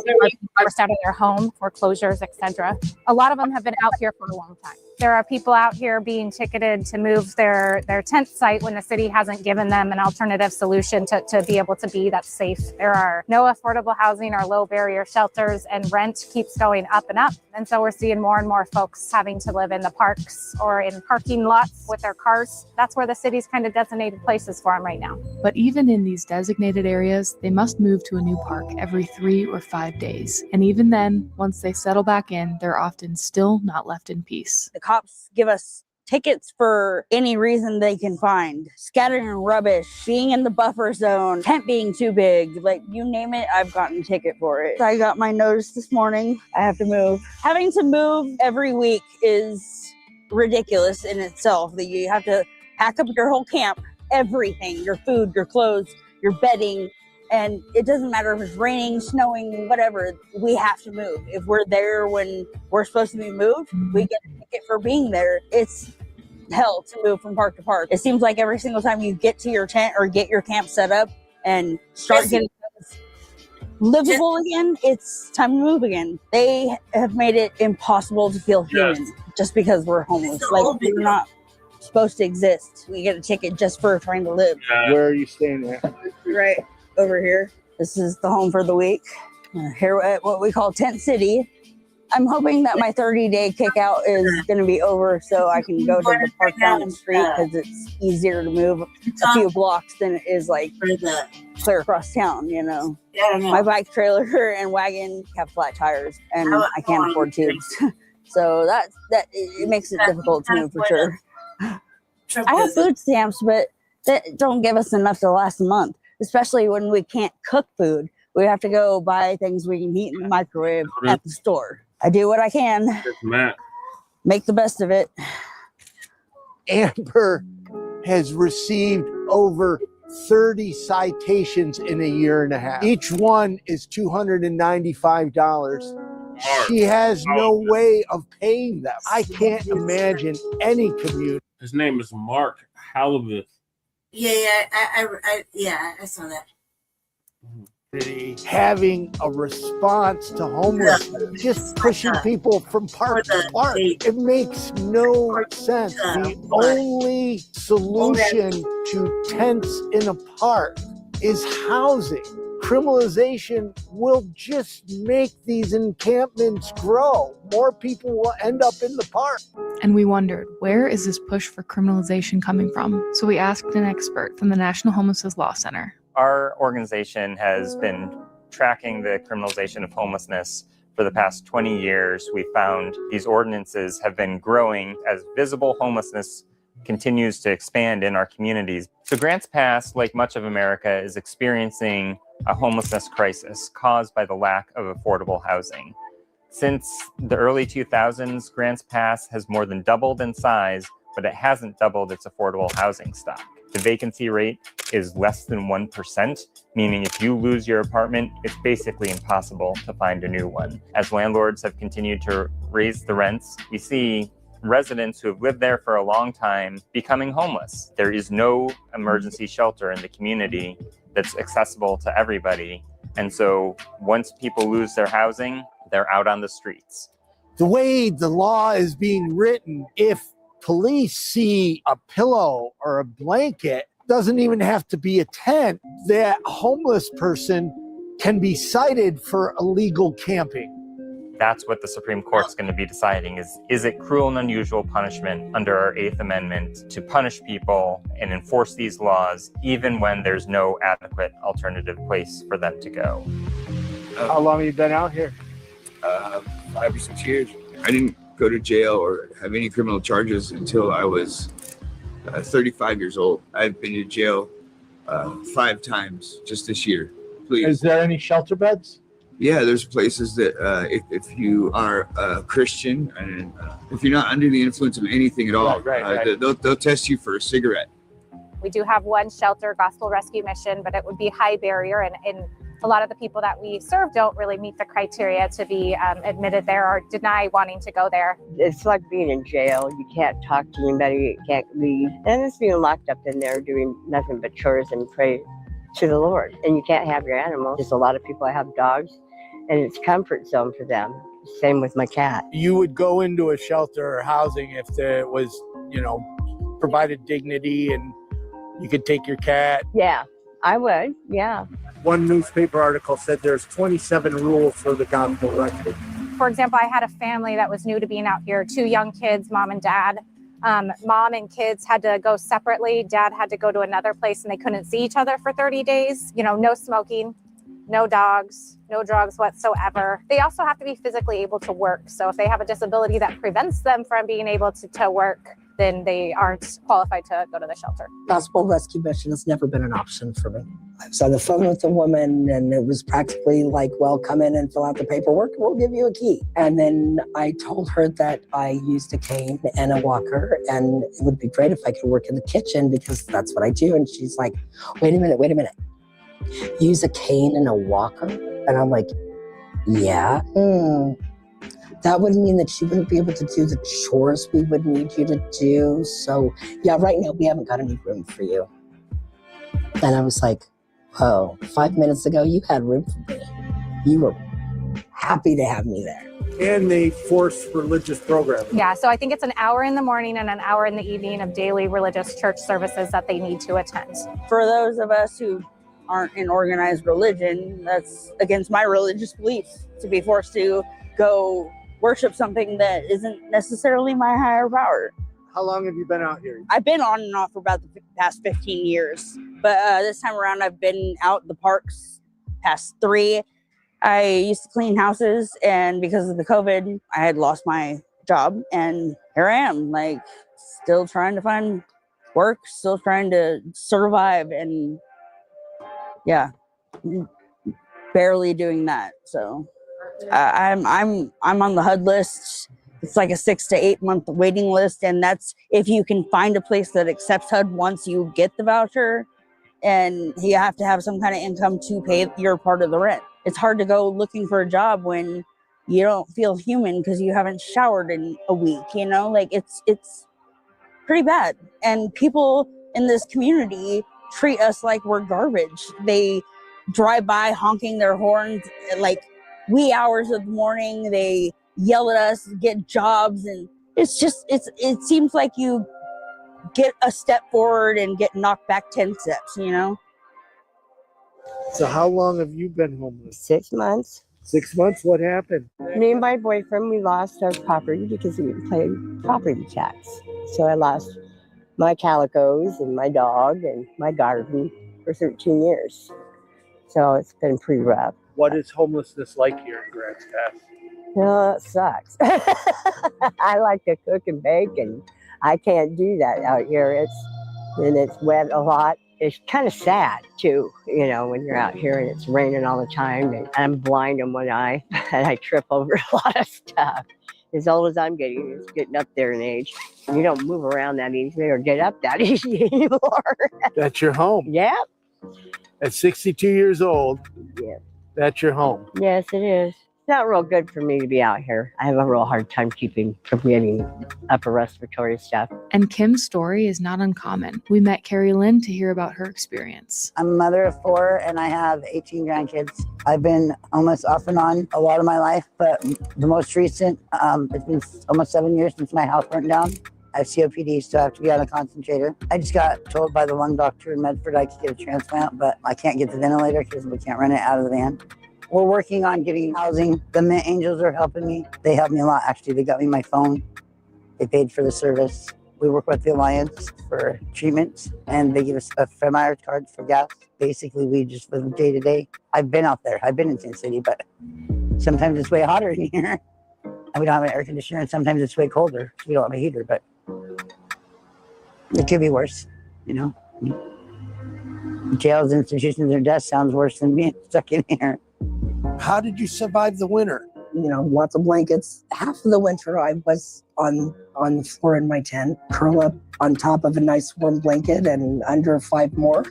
forced out of their home, foreclosures, etc. A lot of them have been out here for a long time. There are people out here being ticketed to move their tent site when the city hasn't given them an alternative solution to be able to be that's safe. There are no affordable housing or low barrier shelters, and rent keeps going up and up. And so we're seeing more and more folks having to live in the parks or in parking lots with their cars. That's where the city's kind of designated places for them right now. But even in these designated areas, they must move to a new park every 3 or 5 days. And even then, once they settle back in, they're often still not left in peace. The cops give us tickets for any reason they can find. Scattering rubbish, being in the buffer zone, tent being too big, like you name it, I've gotten a ticket for it. I got my notice this morning. I have to move. Having to move every week is ridiculous in itself. That you have to pack up your whole camp, everything, your food, your clothes, your bedding, and it doesn't matter if it's raining, snowing, whatever, we have to move. If we're there when we're supposed to be moved, we get a ticket for being there. It's hell to move from park to park. It seems like every single time you get to your tent or get your camp set up and start getting livable again, it's time to move again. They have made it impossible to feel human just because we're homeless. Like, we're not supposed to exist. We get a ticket just for trying to live. Where are you staying at? Right over here. This is the home for the week. Here at what we call Tent City. I'm hoping that my 30-day kickout is going to be over so I can go to the park down the street, because it's easier to move a few blocks than it is like clear across town, you know. My bike trailer and wagon have flat tires, and I can't afford tubes. So that it makes it difficult to move for sure. I have food stamps, but that don't give us enough to last a month, especially when we can't cook food. We have to go buy things we can heat in the microwave at the store. I do what I can. Make the best of it. Amber has received over 30 citations in a year and a half. Each one is $295. She has no way of paying them. I can't imagine any commute. His name is Mark Halibut. I saw that. Having a response to homelessness, just pushing people from park to park. It makes no sense. The only solution to tents in a park is housing. Criminalization will just make these encampments grow. More people will end up in the park. And we wondered, where is this push for criminalization coming from? So we asked an expert from the National Homelessness Law Center. Our organization has been tracking the criminalization of homelessness for the past 20 years. We found these ordinances have been growing as visible homelessness continues to expand in our communities. So Grants Pass, like much of America, is experiencing a homelessness crisis caused by the lack of affordable housing. Since the early 2000s, Grants Pass has more than doubled in size, but it hasn't doubled its affordable housing stock. The vacancy rate is less than 1%, meaning if you lose your apartment, it's basically impossible to find a new one. As landlords have continued to raise the rents, we see residents who have lived there for a long time becoming homeless. There is no emergency shelter in the community that's accessible to everybody. And so once people lose their housing, they're out on the streets. The way the law is being written, if police see a pillow or a blanket, doesn't even have to be a tent, that homeless person can be cited for illegal camping. That's what the Supreme Court's going to be deciding is it cruel and unusual punishment under our 8th Amendment to punish people and enforce these laws even when there's no adequate alternative place for them to go. How long have you been out here? 5 or 6 years. I didn't go to jail or have any criminal charges until I was 35 years old. I've been to jail 5 times just this year. Please. Is there any shelter beds? Yeah, there's places that if you are a Christian and if you're not under the influence of anything at all, they'll test you for a cigarette. We do have one shelter, Gospel Rescue Mission, but it would be high barrier, and a lot of the people that we serve don't really meet the criteria to be admitted there or deny wanting to go there. It's like being in jail. You can't talk to anybody, you can't leave. And it's being locked up in there doing nothing but chores and pray to the Lord. And you can't have your animals. There's a lot of people that have dogs, and it's comfort zone for them. Same with my cat. You would go into a shelter or housing if there was, provided dignity and you could take your cat. Yeah, I would. Yeah. One newspaper article said there's 27 rules for the gospel rescue. For example, I had a family that was new to being out here, 2 young kids, mom and dad. Mom and kids had to go separately. Dad had to go to another place and they couldn't see each other for 30 days. No smoking, no dogs, no drugs whatsoever. They also have to be physically able to work. So if they have a disability that prevents them from being able to work, then they aren't qualified to go to the shelter. Gospel Rescue Mission has never been an option for me. I was on the phone with a woman and it was practically like, well, come in and fill out the paperwork, we'll give you a key. And then I told her that I used a cane and a walker and it would be great if I could work in the kitchen because that's what I do. And she's like, wait a minute. Use a cane and a walker? And I'm like, yeah. That would mean that you wouldn't be able to do the chores we would need you to do. So yeah, right now we haven't got any room for you. And I was like, whoa, 5 minutes ago you had room for me. You were happy to have me there. And they force religious programming. Yeah, so I think it's an hour in the morning and an hour in the evening of daily religious church services that they need to attend. For those of us who aren't in organized religion, that's against my religious beliefs to be forced to go worship something that isn't necessarily my higher power. How long have you been out here? I've been on and off for about the past 15 years, but this time around I've been out in the parks past 3. I used to clean houses, and because of the COVID, I had lost my job, and here I am, like still trying to find work, still trying to survive, and yeah, barely doing that. So I'm on the HUD list. It's like a 6 to 8 month waiting list, and that's if you can find a place that accepts HUD once you get the voucher, and you have to have some kind of income to pay your part of the rent. It's hard to go looking for a job when you don't feel human because you haven't showered in a week. Like it's pretty bad, and people in this community treat us like we're garbage. They drive by honking their horns like wee hours of the morning. They yell at us, get jobs, and it seems like you get a step forward and get knocked back 10 steps, So how long have you been homeless? 6 months. 6 months? What happened? Me and my boyfriend, we lost our property because we didn't pay property tax. So I lost my calicos and my dog and my garden for 13 years. So it's been pretty rough. What is homelessness like here in Grants Pass? Well, it sucks. I like to cook and bake, and I can't do that out here. It's wet a lot. It's kind of sad too, when you're out here and it's raining all the time, and I'm blind in one eye and I trip over a lot of stuff. As old as I'm getting, it's getting up there in age. You don't move around that easy or get up that easy anymore. That's your home. Yep. At 62 years old, yeah, that's your home. Yes, it is. It's not real good for me to be out here. I have a real hard time keeping from getting upper respiratory stuff. And Kim's story is not uncommon. We met Carrie Lynn to hear about her experience. I'm a mother of 4 and I have 18 grandkids. I've been almost off and on a lot of my life, but the most recent, it's been almost 7 years since my house burnt down. I have COPD, so I have to be on a concentrator. I just got told by the lung doctor in Medford I could get a transplant, but I can't get the ventilator because we can't run it out of the van. We're working on getting housing. The Mint Angels are helping me. They helped me a lot, actually. They got me my phone. They paid for the service. We work with the Alliance for treatments, and they give us a Front card for gas. Basically, we just live day to day. I've been out there. I've been in Sin City, but sometimes it's way hotter in here. And we don't have an air conditioner, and sometimes it's way colder. So we don't have a heater, but it could be worse, Jails, institutions, or death sounds worse than being stuck in here. How did you survive the winter? You know, lots of blankets. Half of the winter I was on the floor in my tent, curl up on top of a nice warm blanket and under 5 more.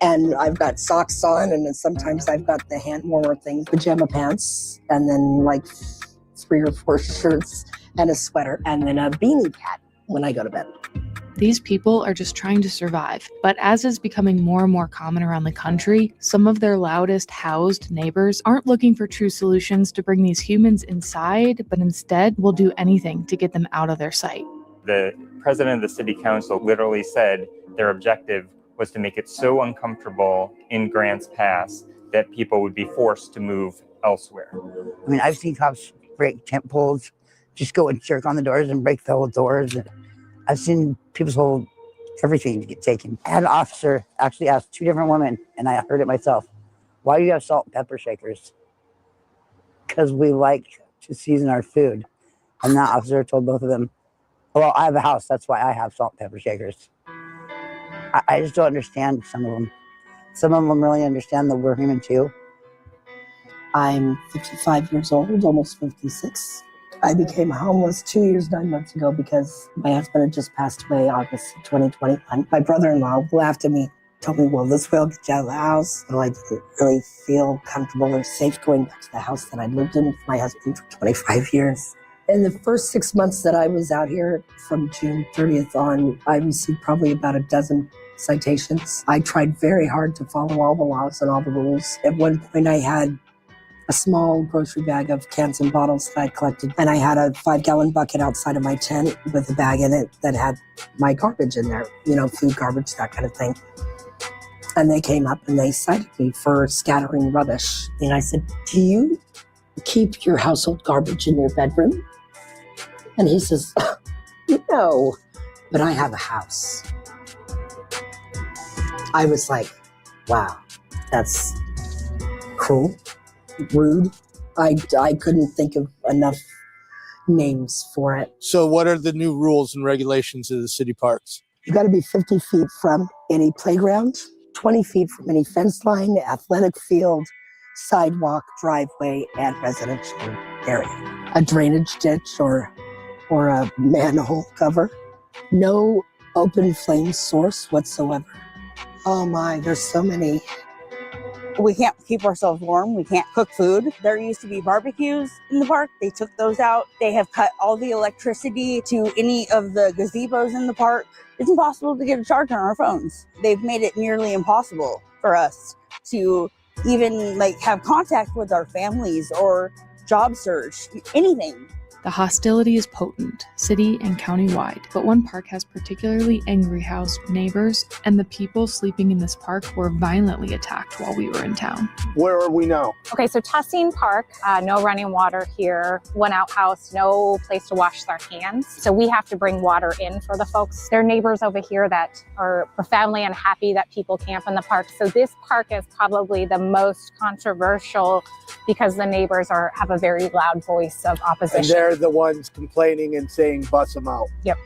And I've got socks on, and then sometimes I've got the hand warmer things, pajama pants, and then like 3 or 4 shirts and a sweater, and then a beanie hat when I go to bed. These people are just trying to survive. But as is becoming more and more common around the country, some of their loudest housed neighbors aren't looking for true solutions to bring these humans inside, but instead will do anything to get them out of their sight. The president of the city council literally said their objective was to make it so uncomfortable in Grants Pass that people would be forced to move elsewhere. I mean, I've seen cops break tent poles, just go and jerk on the doors and break the whole doors. I've seen people's whole everything get taken. I had an officer actually ask 2 different women, and I heard it myself, why do you have salt and pepper shakers? Because we like to season our food. And that officer told both of them, well, I have a house, that's why I have salt and pepper shakers. I just don't understand some of them. Some of them really understand that we're human too. I'm 55 years old, almost 56. I became homeless 2 years, 9 months ago because my husband had just passed away August 2021. My brother-in-law laughed at me, told me, well, this will get you out of the house. So I didn't really feel comfortable or safe going back to the house that I lived in with my husband for 25 years. In the first 6 months that I was out here, from June 30th on, I received probably about a dozen citations. I tried very hard to follow all the laws and all the rules. At one point I had a small grocery bag of cans and bottles that I collected. And I had a 5-gallon bucket outside of my tent with a bag in it that had my garbage in there, you know, food garbage, that kind of thing. And they came up and they cited me for scattering rubbish. And I said, do you keep your household garbage in your bedroom? And he says, no, but I have a house. I was like, wow, that's cruel. Rude. I couldn't think of enough names for it. So what are the new rules and regulations of the city parks? You got to be 50 feet from any playground, 20 feet from any fence line, athletic field, sidewalk, driveway, and residential area. A drainage ditch or a manhole cover. No open flame source whatsoever. Oh my, there's so many. We can't keep ourselves warm. We can't cook food. There used to be barbecues in the park. They took those out. They have cut all the electricity to any of the gazebos in the park. It's impossible to get a charge on our phones. They've made it nearly impossible for us to even have contact with our families or job search, anything. The hostility is potent, city and county-wide, but one park has particularly angry housed neighbors, and the people sleeping in this park were violently attacked while we were in town. Where are we now? Okay, so Tussing Park, no running water here, one outhouse, no place to wash their hands. So we have to bring water in for the folks. There are neighbors over here that are profoundly unhappy that people camp in the park. So this park is probably the most controversial because the neighbors have a very loud voice of opposition. And they're the ones complaining and saying, bust them out. Yep.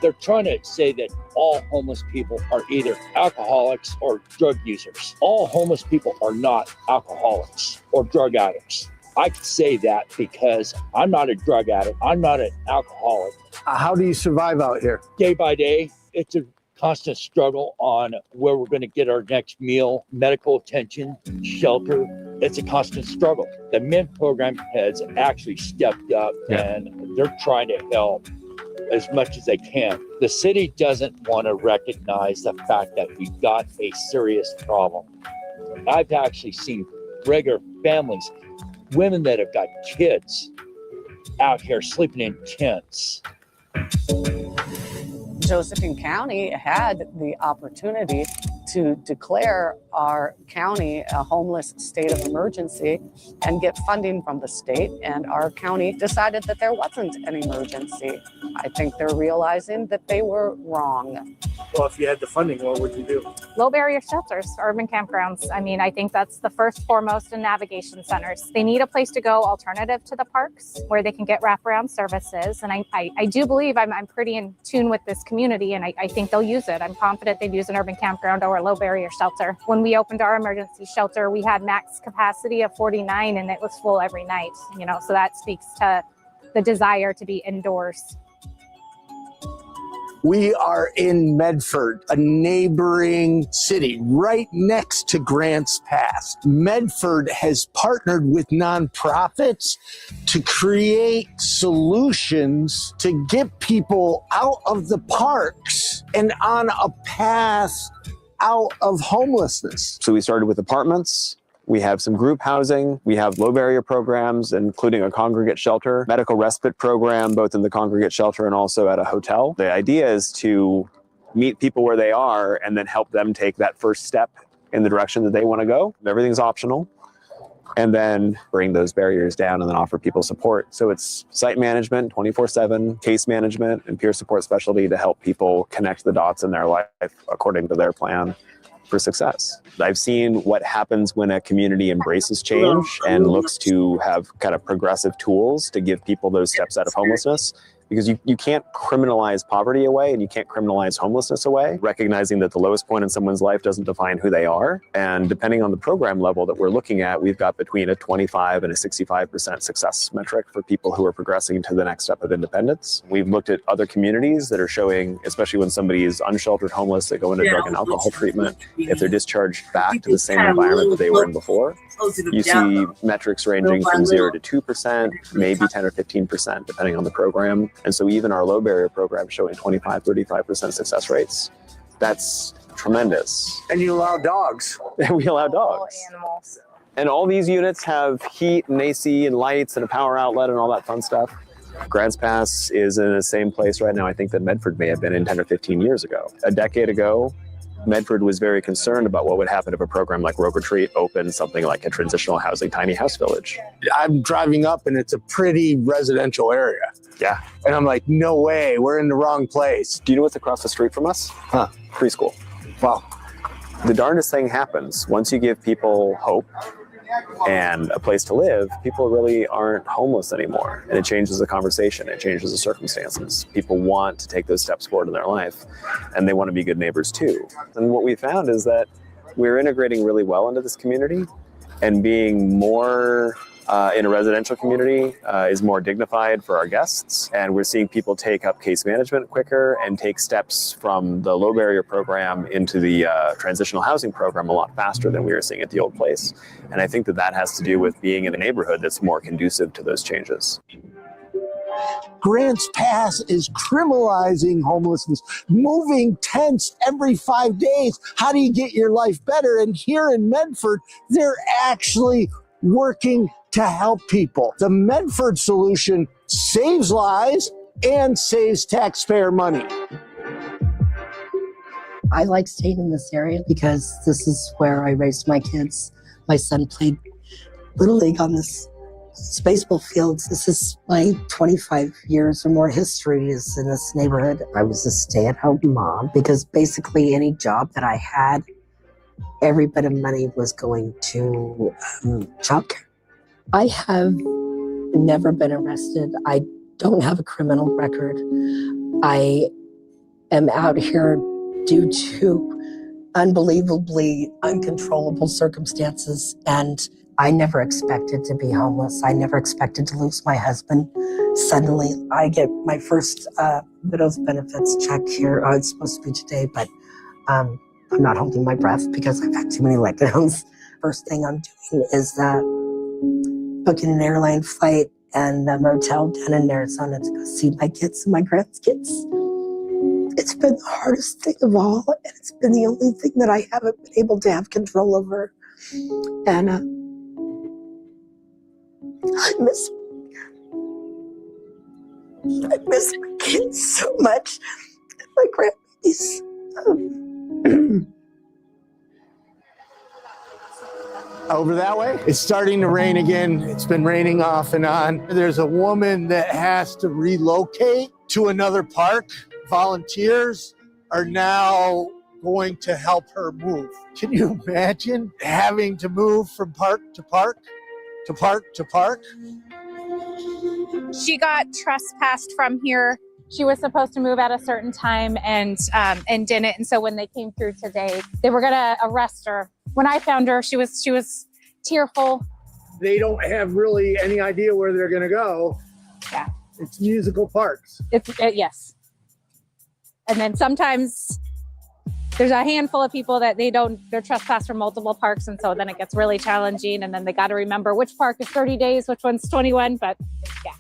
They're trying to say that all homeless people are either alcoholics or drug users. All homeless people are not alcoholics or drug addicts. I can say that because I'm not a drug addict. I'm not an alcoholic. How do you survive out here? Day by day, it's a constant struggle on where we're going to get our next meal, medical attention, shelter. It's a constant struggle. The MIN program has actually stepped up and they're trying to help as much as they can. The city doesn't want to recognize the fact that we've got a serious problem. I've actually seen regular families, women that have got kids out here sleeping in tents. Josephine County had the opportunity to declare our county a homeless state of emergency and get funding from the state, and our county decided that there wasn't an emergency. I think they're realizing that they were wrong. Well, if you had the funding, what would you do? Low barrier shelters, urban campgrounds. I mean, I think that's the first, foremost in navigation centers. They need a place to go alternative to the parks where they can get wraparound services. And I do believe I'm pretty in tune with this community, and I think they'll use it. I'm confident they'd use an urban campground or a low barrier shelter. When we opened our emergency shelter, we had max capacity of 49 and it was full every night, you know, so that speaks to the desire to be indoors. We are in Medford, a neighboring city right next to Grants Pass. Medford has partnered with nonprofits to create solutions to get people out of the parks and on a path out of homelessness. So we started with apartments. We have some group housing. We have low barrier programs, including a congregate shelter, medical respite program, both in the congregate shelter and also at a hotel. The idea is to meet people where they are and then help them take that first step in the direction that they want to go. Everything's optional. And then bring those barriers down and then offer people support. So it's site management, 24/7, case management, and peer support specialty to help people connect the dots in their life according to their plan for success. I've seen what happens when a community embraces change and looks to have kind of progressive tools to give people those steps out of homelessness. Because you can't criminalize poverty away and you can't criminalize homelessness away. Recognizing that the lowest point in someone's life doesn't define who they are. And depending on the program level that we're looking at, we've got between a 25 and a 65% success metric for people who are progressing to the next step of independence. We've looked at other communities that are showing, especially when somebody is unsheltered homeless, they go into drug and alcohol treatment. If they're discharged back to the same environment that they were in before, you see metrics ranging from 0 to 2%, maybe 10 or 15%, depending on the program. And so even our low barrier program showing 25, 35% success rates, that's tremendous. And you allow dogs. We allow dogs. Animals. And all these units have heat and AC and lights and a power outlet and all that fun stuff. Grants Pass is in the same place right now I think that Medford may have been in 10 or 15 years ago. A decade ago, Medford was very concerned about what would happen if a program like Rogue Retreat opened something like a transitional housing tiny house village. I'm driving up and it's a pretty residential area. Yeah. And I'm like, no way, we're in the wrong place. Do you know what's across the street from us? Huh. Preschool. Wow. The darndest thing happens. Once you give people hope and a place to live, people really aren't homeless anymore. And it changes the conversation. It changes the circumstances. People want to take those steps forward in their life, and they want to be good neighbors too. And what we found is that we're integrating really well into this community, and being more in a residential community is more dignified for our guests. And we're seeing people take up case management quicker and take steps from the low barrier program into the transitional housing program a lot faster than we were seeing at the old place. And I think that that has to do with being in a neighborhood that's more conducive to those changes. Grants Pass is criminalizing homelessness, moving tents every 5 days. How do you get your life better? And here in Medford, they're actually working to help people. The Medford solution saves lives and saves taxpayer money. I like staying in this area because this is where I raised my kids. My son played Little League on this baseball field. This is my 25 years or more history is in this neighborhood. I was a stay-at-home mom because basically any job that I had, every bit of money was going to childcare. I have never been arrested. I don't have a criminal record. I am out here due to unbelievably uncontrollable circumstances, and I never expected to be homeless. I never expected to lose my husband. Suddenly, I get my first widow's benefits check here. It's supposed to be today, but I'm not holding my breath because I've had too many letdowns. First thing I'm doing is booking an airline flight and a motel down in Arizona to go see my kids and my grandkids. It's been the hardest thing of all, and it's been the only thing that I haven't been able to have control over. And I miss my kids so much, and my grandbabies. Over that way, it's starting to rain again. It's been raining off and on. There's a woman that has to relocate to another park. Volunteers are now going to help her move. Can you imagine having to move from park to park to park to park? She got trespassed from here. She was supposed to move at a certain time and didn't. And so when they came through today, they were gonna arrest her. When I found her, she was tearful. They don't have really any idea where they're gonna go. Yeah. It's musical parks. Yes. And then sometimes there's a handful of people that they're trespassed from multiple parks. And so then it gets really challenging. And then they got to remember which park is 30 days, which one's 21. But yeah.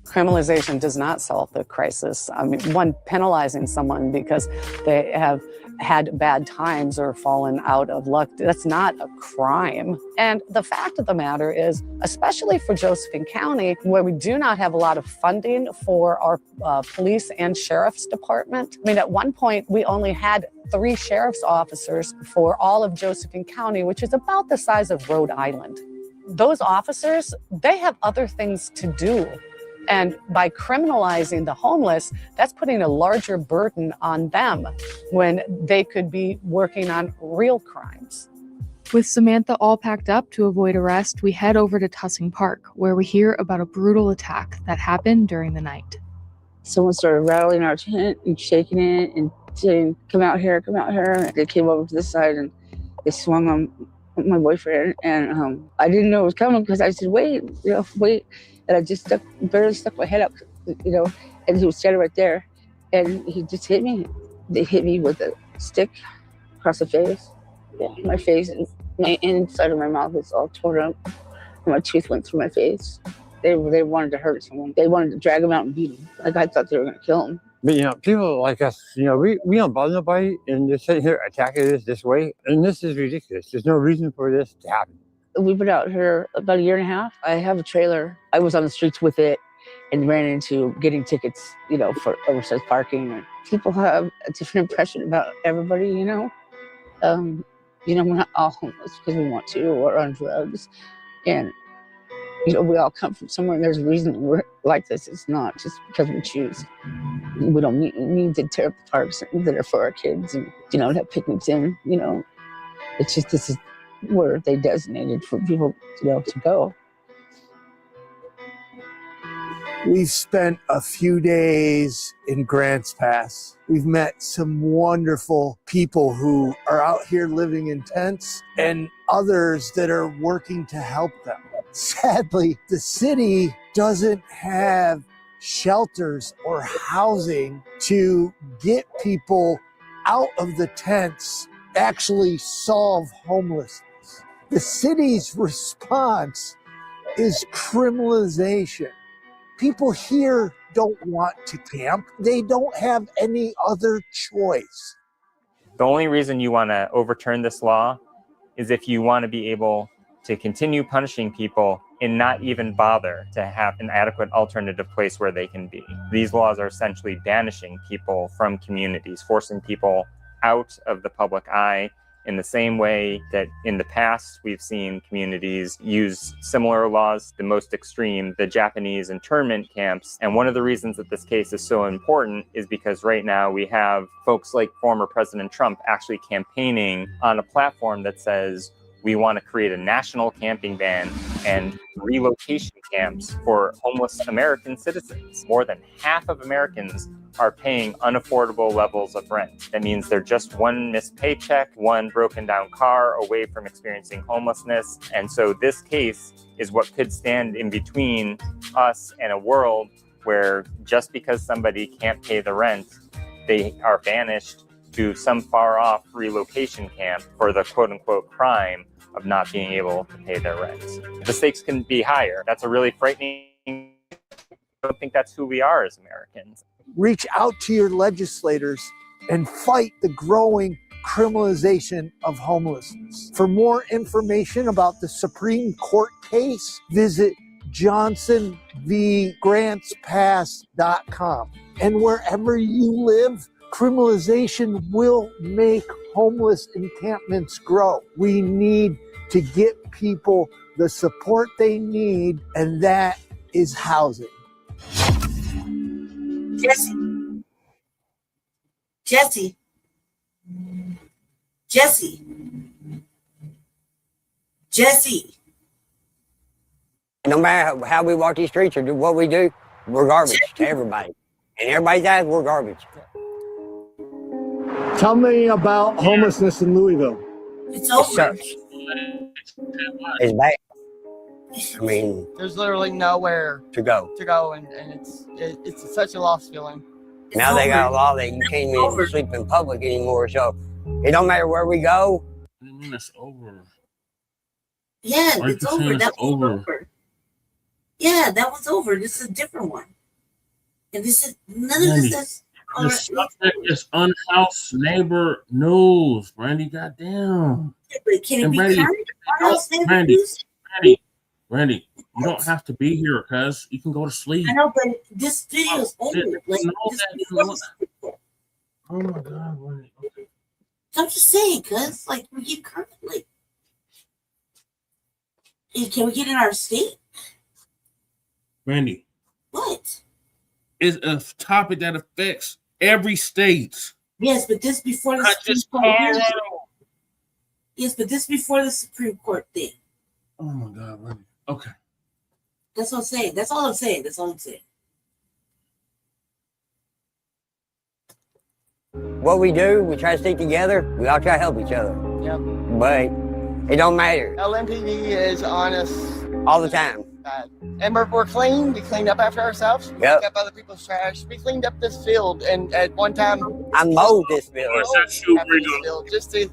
Criminalization does not solve the crisis. I mean, one, penalizing someone because they have had bad times or fallen out of luck, that's not a crime. And the fact of the matter is, especially for Josephine County, where we do not have a lot of funding for our police and sheriff's department. I mean, at one point, we only had 3 sheriff's officers for all of Josephine County, which is about the size of Rhode Island. Those officers, they have other things to do. And by criminalizing the homeless, that's putting a larger burden on them when they could be working on real crimes. With Samantha all packed up to avoid arrest, we head over to Tussing Park, where we hear about a brutal attack that happened during the night. Someone started rattling our tent and shaking it and saying, come out here, come out here. They came over to this side and they swung on my boyfriend. And I didn't know it was coming because I said, wait. And I just barely stuck my head up, and he was standing right there. And he just hit me. They hit me with a stick across the face. Yeah, my face and my inside of my mouth was all torn up. And my tooth went through my face. They wanted to hurt someone. They wanted to drag him out and beat him. Like I thought they were going to kill him. But, people like us, we don't bother nobody, and they're sitting here attacking us this way. And this is ridiculous. There's no reason for this to happen. We've been out here about a year and a half. I have a trailer. I was on the streets with it and ran into getting tickets, for oversized parking. And people have a different impression about everybody, we're not all homeless because we want to or on drugs. And, we all come from somewhere and there's a reason we're like this. It's not just because we choose. We don't need to tear up the parks that are for our kids and, to have picnics in, It's just this is where they designated for people to go. We've spent a few days in Grants Pass. We've met some wonderful people who are out here living in tents and others that are working to help them. Sadly, the city doesn't have shelters or housing to get people out of the tents, actually solve homelessness. The city's response is criminalization. People here don't want to camp. They don't have any other choice. The only reason you want to overturn this law is if you want to be able to continue punishing people and not even bother to have an adequate alternative place where they can be. These laws are essentially banishing people from communities, forcing people out of the public eye, in the same way that in the past we've seen communities use similar laws, the most extreme, the Japanese internment camps. And one of the reasons that this case is so important is because right now we have folks like former President Trump actually campaigning on a platform that says we want to create a national camping ban and relocation camps for homeless American citizens. More than half of Americans are paying unaffordable levels of rent. That means they're just one missed paycheck, one broken down car away from experiencing homelessness. And so this case is what could stand in between us and a world where just because somebody can't pay the rent, they are banished to some far off relocation camp for the quote unquote crime of not being able to pay their rent. The stakes can be higher. That's a really frightening. I don't think that's who we are as Americans. Reach out to your legislators and fight the growing criminalization of homelessness. For more information about the Supreme Court case, visit johnsonvgrantspass.com. And wherever you live, criminalization will make homeless encampments grow. We need to get people the support they need, and that is housing. Jesse. Jesse. Jesse. Jesse. No matter how we walk these streets or do what we do, we're garbage to everybody. And everybody's eyes, we're garbage. Tell me about homelessness in Louisville. It's It over. sucks. It's bad. I mean, There's literally nowhere to go. and it's such a lost feeling. Now they got a law that you can't even sleep in public anymore. So it don't matter where we go. What do you mean it's over? Yeah, Why it's you saying over. it's That was over? over. Yeah, that was over. This is a different one. And this is none of Randy, this is the subject is Unhoused neighbor news. Randy, goddamn. but can it And be Randy, current? Unhoused neighbor Randy, news? Randy, you don't have to be here, cuz you can go to sleep. I know, but this video is over. shit, Like, you know this that, is you know that. Oh my god, Randy. Okay. I'm just saying, cuz, like, we get current. Like, can we get in our state? Randy, What? it's a topic that affects every state. Yes, but this before the Not Supreme just Court. Colorado. Yes, but this before the Supreme Court thing. Oh my god, Randy. Okay. That's what I'm saying. That's all I'm saying. That's all I'm saying. What we do, we try to stick together. We all try to help each other. Yep. But it don't matter LMPD is on us all the time. bad. And we're clean. We cleaned up after ourselves. We Yep. picked up other people's trash. We cleaned up this field, and at one time I mowed this field. Just to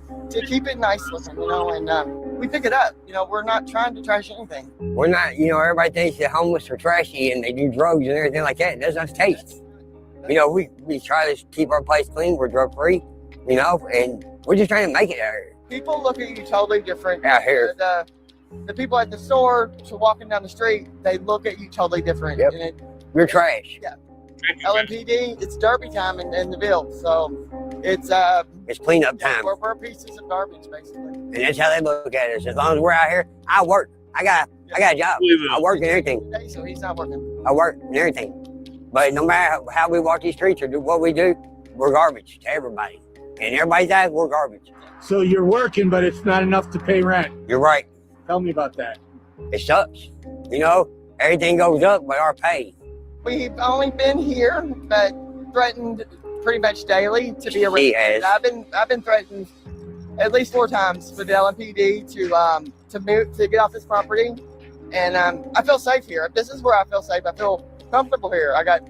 keep it nice looking, you know. And we pick it up. You know, we're not trying to trash anything. We're not, you know, everybody thinks the homeless are trashy and they do drugs and everything like that. That's not taste. You know, we try to keep our place clean. We're drug free, you know, and we're just trying to make it out here. People look at you totally different out here. The people at the store, so walking down the street, they look at you totally different. Yep. And You're trash. Yeah. LMPD, it's derby time in the Ville, so it's cleanup time. We're pieces of garbage basically. And that's how they look at us. As long as we're out here, I work. I got a job. I work and everything. So he's not working. I work and everything. But no matter how we walk these streets or do what we do, we're garbage to everybody. And everybody's eyes, we're garbage. So you're working, but it's not enough to pay rent. You're right. Tell me about that. It sucks. You know, everything goes up but our pay. We've only been here, but threatened pretty much daily to be arrested. He has. I've been threatened at least 4 times with the LMPD to move to get off this property, and I feel safe here. This is where I feel safe. I feel comfortable here. I got,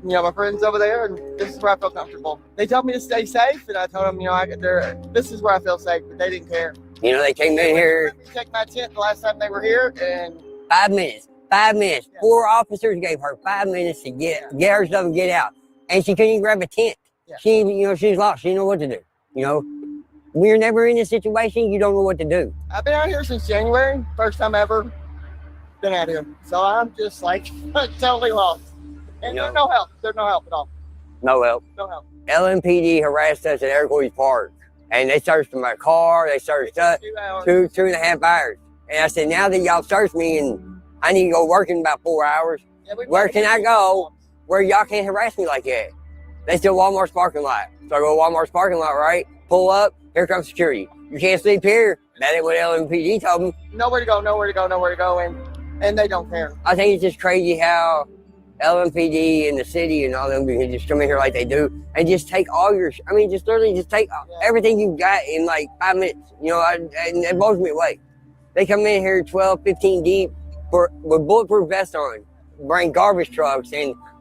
you know, my friends over there, and this is where I feel comfortable. They told me to stay safe, and I told them, you know, this is where I feel safe, but they didn't care. You know, they came in here. Checked my tent the last time they were here, and 5 minutes. 5 minutes. 4 officers gave her 5 minutes to get her stuff and get out, and she couldn't even grab a tent. Yeah. She, you know, she's lost. She didn't know what to do. You know, we're never in this situation. You don't know what to do. I've been out here since January. First time ever been out here, so I'm just like totally lost. And there's no help. There's no help at all. No help. No help. LMPD harassed us at Aircoys Park, and they searched my car. They searched us 2.5 hours. And I said, now that y'all searched me and I need to go work in about 4 hours, where can I go where y'all can't harass me like that? They still Walmart's parking lot. So I go to Walmart's parking lot, right? Pull up, here comes security. You can't sleep here. That ain't what LMPD told me. Nowhere to go, nowhere to go, nowhere to go, and they don't care. I think it's just crazy how LMPD and the city and all them can just come in here like they do and just take all your, I mean, just literally just take everything you got in like 5 minutes, you know, and it blows me away. They come in here 12, 15 deep with bulletproof vests on, bring garbage trucks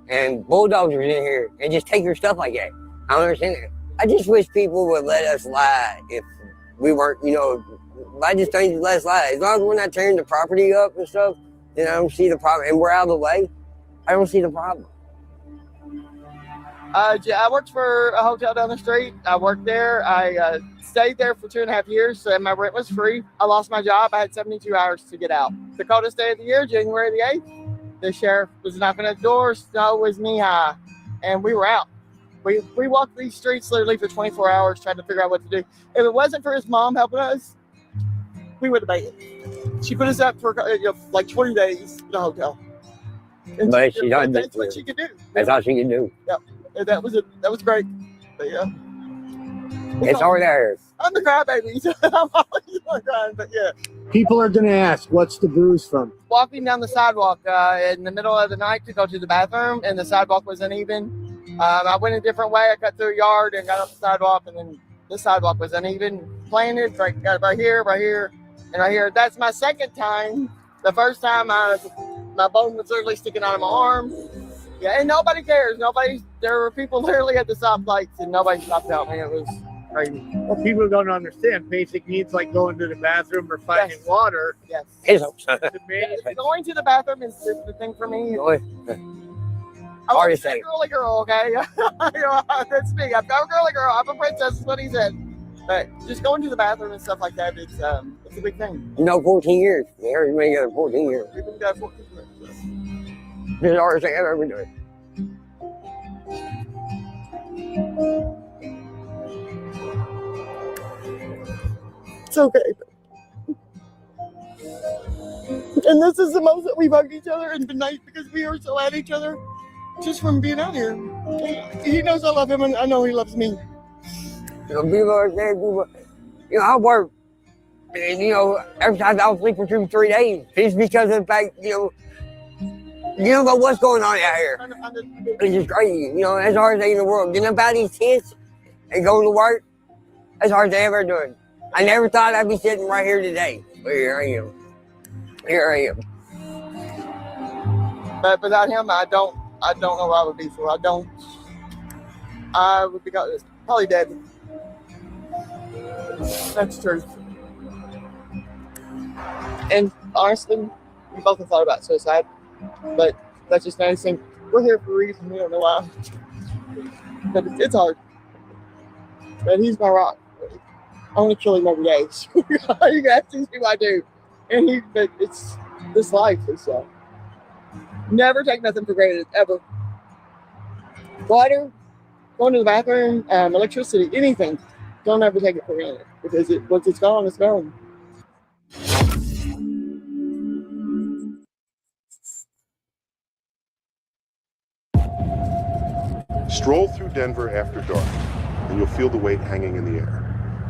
and bulldozers in here and just take your stuff like that. I don't understand that. I just wish people would let us lie if we weren't, you know, I just think let us lie. As long as we're not tearing the property up and stuff, then I don't see the problem. And we're out of the way, I don't see the problem. I worked for a hotel down the street. I worked there. I stayed there for 2.5 years, and my rent was free. I lost my job. I had 72 hours to get out. The coldest day of the year, January the 8th, the sheriff was knocking at the door. Snow was knee-high, and we were out. We walked these streets literally for 24 hours trying to figure out what to do. If it wasn't for his mom helping us, we would have made it. She put us up for like 20 days in a hotel. And But she that's what she could do. That's all she can do. Yep. And that was great. But yeah. It's over there. I'm the crybaby. So I'm always crying, but yeah. People are going to ask, what's the bruise from? Walking down the sidewalk in the middle of the night to go to the bathroom, and the sidewalk was uneven. I went a different way. I cut through a yard and got up the sidewalk, and then the sidewalk was uneven. Planted right here, and right here. That's my second time. The first time my bone was literally sticking out of my arm. Yeah, and nobody cares. There were people literally at the stoplights, and nobody stopped to help me. It was crazy. Well, people don't understand basic needs like going to the bathroom or finding water. Yes. Going to the bathroom is the thing for me. I Already was a girly girl, okay? That's me. I'm a girly girl. I'm a princess, is what he said. But just going to the bathroom and stuff like that, it's a big thing. 14 years. We've been together 14 years. We've been together 14 years. This is the hardest thing I've ever been doing. It's okay. And this is the most that we've hugged each other and been nice because we are so at each other just from being out here. He knows I love him and I know he loves me. I work, and, every time I was sleep for 2 or 3 days, just because of the fact, you don't know what's going on out here. It's just crazy, it's the hardest thing in the world. Getting up out of these tents and going to work, that's the hardest thing I've ever done. I never thought I'd be sitting right here today, but here I am. But without him, I don't know where I would be for. I would be probably dead. That's true. And honestly, we both have thought about suicide, but that's just nice thing. We're here for a reason. We don't know why. But it's hard. But he's my rock. I want to kill him every day. You guys see what I do. But it's this life is never take nothing for granted, ever. Water, going to the bathroom, electricity, anything. Don't ever take it for granted because once it's gone, it's gone. Stroll through Denver after dark, and you'll feel the weight hanging in the air.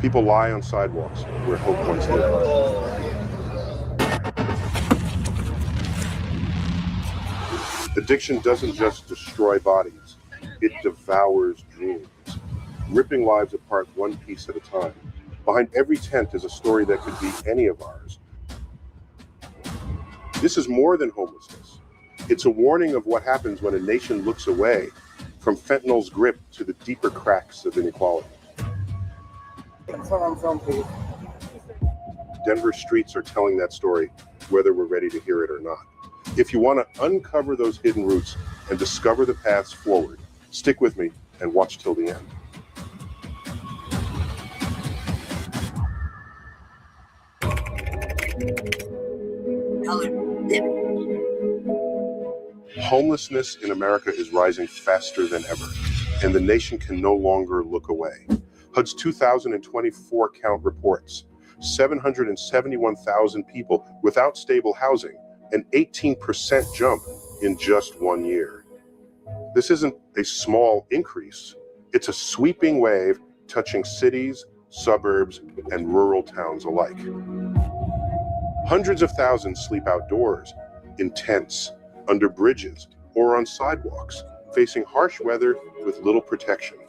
People lie on sidewalks where hope once lived. Addiction doesn't just destroy bodies, it devours dreams, ripping lives apart one piece at a time. Behind every tent is a story that could be any of ours. This is more than homelessness. It's a warning of what happens when a nation looks away from fentanyl's grip to the deeper cracks of inequality. That's where I'm from, Pete. Denver streets are telling that story, whether we're ready to hear it or not. If you want to uncover those hidden roots and discover the paths forward, stick with me and watch till the end. Homelessness in America is rising faster than ever, and the nation can no longer look away. HUD's 2024 count reports 771,000 people without stable housing, an 18% jump in just 1 year. This isn't a small increase. It's a sweeping wave touching cities, suburbs, and rural towns alike. Hundreds of thousands sleep outdoors, in tents, under bridges, or on sidewalks, facing harsh weather with little protection.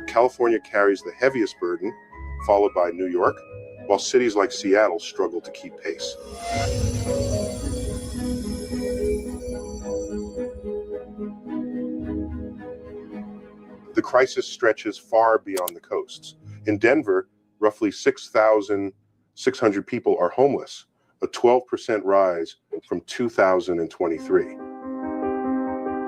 California carries the heaviest burden, followed by New York, while cities like Seattle struggle to keep pace. The crisis stretches far beyond the coasts. In Denver, roughly 6,600 people are homeless, a 12% rise from 2023.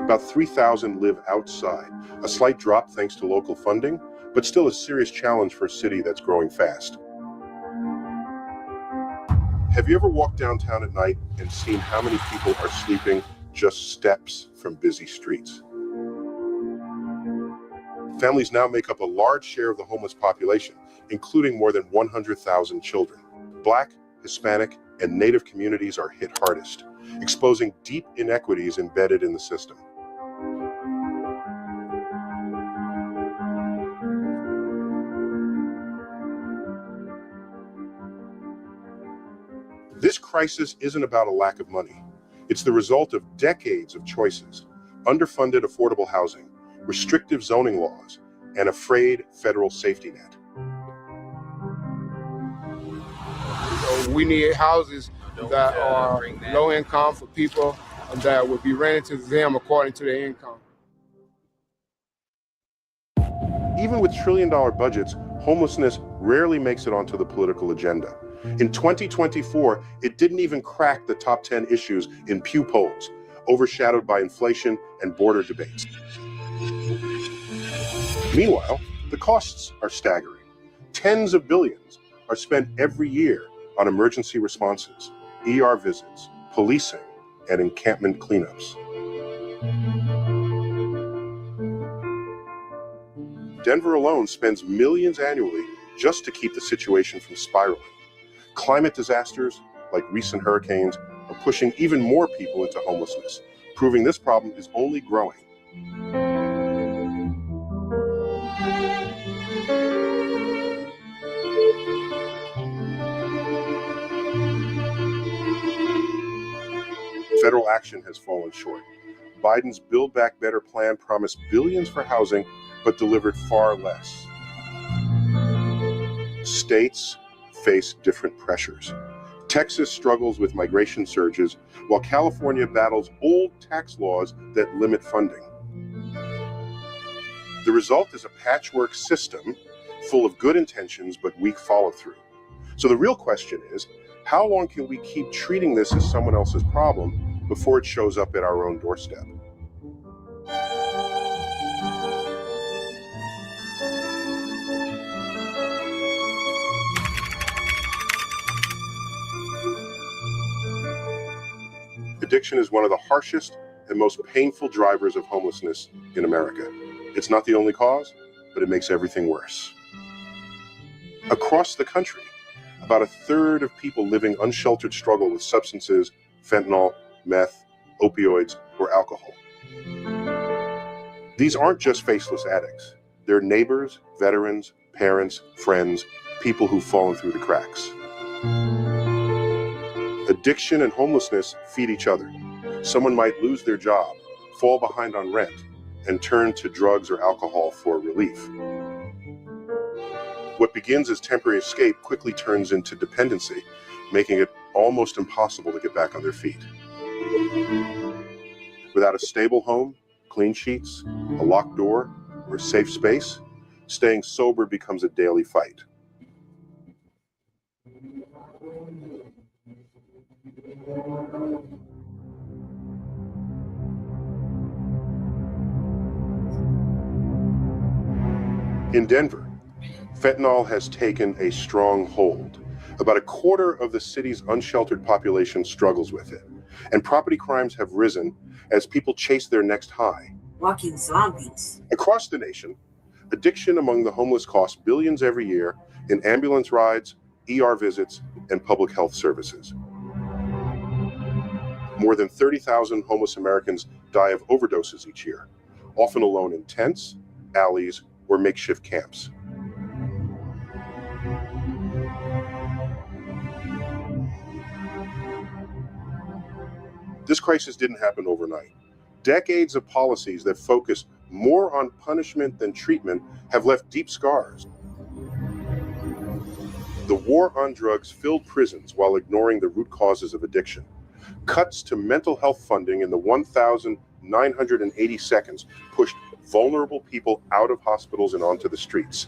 About 3,000 live outside, a slight drop thanks to local funding, but still a serious challenge for a city that's growing fast. Have you ever walked downtown at night and seen how many people are sleeping just steps from busy streets? Families now make up a large share of the homeless population, including more than 100,000 children. Black, Hispanic, and Native communities are hit hardest, exposing deep inequities embedded in the system. crisis isn't about a lack of money. It's the result of decades of choices, underfunded affordable housing, restrictive zoning laws, and a frayed federal safety net. So we need houses that are low income for people that would be rented to them according to their income. Even with trillion-dollar budgets, homelessness rarely makes it onto the political agenda. In 2024, it didn't even crack the top 10 issues in Pew polls, overshadowed by inflation and border debates. Meanwhile, the costs are staggering. Tens of billions are spent every year on emergency responses, ER visits, policing, and encampment cleanups. Denver alone spends millions annually just to keep the situation from spiraling. Climate disasters, like recent hurricanes, are pushing even more people into homelessness, proving this problem is only growing. Federal action has fallen short. Biden's Build Back Better plan promised billions for housing, but delivered far less. States face different pressures. Texas struggles with migration surges, while California battles old tax laws that limit funding. The result is a patchwork system full of good intentions but weak follow-through. So the real question is, how long can we keep treating this as someone else's problem before it shows up at our own doorstep? Addiction is one of the harshest and most painful drivers of homelessness in America. It's not the only cause, but it makes everything worse. Across the country, about a third of people living unsheltered struggle with substances, fentanyl, meth, opioids, or alcohol. These aren't just faceless addicts. They're neighbors, veterans, parents, friends, people who've fallen through the cracks. Addiction and homelessness feed each other. Someone might lose their job, fall behind on rent, and turn to drugs or alcohol for relief. What begins as temporary escape quickly turns into dependency, making it almost impossible to get back on their feet. Without a stable home, clean sheets, a locked door, or a safe space, staying sober becomes a daily fight. In Denver, fentanyl has taken a strong hold. About a quarter of the city's unsheltered population struggles with it, and property crimes have risen as people chase their next high. Walking zombies. Across the nation, addiction among the homeless costs billions every year in ambulance rides, ER visits, and public health services. More than 30,000 homeless Americans die of overdoses each year, often alone in tents, alleys, or makeshift camps. This crisis didn't happen overnight. Decades of policies that focus more on punishment than treatment have left deep scars. The war on drugs filled prisons while ignoring the root causes of addiction. Cuts to mental health funding in the 1,980 seconds pushed vulnerable people out of hospitals and onto the streets.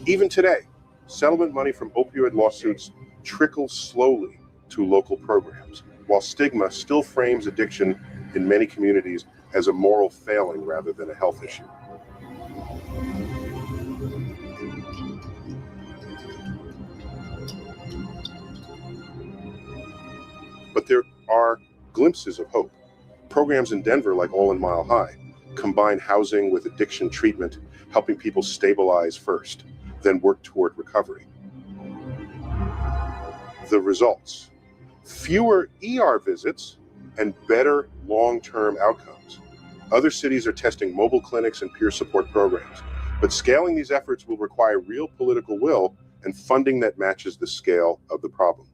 Even today, settlement money from opioid lawsuits trickles slowly to local programs, while stigma still frames addiction in many communities as a moral failing rather than a health issue. But there are glimpses of hope. Programs in Denver, like All in Mile High, combine housing with addiction treatment, helping people stabilize first, then work toward recovery. The results: fewer ER visits and better long-term outcomes. Other cities are testing mobile clinics and peer support programs, but scaling these efforts will require real political will and funding that matches the scale of the problem.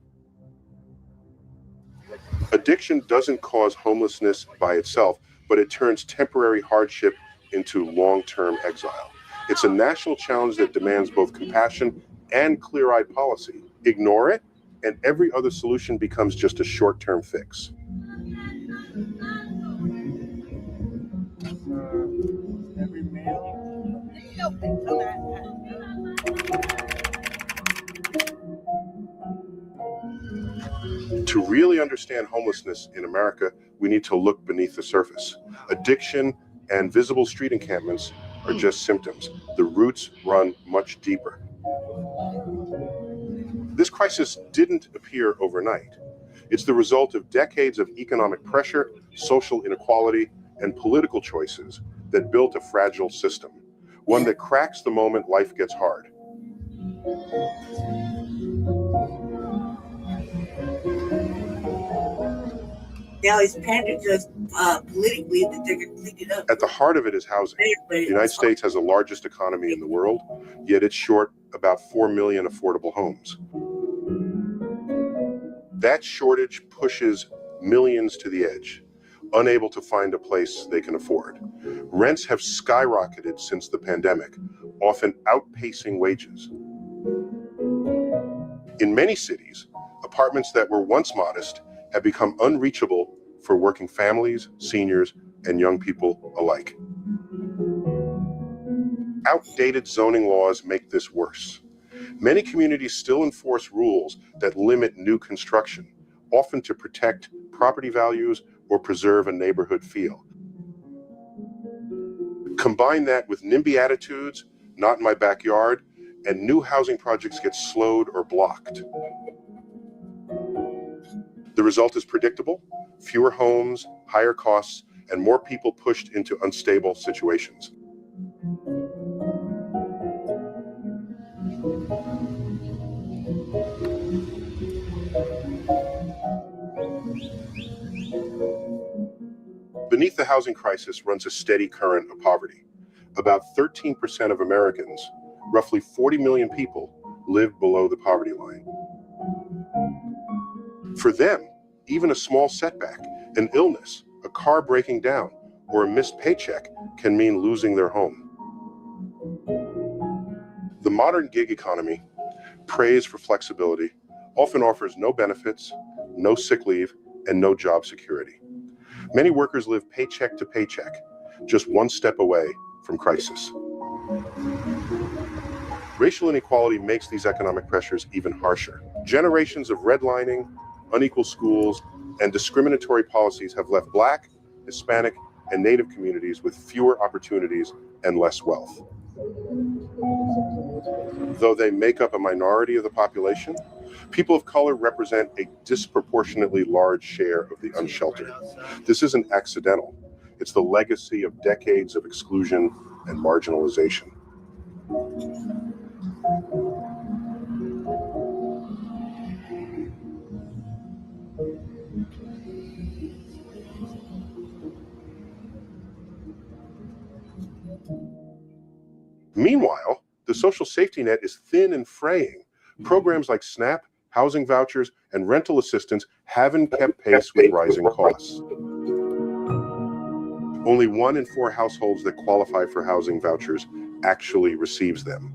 Addiction doesn't cause homelessness by itself, but it turns temporary hardship into long-term exile. It's a national challenge that demands both compassion and clear-eyed policy. Ignore it, and every other solution becomes just a short-term fix. To really understand homelessness in America, we need to look beneath the surface. Addiction and visible street encampments are just symptoms. The roots run much deeper. This crisis didn't appear overnight. It's the result of decades of economic pressure, social inequality, and political choices that built a fragile system, one that cracks the moment life gets hard. Now he's pandered to us politically that they're going to clean it up. At the heart of it is housing. The United States has the largest economy in the world, yet it's short about 4 million affordable homes. That shortage pushes millions to the edge, unable to find a place they can afford. Rents have skyrocketed since the pandemic, often outpacing wages. In many cities, apartments that were once modest have become unreachable for working families, seniors, and young people alike. Outdated zoning laws make this worse. Many communities still enforce rules that limit new construction, often to protect property values or preserve a neighborhood feel. Combine that with NIMBY attitudes, not in my backyard, and new housing projects get slowed or blocked. The result is predictable: fewer homes, higher costs, and more people pushed into unstable situations. Beneath the housing crisis runs a steady current of poverty. About 13% of Americans, roughly 40 million people, live below the poverty line. For them, even a small setback, an illness, a car breaking down, or a missed paycheck can mean losing their home. The modern gig economy, praised for flexibility, often offers no benefits, no sick leave, and no job security. Many workers live paycheck to paycheck, just one step away from crisis. Racial inequality makes these economic pressures even harsher. Generations of redlining, unequal schools, and discriminatory policies have left Black, Hispanic, and Native communities with fewer opportunities and less wealth. Though they make up a minority of the population, people of color represent a disproportionately large share of the unsheltered. This isn't accidental. It's the legacy of decades of exclusion and marginalization. Meanwhile, the social safety net is thin and fraying. Programs like SNAP, housing vouchers, and rental assistance haven't kept pace with rising costs. Only 1 in 4 households that qualify for housing vouchers actually receives them.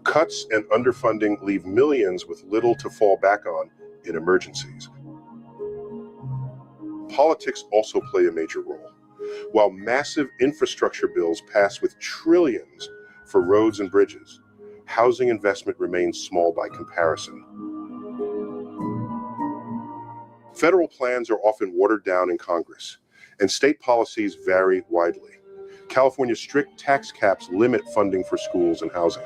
Cuts and underfunding leave millions with little to fall back on in emergencies. Politics also play a major role. While massive infrastructure bills pass with trillions for roads and bridges, housing investment remains small by comparison. Federal plans are often watered down in Congress, and state policies vary widely. California's strict tax caps limit funding for schools and housing.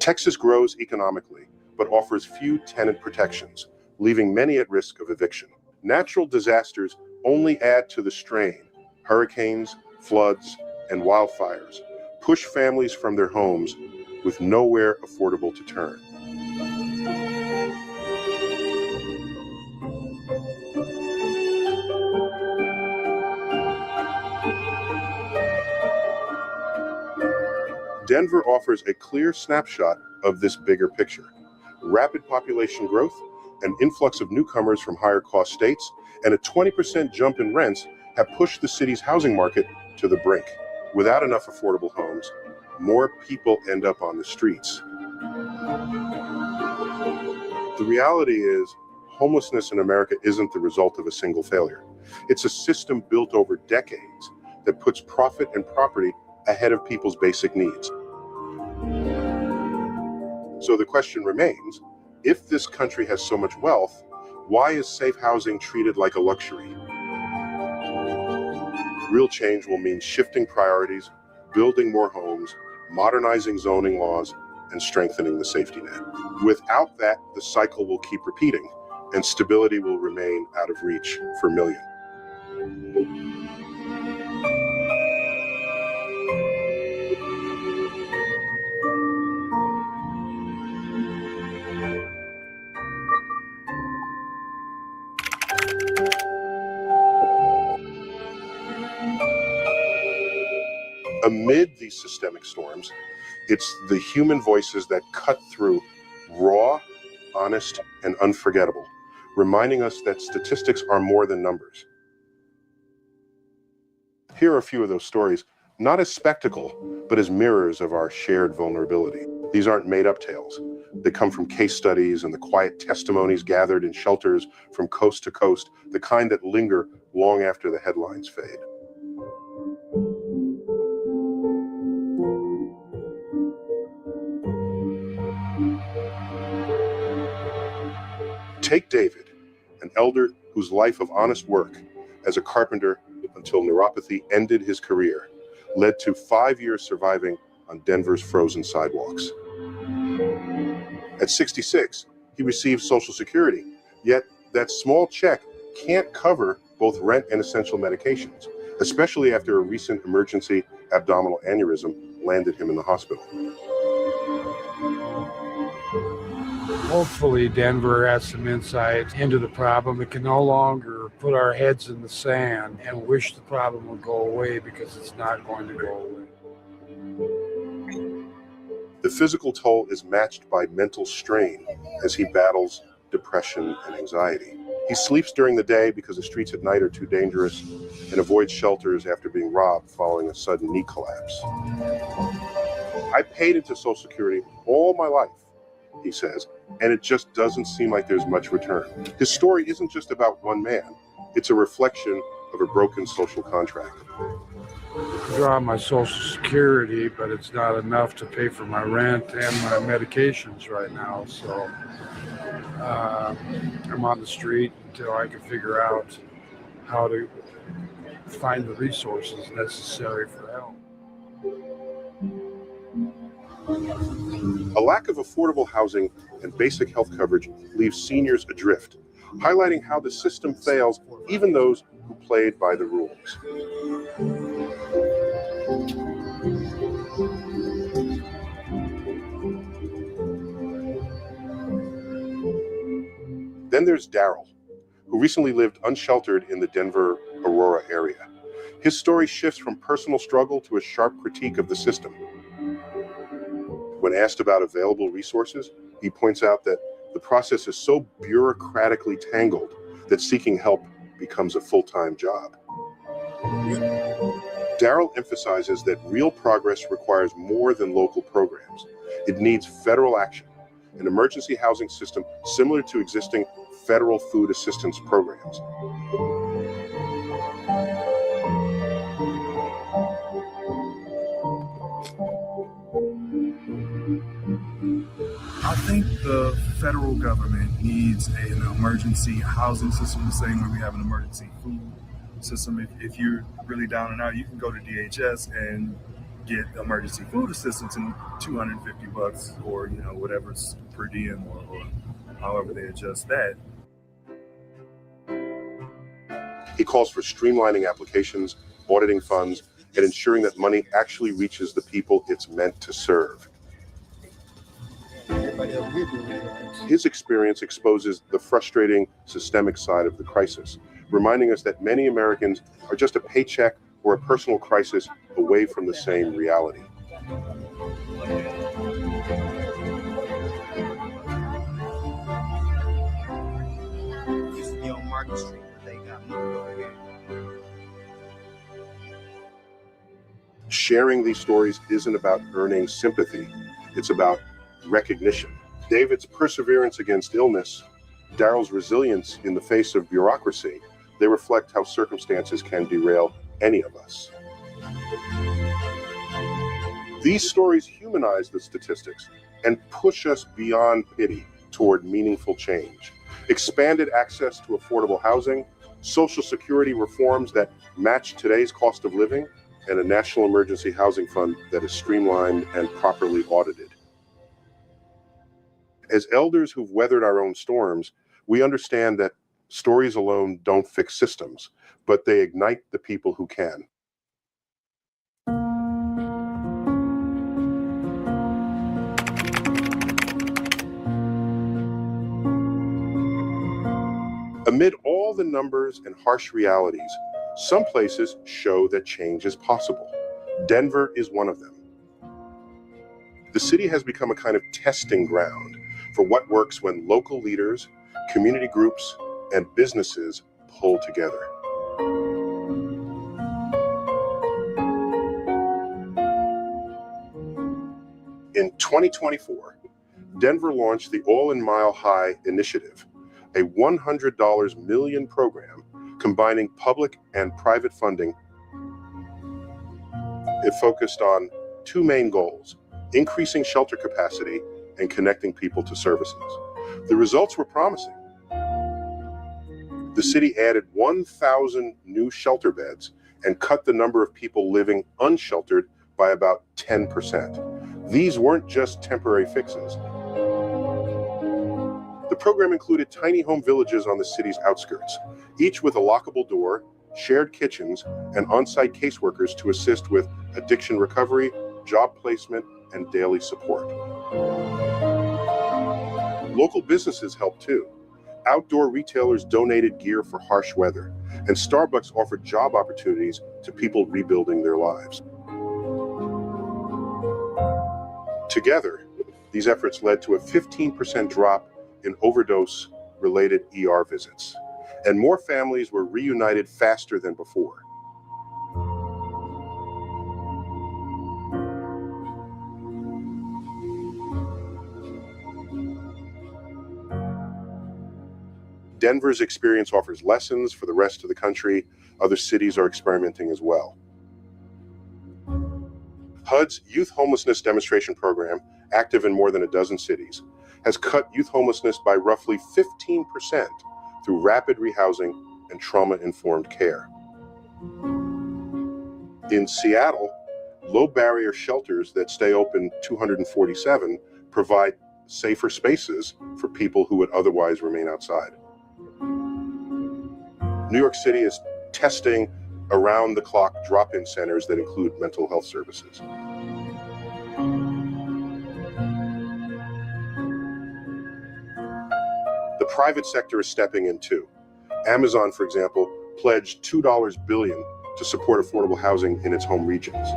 Texas grows economically, but offers few tenant protections, leaving many at risk of eviction. Natural disasters only add to the strain. Hurricanes, floods, and wildfires push families from their homes with nowhere affordable to turn. Denver offers a clear snapshot of this bigger picture. Rapid population growth, an influx of newcomers from higher cost states, and a 20% jump in rents have pushed the city's housing market to the brink. Without enough affordable homes, more people end up on the streets. The reality is, homelessness in America isn't the result of a single failure. It's a system built over decades that puts profit and property ahead of people's basic needs. So the question remains, if this country has so much wealth, why is safe housing treated like a luxury? Real change will mean shifting priorities, building more homes, modernizing zoning laws, and strengthening the safety net. Without that, the cycle will keep repeating, and stability will remain out of reach for millions. Amid these systemic storms, it's the human voices that cut through, raw, honest, and unforgettable, reminding us that statistics are more than numbers. Here are a few of those stories, not as spectacle, but as mirrors of our shared vulnerability. These aren't made-up tales. They come from case studies and the quiet testimonies gathered in shelters from coast to coast, the kind that linger long after the headlines fade. Take David, an elder whose life of honest work as a carpenter until neuropathy ended his career, led to 5 years surviving on Denver's frozen sidewalks. At 66, he received Social Security, yet that small check can't cover both rent and essential medications, especially after a recent emergency abdominal aneurysm landed him in the hospital. Hopefully Denver has some insight into the problem. It can no longer put our heads in the sand and wish the problem would go away, because it's not going to go away. The physical toll is matched by mental strain as he battles depression and anxiety. He sleeps during the day because the streets at night are too dangerous, and avoids shelters after being robbed following a sudden knee collapse. I paid into Social Security all my life, he says, and it just doesn't seem like there's much return. His story isn't just about one man. It's a reflection of a broken social contract. I draw my Social Security, but it's not enough to pay for my rent and my medications right now. So I'm on the street until I can figure out how to find the resources necessary for help. A lack of affordable housing and basic health coverage leaves seniors adrift, highlighting how the system fails even those who played by the rules. Then there's Daryl, who recently lived unsheltered in the Denver, Aurora area. His story shifts from personal struggle to a sharp critique of the system. When asked about available resources, he points out that the process is so bureaucratically tangled that seeking help becomes a full-time job. Daryl emphasizes that real progress requires more than local programs. It needs federal action, an emergency housing system similar to existing federal food assistance programs. I think the federal government needs an emergency housing system, the same way we have an emergency food system. If you're really down and out, you can go to DHS and get emergency food assistance in $250 or whatever's per diem or however they adjust that. He calls for streamlining applications, auditing funds, and ensuring that money actually reaches the people it's meant to serve. His experience exposes the frustrating systemic side of the crisis, reminding us that many Americans are just a paycheck or a personal crisis away from the same reality. Used to be on Market Street, but they got moved over here. Sharing these stories isn't about earning sympathy, it's about recognition. David's perseverance against illness, Daryl's resilience in the face of bureaucracy, they reflect how circumstances can derail any of us. These stories humanize the statistics and push us beyond pity toward meaningful change. Expanded access to affordable housing, Social Security reforms that match today's cost of living, and a national emergency housing fund that is streamlined and properly audited. As elders who've weathered our own storms, we understand that stories alone don't fix systems, but they ignite the people who can. Amid all the numbers and harsh realities, some places show that change is possible. Denver is one of them. The city has become a kind of testing ground for what works when local leaders, community groups, and businesses pull together. In 2024, Denver launched the All in Mile High initiative, a $100 million program combining public and private funding. It focused on two main goals: increasing shelter capacity and connecting people to services. The results were promising. The city added 1,000 new shelter beds and cut the number of people living unsheltered by about 10%. These weren't just temporary fixes. The program included tiny home villages on the city's outskirts, each with a lockable door, shared kitchens, and on-site caseworkers to assist with addiction recovery, job placement, and daily support. Local businesses helped too. Outdoor retailers donated gear for harsh weather, and Starbucks offered job opportunities to people rebuilding their lives. Together, these efforts led to a 15% drop in overdose-related ER visits, and more families were reunited faster than before. Denver's experience offers lessons for the rest of the country. Other cities are experimenting as well. HUD's Youth Homelessness Demonstration Program, active in more than a dozen cities, has cut youth homelessness by roughly 15% through rapid rehousing and trauma-informed care. In Seattle, low-barrier shelters that stay open 247 provide safer spaces for people who would otherwise remain outside. New York City is testing around-the-clock drop-in centers that include mental health services. The private sector is stepping in too. Amazon, for example, pledged $2 billion to support affordable housing in its home regions.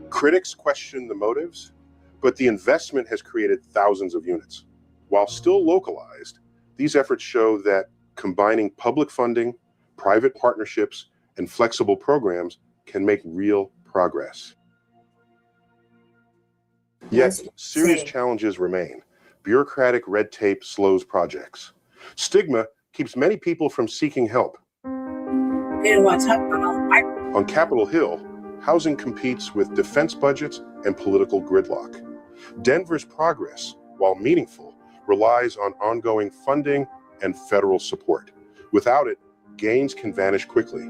Critics question the motives, but the investment has created thousands of units. While still localized, these efforts show that combining public funding, private partnerships, and flexible programs can make real progress. Yet, serious challenges remain. Bureaucratic red tape slows projects. Stigma keeps many people from seeking help. On Capitol Hill, housing competes with defense budgets and political gridlock. Denver's progress, while meaningful, relies on ongoing funding and federal support. Without it, gains can vanish quickly.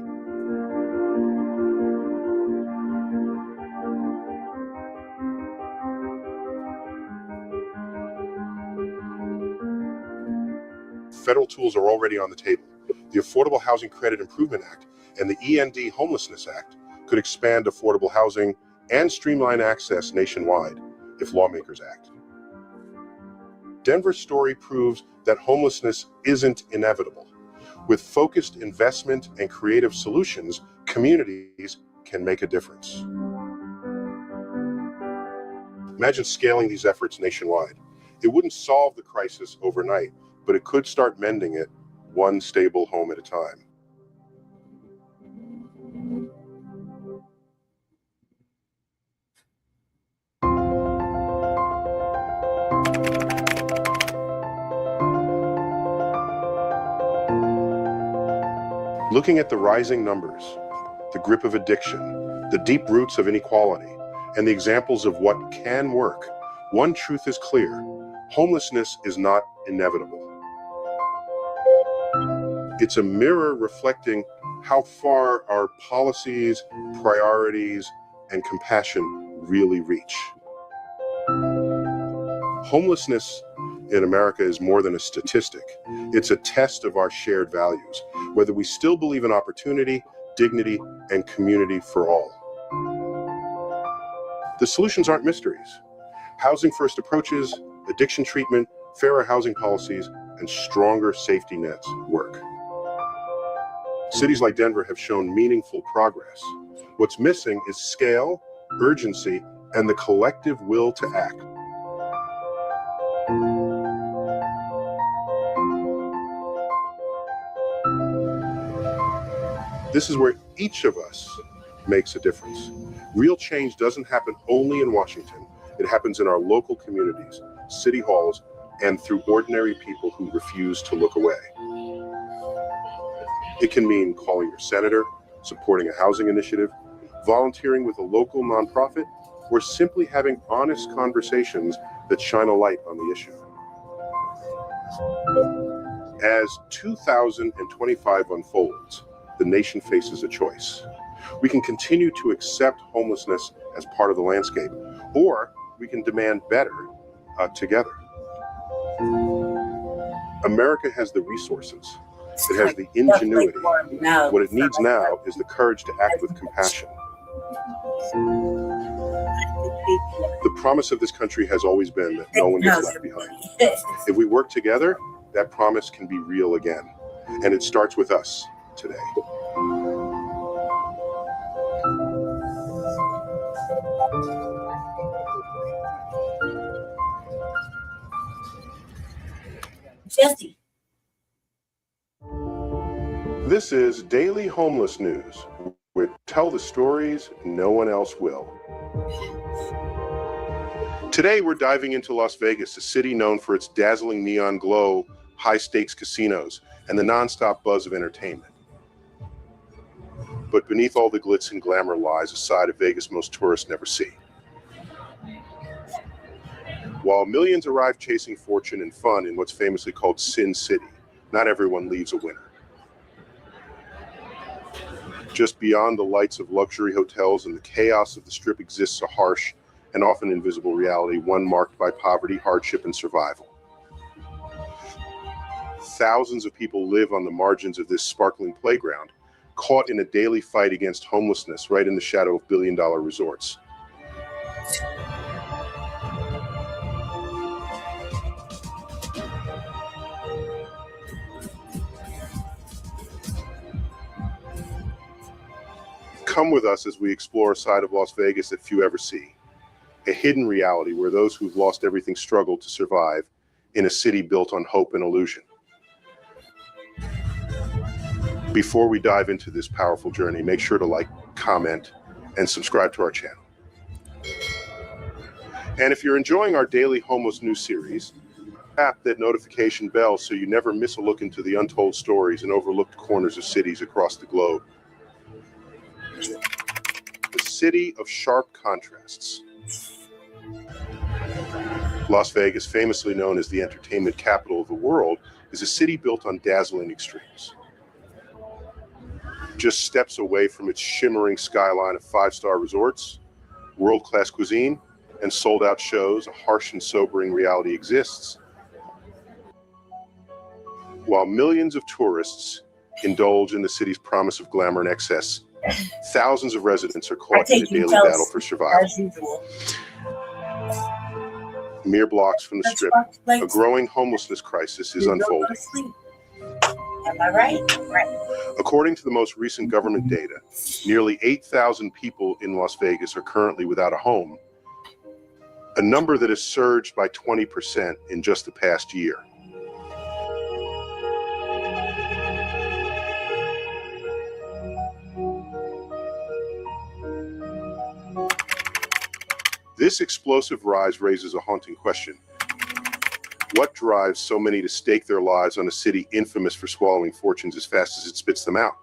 Federal tools are already on the table. The Affordable Housing Credit Improvement Act and the END Homelessness Act could expand affordable housing and streamline access nationwide if lawmakers act. Denver's story proves that homelessness isn't inevitable. With focused investment and creative solutions, communities can make a difference. Imagine scaling these efforts nationwide. It wouldn't solve the crisis overnight, but it could start mending it one stable home at a time. Looking at the rising numbers, the grip of addiction, the deep roots of inequality, and the examples of what can work, one truth is clear: homelessness is not inevitable. It's a mirror reflecting how far our policies, priorities, and compassion really reach. Homelessness in America is more than a statistic. It's a test of our shared values, whether we still believe in opportunity, dignity, and community for all. The solutions aren't mysteries. Housing first approaches, addiction treatment, fairer housing policies, and stronger safety nets work. Cities like Denver have shown meaningful progress. What's missing is scale, urgency, and the collective will to act. This is where each of us makes a difference. Real change doesn't happen only in Washington. It happens in our local communities, city halls, and through ordinary people who refuse to look away. It can mean calling your senator, supporting a housing initiative, volunteering with a local nonprofit, or simply having honest conversations that shine a light on the issue. As 2025 unfolds, the nation faces a choice. We can continue to accept homelessness as part of the landscape, or we can demand better together. America has the resources. It has the ingenuity. What it needs now is the courage to act with compassion. The promise of this country has always been that no one gets left behind. If we work together, that promise can be real again. And it starts with us today. Jesse. This is Daily Homeless News, where we tell the stories no one else will. Today, we're diving into Las Vegas, a city known for its dazzling neon glow, high-stakes casinos, and the nonstop buzz of entertainment. But beneath all the glitz and glamour lies a side of Vegas most tourists never see. While millions arrive chasing fortune and fun in what's famously called Sin City, not everyone leaves a winner. Just beyond the lights of luxury hotels and the chaos of the Strip exists a harsh and often invisible reality, one marked by poverty, hardship, and survival. Thousands of people live on the margins of this sparkling playground, caught in a daily fight against homelessness right in the shadow of billion-dollar resorts. Come with us as we explore a side of Las Vegas that few ever see. A hidden reality where those who've lost everything struggle to survive in a city built on hope and illusion. Before we dive into this powerful journey, make sure to like, comment, and subscribe to our channel. And if you're enjoying our daily homeless news series, tap that notification bell so you never miss a look into the untold stories and overlooked corners of cities across the globe. The city of sharp contrasts. Las Vegas, famously known as the entertainment capital of the world, is a city built on dazzling extremes. Just steps away from its shimmering skyline of five-star resorts, world-class cuisine, and sold-out shows, a harsh and sobering reality exists. While millions of tourists indulge in the city's promise of glamour and excess, thousands of residents are caught in a daily battle for survival. Mere blocks from the Strip, a growing homelessness crisis is unfolding. Am I right? Right. According to the most recent government data, nearly 8,000 people in Las Vegas are currently without a home, a number that has surged by 20% in just the past year. This explosive rise raises a haunting question. What drives so many to stake their lives on a city infamous for swallowing fortunes as fast as it spits them out?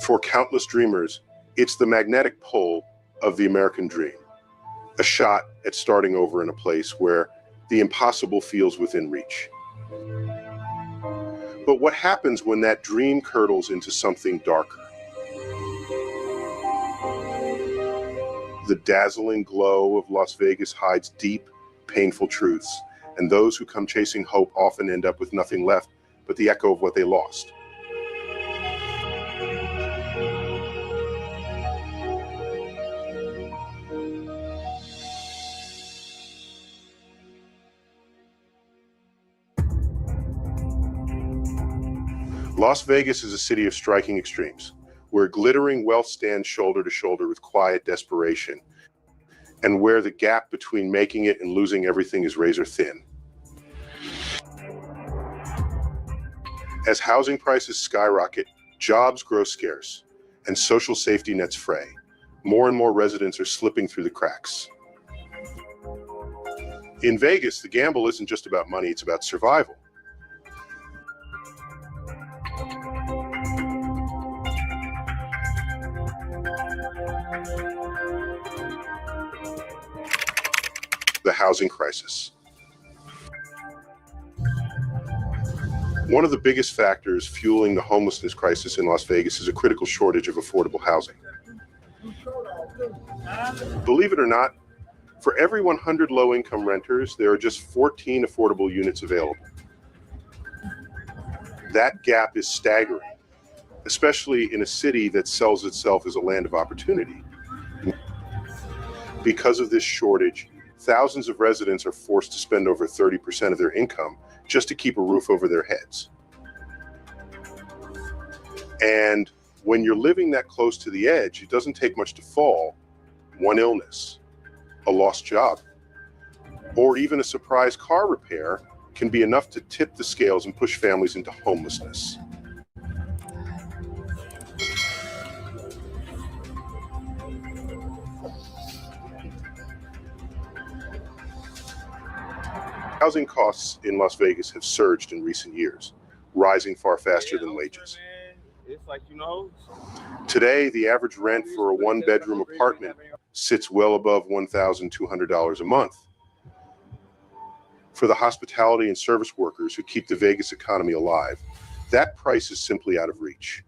For countless dreamers, it's the magnetic pull of the American dream, a shot at starting over in a place where the impossible feels within reach. But what happens when that dream curdles into something darker? The dazzling glow of Las Vegas hides deep, painful truths, and those who come chasing hope often end up with nothing left but the echo of what they lost. Las Vegas is a city of striking extremes, where glittering wealth stands shoulder to shoulder with quiet desperation, and where the gap between making it and losing everything is razor thin. As housing prices skyrocket, jobs grow scarce, and social safety nets fray, more and more residents are slipping through the cracks. In Vegas, the gamble isn't just about money, it's about survival. The housing crisis. One of the biggest factors fueling the homelessness crisis in Las Vegas is a critical shortage of affordable housing. Believe it or not, for every 100 low-income renters, there are just 14 affordable units available. That gap is staggering, especially in a city that sells itself as a land of opportunity. Because of this shortage, thousands of residents are forced to spend over 30% of their income just to keep a roof over their heads. And when you're living that close to the edge, it doesn't take much to fall. One illness, a lost job, or even a surprise car repair can be enough to tip the scales and push families into homelessness. Housing costs in Las Vegas have surged in recent years, rising far faster than wages. Today, the average rent for a one-bedroom apartment sits well above $1,200 a month. For the hospitality and service workers who keep the Vegas economy alive, that price is simply out of reach.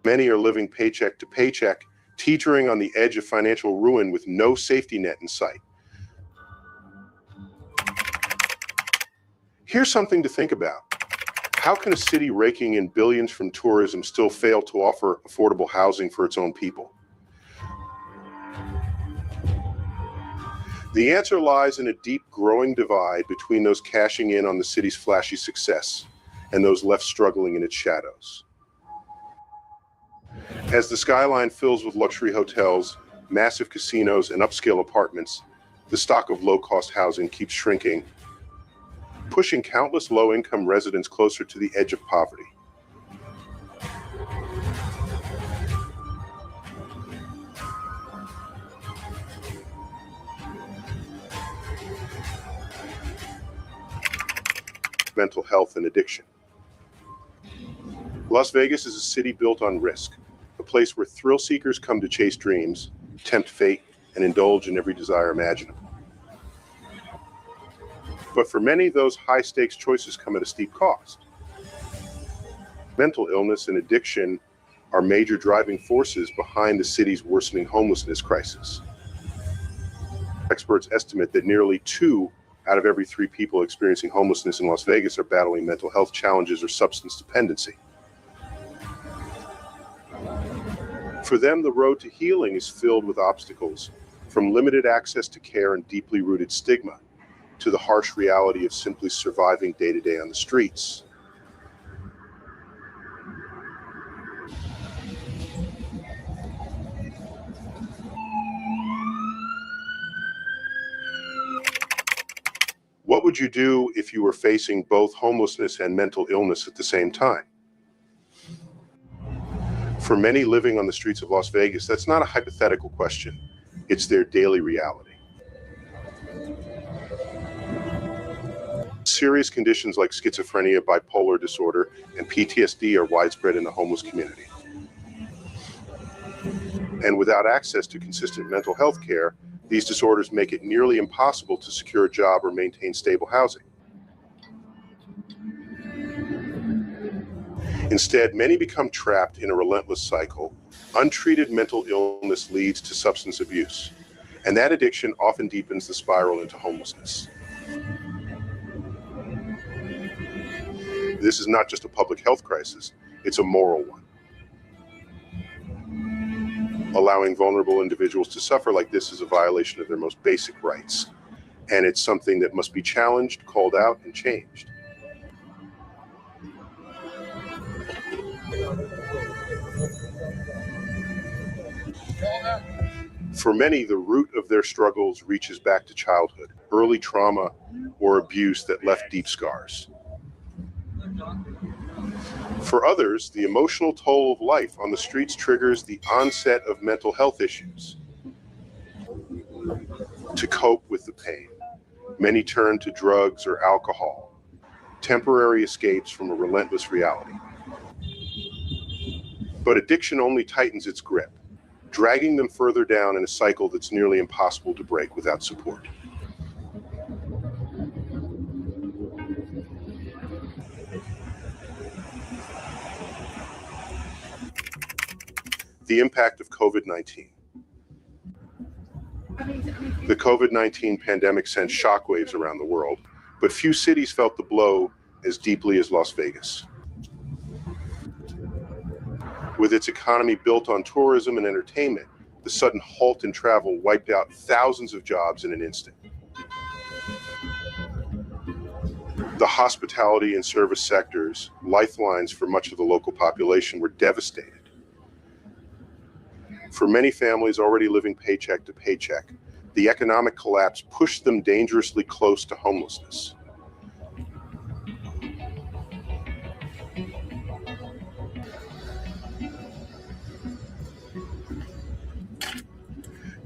Many are living paycheck to paycheck, teetering on the edge of financial ruin with no safety net in sight. Here's something to think about. How can a city raking in billions from tourism still fail to offer affordable housing for its own people? The answer lies in a deep, growing divide between those cashing in on the city's flashy success and those left struggling in its shadows. As the skyline fills with luxury hotels, massive casinos, and upscale apartments, the stock of low-cost housing keeps shrinking, pushing countless low-income residents closer to the edge of poverty. Mental health and addiction. Las Vegas is a city built on risk, a place where thrill seekers come to chase dreams, tempt fate, and indulge in every desire imaginable. But for many, those high-stakes choices come at a steep cost. Mental illness and addiction are major driving forces behind the city's worsening homelessness crisis. Experts estimate that nearly 2 out of every 3 people experiencing homelessness in Las Vegas are battling mental health challenges or substance dependency. For them, the road to healing is filled with obstacles, from limited access to care and deeply rooted stigma, to the harsh reality of simply surviving day to day on the streets. What would you do if you were facing both homelessness and mental illness at the same time? For many living on the streets of Las Vegas, that's not a hypothetical question. It's their daily reality. Serious conditions like schizophrenia, bipolar disorder, and PTSD are widespread in the homeless community. And without access to consistent mental health care, these disorders make it nearly impossible to secure a job or maintain stable housing. Instead, many become trapped in a relentless cycle. Untreated mental illness leads to substance abuse, and that addiction often deepens the spiral into homelessness. This is not just a public health crisis, it's a moral one. Allowing vulnerable individuals to suffer like this is a violation of their most basic rights, and it's something that must be challenged, called out, and changed. For many, the root of their struggles reaches back to childhood, early trauma or abuse that left deep scars. For others, the emotional toll of life on the streets triggers the onset of mental health issues. To cope with the pain, many turn to drugs or alcohol, temporary escapes from a relentless reality. But addiction only tightens its grip, dragging them further down in a cycle that's nearly impossible to break without support. The impact of COVID-19. The COVID-19 pandemic sent shockwaves around the world, but few cities felt the blow as deeply as Las Vegas. With its economy built on tourism and entertainment, the sudden halt in travel wiped out thousands of jobs in an instant. The hospitality and service sectors, lifelines for much of the local population, were devastated. For many families already living paycheck to paycheck, the economic collapse pushed them dangerously close to homelessness.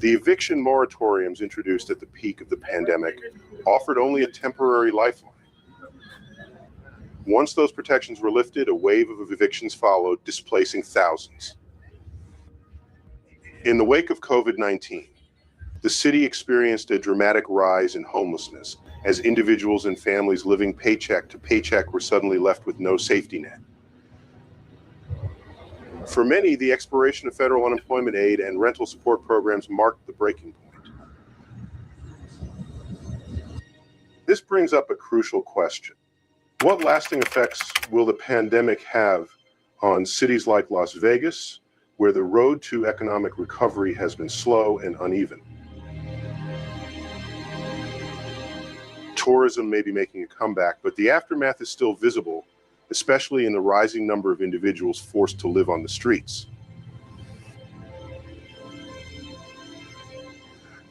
The eviction moratoriums introduced at the peak of the pandemic offered only a temporary lifeline. Once those protections were lifted, a wave of evictions followed, displacing thousands. In the wake of COVID-19, the city experienced a dramatic rise in homelessness as individuals and families living paycheck to paycheck were suddenly left with no safety net. For many, the expiration of federal unemployment aid and rental support programs marked the breaking point. This brings up a crucial question. What lasting effects will the pandemic have on cities like Las Vegas, where the road to economic recovery has been slow and uneven? Tourism may be making a comeback, but the aftermath is still visible, especially in the rising number of individuals forced to live on the streets.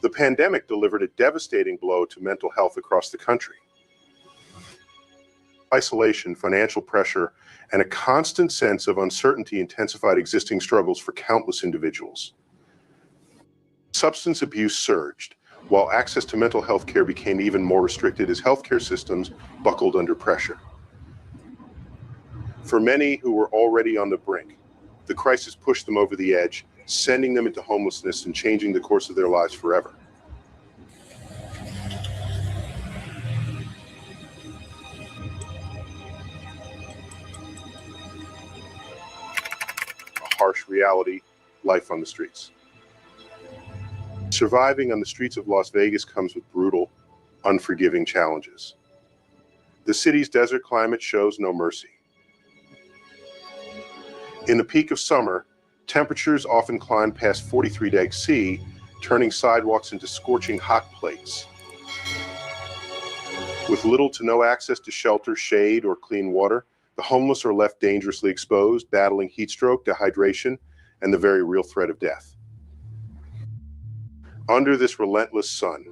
The pandemic delivered a devastating blow to mental health across the country. Isolation, financial pressure, and a constant sense of uncertainty intensified existing struggles for countless individuals. Substance abuse surged, while access to mental health care became even more restricted as healthcare systems buckled under pressure. For many who were already on the brink, the crisis pushed them over the edge, sending them into homelessness and changing the course of their lives forever. A harsh reality, life on the streets. Surviving on the streets of Las Vegas comes with brutal, unforgiving challenges. The city's desert climate shows no mercy. In the peak of summer, temperatures often climb past 43°C, turning sidewalks into scorching hot plates. With little to no access to shelter, shade, or clean water, the homeless are left dangerously exposed, battling heat stroke, dehydration, and the very real threat of death. Under this relentless sun,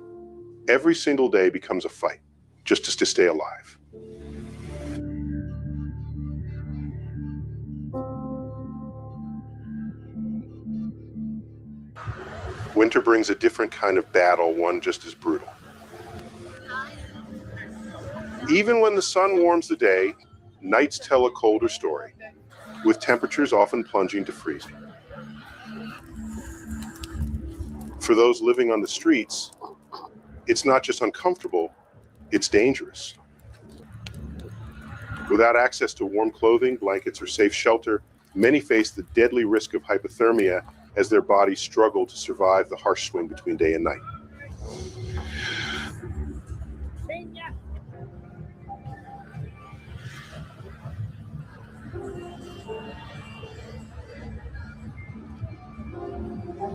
every single day becomes a fight. just to stay alive. Winter brings a different kind of battle, one just as brutal. Even when the sun warms the day, nights tell a colder story, with temperatures often plunging to freezing. For those living on the streets, it's not just uncomfortable, it's dangerous. Without access to warm clothing, blankets, or safe shelter, many face the deadly risk of hypothermia as their bodies struggle to survive the harsh swing between day and night.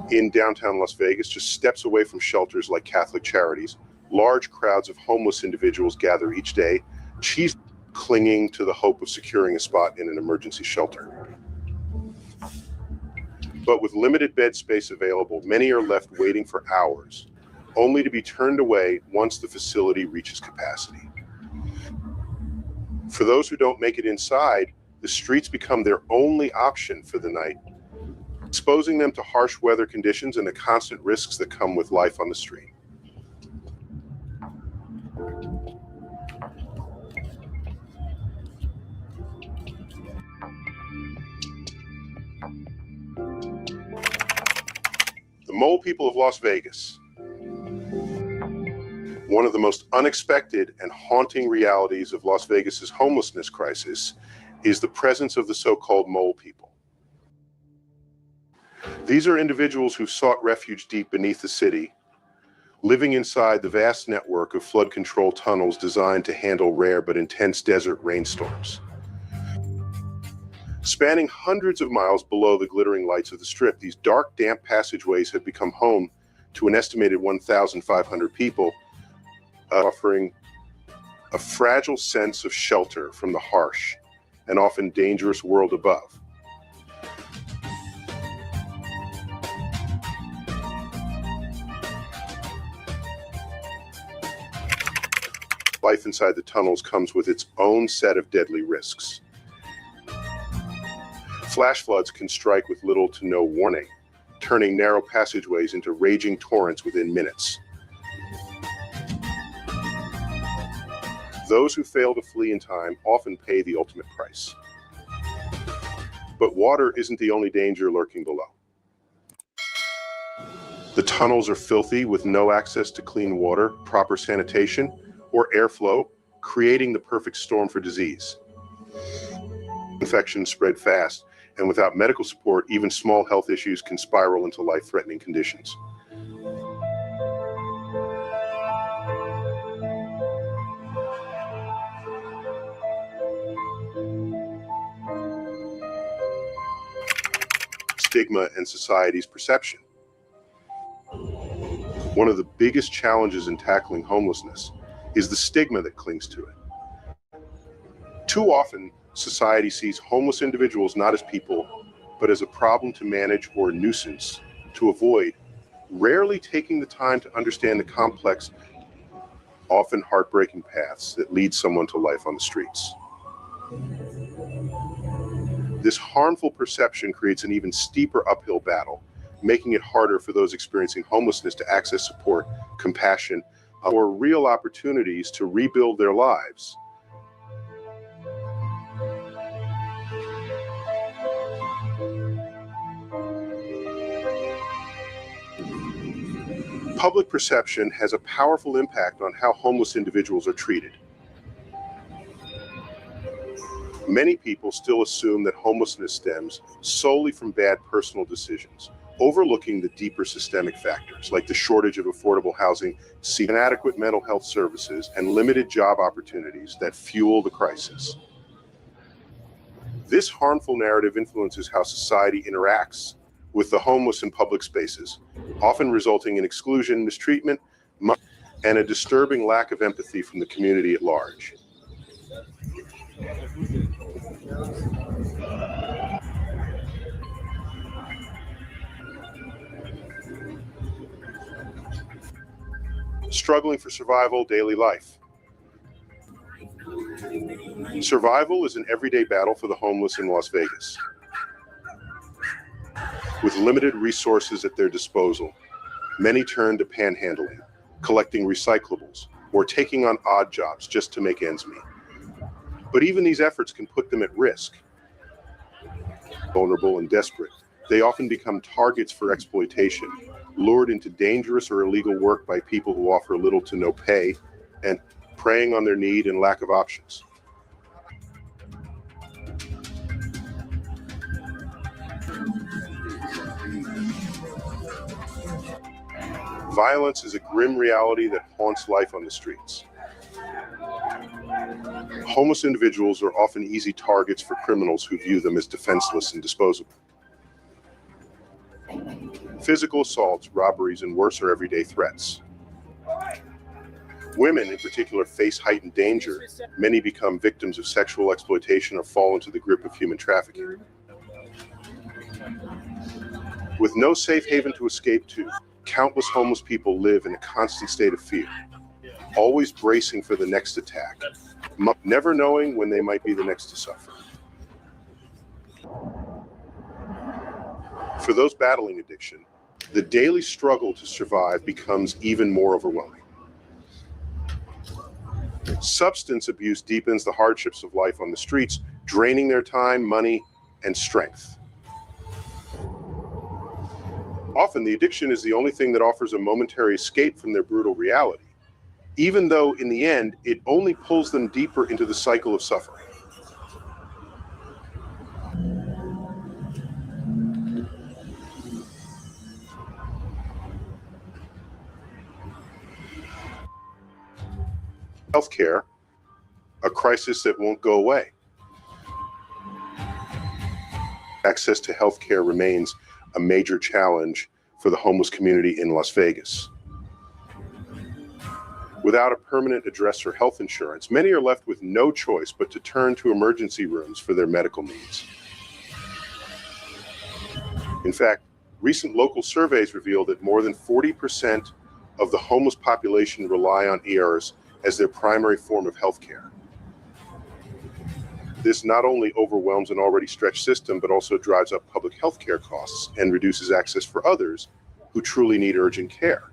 In downtown Las Vegas, just steps away from shelters like Catholic Charities, large crowds of homeless individuals gather each day, clinging to the hope of securing a spot in an emergency shelter. But with limited bed space available, many are left waiting for hours, only to be turned away once the facility reaches capacity. For those who don't make it inside, the streets become their only option for the night, exposing them to harsh weather conditions and the constant risks that come with life on the street. The Mole People of Las Vegas. One of the most unexpected and haunting realities of Las Vegas's homelessness crisis is the presence of the so-called Mole People. These are individuals who sought refuge deep beneath the city, living inside the vast network of flood control tunnels designed to handle rare but intense desert rainstorms. Spanning hundreds of miles below the glittering lights of the Strip, these dark, damp passageways have become home to an estimated 1,500 people, offering a fragile sense of shelter from the harsh and often dangerous world above. Life inside the tunnels comes with its own set of deadly risks. Flash floods can strike with little to no warning, turning narrow passageways into raging torrents within minutes. Those who fail to flee in time often pay the ultimate price. But water isn't the only danger lurking below. The tunnels are filthy with no access to clean water, proper sanitation, or airflow, creating the perfect storm for disease. Infections spread fast, and without medical support, even small health issues can spiral into life-threatening conditions. Stigma and society's perception. One of the biggest challenges in tackling homelessness is the stigma that clings to it. Too often, society sees homeless individuals not as people, but as a problem to manage or a nuisance to avoid, rarely taking the time to understand the complex, often heartbreaking paths that lead someone to life on the streets. This harmful perception creates an even steeper uphill battle, making it harder for those experiencing homelessness to access support, compassion, or real opportunities to rebuild their lives. Public perception has a powerful impact on how homeless individuals are treated. Many people still assume that homelessness stems solely from bad personal decisions, overlooking the deeper systemic factors like the shortage of affordable housing, inadequate mental health services, and limited job opportunities that fuel the crisis. This harmful narrative influences how society interacts with the homeless in public spaces, often resulting in exclusion, mistreatment, and a disturbing lack of empathy from the community at large. Struggling for survival, daily life. Survival is an everyday battle for the homeless in Las Vegas. With limited resources at their disposal, many turn to panhandling, collecting recyclables, or taking on odd jobs just to make ends meet. But even these efforts can put them at risk. Vulnerable and desperate, they often become targets for exploitation, lured into dangerous or illegal work by people who offer little to no pay and preying on their need and lack of options. Violence is a grim reality that haunts life on the streets. Homeless individuals are often easy targets for criminals who view them as defenseless and disposable. Physical assaults, robberies, and worse are everyday threats. Women in particular face heightened danger. Many become victims of sexual exploitation or fall into the grip of human trafficking. With no safe haven to escape to, countless homeless people live in a constant state of fear, always bracing for the next attack, never knowing when they might be the next to suffer. For those battling addiction, the daily struggle to survive becomes even more overwhelming. Substance abuse deepens the hardships of life on the streets, draining their time, money, and strength. Often, the addiction is the only thing that offers a momentary escape from their brutal reality, even though in the end, it only pulls them deeper into the cycle of suffering. Healthcare, a crisis that won't go away. Access to healthcare remains a major challenge for the homeless community in Las Vegas. Without a permanent address or health insurance, many are left with no choice but to turn to emergency rooms for their medical needs. In fact, recent local surveys reveal that more than 40% of the homeless population rely on ERs as their primary form of health care. This not only overwhelms an already stretched system, but also drives up public health care costs and reduces access for others who truly need urgent care.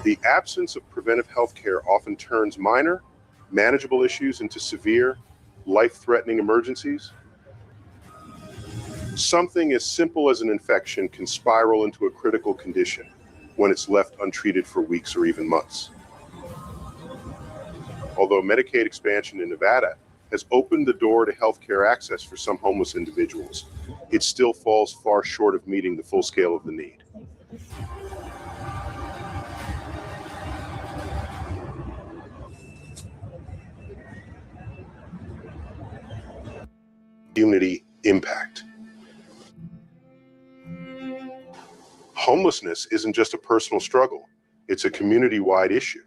The absence of preventive health care often turns minor, manageable issues into severe, life-threatening emergencies. Something as simple as an infection can spiral into a critical condition when it's left untreated for weeks or even months. Although Medicaid expansion in Nevada has opened the door to healthcare access for some homeless individuals, it still falls far short of meeting the full scale of the need. Community impact. Homelessness isn't just a personal struggle, it's a community-wide issue.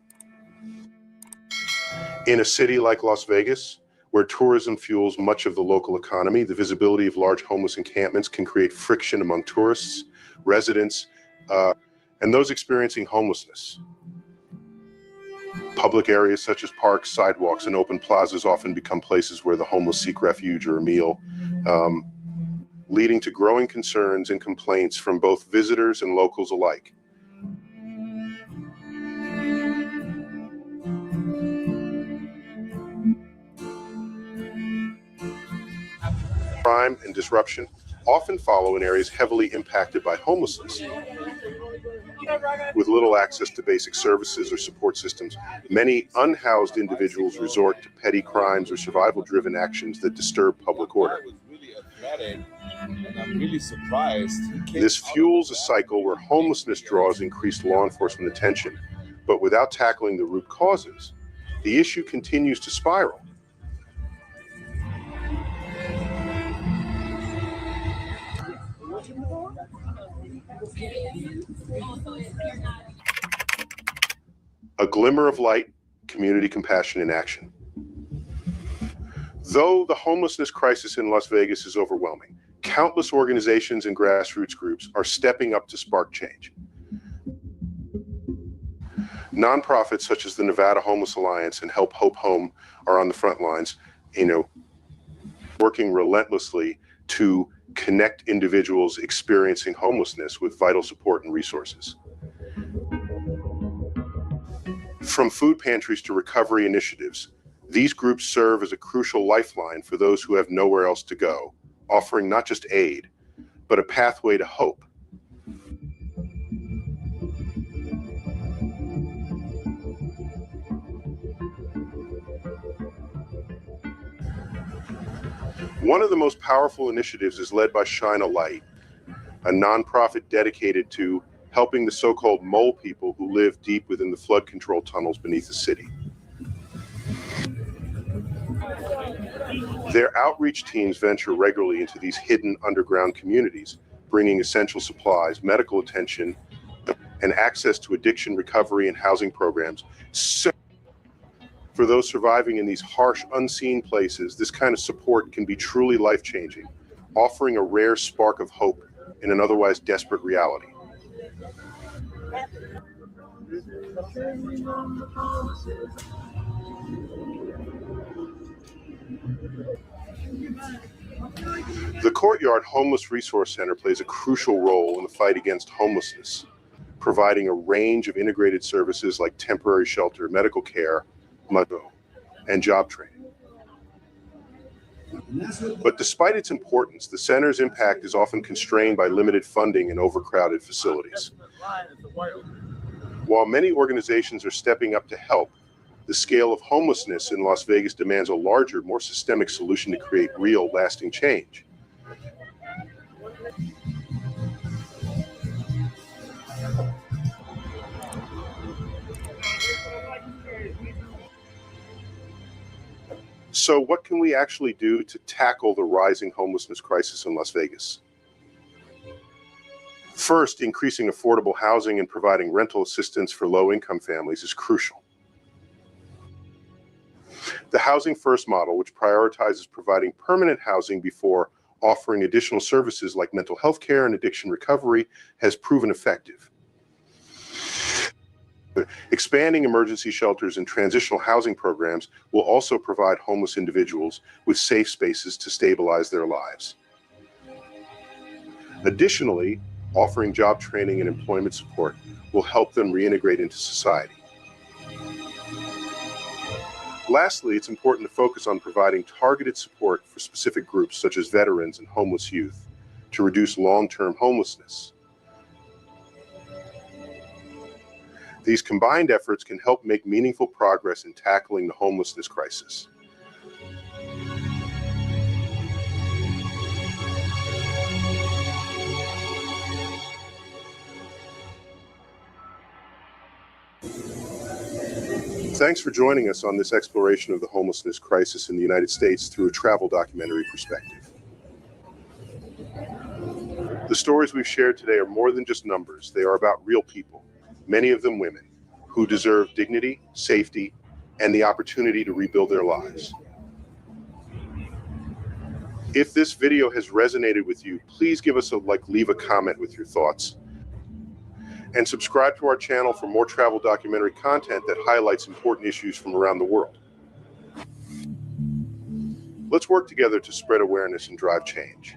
In a city like Las Vegas, where tourism fuels much of the local economy, the visibility of large homeless encampments can create friction among tourists, residents, and those experiencing homelessness. Public areas such as parks, sidewalks, and open plazas often become places where the homeless seek refuge or a meal, leading to growing concerns and complaints from both visitors and locals alike. Crime and disruption often follow in areas heavily impacted by homelessness. With little access to basic services or support systems, many unhoused individuals resort to petty crimes or survival-driven actions that disturb public order. And I'm really surprised. This fuels a cycle where homelessness draws increased law enforcement attention, but without tackling the root causes, the issue continues to spiral. A glimmer of light, community compassion in action. Though the homelessness crisis in Las Vegas is overwhelming, Countless organizations and grassroots groups are stepping up to spark change. Nonprofits such as the Nevada Homeless Alliance and Help Hope Home are on the front lines, working relentlessly to connect individuals experiencing homelessness with vital support and resources. From food pantries to recovery initiatives, these groups serve as a crucial lifeline for those who have nowhere else to go, offering not just aid, but a pathway to hope. One of the most powerful initiatives is led by Shine a Light, a nonprofit dedicated to helping the so-called mole people who live deep within the flood control tunnels beneath the city. Their outreach teams venture regularly into these hidden underground communities, bringing essential supplies, medical attention, and access to addiction recovery and housing programs. So for those surviving in these harsh, unseen places, this kind of support can be truly life-changing, offering a rare spark of hope in an otherwise desperate reality. The Courtyard Homeless Resource Center plays a crucial role in the fight against homelessness, providing a range of integrated services like temporary shelter, medical care, and job training. But despite its importance, the center's impact is often constrained by limited funding and overcrowded facilities. While many organizations are stepping up to help, the scale of homelessness in Las Vegas demands a larger, more systemic solution to create real, lasting change. So what can we actually do to tackle the rising homelessness crisis in Las Vegas? First, increasing affordable housing and providing rental assistance for low-income families is crucial. The Housing First model, which prioritizes providing permanent housing before offering additional services like mental health care and addiction recovery, has proven effective. Expanding emergency shelters and transitional housing programs will also provide homeless individuals with safe spaces to stabilize their lives. Additionally, offering job training and employment support will help them reintegrate into society. Lastly, it's important to focus on providing targeted support for specific groups such as veterans and homeless youth to reduce long-term homelessness. These combined efforts can help make meaningful progress in tackling the homelessness crisis. Thanks for joining us on this exploration of the homelessness crisis in the United States through a travel documentary perspective. The stories we've shared today are more than just numbers. They are about real people, many of them women, who deserve dignity, safety, and the opportunity to rebuild their lives. If this video has resonated with you, please give us a like, leave a comment with your thoughts, and subscribe to our channel for more travel documentary content that highlights important issues from around the world. Let's work together to spread awareness and drive change.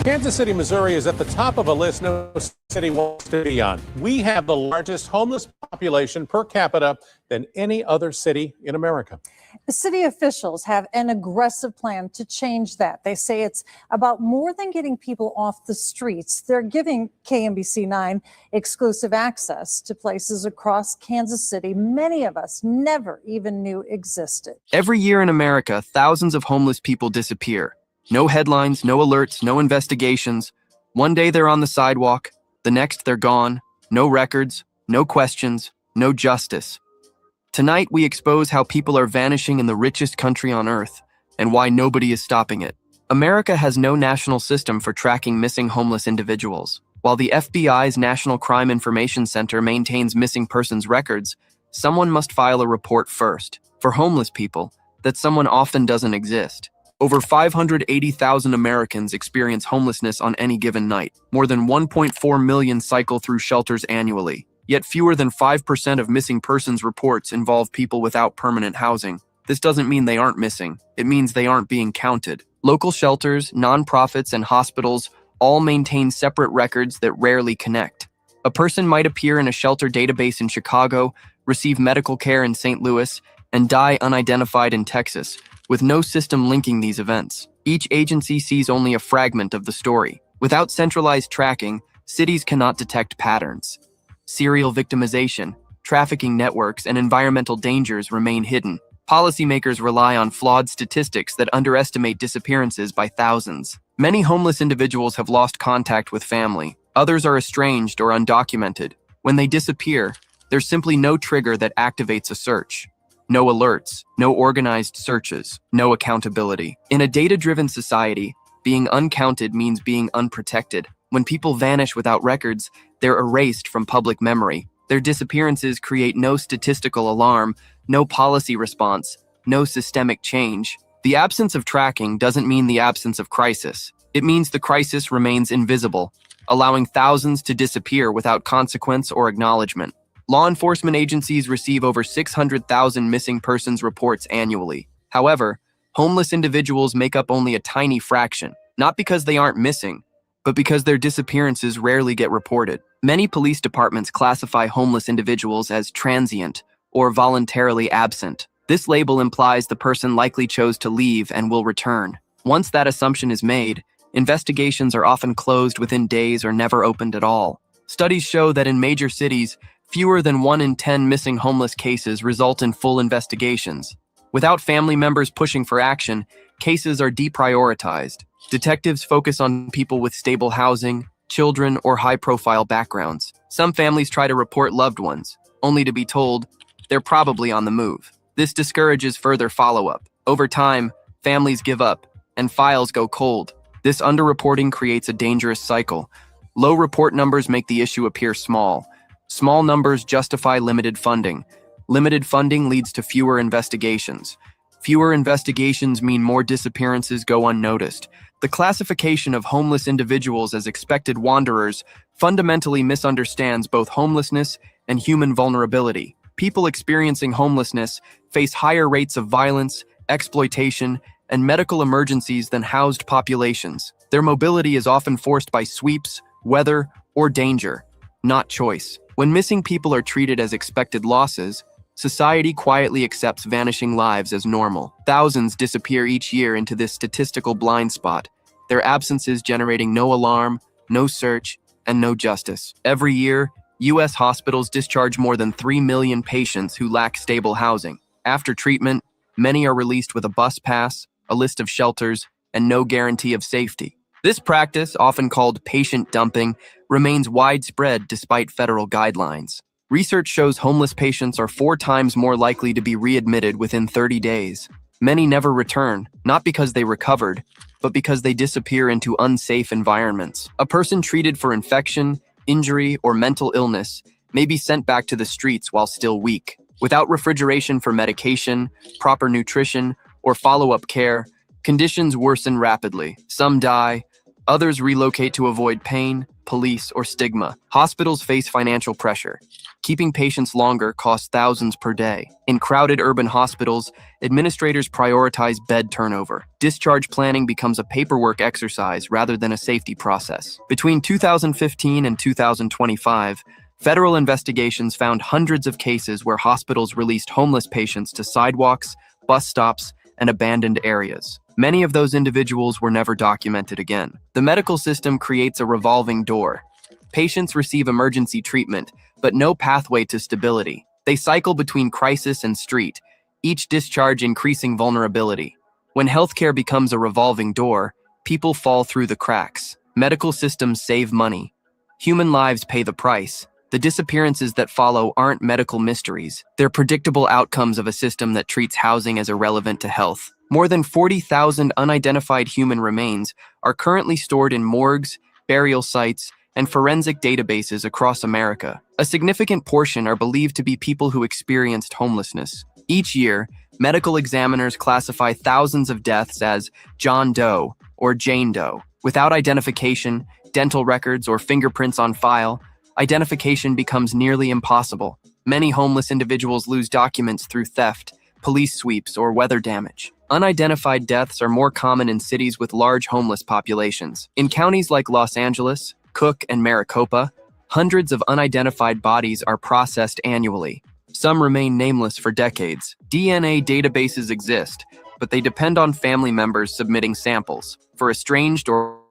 Kansas City, Missouri is at the top of a list no city wants to be on. We have the largest homeless population per capita than any other city in America. The city officials have an aggressive plan to change that. They say it's about more than getting people off the streets. They're giving KMBC 9 exclusive access to places across Kansas City many of us never even knew existed. Every year in America, thousands of homeless people disappear. No headlines, no alerts, no investigations. One day they're on the sidewalk, the next they're gone. No records, no questions, no justice. Tonight we expose how people are vanishing in the richest country on earth and why nobody is stopping it. America has no national system for tracking missing homeless individuals. While the FBI's National Crime Information Center maintains missing persons records, someone must file a report first. For homeless people, that someone often doesn't exist. Over 580,000 Americans experience homelessness on any given night. More than 1.4 million cycle through shelters annually. Yet fewer than 5% of missing persons reports involve people without permanent housing. This doesn't mean they aren't missing. It means they aren't being counted. Local shelters, nonprofits, and hospitals all maintain separate records that rarely connect. A person might appear in a shelter database in Chicago, receive medical care in St. Louis, and die unidentified in Texas, with no system linking these events. Each agency sees only a fragment of the story. Without centralized tracking, cities cannot detect patterns. Serial victimization, trafficking networks, and environmental dangers remain hidden. Policymakers rely on flawed statistics that underestimate disappearances by thousands. Many homeless individuals have lost contact with family. Others are estranged or undocumented. When they disappear, there's simply no trigger that activates a search. No alerts, no organized searches, no accountability. In a data-driven society, being uncounted means being unprotected. When people vanish without records, they're erased from public memory. Their disappearances create no statistical alarm, no policy response, no systemic change. The absence of tracking doesn't mean the absence of crisis. It means the crisis remains invisible, allowing thousands to disappear without consequence or acknowledgement. Law enforcement agencies receive over 600,000 missing persons reports annually. However, homeless individuals make up only a tiny fraction, not because they aren't missing, but because their disappearances rarely get reported. Many police departments classify homeless individuals as transient or voluntarily absent. This label implies the person likely chose to leave and will return. Once that assumption is made, investigations are often closed within days or never opened at all. Studies show that in major cities, fewer than 1 in 10 missing homeless cases result in full investigations. Without family members pushing for action, cases are deprioritized. Detectives focus on people with stable housing, children, or high-profile backgrounds. Some families try to report loved ones, only to be told they're probably on the move. This discourages further follow-up. Over time, families give up, and files go cold. This underreporting creates a dangerous cycle. Low report numbers make the issue appear small. Small numbers justify limited funding. Limited funding leads to fewer investigations. Fewer investigations mean more disappearances go unnoticed. The classification of homeless individuals as expected wanderers fundamentally misunderstands both homelessness and human vulnerability. People experiencing homelessness face higher rates of violence, exploitation, and medical emergencies than housed populations. Their mobility is often forced by sweeps, weather, or danger, not choice. When missing people are treated as expected losses, society quietly accepts vanishing lives as normal. Thousands disappear each year into this statistical blind spot, their absences generating no alarm, no search, and no justice. Every year, U.S. hospitals discharge more than 3 million patients who lack stable housing. After treatment, many are released with a bus pass, a list of shelters, and no guarantee of safety. This practice, often called patient dumping, remains widespread despite federal guidelines. Research shows homeless patients are 4 times more likely to be readmitted within 30 days. Many never return, not because they recovered, but because they disappear into unsafe environments. A person treated for infection, injury, or mental illness may be sent back to the streets while still weak. Without refrigeration for medication, proper nutrition, or follow-up care, conditions worsen rapidly. Some die, others relocate to avoid pain, police, or stigma. Hospitals face financial pressure. Keeping patients longer costs thousands per day. In crowded urban hospitals, administrators prioritize bed turnover. Discharge planning becomes a paperwork exercise rather than a safety process. Between 2015 and 2025, federal investigations found hundreds of cases where hospitals released homeless patients to sidewalks, bus stops, and abandoned areas. Many of those individuals were never documented again. The medical system creates a revolving door. Patients receive emergency treatment, but no pathway to stability. They cycle between crisis and street, each discharge increasing vulnerability. When healthcare becomes a revolving door, people fall through the cracks. Medical systems save money. Human lives pay the price. The disappearances that follow aren't medical mysteries. They're predictable outcomes of a system that treats housing as irrelevant to health. More than 40,000 unidentified human remains are currently stored in morgues, burial sites, and forensic databases across America. A significant portion are believed to be people who experienced homelessness. Each year, medical examiners classify thousands of deaths as John Doe or Jane Doe. Without identification, dental records, or fingerprints on file, identification becomes nearly impossible. Many homeless individuals lose documents through theft, police sweeps, or weather damage. Unidentified deaths are more common in cities with large homeless populations. In counties like Los Angeles, Cook, and Maricopa, hundreds of unidentified bodies are processed annually. Some remain nameless for decades. DNA databases exist, but they depend on family members submitting samples. For estranged or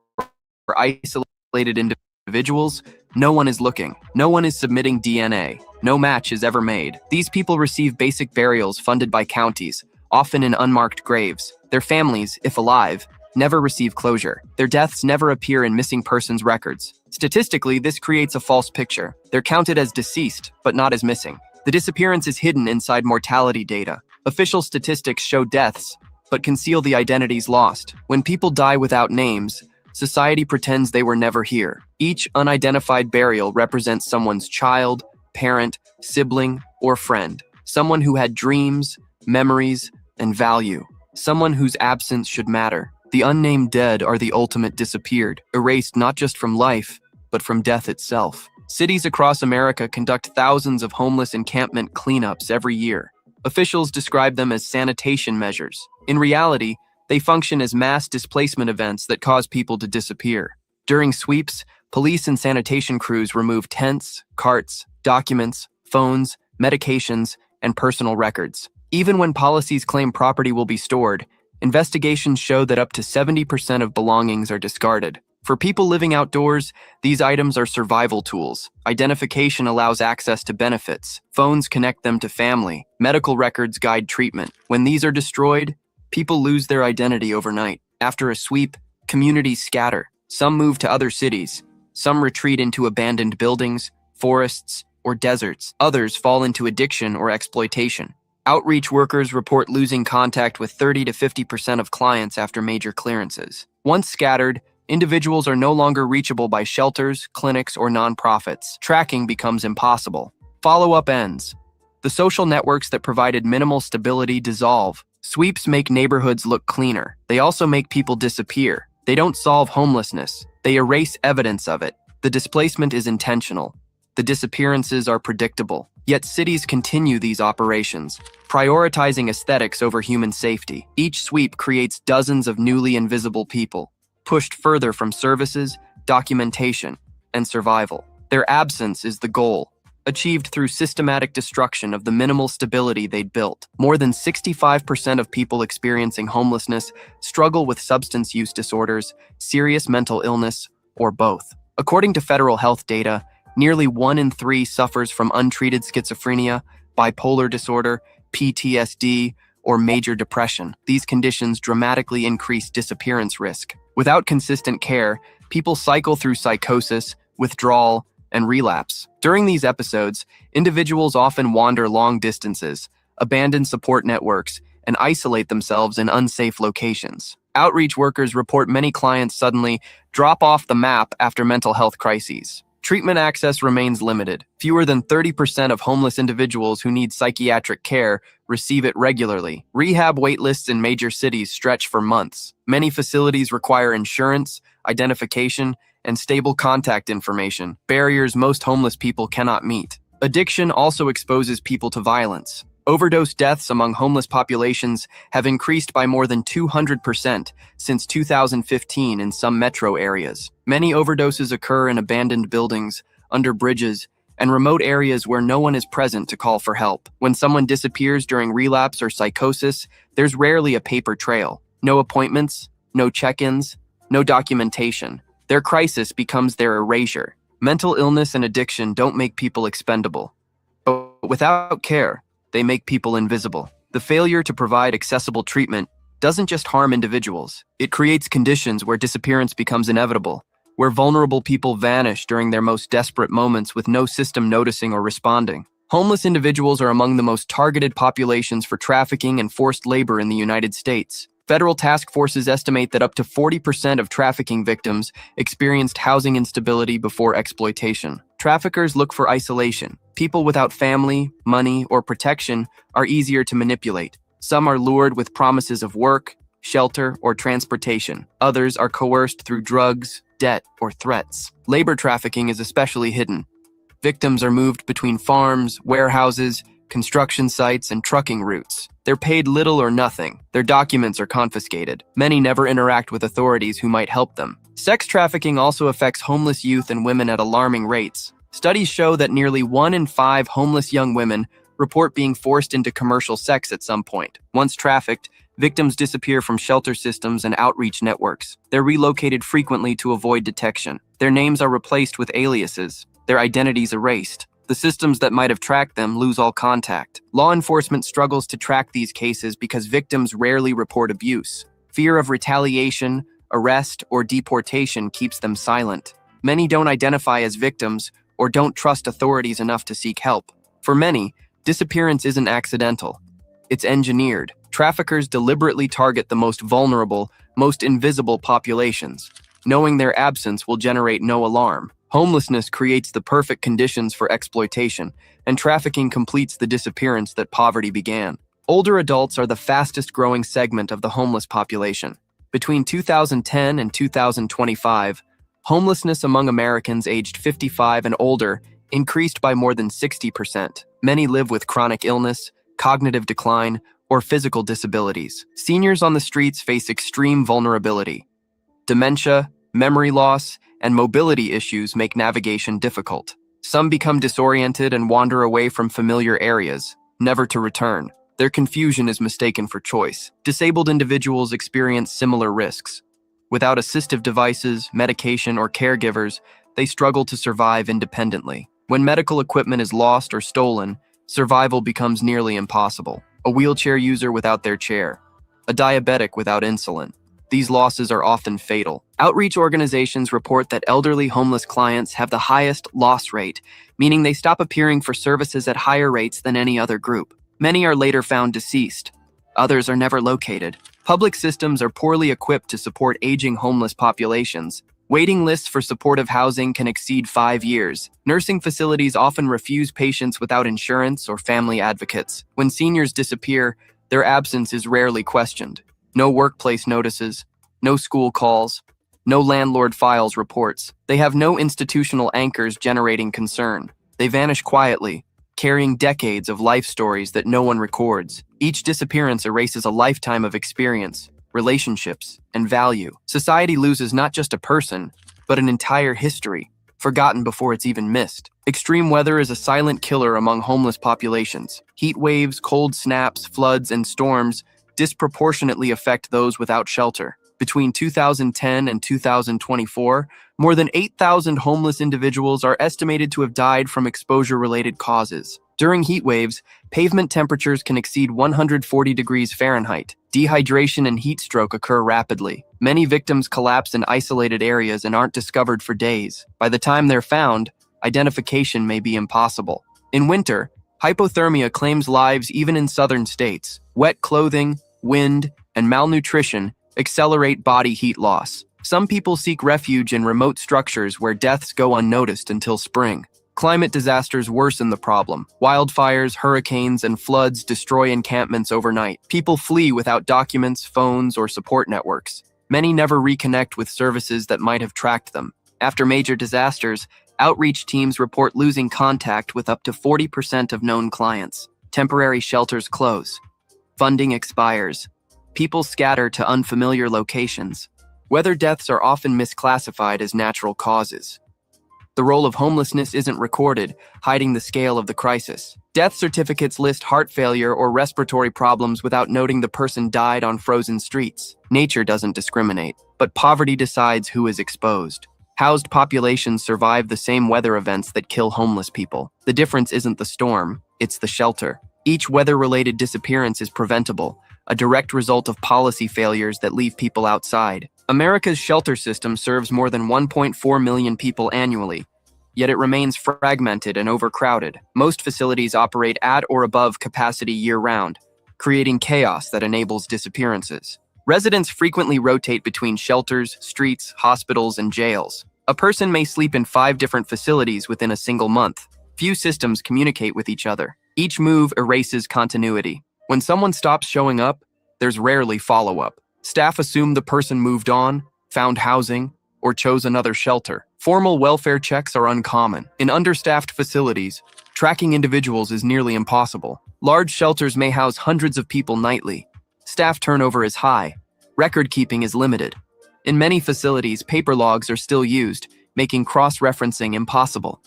isolated individuals, no one is looking. No one is submitting DNA. No match is ever made. These people receive basic burials funded by counties, often in unmarked graves. Their families, if alive, never receive closure. Their deaths never appear in missing persons records. Statistically, this creates a false picture. They're counted as deceased, but not as missing. The disappearance is hidden inside mortality data. Official statistics show deaths, but conceal the identities lost. When people die without names, society pretends they were never here. Each unidentified burial represents someone's child, parent, sibling, or friend. Someone who had dreams, memories, and value. Someone whose absence should matter. The unnamed dead are the ultimate disappeared, erased not just from life, but from death itself. Cities across America conduct thousands of homeless encampment cleanups every year. Officials describe them as sanitation measures. In reality, they function as mass displacement events that cause people to disappear. During sweeps, police and sanitation crews remove tents, carts, documents, phones, medications, and personal records. Even when policies claim property will be stored, investigations show that up to 70% of belongings are discarded. For people living outdoors, these items are survival tools. Identification allows access to benefits. Phones connect them to family. Medical records guide treatment. When these are destroyed, people lose their identity overnight. After a sweep, communities scatter. Some move to other cities. Some retreat into abandoned buildings, forests, or deserts. Others fall into addiction or exploitation. Outreach workers report losing contact with 30 to 50% of clients after major clearances. Once scattered, individuals are no longer reachable by shelters, clinics, or nonprofits. Tracking becomes impossible. Follow-up ends. The social networks that provided minimal stability dissolve. Sweeps make neighborhoods look cleaner. They also make people disappear. They don't solve homelessness. They erase evidence of it. The displacement is intentional. The disappearances are predictable. Yet cities continue these operations, prioritizing aesthetics over human safety. Each sweep creates dozens of newly invisible people, pushed further from services, documentation, and survival. Their absence is the goal, achieved through systematic destruction of the minimal stability they'd built. More than 65% of people experiencing homelessness struggle with substance use disorders, serious mental illness, or both. According to federal health data, nearly 1 in 3 suffers from untreated schizophrenia, bipolar disorder, PTSD, or major depression. These conditions dramatically increase disappearance risk. Without consistent care, people cycle through psychosis, withdrawal, and relapse. During these episodes, individuals often wander long distances, abandon support networks, and isolate themselves in unsafe locations. Outreach workers report many clients suddenly drop off the map after mental health crises. Treatment access remains limited. Fewer than 30% of homeless individuals who need psychiatric care receive it regularly. Rehab waitlists in major cities stretch for months. Many facilities require insurance, identification, and stable contact information, barriers most homeless people cannot meet. Addiction also exposes people to violence. Overdose deaths among homeless populations have increased by more than 200% since 2015 in some metro areas. Many overdoses occur in abandoned buildings, under bridges, and remote areas where no one is present to call for help. When someone disappears during relapse or psychosis, there's rarely a paper trail. No appointments, no check-ins, no documentation. Their crisis becomes their erasure. Mental illness and addiction don't make people expendable, but without care, they make people invisible. The failure to provide accessible treatment doesn't just harm individuals. It creates conditions where disappearance becomes inevitable, where vulnerable people vanish during their most desperate moments with no system noticing or responding. Homeless individuals are among the most targeted populations for trafficking and forced labor in the United States. Federal task forces estimate that up to 40% of trafficking victims experienced housing instability before exploitation. Traffickers look for isolation. People without family, money, or protection are easier to manipulate. Some are lured with promises of work, shelter, or transportation. Others are coerced through drugs, debt, or threats. Labor trafficking is especially hidden. Victims are moved between farms, warehouses, construction sites, and trucking routes. They're paid little or nothing. Their documents are confiscated. Many never interact with authorities who might help them. Sex trafficking also affects homeless youth and women at alarming rates. Studies show that nearly 1 in 5 homeless young women report being forced into commercial sex at some point. Once trafficked, victims disappear from shelter systems and outreach networks. They're relocated frequently to avoid detection. Their names are replaced with aliases. Their identities erased. The systems that might have tracked them lose all contact. Law enforcement struggles to track these cases because victims rarely report abuse. Fear of retaliation, arrest, or deportation keeps them silent. Many don't identify as victims or don't trust authorities enough to seek help. For many, disappearance isn't accidental. It's engineered. Traffickers deliberately target the most vulnerable, most invisible populations. Knowing their absence will generate no alarm. Homelessness creates the perfect conditions for exploitation, and trafficking completes the disappearance that poverty began. Older adults are the fastest growing segment of the homeless population. Between 2010 and 2025, homelessness among Americans aged 55 and older increased by more than 60%. Many live with chronic illness, cognitive decline, or physical disabilities. Seniors on the streets face extreme vulnerability. Dementia, memory loss, and mobility issues make navigation difficult. Some become disoriented and wander away from familiar areas, never to return. Their confusion is mistaken for choice. Disabled individuals experience similar risks. Without assistive devices, medication, or caregivers, they struggle to survive independently. When medical equipment is lost or stolen, survival becomes nearly impossible. A wheelchair user without their chair, a diabetic without insulin. These losses are often fatal. Outreach organizations report that elderly homeless clients have the highest loss rate, meaning they stop appearing for services at higher rates than any other group. Many are later found deceased. Others are never located. Public systems are poorly equipped to support aging homeless populations. Waiting lists for supportive housing can exceed 5 years. Nursing facilities often refuse patients without insurance or family advocates. When seniors disappear, their absence is rarely questioned. No workplace notices, no school calls, no landlord files reports. They have no institutional anchors generating concern. They vanish quietly, carrying decades of life stories that no one records. Each disappearance erases a lifetime of experience, relationships, and value. Society loses not just a person, but an entire history, forgotten before it's even missed. Extreme weather is a silent killer among homeless populations. Heat waves, cold snaps, floods, and storms disproportionately affect those without shelter. Between 2010 and 2024, more than 8,000 homeless individuals are estimated to have died from exposure-related causes. During heat waves, pavement temperatures can exceed 140 degrees Fahrenheit. Dehydration and heat stroke occur rapidly. Many victims collapse in isolated areas and aren't discovered for days. By the time they're found, identification may be impossible. In winter, hypothermia claims lives even in southern states. Wet clothing, wind, and malnutrition accelerate body heat loss. Some people seek refuge in remote structures where deaths go unnoticed until spring. Climate disasters worsen the problem. Wildfires, hurricanes, and floods destroy encampments overnight. People flee without documents, phones, or support networks. Many never reconnect with services that might have tracked them. After major disasters, outreach teams report losing contact with up to 40% of known clients. Temporary shelters close. Funding expires. People scatter to unfamiliar locations. Weather deaths are often misclassified as natural causes. The role of homelessness isn't recorded, hiding the scale of the crisis. Death certificates list heart failure or respiratory problems without noting the person died on frozen streets. Nature doesn't discriminate, but poverty decides who is exposed. Housed populations survive the same weather events that kill homeless people. The difference isn't the storm, it's the shelter. Each weather-related disappearance is preventable, a direct result of policy failures that leave people outside. America's shelter system serves more than 1.4 million people annually, yet it remains fragmented and overcrowded. Most facilities operate at or above capacity year-round, creating chaos that enables disappearances. Residents frequently rotate between shelters, streets, hospitals, and jails. A person may sleep in 5 different facilities within a single month. Few systems communicate with each other. Each move erases continuity. When someone stops showing up, there's rarely follow-up. Staff assume the person moved on, found housing, or chose another shelter. Formal welfare checks are uncommon. In understaffed facilities, tracking individuals is nearly impossible. Large shelters may house hundreds of people nightly. Staff turnover is high. Record keeping is limited. In many facilities, paper logs are still used, making cross-referencing impossible.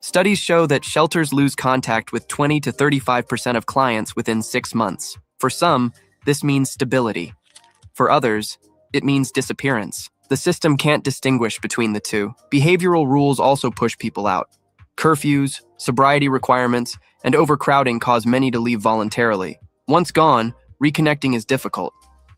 Studies show that shelters lose contact with 20 to 35% of clients within 6 months. For some, this means stability. For others, it means disappearance. The system can't distinguish between the two. Behavioral rules also push people out. Curfews, sobriety requirements, and overcrowding cause many to leave voluntarily. Once gone, reconnecting is difficult.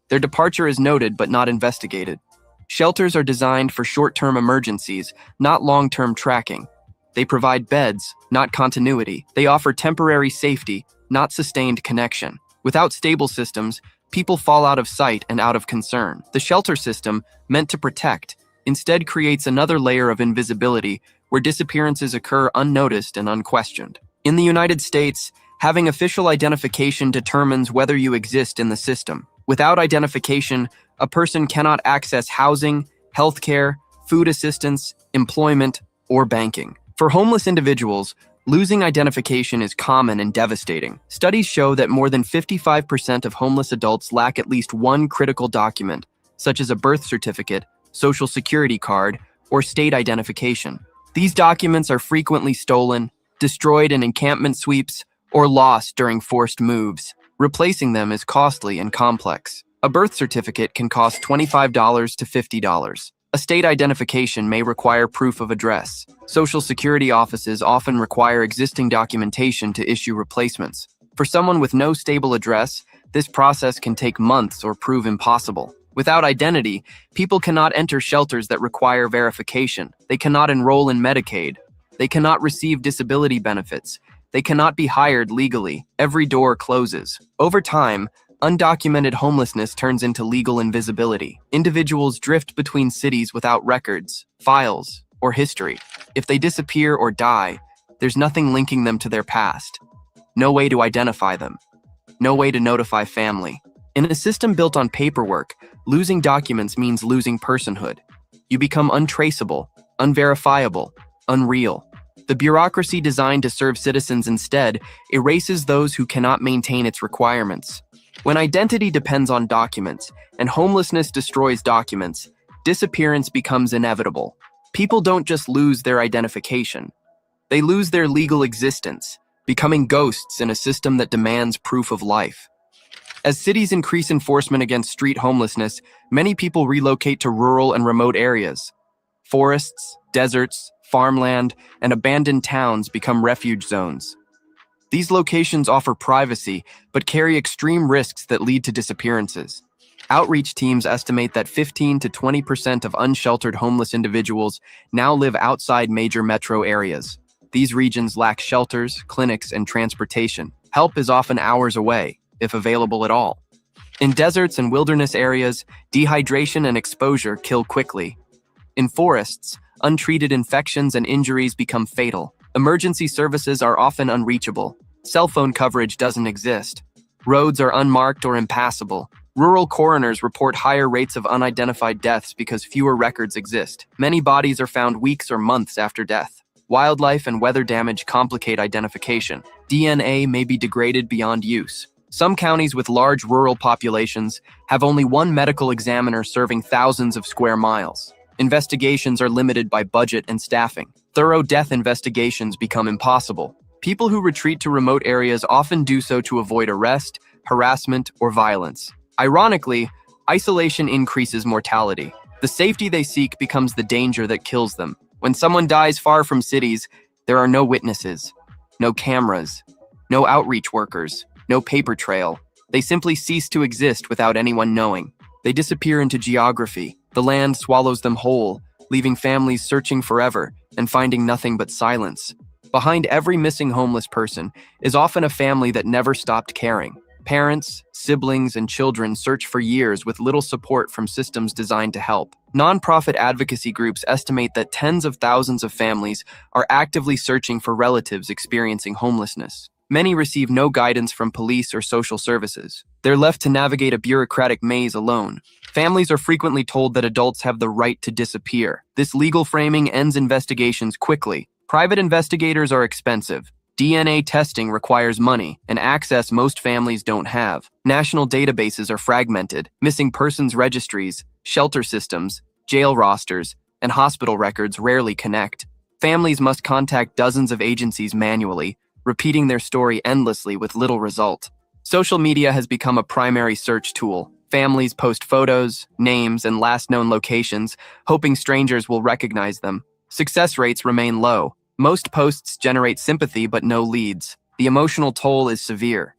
Their departure is noted but not investigated. Shelters are designed for short-term emergencies, not long-term tracking. They provide beds, not continuity. They offer temporary safety, not sustained connection. Without stable systems, people fall out of sight and out of concern. The shelter system, meant to protect, instead creates another layer of invisibility where disappearances occur unnoticed and unquestioned. In the United States, having official identification determines whether you exist in the system. Without identification, a person cannot access housing, healthcare, food assistance, employment, or banking. For homeless individuals, losing identification is common and devastating. Studies show that more than 55% of homeless adults lack at least one critical document, such as a birth certificate, social security card, or state identification. These documents are frequently stolen, destroyed in encampment sweeps, or lost during forced moves. Replacing them is costly and complex. A birth certificate can cost $25 to $50. A state identification may require proof of address. Social security offices often require existing documentation to issue replacements. For someone with no stable address, this process can take months or prove impossible. Without identity, people cannot enter shelters that require verification. They cannot enroll in Medicaid. They cannot receive disability benefits. They cannot be hired legally. Every door closes. Over time, undocumented homelessness turns into legal invisibility. Individuals drift between cities without records, files, or history. If they disappear or die, there's nothing linking them to their past. No way to identify them. No way to notify family. In a system built on paperwork, losing documents means losing personhood. You become untraceable, unverifiable, unreal. The bureaucracy designed to serve citizens instead erases those who cannot maintain its requirements. When identity depends on documents, and homelessness destroys documents, disappearance becomes inevitable. People don't just lose their identification. They lose their legal existence, becoming ghosts in a system that demands proof of life. As cities increase enforcement against street homelessness, many people relocate to rural and remote areas. Forests, deserts, farmland, and abandoned towns become refuge zones. These locations offer privacy, but carry extreme risks that lead to disappearances. Outreach teams estimate that 15 to 20% of unsheltered homeless individuals now live outside major metro areas. These regions lack shelters, clinics, and transportation. Help is often hours away, if available at all. In deserts and wilderness areas, dehydration and exposure kill quickly. In forests, untreated infections and injuries become fatal. Emergency services are often unreachable. Cell phone coverage doesn't exist. Roads are unmarked or impassable. Rural coroners report higher rates of unidentified deaths because fewer records exist. Many bodies are found weeks or months after death. Wildlife and weather damage complicate identification. DNA may be degraded beyond use. Some counties with large rural populations have only one medical examiner serving thousands of square miles. Investigations are limited by budget and staffing. Thorough death investigations become impossible. People who retreat to remote areas often do so to avoid arrest, harassment, or violence. Ironically, isolation increases mortality. The safety they seek becomes the danger that kills them. When someone dies far from cities, there are no witnesses, no cameras, no outreach workers, no paper trail. They simply cease to exist without anyone knowing. They disappear into geography. The land swallows them whole, leaving families searching forever and finding nothing but silence. Behind every missing homeless person is often a family that never stopped caring. Parents, siblings, and children search for years with little support from systems designed to help. Nonprofit advocacy groups estimate that tens of thousands of families are actively searching for relatives experiencing homelessness. Many receive no guidance from police or social services. They're left to navigate a bureaucratic maze alone. Families are frequently told that adults have the right to disappear. This legal framing ends investigations quickly. Private investigators are expensive. DNA testing requires money, and access most families don't have. National databases are fragmented. Missing persons registries, shelter systems, jail rosters, and hospital records rarely connect. Families must contact dozens of agencies manually, repeating their story endlessly with little result. Social media has become a primary search tool. Families post photos, names, and last known locations, hoping strangers will recognize them. Success rates remain low. Most posts generate sympathy but no leads. The emotional toll is severe.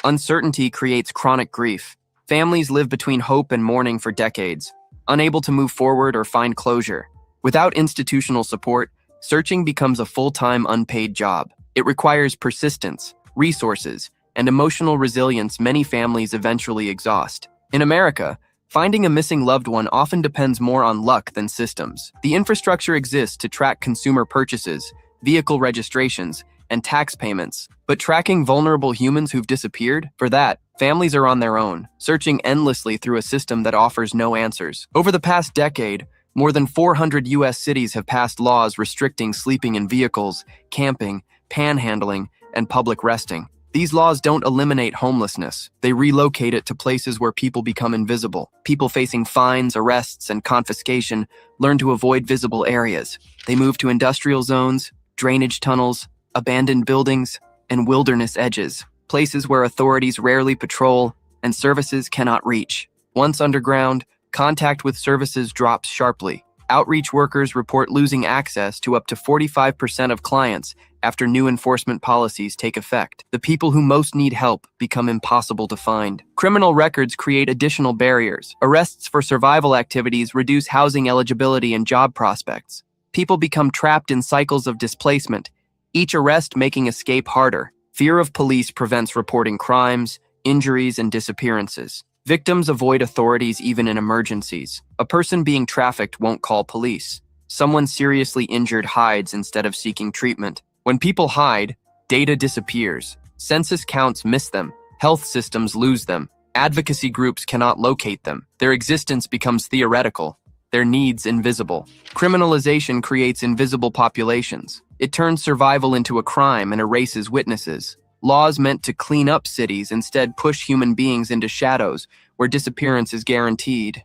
Uncertainty creates chronic grief. Families live between hope and mourning for decades, unable to move forward or find closure. Without institutional support, searching becomes a full-time unpaid job. It requires persistence, resources, and emotional resilience many families eventually exhaust. In America, finding a missing loved one often depends more on luck than systems. The infrastructure exists to track consumer purchases, vehicle registrations, and tax payments. But tracking vulnerable humans who've disappeared? For that, families are on their own, searching endlessly through a system that offers no answers. Over the past decade, more than 400 U.S. cities have passed laws restricting sleeping in vehicles, camping, panhandling, and public resting. These laws don't eliminate homelessness. They relocate it to places where people become invisible. People facing fines, arrests, and confiscation learn to avoid visible areas. They move to industrial zones, drainage tunnels, abandoned buildings, and wilderness edges, places where authorities rarely patrol and services cannot reach. Once underground, contact with services drops sharply. Outreach workers report losing access to up to 45% of clients after new enforcement policies take effect. The people who most need help become impossible to find. Criminal records create additional barriers. Arrests for survival activities reduce housing eligibility and job prospects. People become trapped in cycles of displacement, each arrest making escape harder. Fear of police prevents reporting crimes, injuries, and disappearances. Victims avoid authorities even in emergencies. A person being trafficked won't call police. Someone seriously injured hides instead of seeking treatment. When people hide, data disappears. Census counts miss them. Health systems lose them. Advocacy groups cannot locate them. Their existence becomes theoretical. Their needs invisible. Criminalization creates invisible populations. It turns survival into a crime and erases witnesses. Laws meant to clean up cities instead push human beings into shadows where disappearance is guaranteed.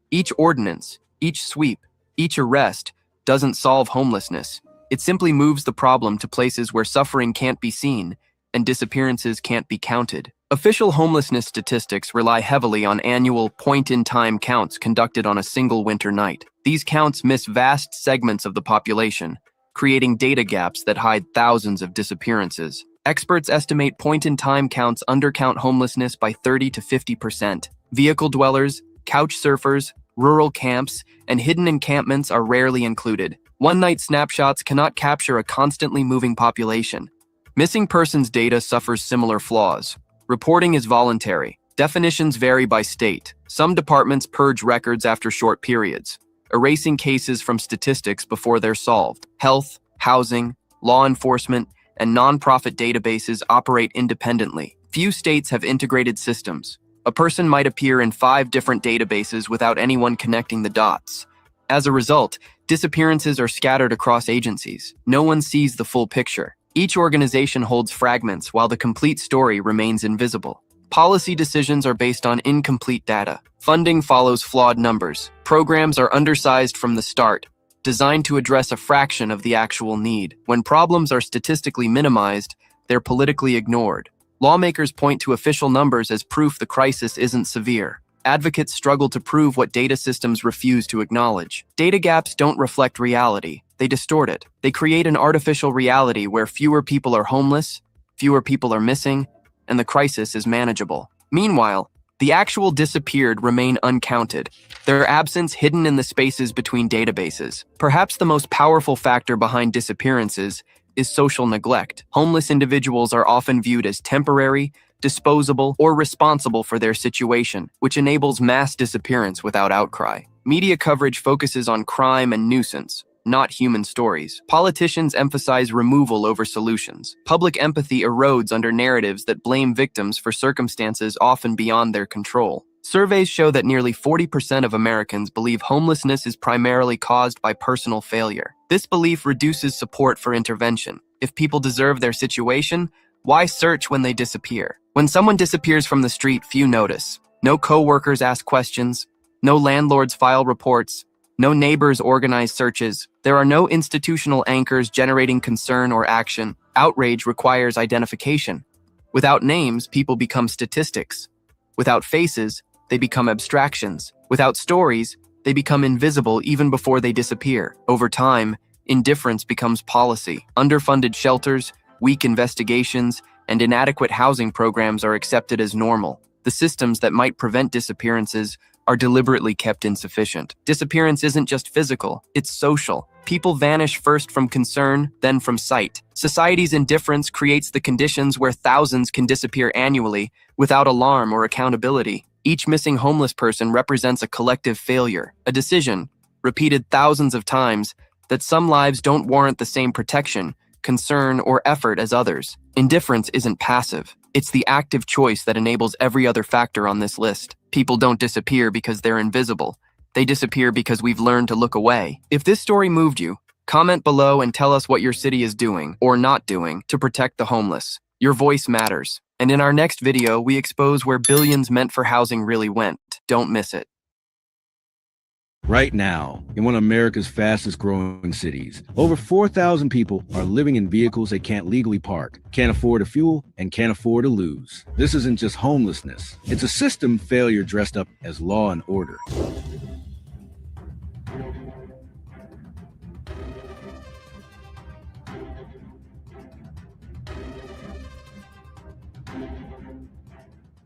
Each ordinance, each sweep, each arrest doesn't solve homelessness. It simply moves the problem to places where suffering can't be seen and disappearances can't be counted. Official homelessness statistics rely heavily on annual point-in-time counts conducted on a single winter night. These counts miss vast segments of the population, creating data gaps that hide thousands of disappearances. Experts estimate point-in-time counts undercount homelessness by 30 to 50%. Vehicle dwellers, couch surfers, rural camps, and hidden encampments are rarely included. One-night snapshots cannot capture a constantly moving population. Missing persons data suffers similar flaws. Reporting is voluntary. Definitions vary by state. Some departments purge records after short periods, erasing cases from statistics before they're solved. Health, housing, law enforcement, and nonprofit databases operate independently. Few states have integrated systems. A person might appear in 5 different databases without anyone connecting the dots. As a result, disappearances are scattered across agencies. No one sees the full picture. Each organization holds fragments while the complete story remains invisible. Policy decisions are based on incomplete data. Funding follows flawed numbers. Programs are undersized from the start, designed to address a fraction of the actual need. When problems are statistically minimized, they're politically ignored. Lawmakers point to official numbers as proof the crisis isn't severe. Advocates struggle to prove what data systems refuse to acknowledge. Data gaps don't reflect reality. They distort it. They create an artificial reality where fewer people are homeless, fewer people are missing, and the crisis is manageable. Meanwhile, the actual disappeared remain uncounted, their absence hidden in the spaces between databases. Perhaps the most powerful factor behind disappearances is social neglect. Homeless individuals are often viewed as temporary, disposable, or responsible for their situation, which enables mass disappearance without outcry. Media coverage focuses on crime and nuisance, not human stories. Politicians emphasize removal over solutions. Public empathy erodes under narratives that blame victims for circumstances often beyond their control. Surveys show that nearly 40% of Americans believe homelessness is primarily caused by personal failure. This belief reduces support for intervention. If people deserve their situation, why search when they disappear? When someone disappears from the street, few notice. No co-workers ask questions. No landlords file reports. No neighbors organize searches. There are no institutional anchors generating concern or action. Outrage requires identification. Without names, people become statistics. Without faces, they become abstractions. Without stories, they become invisible even before they disappear. Over time, indifference becomes policy. Underfunded shelters, weak investigations, and inadequate housing programs are accepted as normal. The systems that might prevent disappearances are deliberately kept insufficient. Disappearance isn't just physical, it's social. People vanish first from concern, then from sight. Society's indifference creates the conditions where thousands can disappear annually without alarm or accountability. Each missing homeless person represents a collective failure, a decision, repeated thousands of times, that some lives don't warrant the same protection, concern, or effort as others. Indifference isn't passive. It's the active choice that enables every other factor on this list. People don't disappear because they're invisible. They disappear because we've learned to look away. If this story moved you, comment below and tell us what your city is doing or not doing to protect the homeless. Your voice matters. And in our next video, we expose where billions meant for housing really went. Don't miss it. Right now, in one of America's fastest growing cities, over 4,000 people are living in vehicles they can't legally park, can't afford to fuel, and can't afford to lose. This isn't just homelessness. It's a system failure dressed up as law and order.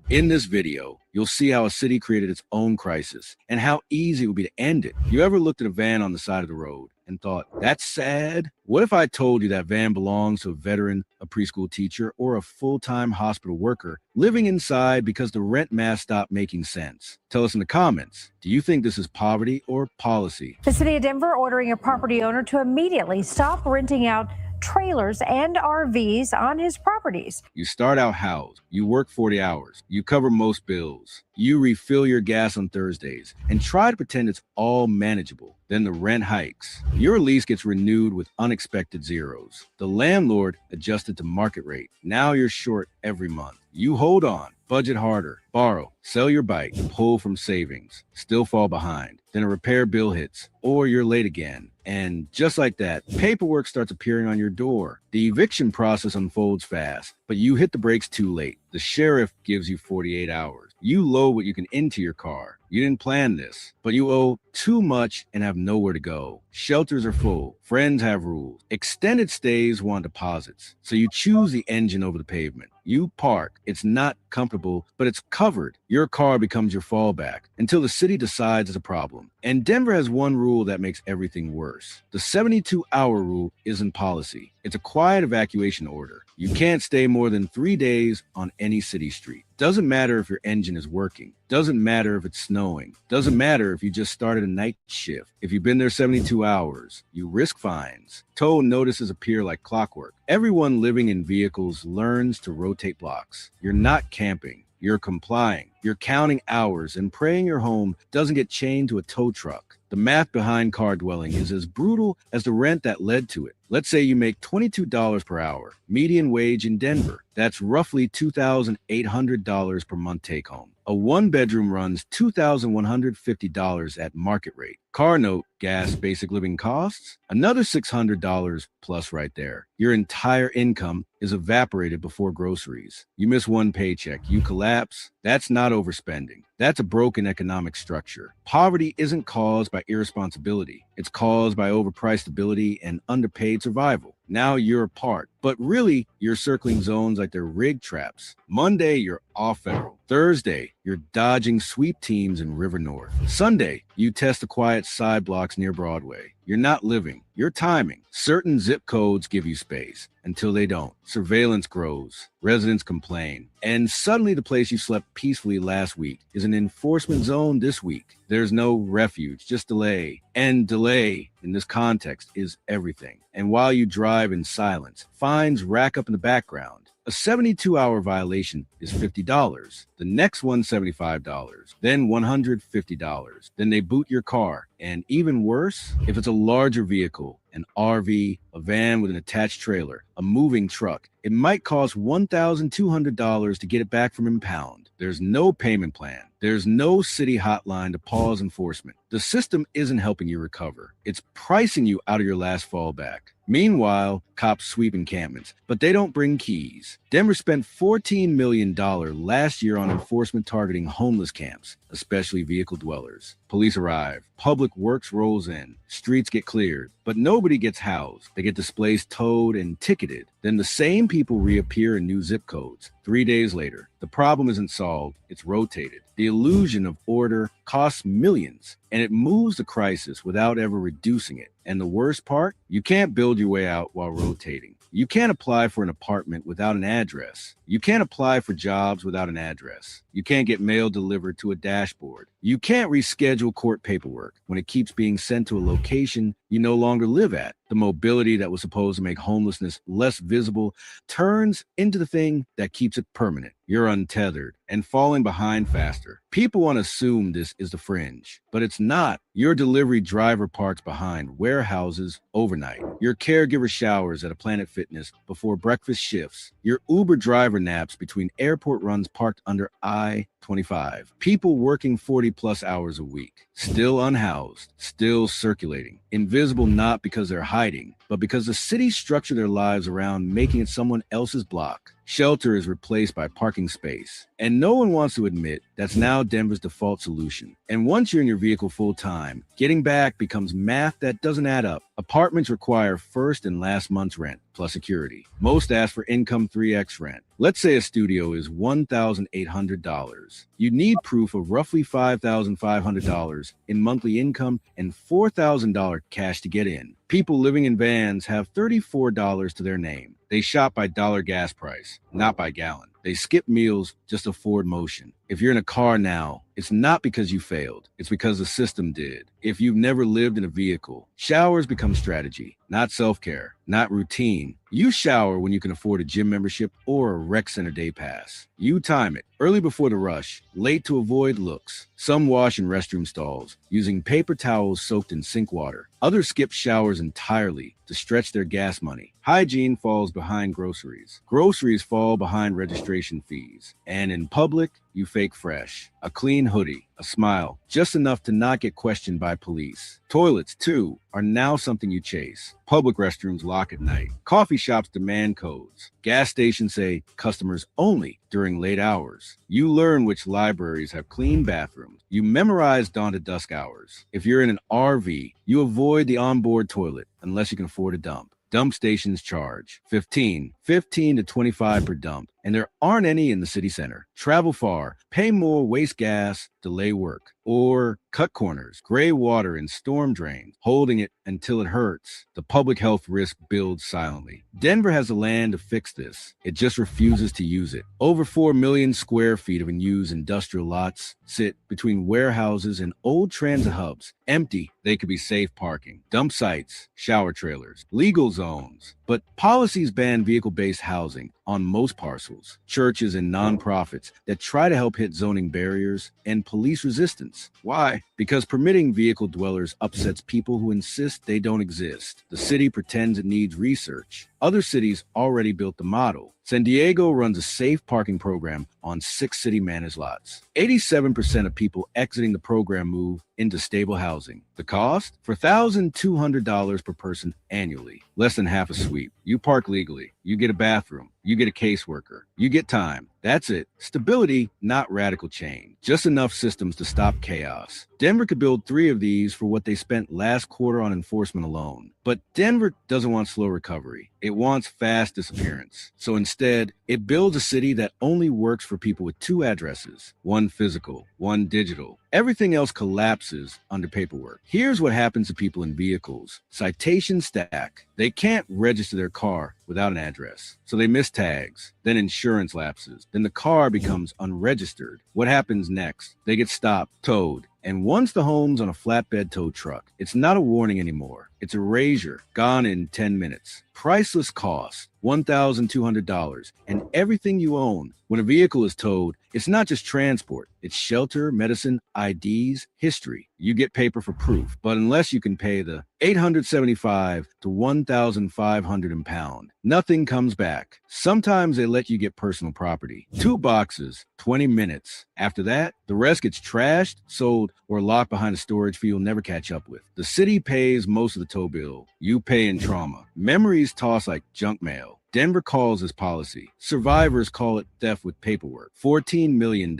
In this video, you'll see how a city created its own crisis and how easy it would be to end it. You ever looked at a van on the side of the road and thought, that's sad? What if I told you that van belongs to a veteran, a preschool teacher, or a full-time hospital worker living inside because the rent math stopped making sense? Tell us in the comments, do you think this is poverty or policy? The city of Denver ordering a property owner to immediately stop renting out trailers and RVs on his properties. You start out housed, you work 40 hours, you cover most bills, you refill your gas on Thursdays, and try to pretend it's all manageable. Then the rent hikes. Your lease gets renewed with unexpected zeros. The landlord adjusted to market rate. Now you're short every month. You hold on, budget harder, borrow, sell your bike, pull from savings, still fall behind. Then a repair bill hits, or you're late again. And just like that, paperwork starts appearing on your door. The eviction process unfolds fast, but you hit the brakes too late. The sheriff gives you 48 hours. You load what you can into your car. You didn't plan this, but you owe too much and have nowhere to go. Shelters are full. Friends have rules. Extended stays want deposits. So you choose the engine over the pavement. You park. It's not comfortable, but it's covered. Your car becomes your fallback until the city decides it's a problem. And Denver has one rule that makes everything worse. The 72-hour rule isn't policy. It's a quiet evacuation order. You can't stay more than 3 days on any city street. Doesn't matter if your engine is working. Doesn't matter if it's snowing. Doesn't matter if you just started a night shift. If you've been there 72 hours, you risk fines. Tow notices appear like clockwork. Everyone living in vehicles learns to rotate blocks. You're not camping. You're complying. You're counting hours and praying your home doesn't get chained to a tow truck. The math behind car dwelling is as brutal as the rent that led to it. Let's say you make $22 per hour, median wage in Denver. That's roughly $2,800 per month take home. A one-bedroom runs $2,150 at market rate. Car note, gas, basic living costs, another $600 plus right there. Your entire income is evaporated before groceries. You miss one paycheck, you collapse. That's not overspending. That's a broken economic structure. Poverty isn't caused by irresponsibility. It's caused by overpriced ability and underpaid survival. Now you're apart, but really you're circling zones like they're rig traps. Monday, you're off federal. Thursday, you're dodging sweep teams in River North. Sunday, you test the quiet side blocks near Broadway. You're not living, you're timing. Certain zip codes give you space until they don't. Surveillance grows, residents complain, and suddenly the place you slept peacefully last week is an enforcement zone this week. There's no refuge, just delay. And delay in this context is everything. And while you drive in silence, fines rack up in the background. A 72-hour violation is $50. The next one, $75. Then $150. Then they boot your car. And even worse, if it's a larger vehicle, an RV, a van with an attached trailer, a moving truck, it might cost $1,200 to get it back from impound. There's no payment plan. There's no city hotline to pause enforcement. The system isn't helping you recover. It's pricing you out of your last fallback. Meanwhile, cops sweep encampments, but they don't bring keys. Denver spent $14 million last year on enforcement targeting homeless camps, especially vehicle dwellers. Police arrive, public works rolls in, streets get cleared, but nobody gets housed. They get displaced, towed, and ticketed. Then the same people reappear in new zip codes. 3 days later, the problem isn't solved, it's rotated. The illusion of order costs millions, and it moves the crisis without ever reducing it. And the worst part, you can't build your way out while rotating. You can't apply for an apartment without an address. You can't apply for jobs without an address. You can't get mail delivered to a dashboard. You can't reschedule court paperwork when it keeps being sent to a location you no longer live at. The mobility that was supposed to make homelessness less visible turns into the thing that keeps it permanent. You're untethered and falling behind faster. People want to assume this is the fringe, but it's not. Your delivery driver parks behind warehouses overnight. Your caregiver showers at a Planet Fitness before breakfast shifts. Your Uber driver naps between airport runs parked under I-25. People working 40+ hours a week, still unhoused, still circulating. Invisible not because they're hiding, but because the city structured their lives around making it someone else's block. Shelter is replaced by parking space, and no one wants to admit that's now Denver's default solution. And once you're in your vehicle full time, getting back becomes math that doesn't add up. Apartments require first and last month's rent plus security. Most ask for income 3x rent. Let's say a studio is $1,800. You need proof of roughly $5,500 in monthly income and $4,000 cash to get in. People living in vans have $34 to their name. They shop by dollar gas price, not by gallon. They skip meals just to forward motion. If you're in a car now, it's not because you failed. It's because the system did. If you've never lived in a vehicle, showers become strategy, not self-care, not routine. You shower when you can afford a gym membership or a rec center day pass. You time it, early before the rush, late to avoid looks. Some wash in restroom stalls, using paper towels soaked in sink water. Others skip showers entirely to stretch their gas money. Hygiene falls behind groceries. Groceries fall behind registration fees. And in public, you fake fresh. A clean hoodie, a smile, just enough to not get questioned by police. Toilets, too, are now something you chase. Public restrooms lock at night. Coffee shops demand codes. Gas stations say customers only during late hours. You learn which libraries have clean bathrooms. You memorize dawn to dusk hours. If you're in an RV, you avoid the onboard toilet unless you can afford a dump. Dump stations charge $15 to $25 per dump, and there aren't any in the city center. Travel far, pay more, waste gas, delay work, or cut corners, gray water in storm drains, holding it until it hurts. The public health risk builds silently. Denver has the land to fix this. It just refuses to use it. Over 4 million square feet of unused industrial lots sit between warehouses and old transit hubs. Empty, they could be safe parking. Dump sites, shower trailers, legal zones. But policies ban vehicle-based housing on most parcels. Churches and nonprofits that try to help hit zoning barriers and police resistance. Why? Because permitting vehicle dwellers upsets people who insist they don't exist. The city pretends it needs research. Other cities already built the model. San Diego runs a safe parking program on 6 city-managed lots. 87% of people exiting the program move into stable housing. The cost? For $1,200 per person annually. Less than half a sweep. You park legally. You get a bathroom. You get a caseworker. You get time. That's it. Stability, not radical change. Just enough systems to stop chaos. Denver could build 3 of these for what they spent last quarter on enforcement alone. But Denver doesn't want slow recovery. It wants fast disappearance. So instead, It builds a city that only works for people with 2 addresses, one physical, one digital. Everything else collapses under paperwork. Here's what happens to people in vehicles. Citations stack. They can't register their car without an address, so they miss tags. Then insurance lapses. Then the car becomes unregistered. What happens next? They get stopped, towed. And once the home's on a flatbed tow truck, it's not a warning anymore. It's erasure, gone in 10 minutes. Priceless cost, $1,200, and everything you own. When a vehicle is towed, it's not just transport. It's shelter, medicine, IDs, history. You get paper for proof, but unless you can pay the $875 to $1,500 impound, nothing comes back. Sometimes they let you get personal property. 2 boxes, 20 minutes. After that, the rest gets trashed, sold, or locked behind a storage fee you'll never catch up with. The city pays most of the tow bill. You pay in trauma. Memories tossed like junk mail. Denver calls this policy. Survivors call it theft with paperwork. $14 million.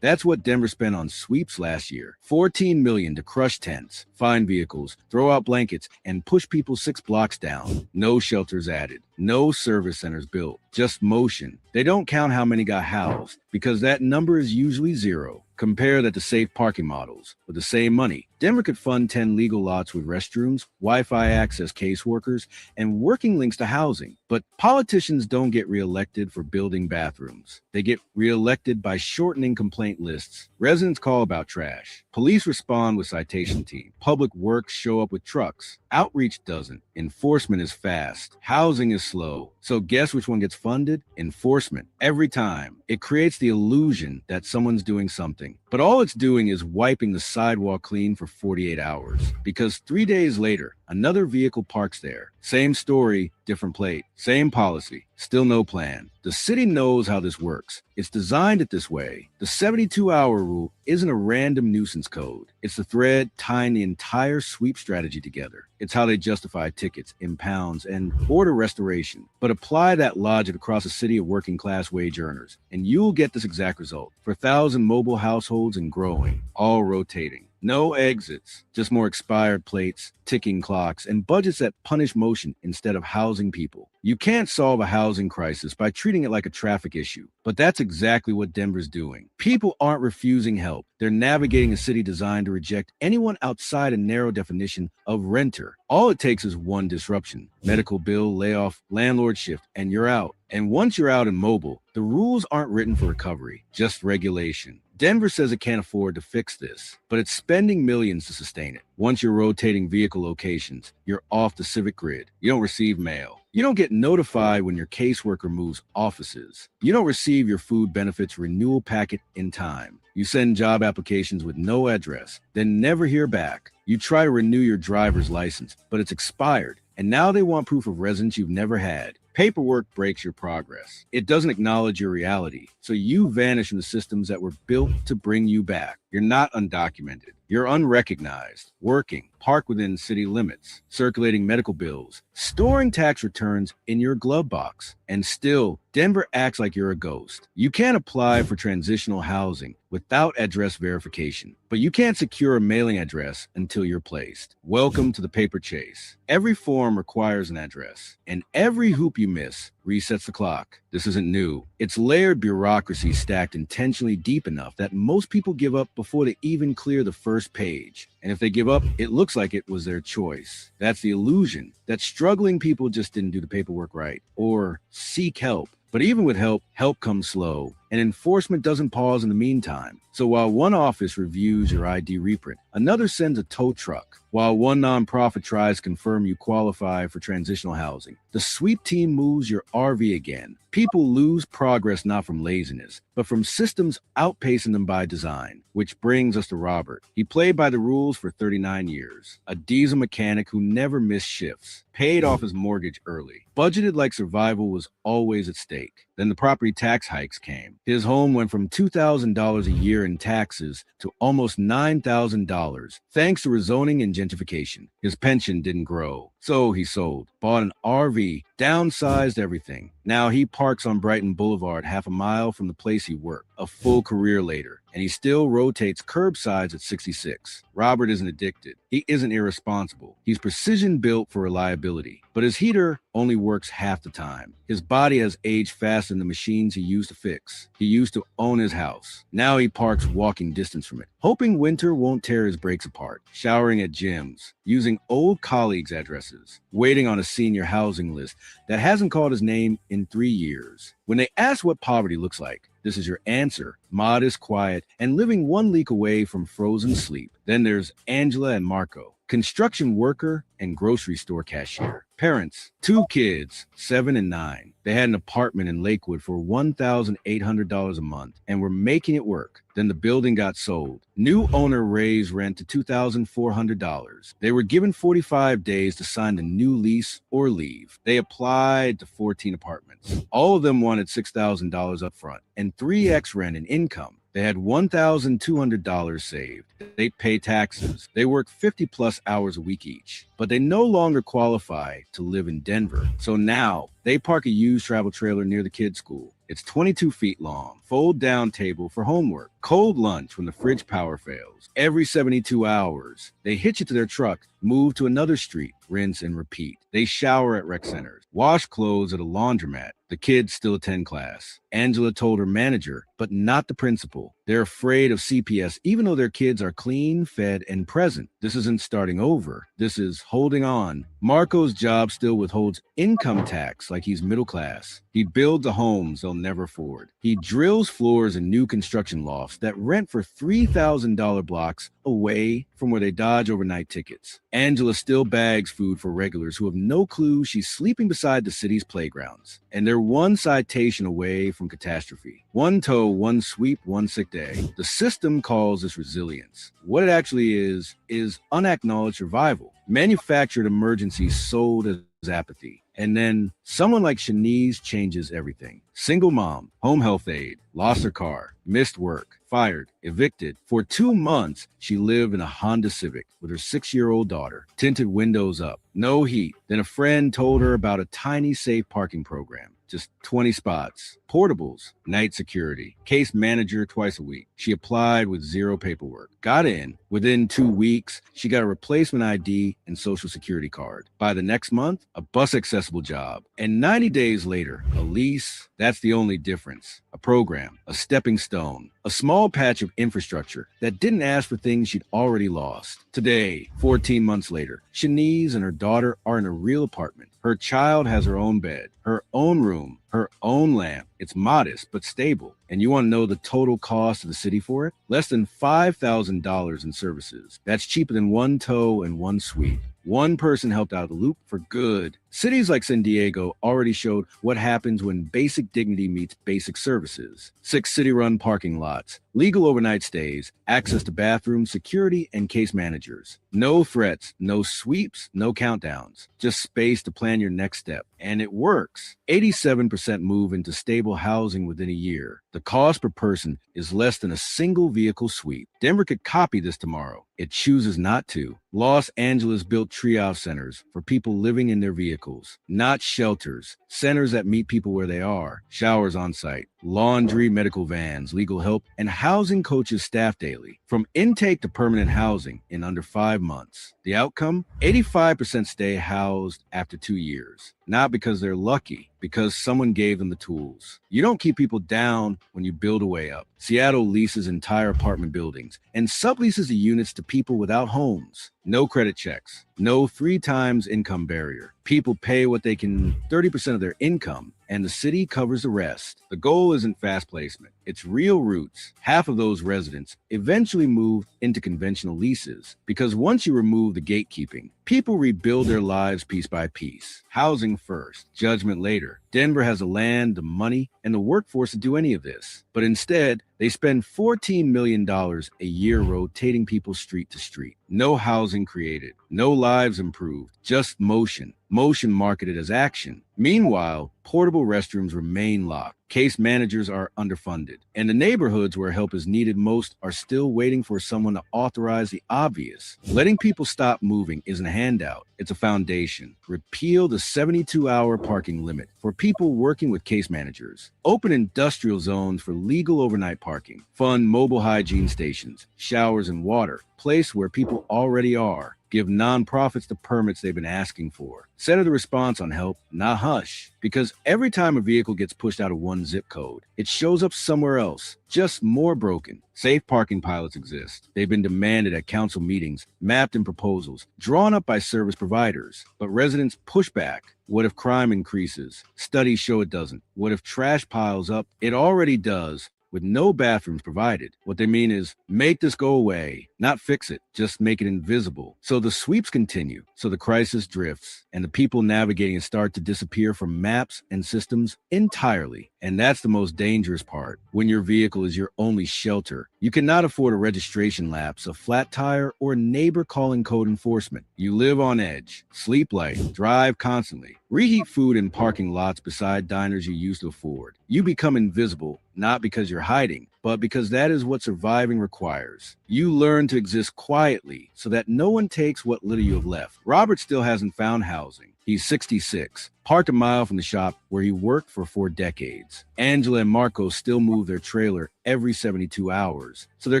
That's what Denver spent on sweeps last year. $14 million to crush tents, find vehicles, throw out blankets, and push people 6 blocks down. No shelters added. No service centers built. Just motion. They don't count how many got housed because that number is usually 0. Compare that to safe parking models. With the same money, Denver could fund 10 legal lots with restrooms, Wi-Fi access caseworkers, and working links to housing. But politicians don't get reelected for building bathrooms. They get reelected by shortening complaint lists. Residents call about trash. Police respond with citation team. Public works show up with trucks. Outreach doesn't. Enforcement is fast. Housing is slow. So guess which one gets funded? Enforcement. Every time. It creates the illusion that someone's doing something. But all it's doing is wiping the sidewalk clean for 48 hours. Because 3 days later, another vehicle parks there. Same story, different plate. Same policy. Still no plan. The city knows how this works. It's designed it this way. The 72-hour rule isn't a random nuisance code. It's the thread tying the entire sweep strategy together. It's how they justify tickets, impounds, and order restoration. But apply that logic across a city of working-class wage earners, and you'll get this exact result. For 1,000 mobile households and growing, all rotating. No exits, just more expired plates, ticking clocks, and budgets that punish motion instead of housing people. You can't solve a housing crisis by treating it like a traffic issue, but that's exactly what Denver's doing. People aren't refusing help. They're navigating a city designed to reject anyone outside a narrow definition of renter. All it takes is one disruption. Medical bill, layoff, landlord shift, and you're out. And once you're out and mobile, the rules aren't written for recovery, just regulation. Denver says it can't afford to fix this, but it's spending millions to sustain it. Once you're rotating vehicle locations, you're off the civic grid. You don't receive mail. You don't get notified when your caseworker moves offices. You don't receive your food benefits renewal packet in time. You send job applications with no address, then never hear back. You try to renew your driver's license, but it's expired, and now they want proof of residence you've never had. Paperwork breaks your progress. It doesn't acknowledge your reality, so you vanish from the systems that were built to bring you back. You're not undocumented. You're unrecognized, working, parked within city limits, circulating medical bills, storing tax returns in your glove box. And still, Denver acts like you're a ghost. You can't apply for transitional housing without address verification, but you can't secure a mailing address until you're placed. Welcome to the paper chase. Every form requires an address, and every hoop you miss resets the clock. This isn't new. It's layered bureaucracy stacked intentionally deep enough that most people give up before they even clear the first page. And if they give up, it looks like it was their choice. That's the illusion that struggling people just didn't do the paperwork right or seek help. But even with help, help comes slow, and enforcement doesn't pause in the meantime. So while one office reviews your ID reprint, another sends a tow truck. While one nonprofit tries to confirm you qualify for transitional housing, the sweep team moves your RV again. People lose progress not from laziness, but from systems outpacing them by design. Which brings us to Robert. He played by the rules for 39 years. A diesel mechanic who never missed shifts. Paid off his mortgage early. Budgeted like survival was always at stake. Then the property tax hikes came. His home went from $2,000 a year in taxes to almost $9,000, thanks to rezoning and gentrification. His pension didn't grow. So he sold, bought an RV, downsized everything. Now he parks on Brighton Boulevard half a mile from the place he worked, a full career later, and he still rotates curbsides at 66. Robert isn't addicted. He isn't irresponsible. He's precision built for reliability, but his heater only works half the time. His body has aged faster than the machines he used to fix. He used to own his house. Now he parks walking distance from it, hoping winter won't tear his brakes apart, showering at gyms, using old colleagues' addresses, waiting on a senior housing list that hasn't called his name in 3 years. When they ask what poverty looks like, this is your answer: modest, quiet, and living one leak away from frozen sleep. Then there's Angela and Marco, construction worker and grocery store cashier. Parents, 2 kids, 7 and 9. They had an apartment in Lakewood for $1,800 a month and were making it work. Then the building got sold. New owner raised rent to $2,400. They were given 45 days to sign the new lease or leave. They applied to 14 apartments. All of them wanted $6,000 up front and 3x rent in income. They had $1,200 saved. They pay taxes. They work 50+ hours a week each, but they no longer qualify to live in Denver. So now they park a used travel trailer near the kids' school. It's 22 feet long, fold down table for homework, cold lunch when the fridge power fails. Every 72 hours, they hitch it to their truck, move to another street, rinse and repeat. They shower at rec centers, wash clothes at a laundromat. The kids still attend class. Angela told her manager, but not the principal. They're afraid of CPS, even though their kids are clean, fed, and present. This isn't starting over. This is holding on. Marco's job still withholds income tax like he's middle class. He builds the homes they'll never afford. He drills floors in new construction lofts that rent for $3,000 blocks away from where they dodge overnight tickets. Angela still bags food for regulars who have no clue she's sleeping beside the city's playgrounds. And they're one citation away from catastrophe. One tow, one sweep, one sick day. The system calls this resilience. What it actually is unacknowledged survival. Manufactured emergencies sold as apathy. And then someone like Shanice changes everything. Single mom, home health aide, lost her car, missed work, fired, evicted. For 2 months, she lived in a Honda Civic with her 6-year-old daughter, tinted windows up, no heat. Then a friend told her about a tiny safe parking program. Just 20 spots, portables, night security, case manager twice a week. She applied with 0 paperwork, got in. Within 2 weeks, she got a replacement ID and social security card. By the next month, a bus accessible job. And 90 days later, a lease. That's the only difference. A program, a stepping stone, a small patch of infrastructure that didn't ask for things she'd already lost. Today, 14 months later, Shanice and her daughter are in a real apartment. Her child has her own bed, her own room, her own lamp. It's modest but stable. And you want to know the total cost of the city for it? Less than $5,000 in services. That's cheaper than 1 tow and 1 sweep. One person helped out of the loop for good. Cities like San Diego already showed what happens when basic dignity meets basic services. 6 city-run parking lots, legal overnight stays, access to bathrooms, security, and case managers. No threats, no sweeps, no countdowns. Just space to plan your next step. And it works. 87% move into stable housing within a year. The cost per person is less than a single vehicle sweep. Denver could copy this tomorrow. It chooses not to. Los Angeles built triage centers for people living in their vehicles, not shelters. Centers that meet people where they are. Showers on site, laundry, medical vans, legal help, and housing coaches staff daily. From intake to permanent housing in under 5 months. The outcome? 85% stay housed after 2 years. Not because they're lucky, because someone gave them the tools. You don't keep people down when you build a way up. Seattle leases entire apartment buildings and subleases the units to people without homes. No credit checks, no 3 times income barrier. People pay what they can, 30% of their income, and the city covers the rest. The goal isn't fast placement, it's real roots. Half of those residents eventually move into conventional leases, because once you remove the gatekeeping, people rebuild their lives piece by piece. Housing first, judgment later. Denver has the land, the money, and the workforce to do any of this. But instead, they spend $14 million a year rotating people street to street. No housing created, no lives improved, just motion. motion marketed as action. Meanwhile, portable restrooms remain locked. Case managers are underfunded, and the neighborhoods where help is needed most are still waiting for someone to authorize the obvious. Letting people stop moving isn't a handout, it's a foundation. Repeal the 72-hour parking limit for people working with case managers. Open industrial zones for legal overnight parking. Fund mobile hygiene stations, showers and water, place where people already are. Give nonprofits the permits they've been asking for. Center the response on help, not hush. Because every time a vehicle gets pushed out of one zip code, it shows up somewhere else, just more broken. Safe parking pilots exist. They've been demanded at council meetings, mapped in proposals, drawn up by service providers. But residents push back. What if crime increases? Studies show it doesn't. What if trash piles up? It already does. With no bathrooms provided. What they mean is make this go away, not fix it, just make it invisible. So the sweeps continue, so the crisis drifts, and the people navigating it start to disappear from maps and systems entirely. And that's the most dangerous part. When your vehicle is your only shelter, you cannot afford a registration lapse, a flat tire, or a neighbor calling code enforcement. You live on edge, sleep light, drive constantly, reheat food in parking lots beside diners you used to afford. You become invisible, not because you're hiding, but because that is what surviving requires. You learn to exist quietly so that no one takes what little you have left. Robert still hasn't found housing. He's 66, parked a mile from the shop where he worked for 4 decades. Angela and Marco still move their trailer every 72 hours, so their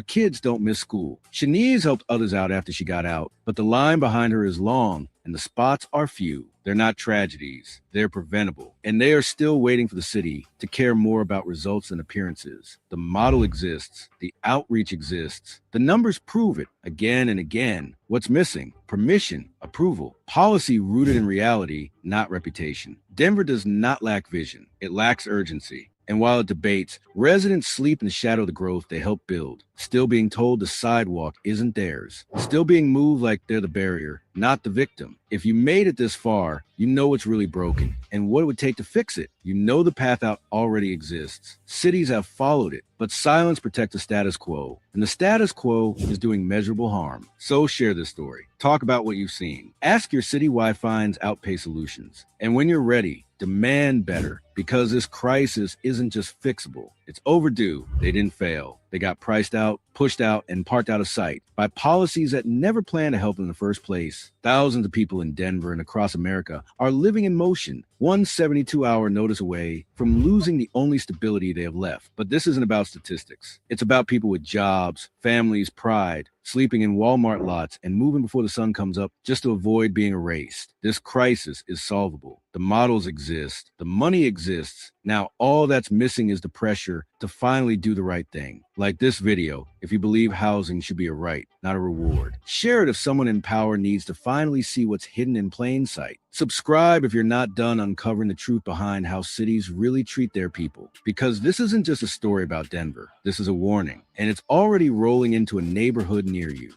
kids don't miss school. Shanice helped others out after she got out, but the line behind her is long and the spots are few. They're not tragedies, they're preventable. And they are still waiting for the city to care more about results than appearances. The model exists, the outreach exists, the numbers prove it again and again. What's missing? Permission, approval, policy rooted in reality, not reputation. Denver does not lack vision, it lacks urgency. And while it debates, residents sleep in the shadow of the growth they helped build, still being told the sidewalk isn't theirs, still being moved like they're the barrier, not the victim. If you made it this far, you know it's really broken and what it would take to fix it. You know the path out already exists. Cities have followed it, but silence protects the status quo, and the status quo is doing measurable harm. So share this story. Talk about what you've seen. Ask your city Wi-Fi's Outpay Solutions. And when you're ready, demand better, because this crisis isn't just fixable. It's overdue. They didn't fail. They got priced out, pushed out, and parked out of sight by policies that never planned to help in the first place. Thousands of people in Denver and across America are living in motion, one 72-hour notice away from losing the only stability they have left. But this isn't about statistics. It's about people with jobs, families, pride, sleeping in Walmart lots and moving before the sun comes up just to avoid being erased. This crisis is solvable. The models exist. The money exists. Now all that's missing is the pressure to finally do the right thing. Like this video, if you believe housing should be a right, not a reward. Share it if someone in power needs to finally see what's hidden in plain sight. Subscribe if you're not done uncovering the truth behind how cities really treat their people. Because this isn't just a story about Denver. This is a warning, and it's already rolling into a neighborhood near you.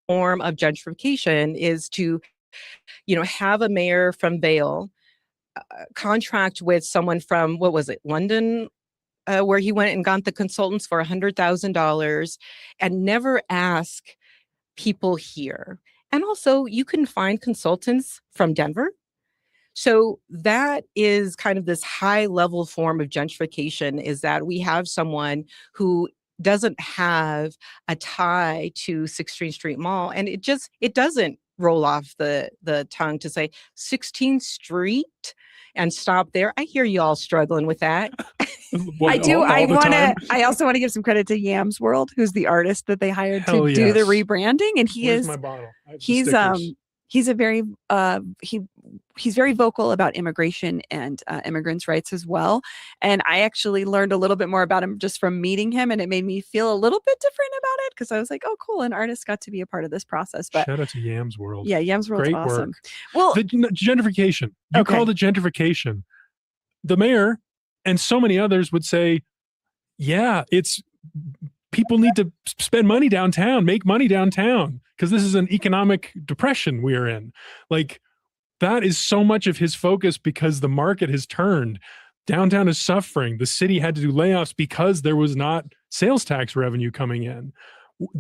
Form of gentrification is to, have a mayor from Vail contract with someone from, what was it, London, where he went and got the consultants for $100,000 and never ask people here. And also, you can find consultants from Denver. So that is kind of this high level form of gentrification, is that we have someone who doesn't have a tie to 16th Street Mall. And it doesn't roll off the tongue to say 16th Street and stop there. I hear you all struggling with that. I do. I also want to give some credit to Yams World, who's the artist that they hired to do the rebranding. And Where's my bottle? He's a very he's very vocal about immigration and immigrants' rights as well. And I actually learned a little bit more about him just from meeting him, and it made me feel a little bit different about it, because I was like, oh, cool, an artist got to be a part of this process. But shout out to Yams World. Yeah, Yams World's Great awesome. Work. Well, the gentrification. You called it gentrification. The mayor and so many others would say, yeah, it's people need to spend money downtown, make money downtown, because this is an economic depression we're in. Like, that is so much of his focus, because the market has turned. Downtown is suffering. The city had to do layoffs because there was not sales tax revenue coming in.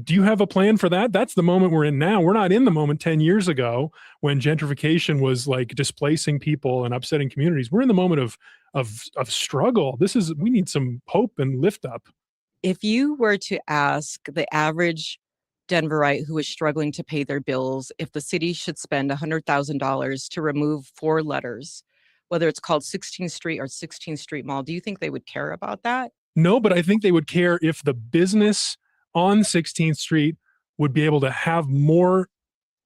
Do you have a plan for that? That's the moment we're in now. We're not in the moment 10 years ago when gentrification was like displacing people and upsetting communities. We're in the moment of struggle. We need some hope and lift up. If you were to ask the average Denverite who is struggling to pay their bills if the city should spend $100,000 to remove 4 letters, whether it's called 16th Street or 16th Street Mall, do you think they would care about that? No, but I think they would care if the business on 16th Street would be able to have more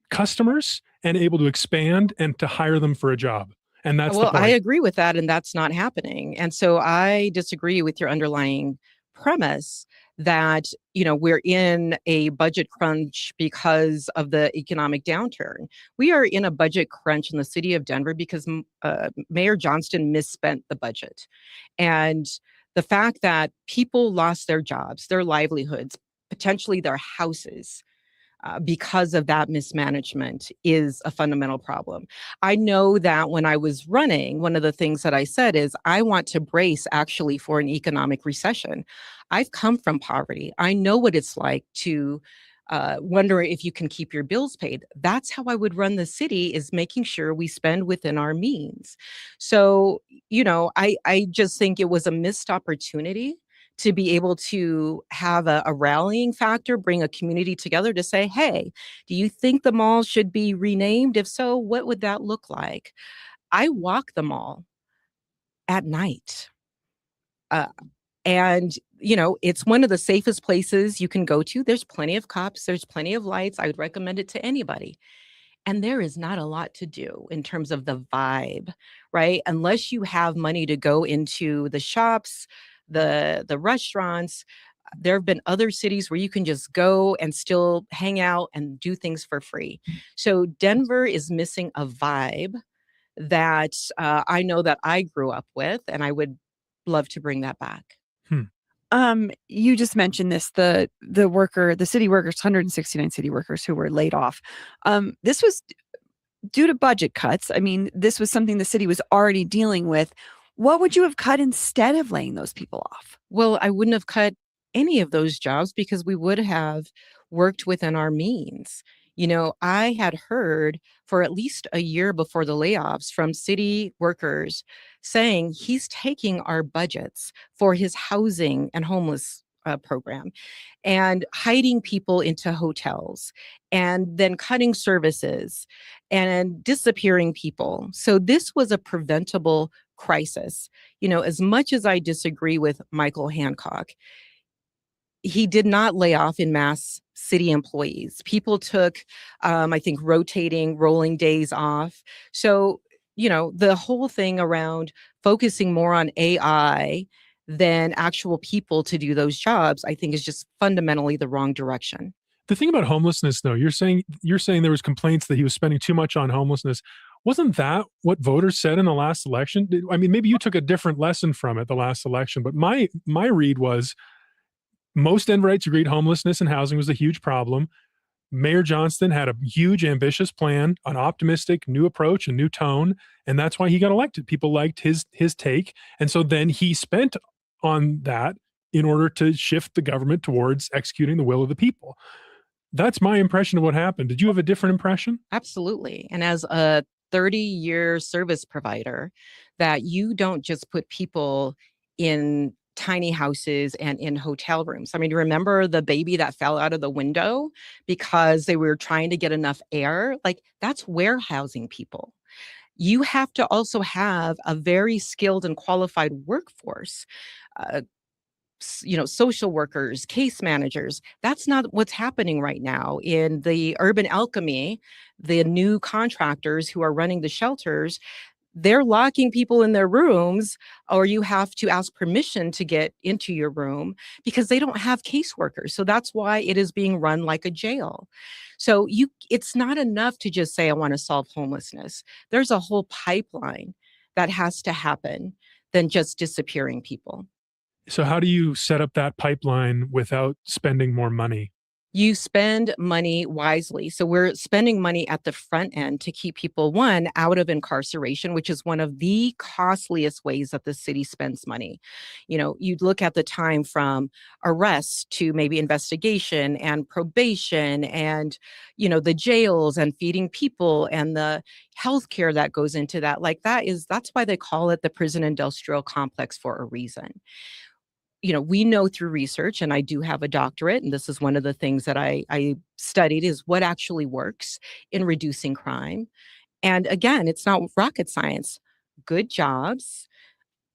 customers and able to expand and to hire them for a job. And that's Well, the point. I agree with that, and that's not happening. And so I disagree with your underlying premise that, we're in a budget crunch because of the economic downturn. We are in a budget crunch in the city of Denver because Mayor Johnston misspent the budget. And the fact that people lost their jobs, their livelihoods, potentially their houses, because of that mismanagement is a fundamental problem. I know that when I was running, one of the things that I said is I want to brace actually for an economic recession. I've come from poverty. I know what it's like to wonder if you can keep your bills paid. That's how I would run the city, is making sure we spend within our means. So, I just think it was a missed opportunity to be able to have a rallying factor, bring a community together to say, hey, do you think the mall should be renamed? If so, what would that look like? I walk the mall at night. And, it's one of the safest places you can go to. There's plenty of cops. There's plenty of lights. I would recommend it to anybody. And there is not a lot to do in terms of the vibe, right? Unless you have money to go into the shops, the restaurants. There have been other cities where you can just go and still hang out and do things for free. So Denver is missing a vibe that I know that I grew up with, and I would love to bring that back. You just mentioned this, the city workers, 169 city workers who were laid off. This was due to budget cuts. I mean, this was something the city was already dealing with. What would you have cut instead of laying those people off? Well, I wouldn't have cut any of those jobs because we would have worked within our means. I had heard for at least a year before the layoffs from city workers saying he's taking our budgets for his housing and homeless program and hiding people into hotels and then cutting services and disappearing people. So this was a preventable crisis. As much as I disagree with Michael Hancock, he did not lay off in mass city employees. People took, I think, rolling days off. So, the whole thing around focusing more on AI than actual people to do those jobs, I think is just fundamentally the wrong direction. The thing about homelessness, though, you're saying there was complaints that he was spending too much on homelessness. Wasn't that what voters said in the last election? I mean, maybe you took a different lesson from it the last election, but my read was most Denverites agreed homelessness and housing was a huge problem. Mayor Johnston had a huge, ambitious plan, an optimistic new approach, a new tone, and that's why he got elected. People liked his take, and so then he spent on that in order to shift the government towards executing the will of the people. That's my impression of what happened. Did you have a different impression? Absolutely. And as a 30-year service provider, that you don't just put people in tiny houses and in hotel rooms. I mean, remember the baby that fell out of the window because they were trying to get enough air? Like, that's warehousing people. You have to also have a very skilled and qualified workforce. Social workers, case managers. That's not what's happening right now in the urban alchemy. The new contractors who are running the shelters, they're locking people in their rooms, or you have to ask permission to get into your room because they don't have caseworkers. So that's why it is being run like a jail. So it's not enough to just say, I want to solve homelessness. There's a whole pipeline that has to happen than just disappearing people. So how do you set up that pipeline without spending more money? you spend money wisely. So we're spending money at the front end to keep people, one, out of incarceration, which is one of the costliest ways that the city spends money. You know, you'd look at the time from arrest to maybe investigation and probation and, you know, the jails and feeding people and the healthcare that goes into that. Like that's why they call it the prison industrial complex for a reason. You know, we know through research, and I do have a doctorate, and this is one of the things that I studied, is what actually works in reducing crime. And again, it's not rocket science. Good jobs,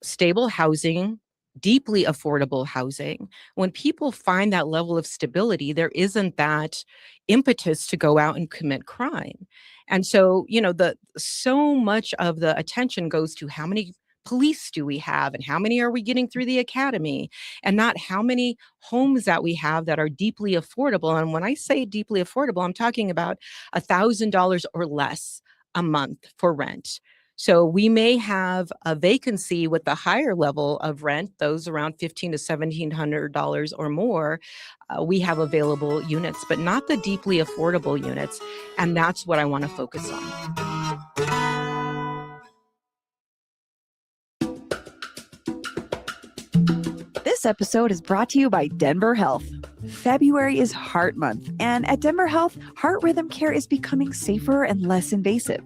stable housing, deeply affordable housing. When people find that level of stability, there isn't that impetus to go out and commit crime. And so, you know, so much of the attention goes to how many police do we have and how many are we getting through the academy, and not how many homes that we have that are deeply affordable. And when I say deeply affordable, I'm talking about $1,000 or less a month for rent. So we may have a vacancy with the higher level of rent, those around $1,500 to $1,700 or more. We have available units, but not the deeply affordable units. And that's what I want to focus on. This episode is brought to you by Denver Health. February is Heart Month, and at Denver Health, heart rhythm care is becoming safer and less invasive.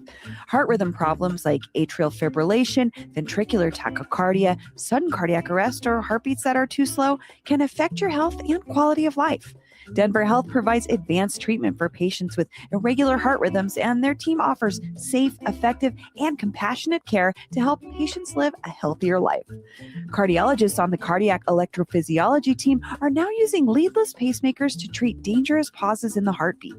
Heart rhythm problems like atrial fibrillation, ventricular tachycardia, sudden cardiac arrest, or heartbeats that are too slow can affect your health and quality of life. Denver Health provides advanced treatment for patients with irregular heart rhythms, and their team offers safe, effective, and compassionate care to help patients live a healthier life. Cardiologists on the cardiac electrophysiology team are now using leadless pacemakers to treat dangerous pauses in the heartbeat.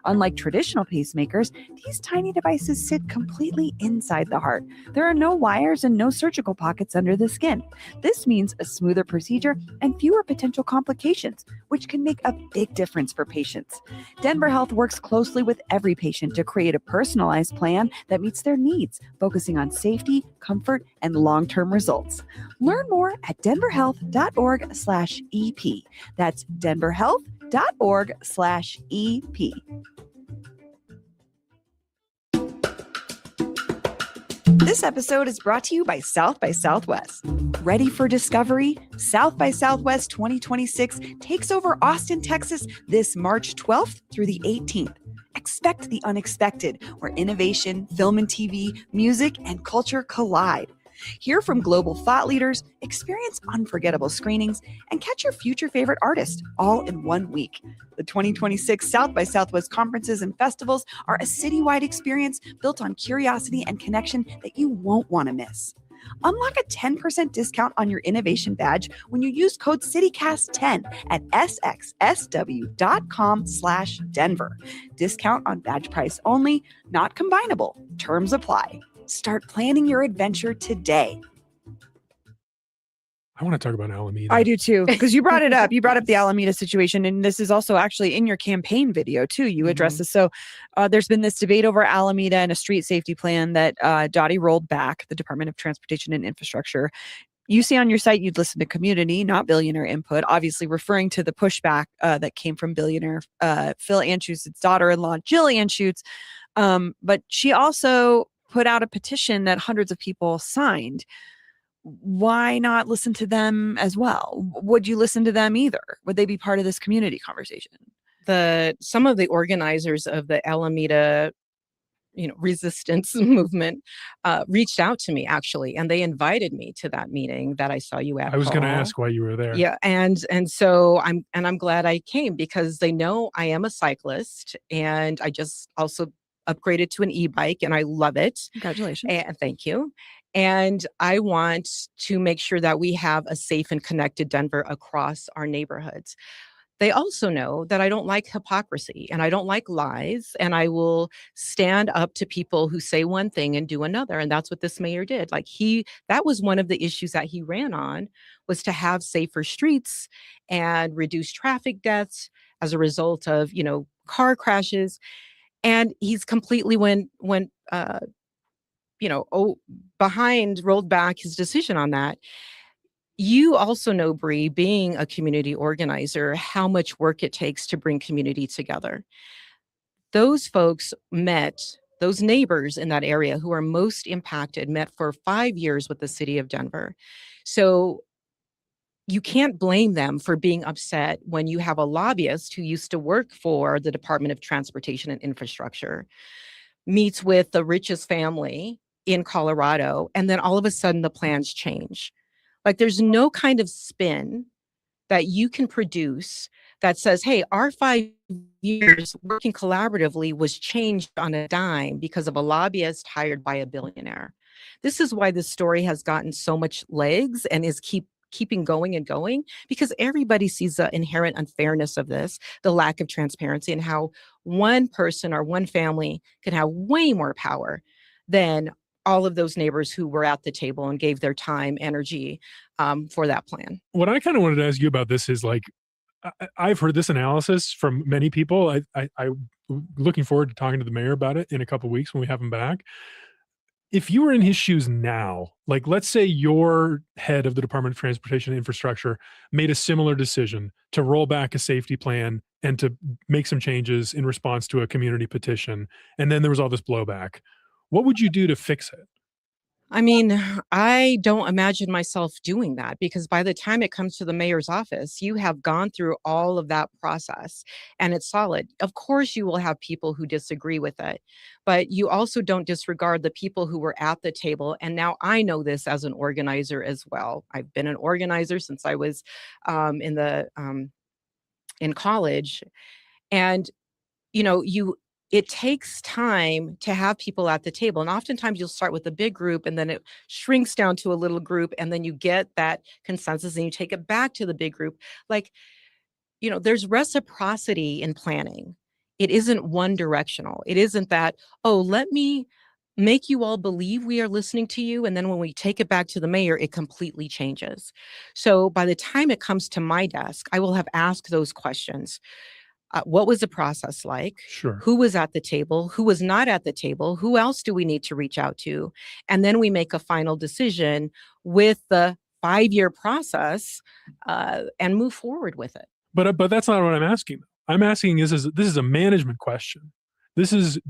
Unlike traditional pacemakers, these tiny devices sit completely inside the heart. There are no wires and no surgical pockets under the skin. This means a smoother procedure and fewer potential complications, which can make a big difference for patients. Denver Health works closely with every patient to create a personalized plan that meets their needs, focusing on safety, comfort, and long-term results. Learn more at denverhealth.org/EP. That's denverhealth.org/EP. This episode is brought to you by South by Southwest. Ready for discovery? South by Southwest 2026 takes over Austin, Texas this March 12th through the 18th. Expect the unexpected, where innovation, film and TV, music, and culture collide. Hear from global thought leaders, experience unforgettable screenings, and catch your future favorite artist all in 1 week. The 2026 South by Southwest conferences and festivals are a citywide experience built on curiosity and connection that you won't want to miss. Unlock a 10% discount on your innovation badge when you use code CityCast10 at sxsw.com/Denver. Discount on badge price only, not combinable. Terms apply. Start planning your adventure today. I want to talk about Alameda. I do too, because you brought it up. You brought up the Alameda situation, and this is also actually in your campaign video too. You address this. So there's been this debate over Alameda and a street safety plan that Dottie rolled back, the Department of Transportation and Infrastructure. You say on your site you'd listen to community, not billionaire input, obviously referring to the pushback that came from billionaire Phil Anschutz's daughter-in-law, Jill Anschutz. But she also put out a petition that hundreds of people signed. Why not listen to them as well? Would you listen to them either? Would they be part of this community conversation? Some of the organizers of the Alameda, resistance movement reached out to me actually, and they invited me to that meeting that I saw you at. I was going to ask why you were there. Yeah, and so I'm glad I came, because they know I am a cyclist, and I just also upgraded to an e-bike, and I love it. Congratulations. And thank you. And I want to make sure that we have a safe and connected Denver across our neighborhoods. They also know that I don't like hypocrisy and I don't like lies, and I will stand up to people who say one thing and do another. And that's what this mayor did. That was one of the issues that he ran on, was to have safer streets and reduce traffic deaths as a result of, car crashes. And he's completely rolled back his decision on that. You also know, Bree, being a community organizer, how much work it takes to bring community together. Those folks met, those neighbors in that area who are most impacted met for 5 years with the city of Denver. So you can't blame them for being upset when you have a lobbyist who used to work for the Department of Transportation and Infrastructure, meets with the richest family in Colorado, and then all of a sudden the plans change. Like, there's no kind of spin that you can produce that says, hey, our 5 years working collaboratively was changed on a dime because of a lobbyist hired by a billionaire. This is why this story has gotten so much legs and is keeping going and going, because everybody sees the inherent unfairness of this, the lack of transparency, and how one person or one family can have way more power than all of those neighbors who were at the table and gave their time, energy for that plan. What I kind of wanted to ask you about this is, like, I've heard this analysis from many people. I'm looking forward to talking to the mayor about it in a couple of weeks when we have him back. If you were in his shoes now, like, let's say your head of the Department of Transportation and Infrastructure made a similar decision to roll back a safety plan and to make some changes in response to a community petition, and then there was all this blowback, what would you do to fix it? I mean, I don't imagine myself doing that, because by the time it comes to the mayor's office, you have gone through all of that process and it's solid. Of course, you will have people who disagree with it, but you also don't disregard the people who were at the table. And now I know this as an organizer as well. I've been an organizer since I was in college. And, you know, it takes time to have people at the table. And oftentimes you'll start with a big group and then it shrinks down to a little group. And then you get that consensus and you take it back to the big group. Like, you know, there's reciprocity in planning. It isn't one directional. It isn't that, oh, let me make you all believe we are listening to you. And then when we take it back to the mayor, it completely changes. So by the time it comes to my desk, I will have asked those questions. What was the process like? Sure. Who was at the table? Who was not at the table? Who else do we need to reach out to? And then we make a final decision with the 5-year process and move forward with it. But that's not what I'm asking. I'm asking this is a management question. This is, a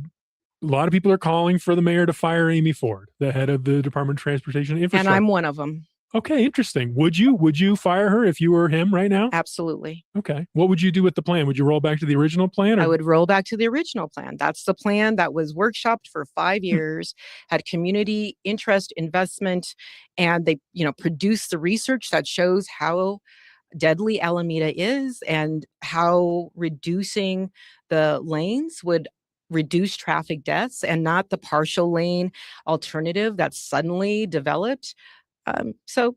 lot of people are calling for the mayor to fire Amy Ford, the head of the Department of Transportation and Infrastructure. And I'm one of them. Okay, interesting. Would you fire her if you were him right now? Absolutely. Okay. What would you do with the plan? Would you roll back to the original plan? Or? I would roll back to the original plan. That's the plan that was workshopped for 5 years, had community interest, investment, and they, you know, produced the research that shows how deadly Alameda is and how reducing the lanes would reduce traffic deaths, and not the partial lane alternative that suddenly developed. So,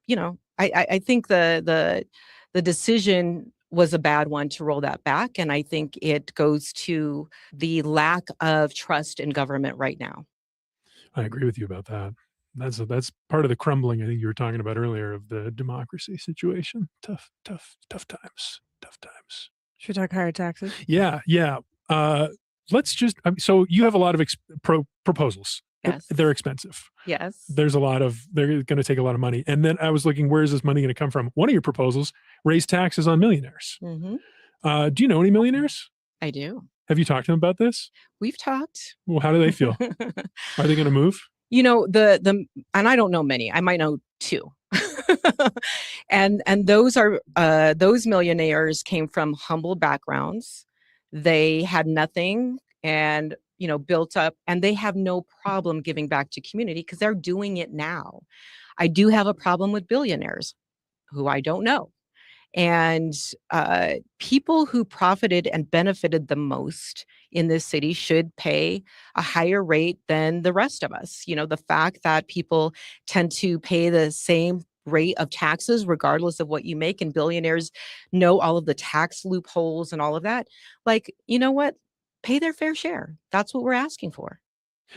you know, I think the decision was a bad one to roll that back. And I think it goes to the lack of trust in government right now. I agree with you about that. That's part of the crumbling I think you were talking about earlier of the democracy situation. Tough times. Should we talk higher taxes? Yeah. Let's just, so you have a lot of proposals. Yes. They're expensive. Yes. They're going to take a lot of money. And then I was looking, where is this money going to come from? One of your proposals, raise taxes on millionaires. Mm-hmm. Do you know any millionaires? I do. Have you talked to them about this? We've talked. Well, how do they feel? Are they going to move? You know, and I don't know many. I might know 2. and those millionaires came from humble backgrounds. They had nothing and, you know, built up, and they have no problem giving back to community because they're doing it now. I do have a problem with billionaires who I don't know. And people who profited and benefited the most in this city should pay a higher rate than the rest of us. You know, the fact that people tend to pay the same rate of taxes regardless of what you make, and billionaires know all of the tax loopholes and all of that. Like, you know what? Pay their fair share. That's what we're asking for.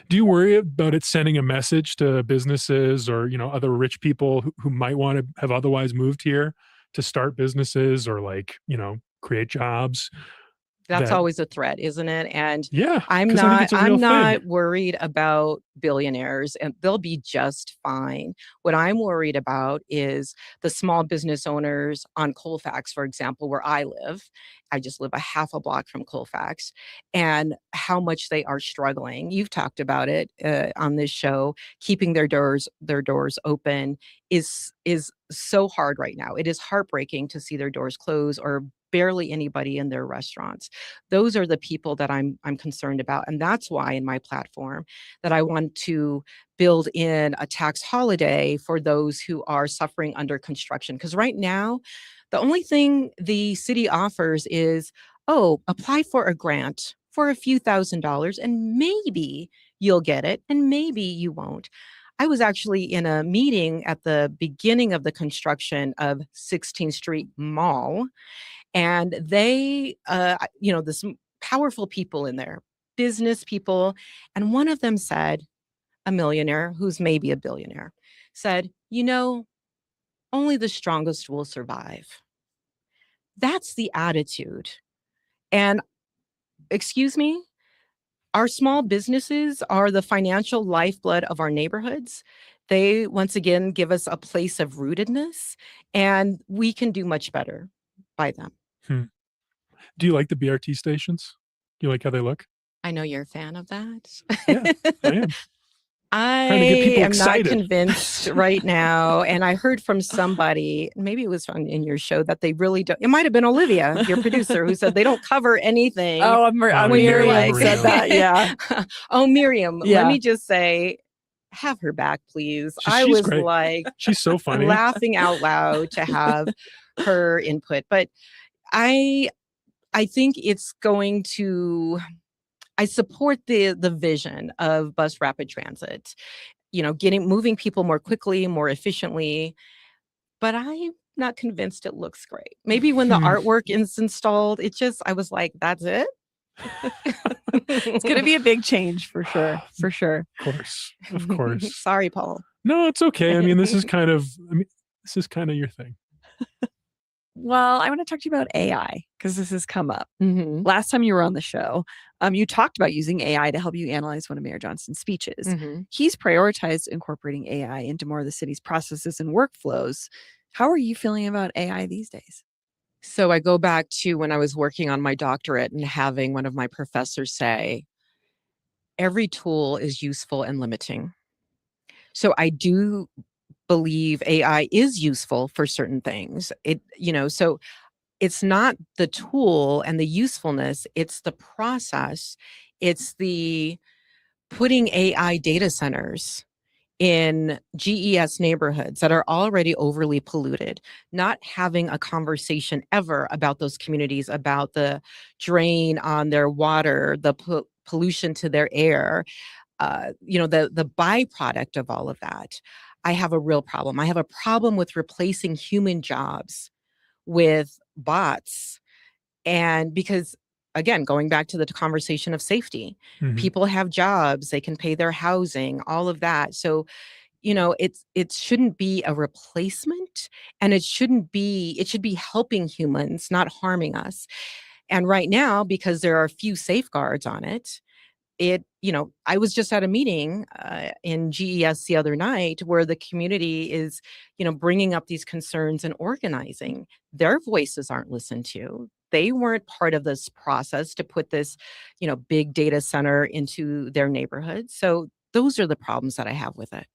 Do you worry about it sending a message to businesses or, you know, other rich people who might want to have otherwise moved here to start businesses or, like, you know, create jobs, That's that- always a threat, isn't it? And Yeah, I'm 'cause I think it's a real I'm not thing. worried about billionaires, and they'll be just fine. What I'm worried about is the small business owners on Colfax, for example, where I live. I just live a half a block from Colfax, and how much they are struggling. You've talked about it on this show. Keeping their doors open is so hard right now. It is heartbreaking to see their doors close or barely anybody in their restaurants. Those are the people that I'm concerned about. And that's why in my platform that I want to build in a tax holiday for those who are suffering under construction. Because right now, the only thing the city offers is, oh, apply for a grant for a few $1,000s and maybe you'll get it and maybe you won't. I was actually in a meeting at the beginning of the construction of 16th Street Mall, and they, this powerful people in there, business people, and one of them said, a millionaire who's maybe a billionaire, said, only the strongest will survive. That's the attitude. And excuse me, our small businesses are the financial lifeblood of our neighborhoods. They, once again, give us a place of rootedness, and we can do much better by them. Do you like the BRT stations? Do you like how they look? I know you're a fan of that. Yeah, I am. I Trying to get people am excited. not convinced right now. And I heard from somebody, maybe it was in your show, that they really don't. It might have been Olivia, your producer, who said they don't cover anything. Oh, Miriam said that. Yeah. Oh, Miriam, Yeah. let me just say, have her back, please. I She's was great. like, She's so funny. laughing out loud to have her input. But I think it's going to. I support the vision of bus rapid transit, moving people more quickly, more efficiently, but I'm not convinced it looks great. Maybe when the artwork is installed, I was like, that's it? It's going to be a big change for sure. For sure. Of course. Sorry, Paul. No, it's okay. I mean, this is kind of your thing. Well, I want to talk to you about AI because this has come up. Mm-hmm. Last time you were on the show, you talked about using AI to help you analyze one of Mayor Johnson's speeches. Mm-hmm. He's prioritized incorporating AI into more of the city's processes and workflows. How are you feeling about AI these days? So I go back to when I was working on my doctorate and having one of my professors say, every tool is useful and limiting. So I do believe AI is useful for certain things. So it's not the tool and the usefulness, it's the process. It's the putting AI data centers in GES neighborhoods that are already overly polluted, not having a conversation ever about those communities, about the drain on their water, the pollution to their air, the byproduct of all of that. I have a real problem. I have a problem with replacing human jobs with bots. And because, again, going back to the conversation of safety, people have jobs, they can pay their housing, all of that. So, it shouldn't be a replacement, and it should be helping humans, not harming us. And right now, because there are a few safeguards on it, I was just at a meeting in GES the other night where the community is, bringing up these concerns and organizing. Their voices aren't listened to. They weren't part of this process to put this, big data center into their neighborhood. So those are the problems that I have with it.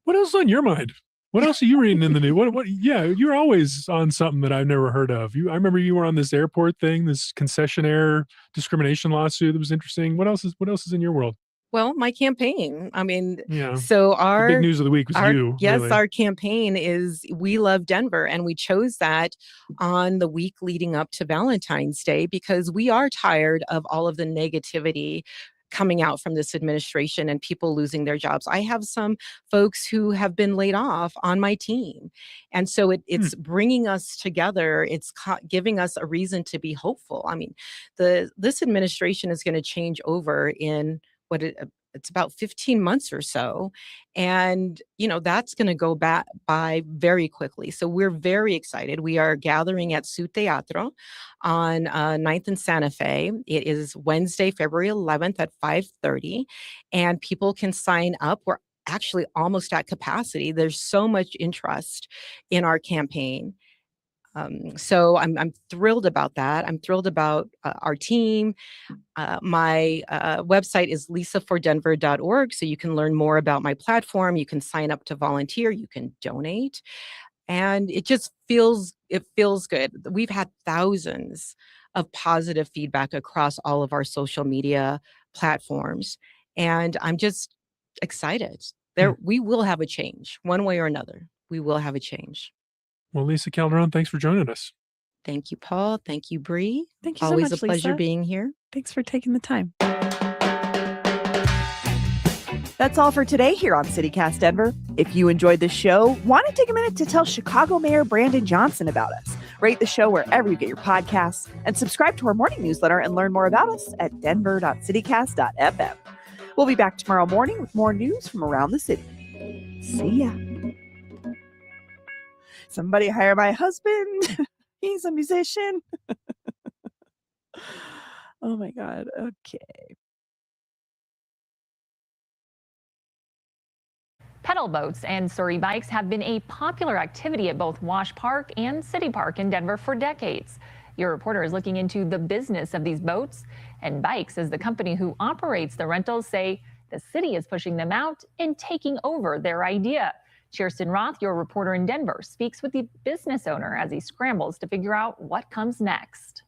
What else is on your mind? What else are you reading in the news? Yeah, you're always on something that I've never heard of. I remember you were on this airport thing, this concessionaire discrimination lawsuit that was interesting. What else is in your world? Well, my campaign. I mean, Yeah. So The big news of the week was you. Yes, really. our campaign is We Love Denver. And we chose that on the week leading up to Valentine's Day because we are tired of all of the negativity coming out from this administration and people losing their jobs. I have some folks who have been laid off on my team. And so it's bringing us together. It's giving us a reason to be hopeful. I mean, this administration is going to change over in it's about 15 months or so. And, that's going to go by very quickly. So we're very excited. We are gathering at Su Teatro on 9th and Santa Fe. It is Wednesday, February 11th at 5:30. And people can sign up. We're actually almost at capacity. There's so much interest in our campaign. So I'm thrilled about that. I'm thrilled about our team. My website is lisafordenver.org, so you can learn more about my platform. You can sign up to volunteer. You can donate, and it feels good. We've had thousands of positive feedback across all of our social media platforms, and I'm just excited. We will have a change, one way or another. We will have a change. Well, Lisa Calderon, thanks for joining us. Thank you, Paul. Thank you, Bree. Thank you Always so much, a pleasure Lisa. being here. Thanks for taking the time. That's all for today here on CityCast Denver. If you enjoyed the show, why not take a minute to tell Chicago Mayor Brandon Johnson about us? Rate the show wherever you get your podcasts and subscribe to our morning newsletter and learn more about us at denver.citycast.fm. We'll be back tomorrow morning with more news from around the city. See ya. Somebody hire my husband. He's a musician. Oh my God. Okay. Pedal boats and Surrey bikes have been a popular activity at both Wash Park and City Park in Denver for decades. Your reporter is looking into the business of these boats, and Bikes, as the company who operates the rentals, say the city is pushing them out and taking over their idea. Kirsten Roth, your reporter in Denver, speaks with the business owner as he scrambles to figure out what comes next.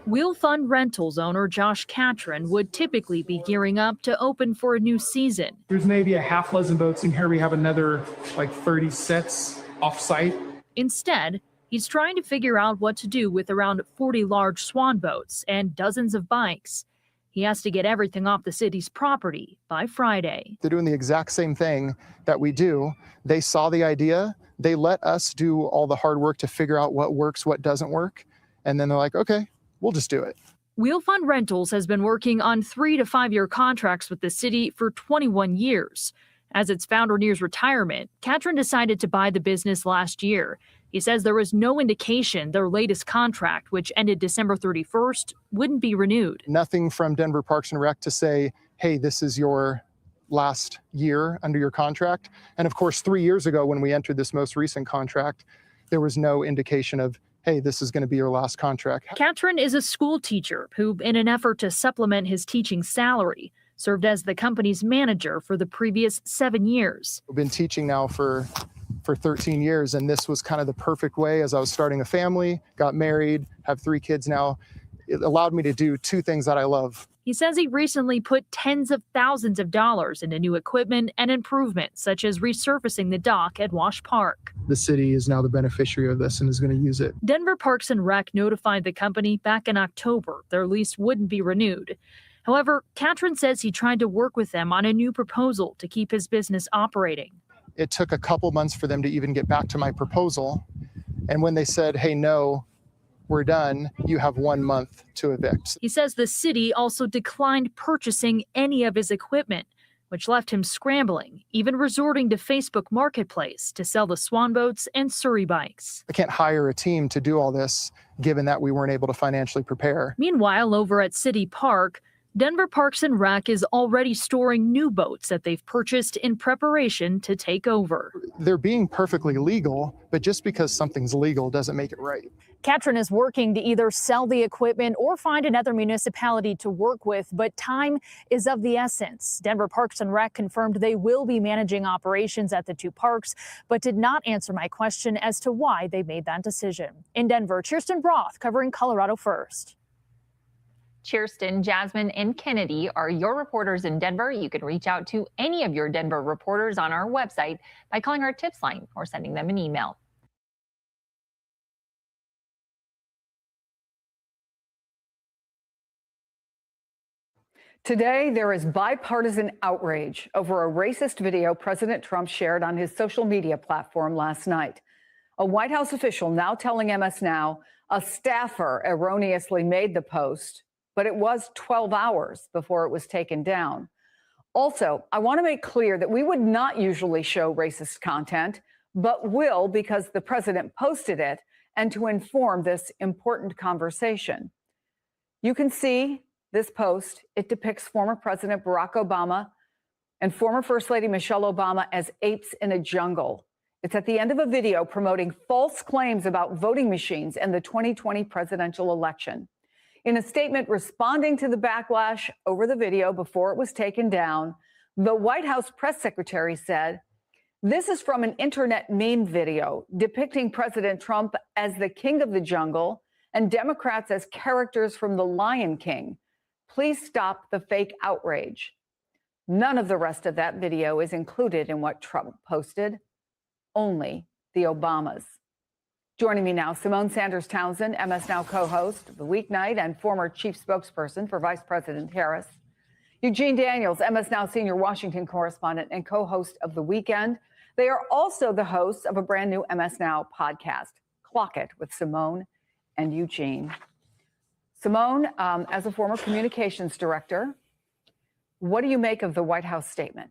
Wheel Fund Rentals owner Josh Catron would typically be gearing up to open for a new season. There's maybe a half dozen boats in here. We have another 30 sets off-site. Instead, he's trying to figure out what to do with around 40 large swan boats and dozens of bikes. He has to get everything off the city's property by Friday. They're doing the exact same thing that we do. They saw the idea. They let us do all the hard work to figure out what works, what doesn't work. And then they're like, okay, we'll just do it. Wheel Fund Rentals has been working on 3 to 5 year contracts with the city for 21 years. As its founder nears retirement, Catron decided to buy the business last year. He says there was no indication their latest contract, which ended December 31st, wouldn't be renewed. Nothing from Denver Parks and Rec to say, hey, this is your last year under your contract. And of course, 3 years ago when we entered this most recent contract, there was no indication of, hey, this is going to be your last contract. Catron is a school teacher who, in an effort to supplement his teaching salary, served as the company's manager for the previous 7 years. I've been teaching now for 13 years, and this was kind of the perfect way. As I was starting a family, got married, have 3 kids now, it allowed me to do 2 things that I love. He says he recently put tens of thousands of dollars into new equipment and improvements, such as resurfacing the dock at Wash Park. The city is now the beneficiary of this and is going to use it. Denver Parks and Rec notified the company back in October their lease wouldn't be renewed. However, Catron says he tried to work with them on a new proposal to keep his business operating. It took a couple months for them to even get back to my proposal. And when they said, hey, no, we're done, you have 1 month to evict. He says the city also declined purchasing any of his equipment, which left him scrambling, even resorting to Facebook Marketplace to sell the swan boats and Surrey bikes. I can't hire a team to do all this, given that we weren't able to financially prepare. Meanwhile, over at City Park, Denver Parks and Rec is already storing new boats that they've purchased in preparation to take over. They're being perfectly legal, but just because something's legal doesn't make it right. Catron is working to either sell the equipment or find another municipality to work with, but time is of the essence. Denver Parks and Rec confirmed they will be managing operations at the 2 parks, but did not answer my question as to why they made that decision. In Denver, Kirsten Roth covering Colorado First. Kirsten, Jasmine, and Kennedy are your reporters in Denver. You can reach out to any of your Denver reporters on our website by calling our tips line or sending them an email. Today, there is bipartisan outrage over a racist video President Trump shared on his social media platform last night. A White House official now telling MS Now a staffer erroneously made the post but it was 12 hours before it was taken down. Also, I want to make clear that we would not usually show racist content, but will because the president posted it and to inform this important conversation. You can see this post. It depicts former President Barack Obama and former First Lady Michelle Obama as apes in a jungle. It's at the end of a video promoting false claims about voting machines and the 2020 presidential election. In a statement responding to the backlash over the video before it was taken down, the White House press secretary said, "This is from an internet meme video depicting President Trump as the king of the jungle and Democrats as characters from The Lion King. Please stop the fake outrage." None of the rest of that video is included in what Trump posted, only the Obamas. Joining me now, Simone Sanders Townsend, MS Now co-host of The Weeknight and former chief spokesperson for Vice President Harris. Eugene Daniels, MS Now senior Washington correspondent and co-host of The Weekend. They are also the hosts of a brand new MS Now podcast, Clock It, with Simone and Eugene. Simone, as a former communications director, what do you make of the White House statement?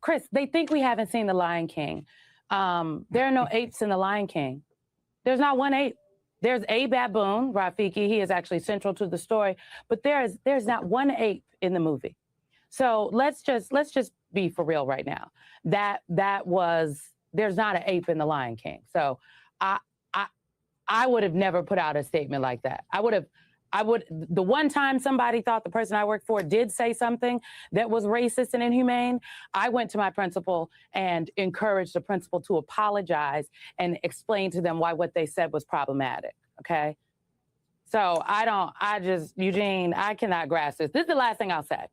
Chris, they think we haven't seen The Lion King. There are no apes in The Lion King. There's not one ape. There's a baboon, Rafiki. He is actually central to the story, but there's not one ape in the movie. So let's just be for real right now. There's not an ape in The Lion King. So I would have never put out a statement like that. The one time somebody thought the person I worked for did say something that was racist and inhumane, I went to my principal and encouraged the principal to apologize and explain to them why what they said was problematic, okay? So Eugene, I cannot grasp this. This is the last thing I'll say.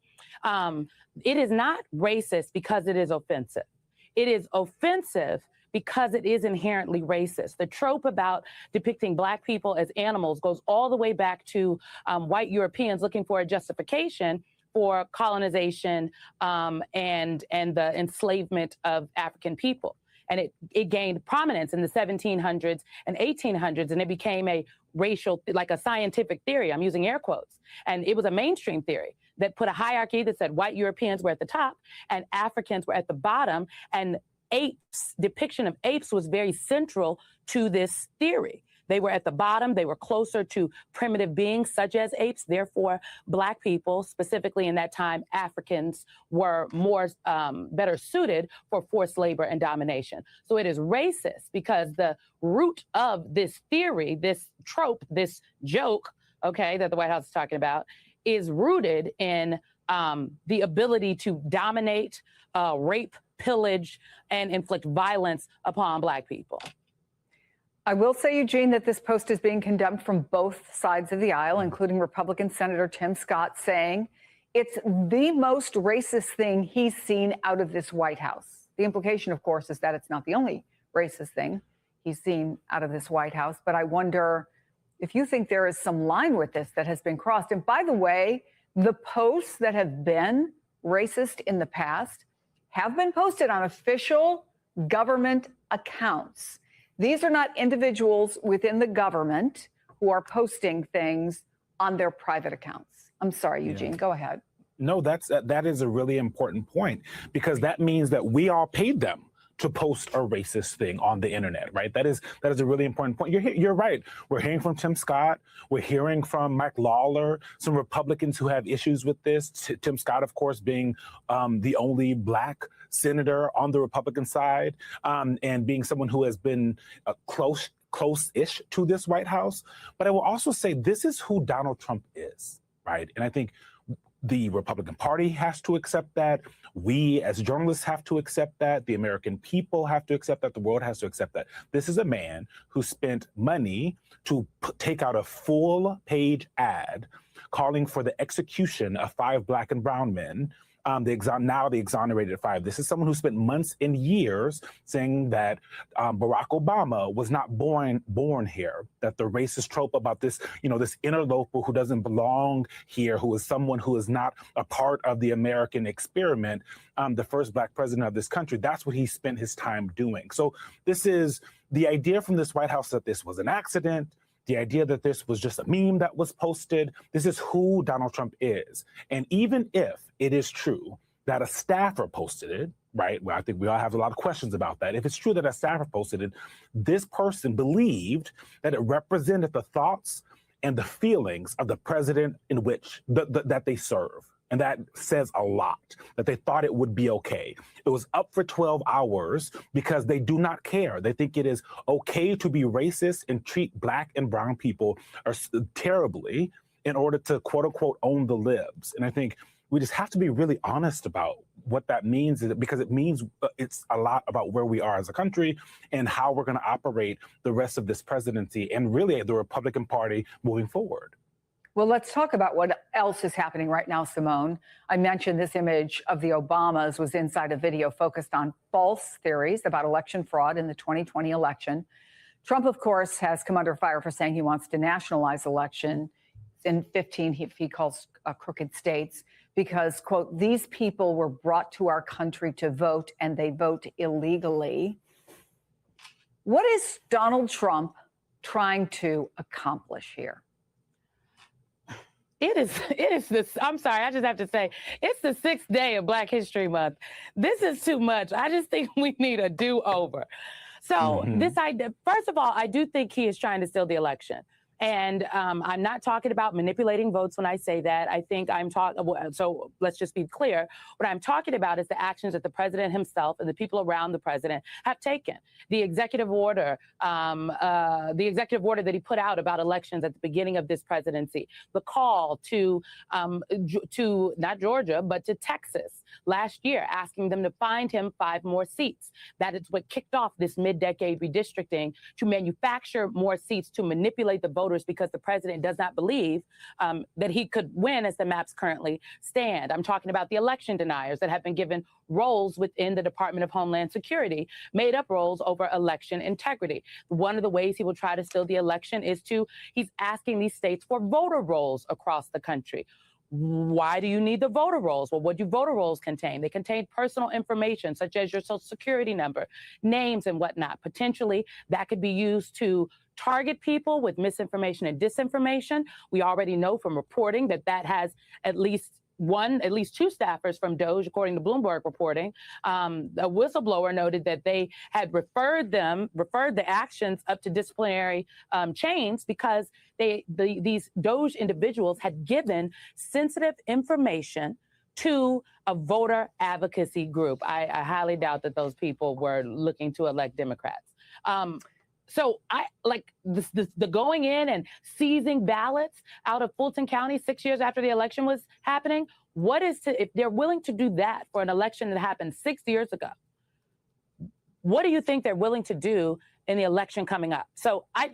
It is not racist because it is offensive. It is offensive because it is inherently racist. The trope about depicting Black people as animals goes all the way back to white Europeans looking for a justification for colonization and the enslavement of African people. And it gained prominence in the 1700s and 1800s, and it became a racial, like a scientific theory. I'm using air quotes. And it was a mainstream theory that put a hierarchy that said white Europeans were at the top and Africans were at the bottom, and depiction of apes was very central to this theory. They were at the bottom. They were closer to primitive beings such as apes. Therefore, Black people, specifically in that time, Africans, were better suited for forced labor and domination. So it is racist because the root of this theory, this trope, this joke, okay, that the White House is talking about, is rooted in the ability to dominate, rape, pillage, and inflict violence upon Black people. I will say, Eugene, that this post is being condemned from both sides of the aisle, including Republican Senator Tim Scott saying it's the most racist thing he's seen out of this White House. The implication, of course, is that it's not the only racist thing he's seen out of this White House. But I wonder if you think there is some line with this that has been crossed. And by the way, the posts that have been racist in the past have been posted on official government accounts. These are not individuals within the government who are posting things on their private accounts. I'm sorry, Eugene, go ahead. No, that is a really important point, because that means that we all paid them to post a racist thing on the internet, right? That is a really important point. You're right. We're hearing from Tim Scott. We're hearing from Mike Lawler, some Republicans who have issues with this. Tim Scott, of course, being the only Black senator on the Republican side, and being someone who has been close-ish to this White House. But I will also say this is who Donald Trump is, right? And I think the Republican Party has to accept that. We as journalists have to accept that. The American people have to accept that. The world has to accept that. This is a man who spent money to take out a full-page ad calling for the execution of 5 Black and brown men. Now the exonerated 5. This is someone who spent months and years saying that Barack Obama was not born here, that the racist trope about this, this interloper who doesn't belong here, who is someone who is not a part of the American experiment, the first Black president of this country, that's what he spent his time doing. So this is the idea from this White House that this was an accident, The idea that this was just a meme that was posted, this is who Donald Trump is. And even if it is true that a staffer posted it, right? Well, I think we all have a lot of questions about that. If it's true that a staffer posted it, this person believed that it represented the thoughts and the feelings of the president in which that they serve. And that says a lot, that they thought it would be okay. It was up for 12 hours because they do not care. They think it is okay to be racist and treat Black and brown people terribly in order to, quote unquote, own the libs. And I think we just have to be really honest about what that means, because it means it's a lot about where we are as a country and how we're going to operate the rest of this presidency and really the Republican Party moving forward. Well, let's talk about what else is happening right now, Simone. I mentioned this image of the Obamas was inside a video focused on false theories about election fraud in the 2020 election. Trump, of course, has come under fire for saying he wants to nationalize election in 15, he calls crooked states, because, quote, these people were brought to our country to vote and they vote illegally. What is Donald Trump trying to accomplish here? It is this, I'm sorry, I just have to say, it's the 6th day of Black History Month. This is too much. I just think we need a do-over. So this idea, first of all, I do think he is trying to steal the election. And I'm not talking about manipulating votes when I say that. I think I'm talking, so let's just be clear. What I'm talking about is the actions that the president himself and the people around the president have taken. The executive order that he put out about elections at the beginning of this presidency, the call to not Georgia, but to Texas last year, asking them to find him 5 more seats. That is what kicked off this mid-decade redistricting to manufacture more seats to manipulate the voters, because the president does not believe that he could win as the maps currently stand. I'm talking about the election deniers that have been given roles within the Department of Homeland Security, made up roles over election integrity. One of the ways he will try to steal the election is he's asking these states for voter rolls across the country. Why do you need the voter rolls? Well, what do voter rolls contain? They contain personal information such as your social security number, names and whatnot. Potentially that could be used to target people with misinformation and disinformation. We already know from reporting that has at least 2 staffers from DOJ, according to Bloomberg reporting. A whistleblower noted that they had referred the actions up to disciplinary chains because these DOJ individuals had given sensitive information to a voter advocacy group. I highly doubt that those people were looking to elect Democrats. So I like the going in and seizing ballots out of Fulton County 6 years after the election was happening. If they're willing to do that for an election that happened 6 years ago, what do you think they're willing to do in the election coming up? So I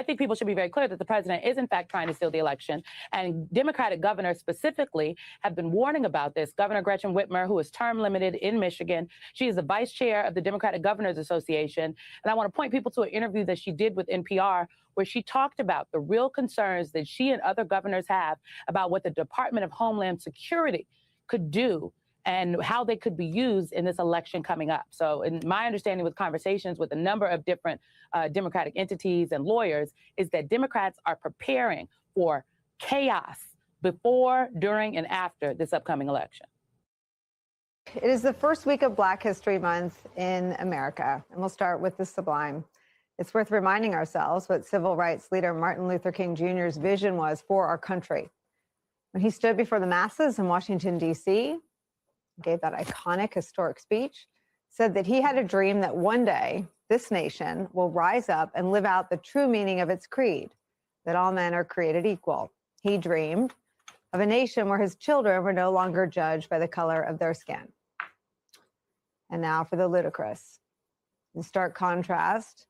think people should be very clear that the president is in fact trying to steal the election, and Democratic governors specifically have been warning about this. Governor Gretchen Whitmer, who is term limited in Michigan, she is the vice chair of the Democratic Governors Association. And I want to point people to an interview that she did with NPR, where she talked about the real concerns that she and other governors have about what the Department of Homeland Security could do and how they could be used in this election coming up. So in my understanding with conversations with a number of different Democratic entities and lawyers is that Democrats are preparing for chaos before, during, and after this upcoming election. It is the first week of Black History Month in America, and we'll start with the sublime. It's worth reminding ourselves what civil rights leader Martin Luther King Jr.'s vision was for our country. When he stood before the masses in Washington, D.C., gave that iconic historic speech, said that he had a dream that one day this nation will rise up and live out the true meaning of its creed, that all men are created equal. He dreamed of a nation where his children were no longer judged by the color of their skin. And now for the ludicrous. In stark contrast,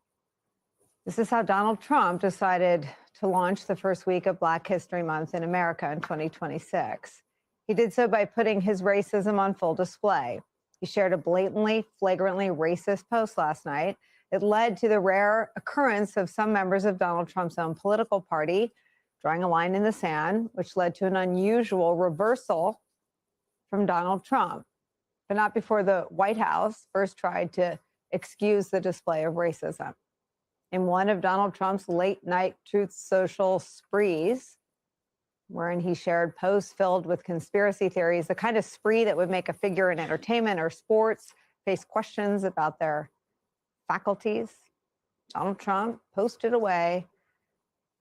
this is how Donald Trump decided to launch the first week of Black History Month in America in 2026. He did so by putting his racism on full display. He shared a blatantly, flagrantly racist post last night. It led to the rare occurrence of some members of Donald Trump's own political party drawing a line in the sand, which led to an unusual reversal from Donald Trump, but not before the White House first tried to excuse the display of racism. in one of Donald Trump's late night Truth Social sprees, wherein he shared posts filled with conspiracy theories, the kind of spree that would make a figure in entertainment or sports face questions about their faculties. Donald Trump posted away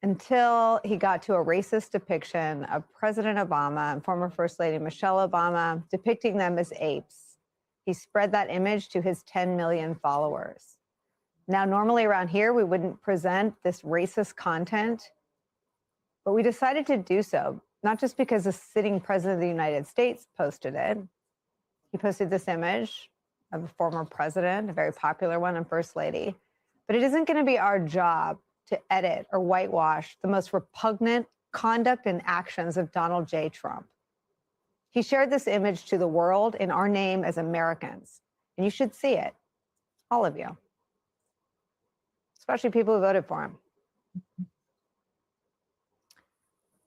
until he got to a racist depiction of President Obama and former First Lady Michelle Obama, depicting them as apes. He spread that image to his 10 million followers. Now, normally around here, we wouldn't present this racist content, but we decided to do so, not just because the sitting president of the United States posted it. He posted this image of a former president, a very popular one, and First Lady. But it isn't going to be our job to edit or whitewash the most repugnant conduct and actions of Donald J. Trump. He shared this image to the world in our name as Americans, and you should see it, all of you, especially people who voted for him.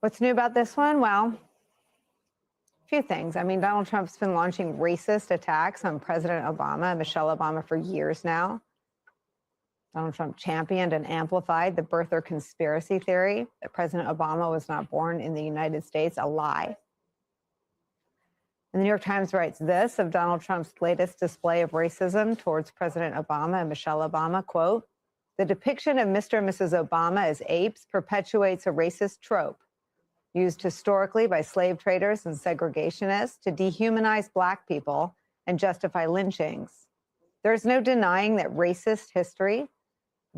What's new about this one? Well, a few things. I mean, Donald Trump's been launching racist attacks on President Obama and Michelle Obama for years now. Donald Trump championed and amplified the birther conspiracy theory that President Obama was not born in the United States, a lie. And the New York Times writes this of Donald Trump's latest display of racism towards President Obama and Michelle Obama, quote, "The depiction of Mr. and Mrs. Obama as apes perpetuates a racist trope used historically by slave traders and segregationists to dehumanize Black people and justify lynchings. There is no denying that racist history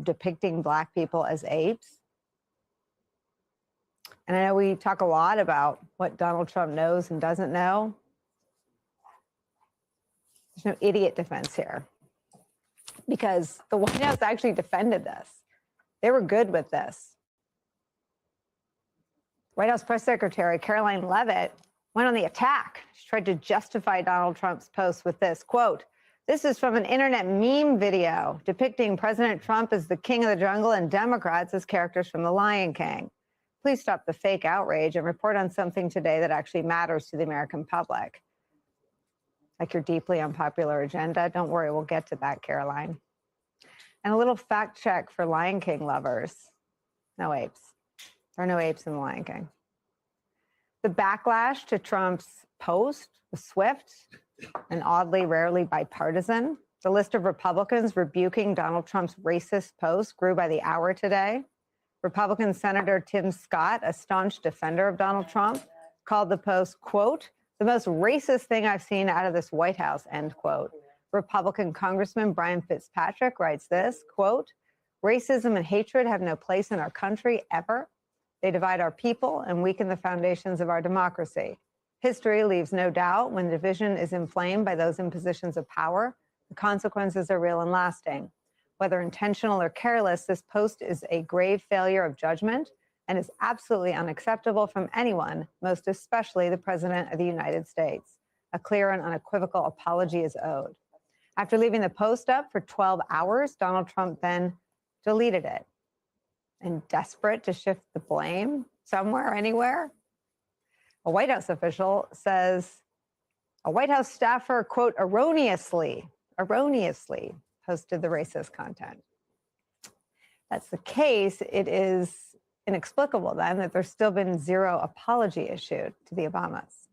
depicting Black people as apes." And I know we talk a lot about what Donald Trump knows and doesn't know. There's no idiot defense here, because the White House actually defended this. They were good with this. White House Press Secretary Caroline Leavitt went on the attack. She tried to justify Donald Trump's post with this, quote, "This is from an internet meme video depicting President Trump as the king of the jungle and Democrats as characters from The Lion King. Please stop the fake outrage and report on something today that actually matters to the American public." Like your deeply unpopular agenda. Don't worry, we'll get to that, Caroline. And a little fact check for Lion King lovers. No apes. There are no apes in The Lion King. The backlash to Trump's post was swift and oddly, rarely bipartisan. The list of Republicans rebuking Donald Trump's racist post grew by the hour today. Republican Senator Tim Scott, a staunch defender of Donald Trump, called the post, quote, "the most racist thing I've seen out of this White House," end quote. Republican Congressman Brian Fitzpatrick writes this, quote, "Racism and hatred have no place in our country ever. They divide our people and weaken the foundations of our democracy. History leaves no doubt when division is inflamed by those in positions of power, the consequences are real and lasting. Whether intentional or careless, this post is a grave failure of judgment and is absolutely unacceptable from anyone, most especially the President of the United States. A clear and unequivocal apology is owed." After leaving the post up for 12 hours, Donald Trump then deleted it. And desperate to shift the blame somewhere, anywhere, a White House official says a White House staffer, quote, erroneously posted the racist content. That's the case. It is inexplicable then that there's still been zero apology issued to the Obamas.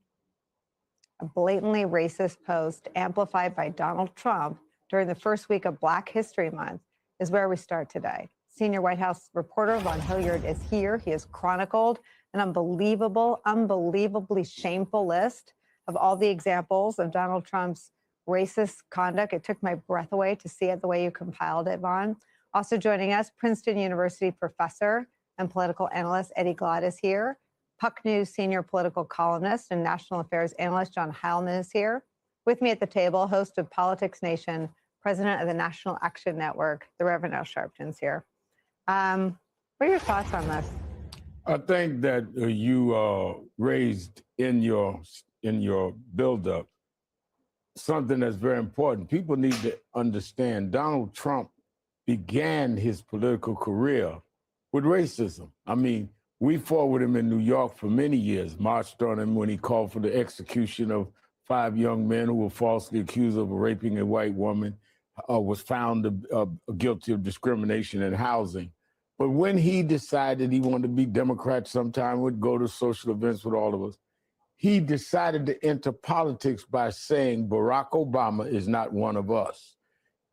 A blatantly racist post amplified by Donald Trump during the first week of Black History Month is where we start today. Senior White House reporter Ron Hilliard is here. He has chronicled an unbelievably shameful list of all the examples of Donald Trump's racist conduct. It took my breath away to see it the way you compiled it, Ron. Also joining us, Princeton University professor and political analyst Eddie Glott is here. Puck News senior political columnist and national affairs analyst John Heilman is here. With me at the table, host of Politics Nation, president of the National Action Network, the Reverend Al Sharpton's here. What are your thoughts on this? I think that you raised in your buildup something that's very important. People need to understand Donald Trump began his political career with racism. I mean, we fought with him in New York for many years, marched on him when he called for the execution of 5 young men who were falsely accused of raping a white woman. was found guilty of discrimination in housing. But when he decided he wanted to be Democrat sometime, would go to social events with all of us, he decided to enter politics by saying Barack Obama is not one of us.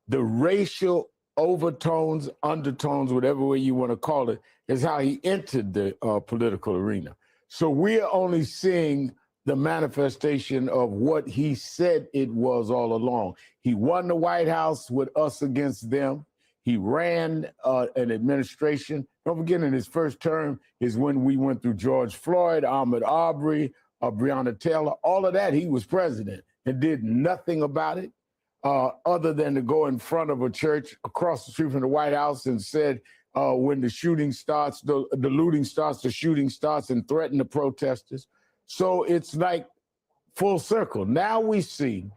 The racial overtones, undertones, whatever way you want to call it, is how he entered the political arena. So we're only seeing the manifestation of what he said it was all along. He won the White House with us against them. He ran an administration. Don't forget, in his first term is when we went through George Floyd, Ahmaud Arbery, Breonna Taylor, all of that. He was president and did nothing about it other than to go in front of a church across the street from the White House and said, when the shooting starts, the looting starts, the shooting starts, and threaten the protesters. So it's like full circle. Now we see,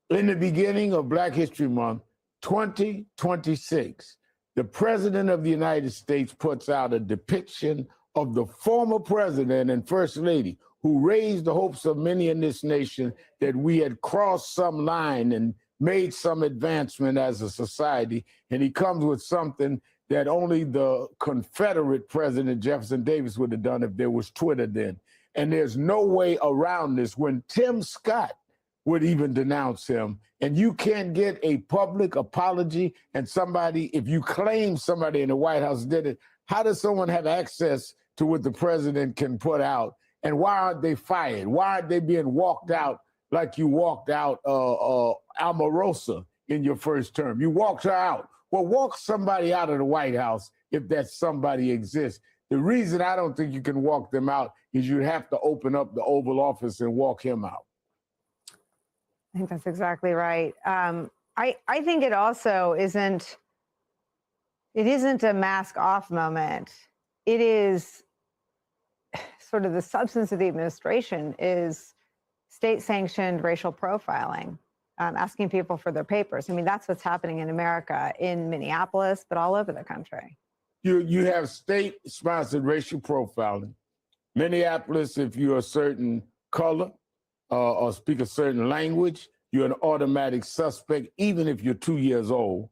in the beginning of Black History Month, 2026, the President of the United States puts out a depiction of the former president and first lady who raised the hopes of many in this nation that we had crossed some line and made some advancement as a society. And he comes with something that only the Confederate President Jefferson Davis would have done if there was Twitter then. And there's no way around this. When Tim Scott would even denounce him, and you can't get a public apology, and somebody, if you claim somebody in the White House did it, how does someone have access to what the president can put out? And why aren't they fired? Why aren't they being walked out like you walked out Omarosa in your first term? You walked her out. Well, walk somebody out of the White House if that somebody exists. The reason I don't think you can walk them out is you have to open up the Oval Office and walk him out. I think that's exactly right. I think it also isn't a mask off moment. It is sort of the substance of the administration is state-sanctioned racial profiling, asking people for their papers. I mean, that's what's happening in America, in Minneapolis, but all over the country. You have state-sponsored racial profiling. Minneapolis, if you're a certain color or speak a certain language, you're an automatic suspect, even if you're 2 years old.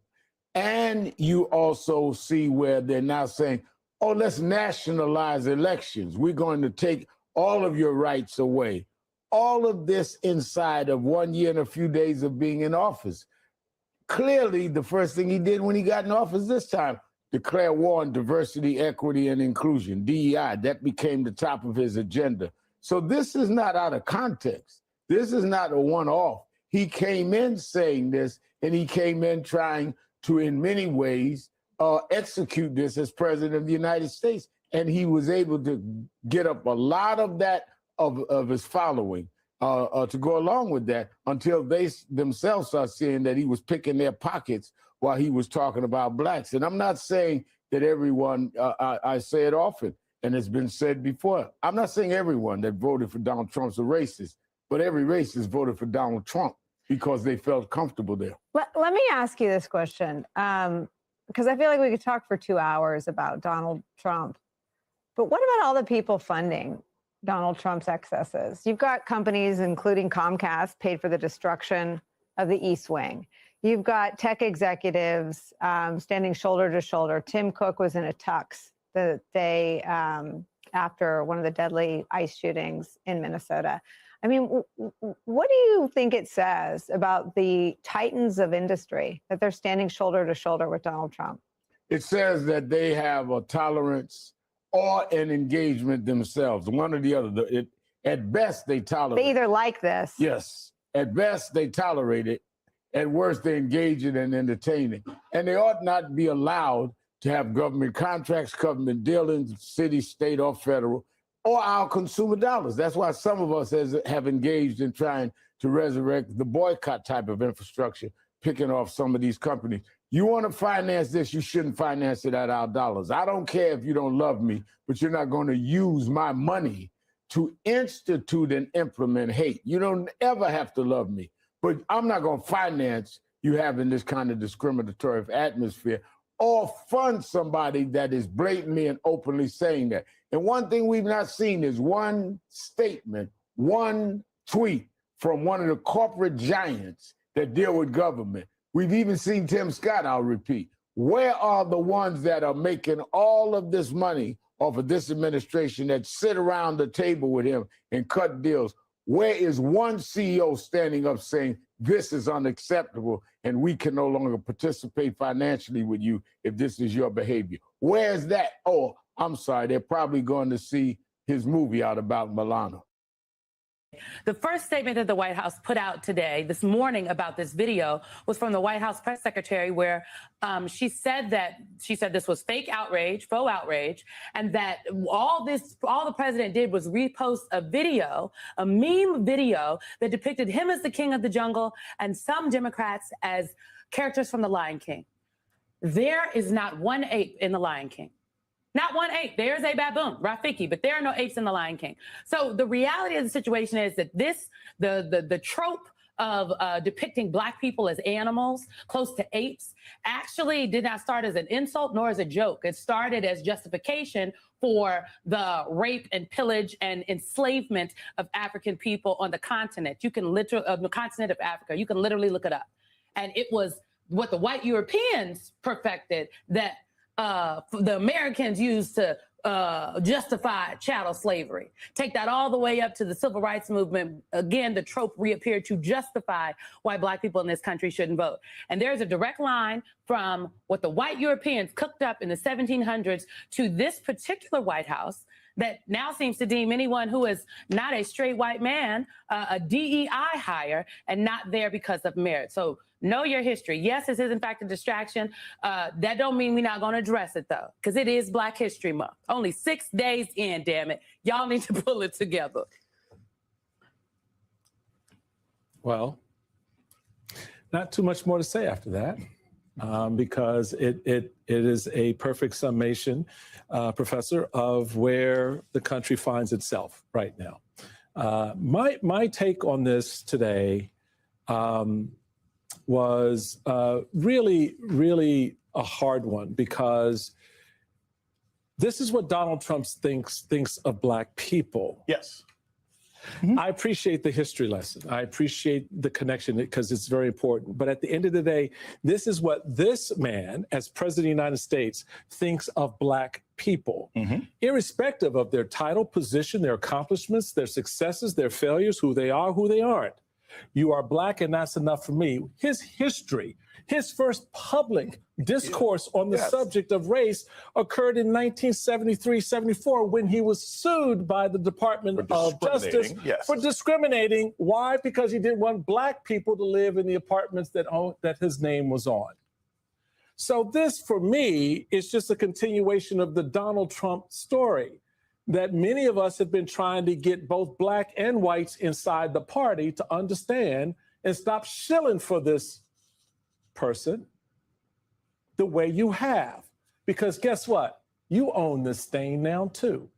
And you also see where they're now saying, oh, let's nationalize elections. We're going to take all of your rights away. All of this inside of 1 year and a few days of being in office. Clearly, the first thing he did when he got in office this time, declare war on diversity, equity, and inclusion, DEI. That became the top of his agenda. So this is not out of context. This is not a one-off. He came in saying this, and he came in trying to, in many ways, execute this as president of the United States. And he was able to get up a lot of that of his following to go along with that until they themselves start seeing that he was picking their pockets while he was talking about blacks. And I'm not saying that everyone, I say it often, and it's been said before, I'm not saying everyone that voted for Donald Trump's a racist, but every racist voted for Donald Trump because they felt comfortable there. Let me ask you this question, because I feel like we could talk for 2 hours about Donald Trump. But what about all the people funding Donald Trump's excesses? You've got companies, including Comcast, paid for the destruction of the East Wing. You've got tech executives standing shoulder to shoulder. Tim Cook was in a tux the day after one of the deadly ICE shootings in Minnesota. I mean, what do you think it says about the titans of industry that they're standing shoulder to shoulder with Donald Trump? It says that they have a tolerance or an engagement themselves, one or the other. At best, they tolerate. They either like this. Yes. At best, they tolerate it. At worst, they engage it and entertain it. And they ought not be allowed to have government contracts, government dealings, city, state, or federal, or our consumer dollars. That's why some of us have engaged in trying to resurrect the boycott type of infrastructure, picking off some of these companies. You want to finance this, you shouldn't finance it at our dollars. I don't care if you don't love me, but you're not going to use my money to institute and implement hate. You don't ever have to love me, but I'm not going to finance you having this kind of discriminatory atmosphere or fund somebody that is blatantly and openly saying that. And one thing we've not seen is one statement, one tweet from one of the corporate giants that deal with government. We've even seen Tim Scott, I'll repeat. Where are the ones that are making all of this money off of this administration that sit around the table with him and cut deals? Where is one CEO standing up saying, this is unacceptable and we can no longer participate financially with you if this is your behavior? Where is that? Oh, I'm sorry, they're probably going to see his movie out about Milana. The first statement that the White House put out today, this morning, about this video was from the White House press secretary, where she said this was fake outrage, faux outrage, and that all the president did was repost a video, a meme video that depicted him as the king of the jungle and some Democrats as characters from The Lion King. There is not one ape in The Lion King. Not one ape. There's a baboon, Rafiki, but there are no apes in The Lion King. So the reality of the situation is that the trope of depicting Black people as animals, close to apes, actually did not start as an insult nor as a joke. It started as justification for the rape and pillage and enslavement of African people on the continent. You can the continent of Africa. You can literally look it up. And it was what the white Europeans perfected that the Americans used to justify chattel slavery. Take that all the way up to the civil rights movement. Again, the trope reappeared to justify why Black people in this country shouldn't vote. And there's a direct line from what the white Europeans cooked up in the 1700s to this particular White House that now seems to deem anyone who is not a straight white man a DEI hire and not there because of merit. So know your history. Yes, this is in fact a distraction. That don't mean we're not going to address it though, because it is Black History Month. Only 6 days in, damn it. Y'all need to pull it together. Well, not too much more to say after that, because it is a perfect summation, Professor, of where the country finds itself right now. My take on this today was really a hard one, because this is what Donald Trump thinks of Black people. Yes. I appreciate the history lesson. I appreciate the connection because it's very important. But at the end of the day, this is what this man, as President of the United States, thinks of Black people, irrespective of their title, position, their accomplishments, their successes, their failures, who they are, who they aren't. You are Black, and that's enough for me. His history, his first public discourse on the subject of race occurred in 1973-74 when he was sued by the Department of Justice for discriminating. Why? Because he didn't want Black people to live in the apartments that his name was on. So this, for me, is just a continuation of the Donald Trump story that many of us have been trying to get both Black and whites inside the party to understand and stop shilling for this person the way you have. Because guess what? You own this thing now too.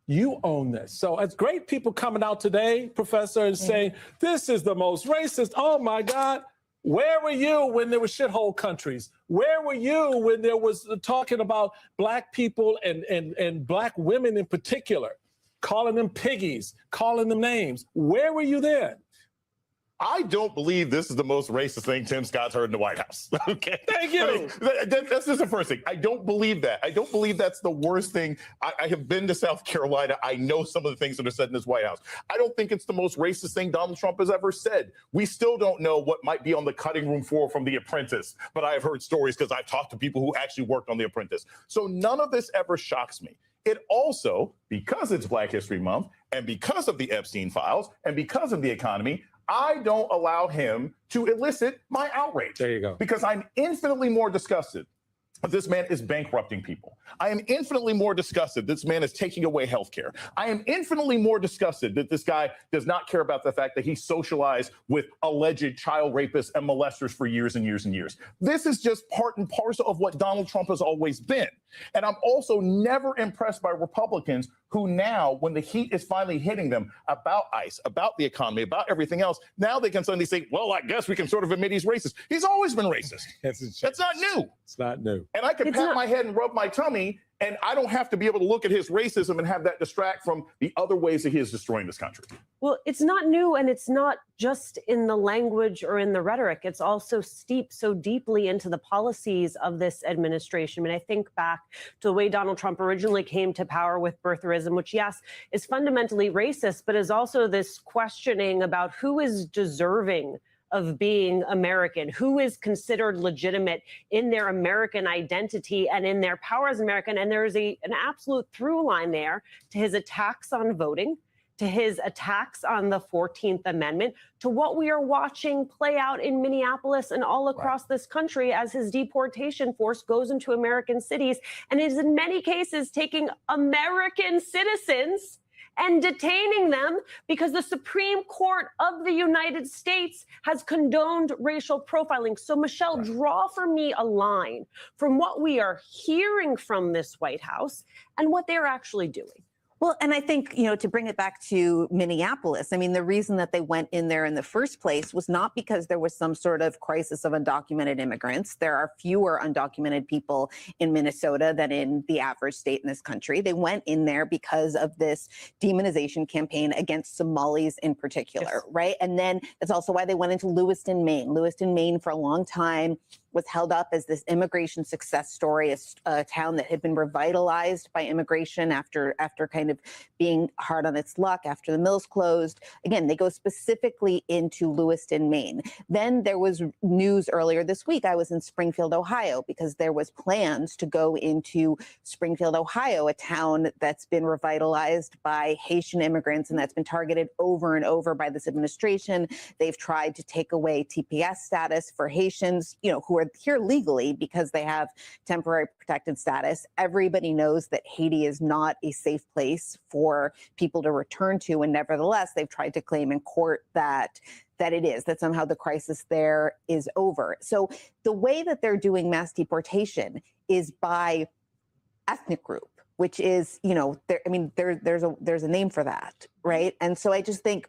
You own this. So it's great people coming out today, Professor, and saying, this is the most racist. Oh my God. Where were you when there were shithole countries? Where were you when there was talking about Black people and Black women in particular, calling them piggies, calling them names? Where were you then? I don't believe this is the most racist thing Tim Scott's heard in the White House. Okay. Thank you. I mean, that's just the first thing. I don't believe that. I don't believe that's the worst thing. I have been to South Carolina. I know some of the things that are said in this White House. I don't think it's the most racist thing Donald Trump has ever said. We still don't know what might be on the cutting room floor from The Apprentice, but I have heard stories because I've talked to people who actually worked on The Apprentice. So none of this ever shocks me. It also, because it's Black History Month and because of the Epstein files and because of the economy, I don't allow him to elicit my outrage. There you go. Because I'm infinitely more disgusted that this man is bankrupting people. I am infinitely more disgusted this man is taking away health care. I am infinitely more disgusted that this guy does not care about the fact that he socialized with alleged child rapists and molesters for years and years and years. This is just part and parcel of what Donald Trump has always been. And I'm also never impressed by Republicans who now, when the heat is finally hitting them about ICE, about the economy, about everything else, now they can suddenly say, well, I guess we can sort of admit he's racist. He's always been racist. That's not new. It's not new. And I can pat my head and rub my tummy And I don't have to be able to look at his racism and have that distract from the other ways that he is destroying this country. Well, it's not new, and it's not just in the language or in the rhetoric. It's also steeped so deeply into the policies of this administration. I mean, I think back to the way Donald Trump originally came to power with birtherism, which, yes, is fundamentally racist, but is also this questioning about who is deserving of being American, who is considered legitimate in their American identity and in their power as American. And there is an absolute through line there to his attacks on voting, to his attacks on the 14th Amendment, to what we are watching play out in Minneapolis and all across this country as his deportation force goes into American cities and is in many cases taking American citizens and detaining them because the Supreme Court of the United States has condoned racial profiling. So, Michelle, draw for me a line from what we are hearing from this White House and what they're actually doing. Well, and I think, you know, to bring it back to Minneapolis, I mean, the reason that they went in there in the first place was not because there was some sort of crisis of undocumented immigrants. There are fewer undocumented people in Minnesota than in the average state in this country. They went in there because of this demonization campaign against Somalis in particular, right? And then that's also why they went into Lewiston, Maine. Lewiston, Maine for a long time was held up as this immigration success story, a town that had been revitalized by immigration after kind of being hard on its luck after the mills closed. Again, they go specifically into Lewiston, Maine. Then there was news earlier this week. I was in Springfield, Ohio, because there was plans to go into Springfield, Ohio, a town that's been revitalized by Haitian immigrants and that's been targeted over and over by this administration. They've tried to take away TPS status for Haitians, you know, who are here legally because they have temporary protected status. Everybody knows that Haiti is not a safe place for people to return to, and nevertheless, they've tried to claim in court that it is, that somehow the crisis there is over. So the way that they're doing mass deportation is by ethnic group, which is, you know, there's a name for that, right? And so I just think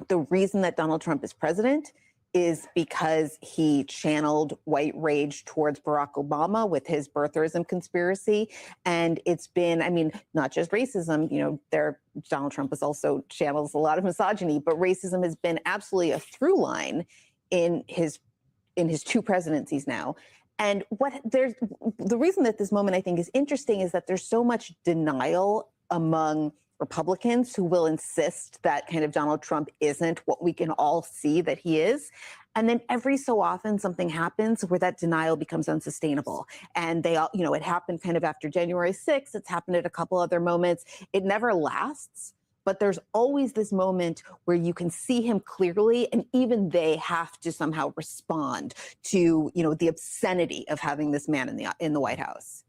the reason that Donald Trump is president is because he channeled white rage towards Barack Obama with his birtherism conspiracy. And it's been, I mean, not just racism, you know, Donald Trump has also channels a lot of misogyny, but racism has been absolutely a through line in his two presidencies now. And the reason that this moment I think is interesting is that there's so much denial among Republicans who will insist that kind of Donald Trump isn't what we can all see that he is. And then every so often something happens where that denial becomes unsustainable. And they all, you know, it happened kind of after January 6th. It's happened at a couple other moments. It never lasts, but there's always this moment where you can see him clearly, and even they have to somehow respond to, you know, the obscenity of having this man in the White House.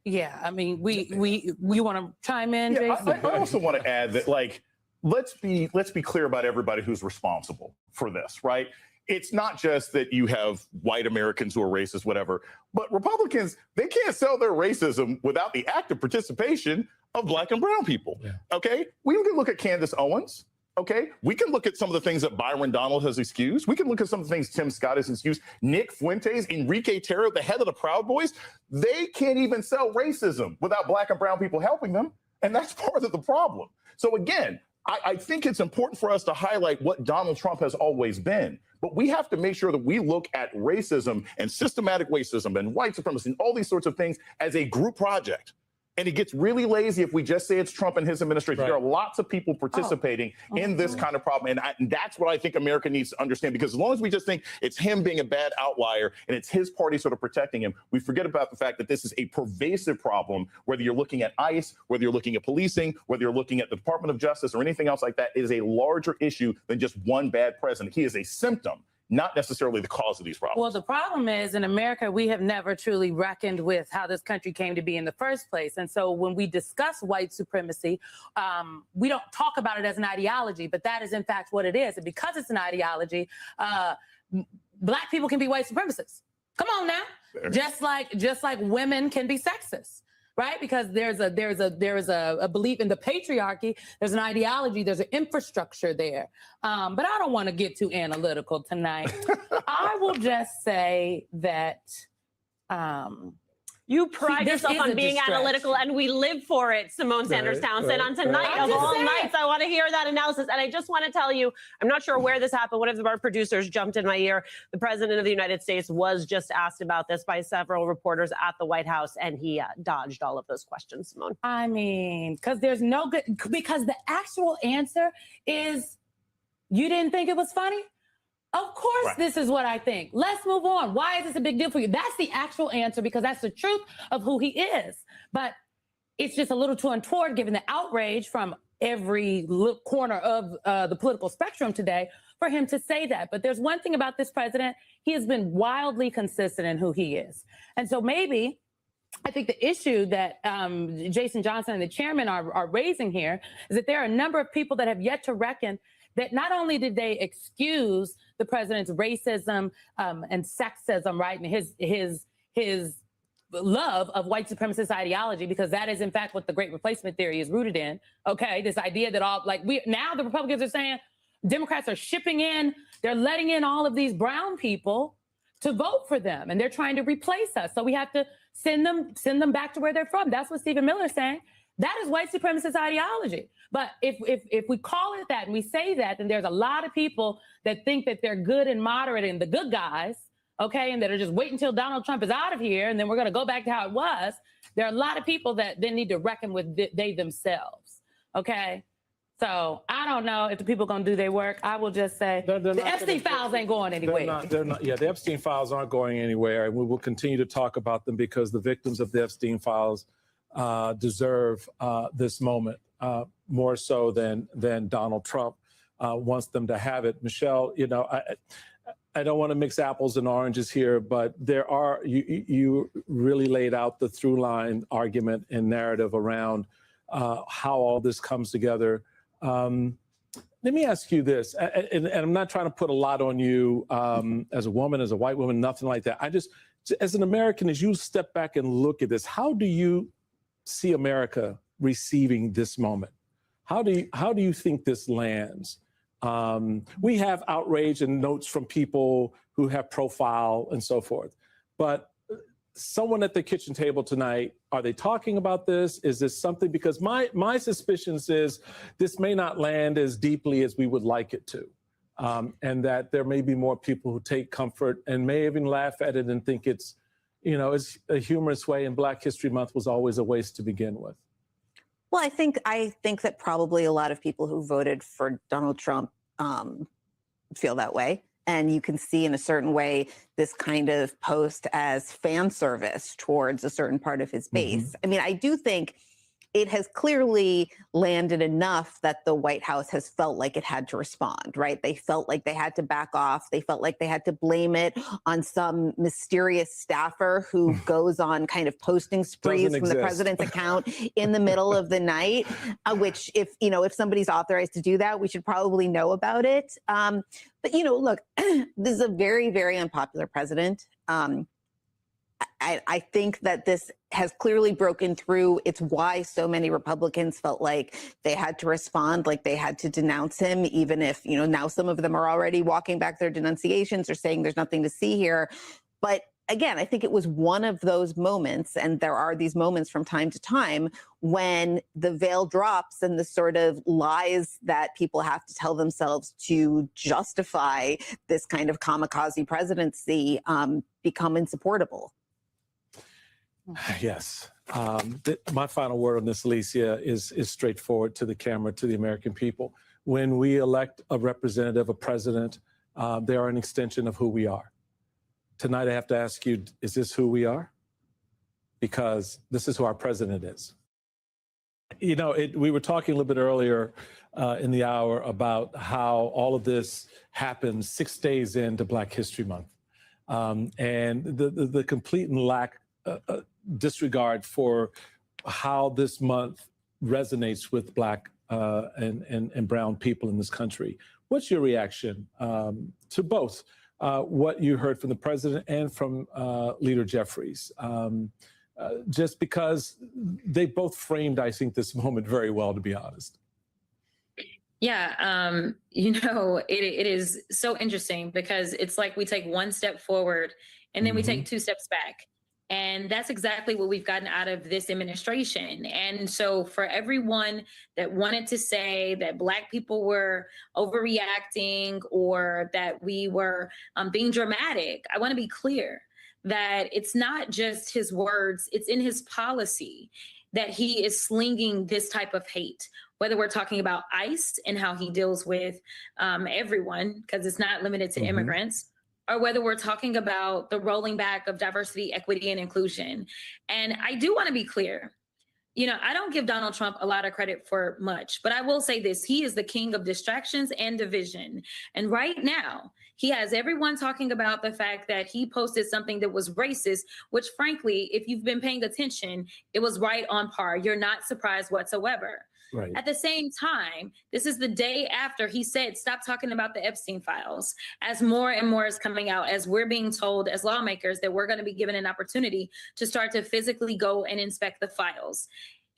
Yeah, I mean, we want to chime in, Jason? I also want to add that, like, let's be clear about everybody who's responsible for this, right? It's not just that you have white Americans who are racist, whatever, but Republicans, they can't sell their racism without the active participation of Black and brown people, okay? We can look at Candace Owens, okay? We can look at some of the things that Byron Donald has excused. We can look at some of the things Tim Scott has excused. Nick Fuentes, Enrique Tarrio, the head of the Proud Boys, they can't even sell racism without Black and brown people helping them. And that's part of the problem. So again, I think it's important for us to highlight what Donald Trump has always been. But we have to make sure that we look at racism and systematic racism and white supremacy and all these sorts of things as a group project. And it gets really lazy if we just say it's Trump and his administration. Right. There are lots of people participating in this kind of problem. And that's what I think America needs to understand, because as long as we just think it's him being a bad outlier and it's his party sort of protecting him, we forget about the fact that this is a pervasive problem, whether you're looking at ICE, whether you're looking at policing, whether you're looking at the Department of Justice or anything else like that. It is a larger issue than just one bad president. He is a symptom, not necessarily the cause of these problems. Well, the problem is in America, we have never truly reckoned with how this country came to be in the first place. And so when we discuss white supremacy, we don't talk about it as an ideology, but that is in fact what it is. And because it's an ideology, Black people can be white supremacists. Come on now. Just like women can be sexist. Right? Because there's a belief in the patriarchy. There's an ideology. There's an infrastructure there. But I don't want to get too analytical tonight. I will just say that You pride this yourself is on a being distraction. analytical, and we live for it, Simone Sanders Townsend. On tonight I'm of just all saying. nights, I want to hear that analysis. And I just want to tell you, I'm not sure where this happened. One of our producers jumped in my ear. The President of the United States was just asked about this by several reporters at the White House, and he dodged all of those questions, Simone. I mean, because there's no good, because the actual answer is, you didn't think it was funny? Of course, this is what I think. Let's move on. Why is this a big deal for you? That's the actual answer, because that's the truth of who he is. But it's just a little too untoward, given the outrage from every little corner of the political spectrum today, for him to say that. But there's one thing about this president. He has been wildly consistent in who he is. And so maybe I think the issue that Jason Johnson and the chairman are raising here is that there are a number of people that have yet to reckon that not only did they excuse the president's racism and sexism, right, and his love of white supremacist ideology, because that is in fact what the Great Replacement theory is rooted in. Okay, this idea that now the Republicans are saying Democrats are shipping in, they're letting in all of these brown people to vote for them, and they're trying to replace us. So we have to send them back to where they're from. That's what Stephen Miller's saying. That is white supremacist ideology. But if we call it that and we say that, then there's a lot of people that think that they're good and moderate and the good guys, okay, and that are just waiting until Donald Trump is out of here, and then we're going to go back to how it was. There are a lot of people that then need to reckon with they themselves, okay? So I don't know if the people are going to do their work. I will just say the Epstein files ain't going anywhere. They're not. Yeah, the Epstein files aren't going anywhere, and we will continue to talk about them because the victims of the Epstein files deserve this moment more so than Donald Trump wants them to have it. Michelle, you know, I don't want to mix apples and oranges here, but there are, you really laid out the through line argument and narrative around how all this comes together. Let me ask you this, and I'm not trying to put a lot on you as a woman, as a white woman, nothing like that. I just, as an American, as you step back and look at this, how do you see America receiving this moment? How do you think this lands? We have outrage and notes from people who have profile and so forth, but someone at the kitchen table tonight, are they talking about this? Is this something, because my suspicions is this may not land as deeply as we would like it to. And that there may be more people who take comfort and may even laugh at it and think it's, you know, it's a humorous way, and Black History Month was always a waste to begin with. Well, I think that probably a lot of people who voted for Donald Trump feel that way. And you can see in a certain way this kind of post as fan service towards a certain part of his base. I mean, I do think it has clearly landed enough that the White House has felt like it had to respond, right? They felt like they had to back off. They felt like they had to blame it on some mysterious staffer who goes on kind of posting sprees from the president's account in the middle of the night, which if somebody's authorized to do that, we should probably know about it. But, you know, look, this is a very, very unpopular president. I think that this has clearly broken through. It's why so many Republicans felt like they had to respond, like they had to denounce him, even if, you know, now some of them are already walking back their denunciations or saying there's nothing to see here. But again, I think it was one of those moments, and there are these moments from time to time when the veil drops and the sort of lies that people have to tell themselves to justify this kind of kamikaze presidency become insupportable. Yes. My final word on this, Alicia, is straightforward to the camera, to the American people. When we elect a representative, a president, they are an extension of who we are. Tonight, I have to ask you, is this who we are? Because this is who our president is. You know, we were talking a little bit earlier in the hour about how all of this happened 6 days into Black History Month. And the complete and lack disregard for how this month resonates with Black and brown people in this country. What's your reaction to both what you heard from the president and from Leader Jeffries? Just because they both framed, I think, this moment very well, to be honest. Yeah, you know, it is so interesting because it's like we take one step forward and then we take 2 steps back. And that's exactly what we've gotten out of this administration. And so for everyone that wanted to say that Black people were overreacting or that we were being dramatic, I want to be clear that it's not just his words, it's in his policy that he is slinging this type of hate, whether we're talking about ICE and how he deals with everyone, because it's not limited to immigrants, or whether we're talking about the rolling back of diversity, equity, and inclusion. And I do want to be clear. You know, I don't give Donald Trump a lot of credit for much, but I will say this: he is the king of distractions and division. And right now, he has everyone talking about the fact that he posted something that was racist, which frankly, if you've been paying attention, it was right on par. You're not surprised whatsoever. Right. At the same time, this is the day after he said, stop talking about the Epstein files, as more and more is coming out, as we're being told as lawmakers that we're going to be given an opportunity to start to physically go and inspect the files.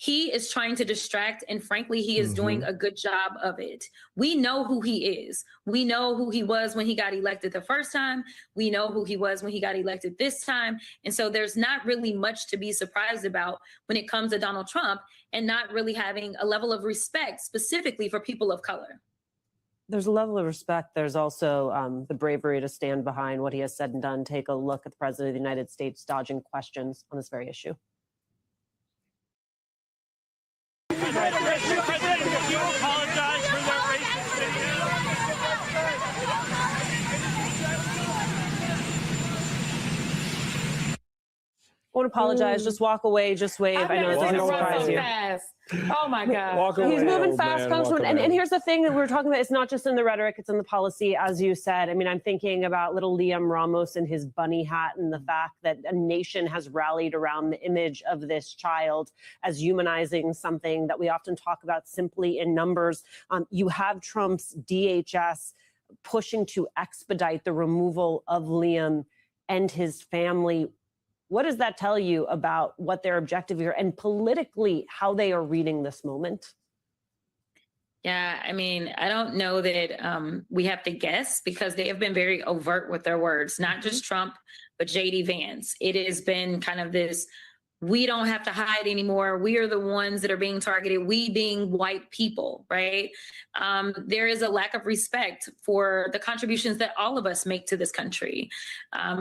He is trying to distract, and frankly, he is doing a good job of it. We know who he is. We know who he was when he got elected the first time. We know who he was when he got elected this time. And so there's not really much to be surprised about when it comes to Donald Trump and not really having a level of respect specifically for people of color. There's a level of respect. There's also the bravery to stand behind what he has said and done. Take a look at the President of the United States dodging questions on this very issue. Won't apologize. Just walk away. Just wave. I know it doesn't surprise you. Oh my God. Walk away, He's moving old fast, man, Congressman. walk And away. here's the thing that we're talking about. It's not just in the rhetoric, it's in the policy, as you said. I mean, I'm thinking about little Liam Ramos and his bunny hat and the fact that a nation has rallied around the image of this child as humanizing something that we often talk about simply in numbers. You have Trump's DHS pushing to expedite the removal of Liam and his family. What does that tell you about what their objective here and politically how they are reading this moment? Yeah, I mean, I don't know that we have to guess because they have been very overt with their words, not just Trump, but JD Vance. It has been kind of this, we don't have to hide anymore. We are the ones that are being targeted, we being white people, right? There is a lack of respect for the contributions that all of us make to this country.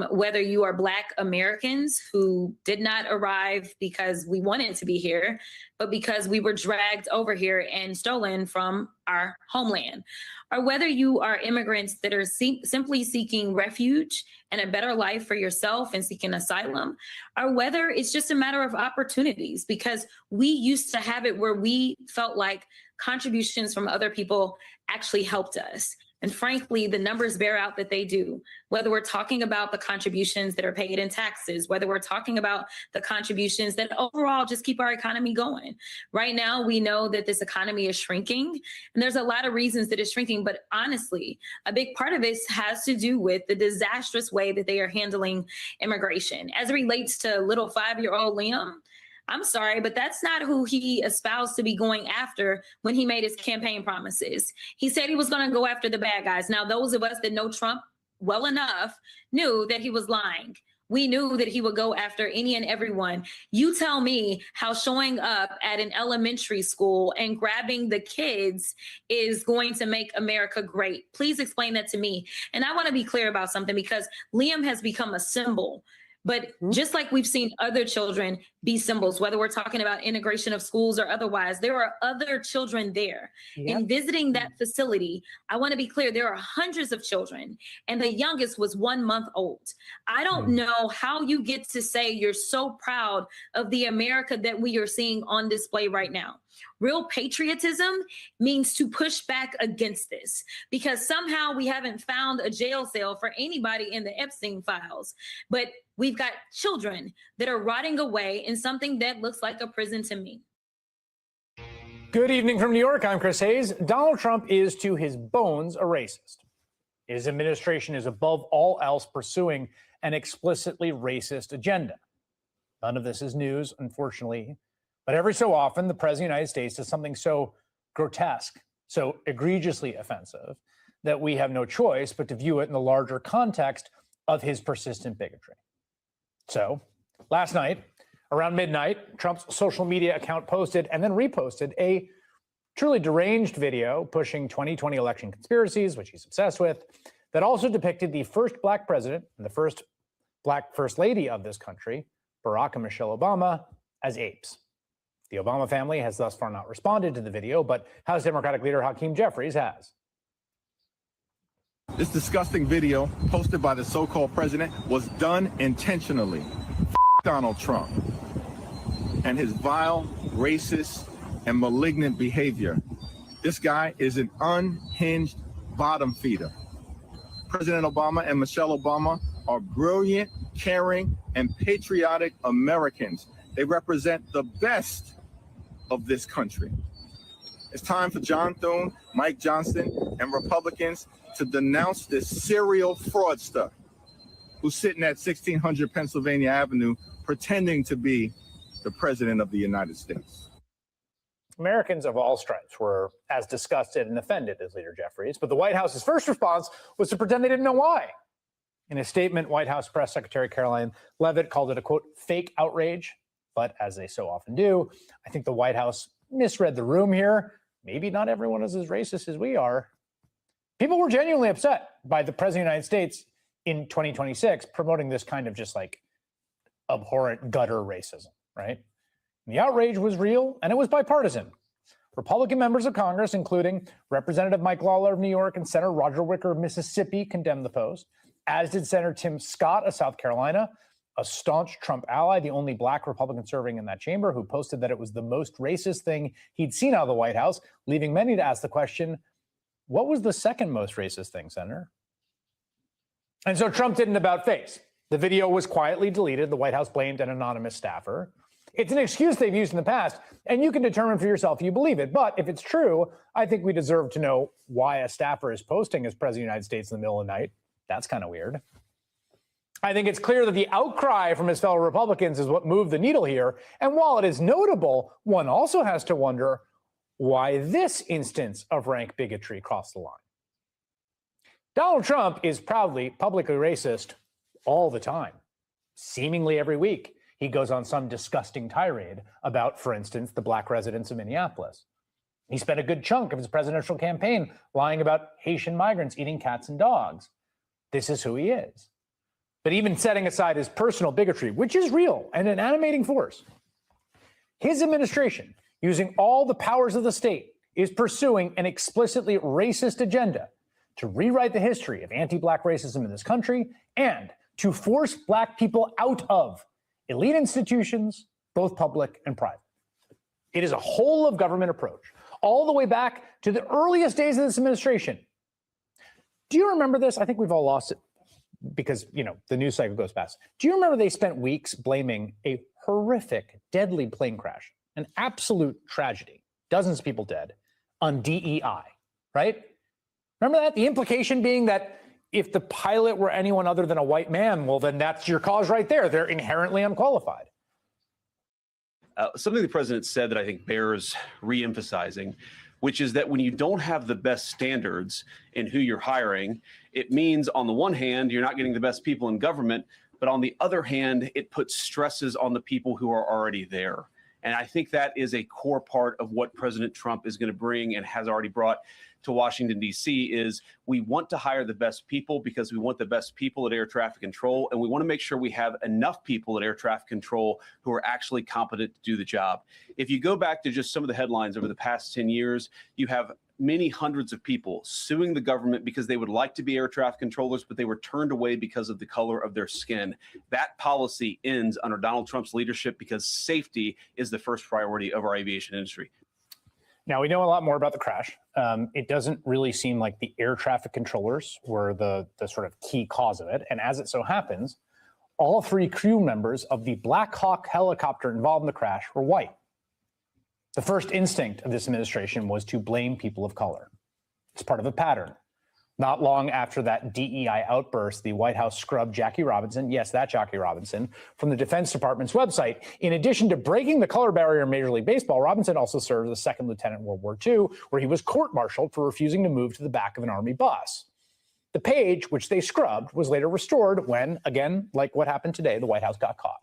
Whether you are Black Americans who did not arrive because we wanted to be here, but because we were dragged over here and stolen from our homeland, or whether you are immigrants that are simply seeking refuge and a better life for yourself and seeking asylum, or whether it's just a matter of opportunities, because we used to have it where we felt like contributions from other people actually helped us. And frankly, the numbers bear out that they do, whether we're talking about the contributions that are paid in taxes, whether we're talking about the contributions that overall just keep our economy going. Right now, we know that this economy is shrinking, and there's a lot of reasons that it's shrinking. But honestly, a big part of this has to do with the disastrous way that they are handling immigration. As it relates to little 5-year-old Liam, I'm sorry, but that's not who he espoused to be going after when he made his campaign promises. He said he was going to go after the bad guys. Now, those of us that know Trump well enough knew that he was lying. We knew that he would go after any and everyone. You tell me how showing up at an elementary school and grabbing the kids is going to make America great. Please explain that to me. And I want to be clear about something, because Liam has become a symbol. But just like we've seen other children be symbols, whether we're talking about integration of schools or otherwise, there are other children there. Yep. In visiting that facility, I want to be clear, there are hundreds of children, and the youngest was 1 month old. I don't know how you get to say you're so proud of the America that we are seeing on display right now. Real patriotism means to push back against this, because somehow we haven't found a jail cell for anybody in the Epstein files. But we've got children that are rotting away in something that looks like a prison to me. Good evening from New York. I'm Chris Hayes. Donald Trump is to his bones a racist. His administration is above all else pursuing an explicitly racist agenda. None of this is news, unfortunately. But every so often, the President of the United States does something so grotesque, so egregiously offensive, that we have no choice but to view it in the larger context of his persistent bigotry. So Last night, around midnight, Trump's social media account posted and then reposted a truly deranged video pushing 2020 election conspiracies, which he's obsessed with, that also depicted the first Black president and the first Black first lady of this country, Barack and Michelle Obama, as apes. The Obama family has thus far not responded to the video, but House Democratic leader Hakeem Jeffries has. This disgusting video posted by the so-called president was done intentionally. Donald Trump and his vile, racist, and malignant behavior. This guy is an unhinged bottom feeder. President Obama and Michelle Obama are brilliant, caring, and patriotic Americans. They represent the best of this country. It's time for John Thune, Mike Johnson, and Republicans to denounce this serial fraudster who's sitting at 1600 Pennsylvania Avenue pretending to be the president of the United States. Americans of all stripes were as disgusted and offended as Leader Jeffries, but the White House's first response was to pretend they didn't know why. In a statement, White House Press Secretary Caroline Leavitt called it a, quote, fake outrage. But as they so often do, I think the White House misread the room here. Maybe not everyone is as racist as we are. People were genuinely upset by the President of the United States in 2026 promoting this kind of just like abhorrent gutter racism, right? And the outrage was real and it was bipartisan. Republican members of Congress, including Representative Mike Lawler of New York and Senator Roger Wicker of Mississippi, condemned the post, as did Senator Tim Scott of South Carolina, a staunch Trump ally, the only Black Republican serving in that chamber, who posted that it was the most racist thing he'd seen out of the White House, leaving many to ask the question, what was the second most racist thing, Senator? And so Trump did an about face. The video was quietly deleted. The White House blamed an anonymous staffer. It's an excuse they've used in the past, and you can determine for yourself if you believe it. But if it's true, I think we deserve to know why a staffer is posting as President of the United States in the middle of the night. That's kind of weird. I think it's clear that the outcry from his fellow Republicans is what moved the needle here. And while it is notable, one also has to wonder why this instance of rank bigotry crossed the line. Donald Trump is proudly publicly racist all the time, seemingly every week. He goes on some disgusting tirade about, for instance, the Black residents of Minneapolis. He spent a good chunk of his presidential campaign lying about Haitian migrants eating cats and dogs. This is who he is. But even setting aside his personal bigotry, which is real and an animating force, his administration, using all the powers of the state, is pursuing an explicitly racist agenda to rewrite the history of anti-Black racism in this country and to force Black people out of elite institutions, both public and private. It is a whole of government approach, all the way back to the earliest days of this administration. Do you remember this? I think we've all lost it because, you know, the news cycle goes fast. Do you remember they spent weeks blaming a horrific, deadly plane crash, an absolute tragedy, dozens of people dead, on DEI, right? Remember that? The implication being that if the pilot were anyone other than a white man, well, then that's your cause right there. They're inherently unqualified. Something the president said that I think bears reemphasizing, which is that when you don't have the best standards in who you're hiring, it means on the one hand, you're not getting the best people in government, but on the other hand, it puts stresses on the people who are already there. And I think that is a core part of what President Trump is going to bring and has already brought to Washington, D.C. is we want to hire the best people because we want the best people at air traffic control. And we want to make sure we have enough people at air traffic control who are actually competent to do the job. If you go back to just some of the headlines over the past 10 years, you have many hundreds of people suing the government because they would like to be air traffic controllers, but they were turned away because of the color of their skin. That policy ends under Donald Trump's leadership because safety is the first priority of our aviation industry. Now, we know a lot more about the crash. It doesn't really seem like the air traffic controllers were the sort of key cause of it. And as it so happens, all three crew members of the Black Hawk helicopter involved in the crash were white. The first instinct of this administration was to blame people of color. It's part of a pattern. Not long after that DEI outburst, the White House scrubbed Jackie Robinson, yes, that Jackie Robinson, from the Defense Department's website. In addition to breaking the color barrier in Major League Baseball, Robinson also served as a second lieutenant in World War II, where he was court-martialed for refusing to move to the back of an Army bus. The page, which they scrubbed, was later restored when, again, like what happened today, the White House got caught.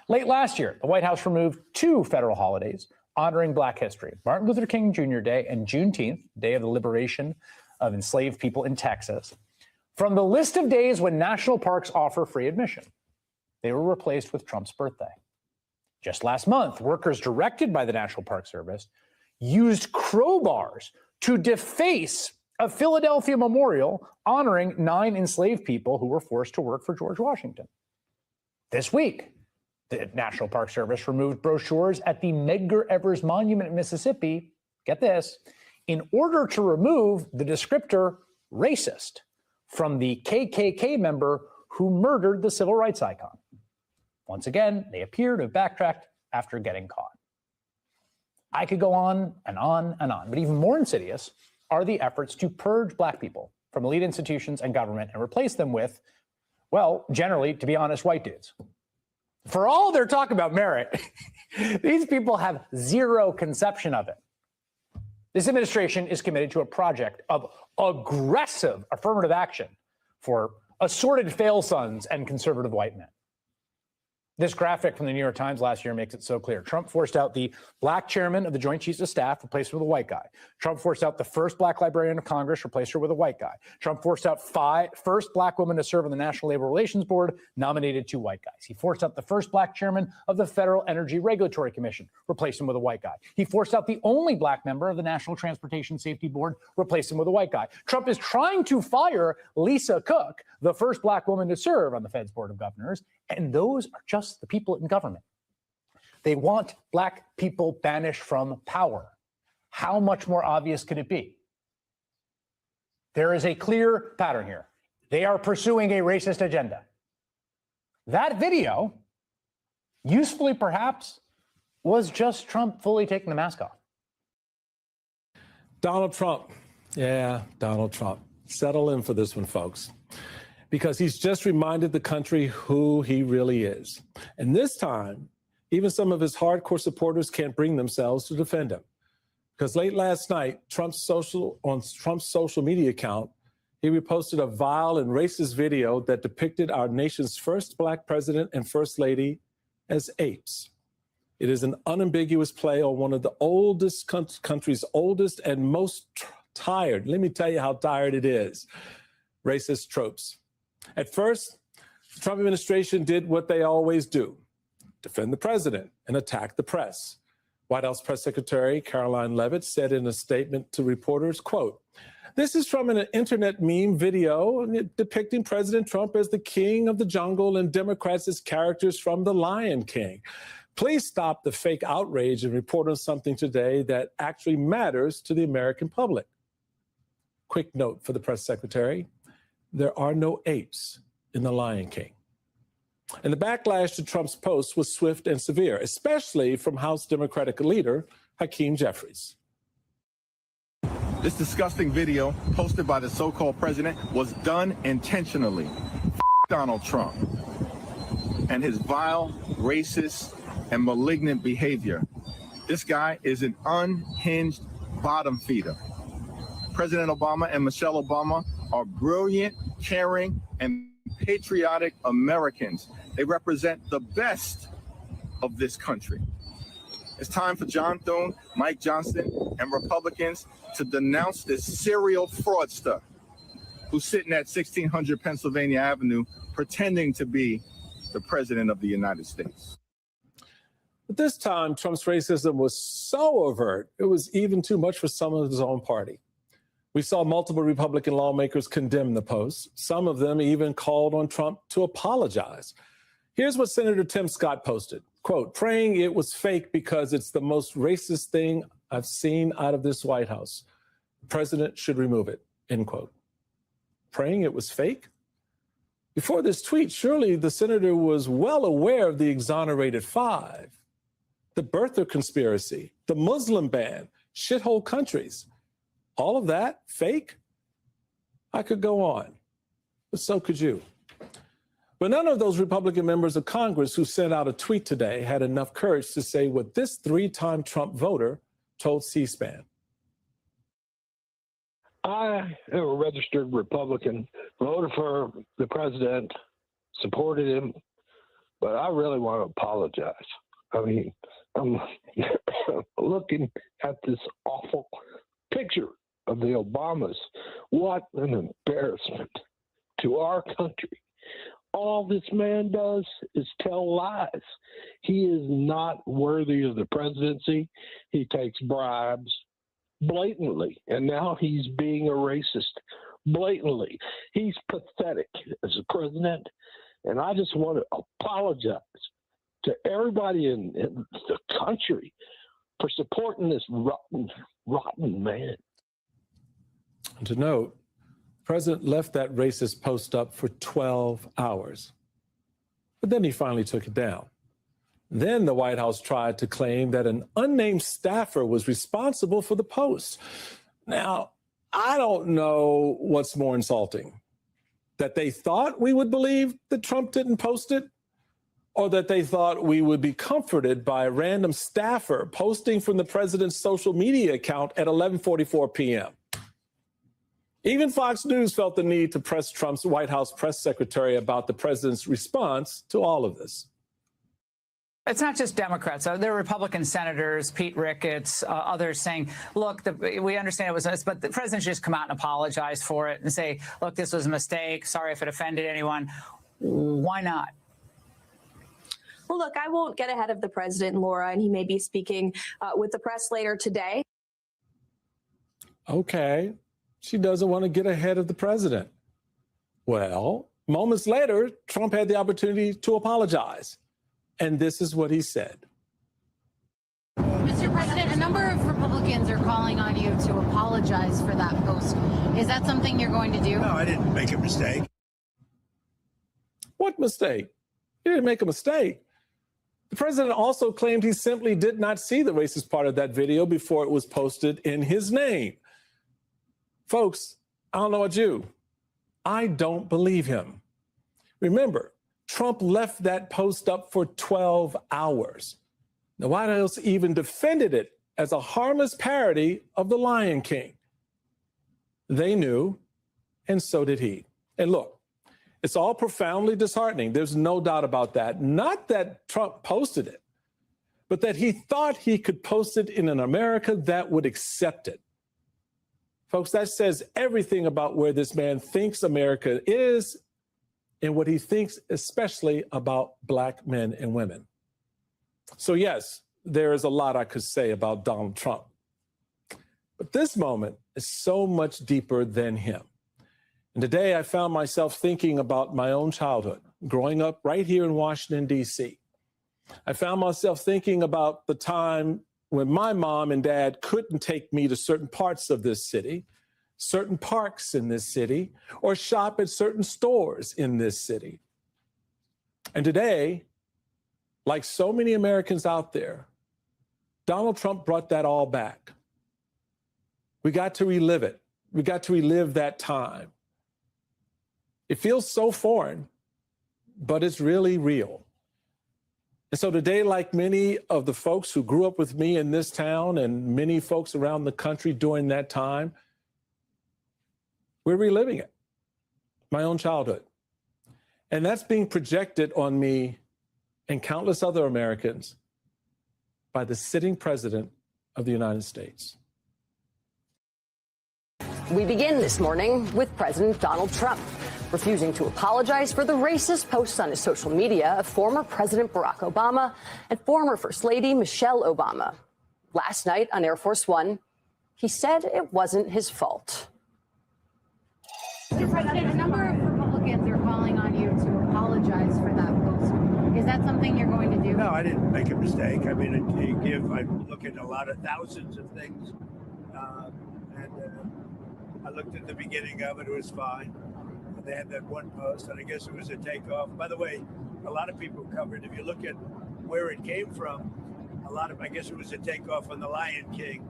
Late last year, the White House removed 2 federal holidays honoring Black history, Martin Luther King Jr. Day and Juneteenth, Day of the Liberation of Enslaved People in Texas, from the list of days when national parks offer free admission. They were replaced with Trump's birthday. Just last month, workers directed by the National Park Service used crowbars to deface a Philadelphia memorial honoring 9 enslaved people who were forced to work for George Washington. This week, the National Park Service removed brochures at the Medgar Evers Monument in Mississippi, get this, in order to remove the descriptor racist from the KKK member who murdered the civil rights icon. Once again, they appear to have backtracked after getting caught. I could go on and on and on, but even more insidious are the efforts to purge Black people from elite institutions and government and replace them with, well, generally, to be honest, white dudes. For all their talk about merit, these people have zero conception of it. This administration is committed to a project of aggressive affirmative action for assorted fail sons and conservative white men. This graphic from the New York Times last year makes it so clear. Trump forced out the Black chairman of the Joint Chiefs of Staff, replaced her with a white guy. Trump forced out the first Black librarian of Congress, replaced her with a white guy. Trump forced out first Black woman to serve on the National Labor Relations Board, nominated 2 white guys. He forced out the first Black chairman of the Federal Energy Regulatory Commission, replaced him with a white guy. He forced out the only Black member of the National Transportation Safety Board, replaced him with a white guy. Trump is trying to fire Lisa Cook, the first Black woman to serve on the Fed's Board of Governors, and those are just the people in government. They want Black people banished from power. How much more obvious could it be? There is a clear pattern here. They are pursuing a racist agenda. That video, usefully perhaps, was just Trump fully taking the mask off. Donald Trump. Yeah, Donald Trump. Settle in for this one, folks. Because he's just reminded the country who he really is. And this time, even some of his hardcore supporters can't bring themselves to defend him. Because late last night, on Trump's social media account, he reposted a vile and racist video that depicted our nation's first Black president and first lady as apes. It is an unambiguous play on one of the oldest country's oldest and most tired, let me tell you how tired it is, racist tropes. At first, the Trump administration did what they always do, defend the president and attack the press. White House Press Secretary Caroline Leavitt said in a statement to reporters, quote, "This is from an internet meme video depicting President Trump as the king of the jungle and Democrats as characters from The Lion King. Please stop the fake outrage and report on something today that actually matters to the American public." Quick note for the press secretary. There are no apes in The Lion King. And the backlash to Trump's post was swift and severe, especially from House Democratic leader Hakeem Jeffries. This disgusting video posted by the so-called president was done intentionally. Donald Trump and his vile, racist, and malignant behavior. This guy is an unhinged bottom feeder. President Obama and Michelle Obama are brilliant, caring, and patriotic Americans. They represent the best of this country. It's time for John Thune, Mike Johnson, and Republicans to denounce this serial fraudster who's sitting at 1600 Pennsylvania Avenue pretending to be the president of the United States. But this time, Trump's racism was so overt, it was even too much for some of his own party. We saw multiple Republican lawmakers condemn the post. Some of them even called on Trump to apologize. Here's what Senator Tim Scott posted, quote, "Praying it was fake because it's the most racist thing I've seen out of this White House. The president should remove it," end quote. Praying it was fake? Before this tweet, surely the senator was well aware of the exonerated 5, the birther conspiracy, the Muslim ban, shithole countries. All of that fake? I could go on, but so could you. But none of those Republican members of Congress who sent out a tweet today had enough courage to say what this 3-time Trump voter told C-SPAN. I am a registered Republican, voted for the president, supported him but I really want to apologize. I mean, I'm looking at this awful picture of the Obamas. What an embarrassment to our country. All this man does is tell lies. He is not worthy of the presidency. He takes bribes blatantly, and now he's being a racist blatantly. He's pathetic as a president, and I just want to apologize to everybody in the country for supporting this rotten man. And to note, the president left that racist post up for 12 hours, but then he finally took it down. Then the White House tried to claim that an unnamed staffer was responsible for the post. Now, I don't know what's more insulting, that they thought we would believe that Trump didn't post it, or that they thought we would be comforted by a random staffer posting from the president's social media account at 11:44 p.m. Even Fox News felt the need to press Trump's White House press secretary about the president's response to all of this. It's not just Democrats. There are Republican senators, Pete Ricketts, others saying, look, we understand it was us, but the president should just come out and apologize for it and say, look, this was a mistake. Sorry if it offended anyone. Why not? Well, look, I won't get ahead of the president, Laura, and he may be speaking with the press later today. Okay, she doesn't want to get ahead of the president. Well, moments later, Trump had the opportunity to apologize. And this is what he said. Mr. President, a number of Republicans are calling on you to apologize for that post. Is that something you're going to do? No, I didn't make a mistake. What mistake? He didn't make a mistake. The president also claimed he simply did not see the racist part of that video before it was posted in his name. Folks, I don't know about you. I don't believe him. Remember, Trump left that post up for 12 hours. The White House even defended it as a harmless parody of The Lion King. They knew, and so did he. And look, it's all profoundly disheartening. There's no doubt about that. Not that Trump posted it, but that he thought he could post it in an America that would accept it. Folks, that says everything about where this man thinks America is and what he thinks especially about Black men and women. So yes, there is a lot I could say about Donald Trump. But this moment is so much deeper than him. And today I found myself thinking about my own childhood, growing up right here in Washington, D.C. I found myself thinking about the time when my mom and dad couldn't take me to certain parts of this city, certain parks in this city, or shop at certain stores in this city. And today, like so many Americans out there, Donald Trump brought that all back. We got to relive it. We got to relive that time. It feels so foreign, but it's really real. And so today, like many of the folks who grew up with me in this town and many folks around the country during that time, we're reliving it, my own childhood. And that's being projected on me and countless other Americans by the sitting president of the United States. We begin this morning with President Donald Trump refusing to apologize for the racist posts on his social media of former President Barack Obama and former First Lady Michelle Obama. Last night on Air Force One, he said it wasn't his fault. Mr. President, a number of Republicans are calling on you to apologize for that post. Is that something you're going to do? No, I didn't make a mistake. I mean, I look at a lot of thousands of things, I looked at the beginning of it, it was fine. They had that one post, and I guess it was a takeoff. By the way, a lot of people covered, if you look at where it came from, I guess it was a takeoff on The Lion King.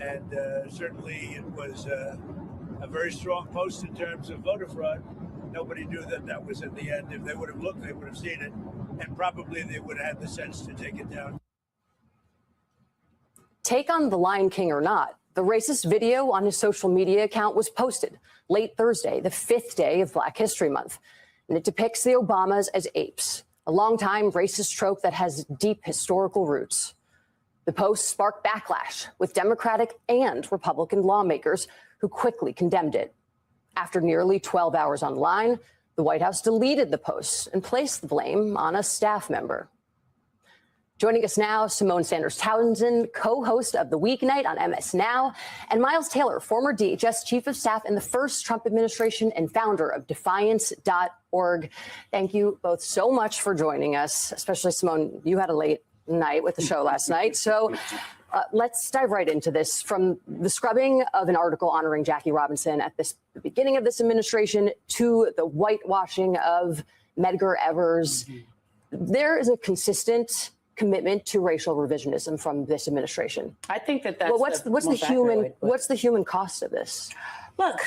And certainly it was a very strong post in terms of voter fraud. Nobody knew that was at the end. If they would have looked, they would have seen it. And probably they would have had the sense to take it down. Take on The Lion King or not, the racist video on his social media account was posted late Thursday, the 5th day of Black History Month. And it depicts the Obamas as apes, a longtime racist trope that has deep historical roots. The post sparked backlash with Democratic and Republican lawmakers who quickly condemned it. After nearly 12 hours online, the White House deleted the post and placed the blame on a staff member. Joining us now, Simone Sanders Townsend, co-host of The Weeknight on MS Now, and Miles Taylor, former DHS chief of staff in the first Trump administration and founder of Defiance.org. Thank you both so much for joining us, especially Simone. You had a late night with the show last night. So let's dive right into this. From the scrubbing of an article honoring Jackie Robinson at the beginning of this administration to the whitewashing of Medgar Evers, there is a consistent commitment to racial revisionism from this administration. I think that that's well, what's the human cost of this? Look,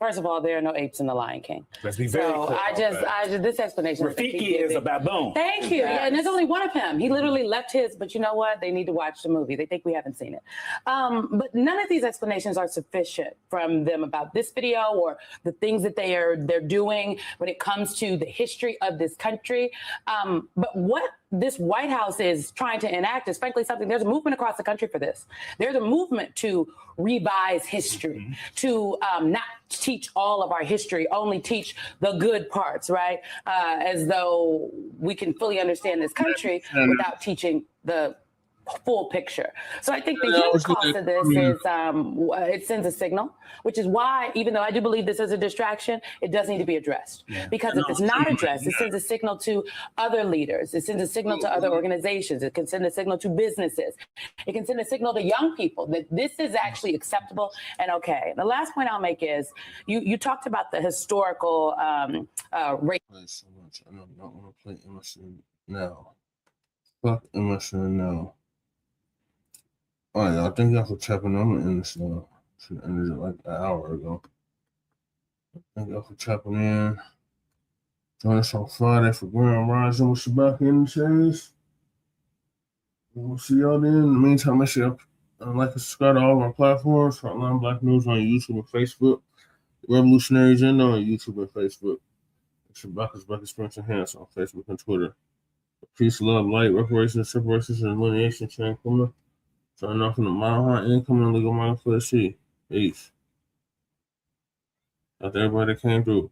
first of all, there are no apes in The Lion King. Let's be very clear. I just this explanation. Rafiki is a baboon. Thank you. Yeah, and there's only one of him. He literally left his, but you know what? They need to watch the movie. They think we haven't seen it. But none of these explanations are sufficient from them about this video or the things that they're doing when it comes to the history of this country. But what this White House is trying to enact is frankly something, there's a movement across the country for this. There's a movement to revise history, to not teach all of our history, only teach the good parts, right? As though we can fully understand this country without teaching the full picture. So I think the huge cost of this is it sends a signal, which is why, even though I do believe this is a distraction, it does need to be addressed. Because if it's not addressed, it sends a signal to other leaders. It sends a signal to other organizations. It can send a signal to businesses. It can send a signal to young people that this is actually acceptable and okay. The last point I'll make is you talked about the historical race. So much. I don't want to play Emerson now. Fuck Emerson now. All right, y'all. Thank y'all for tapping in. I'm gonna end this now. Should have ended it like an hour ago. Thank y'all for tapping in. Join us on Friday for Grand Rising with Shabaka and Checcs. We'll see y'all then. In the meantime, make sure you like and subscribe to all of our platforms. Front Line Blacc News on YouTube and Facebook. Revolutionary Agenda on YouTube and Facebook. Shabaka's Black Experience Enhanced on Facebook and Twitter. Peace, love, light, reparations, separations, and delineation chain coming. Starting off in the Mile High Income and Legal Mind for the Sea. Peace. After everybody that came through.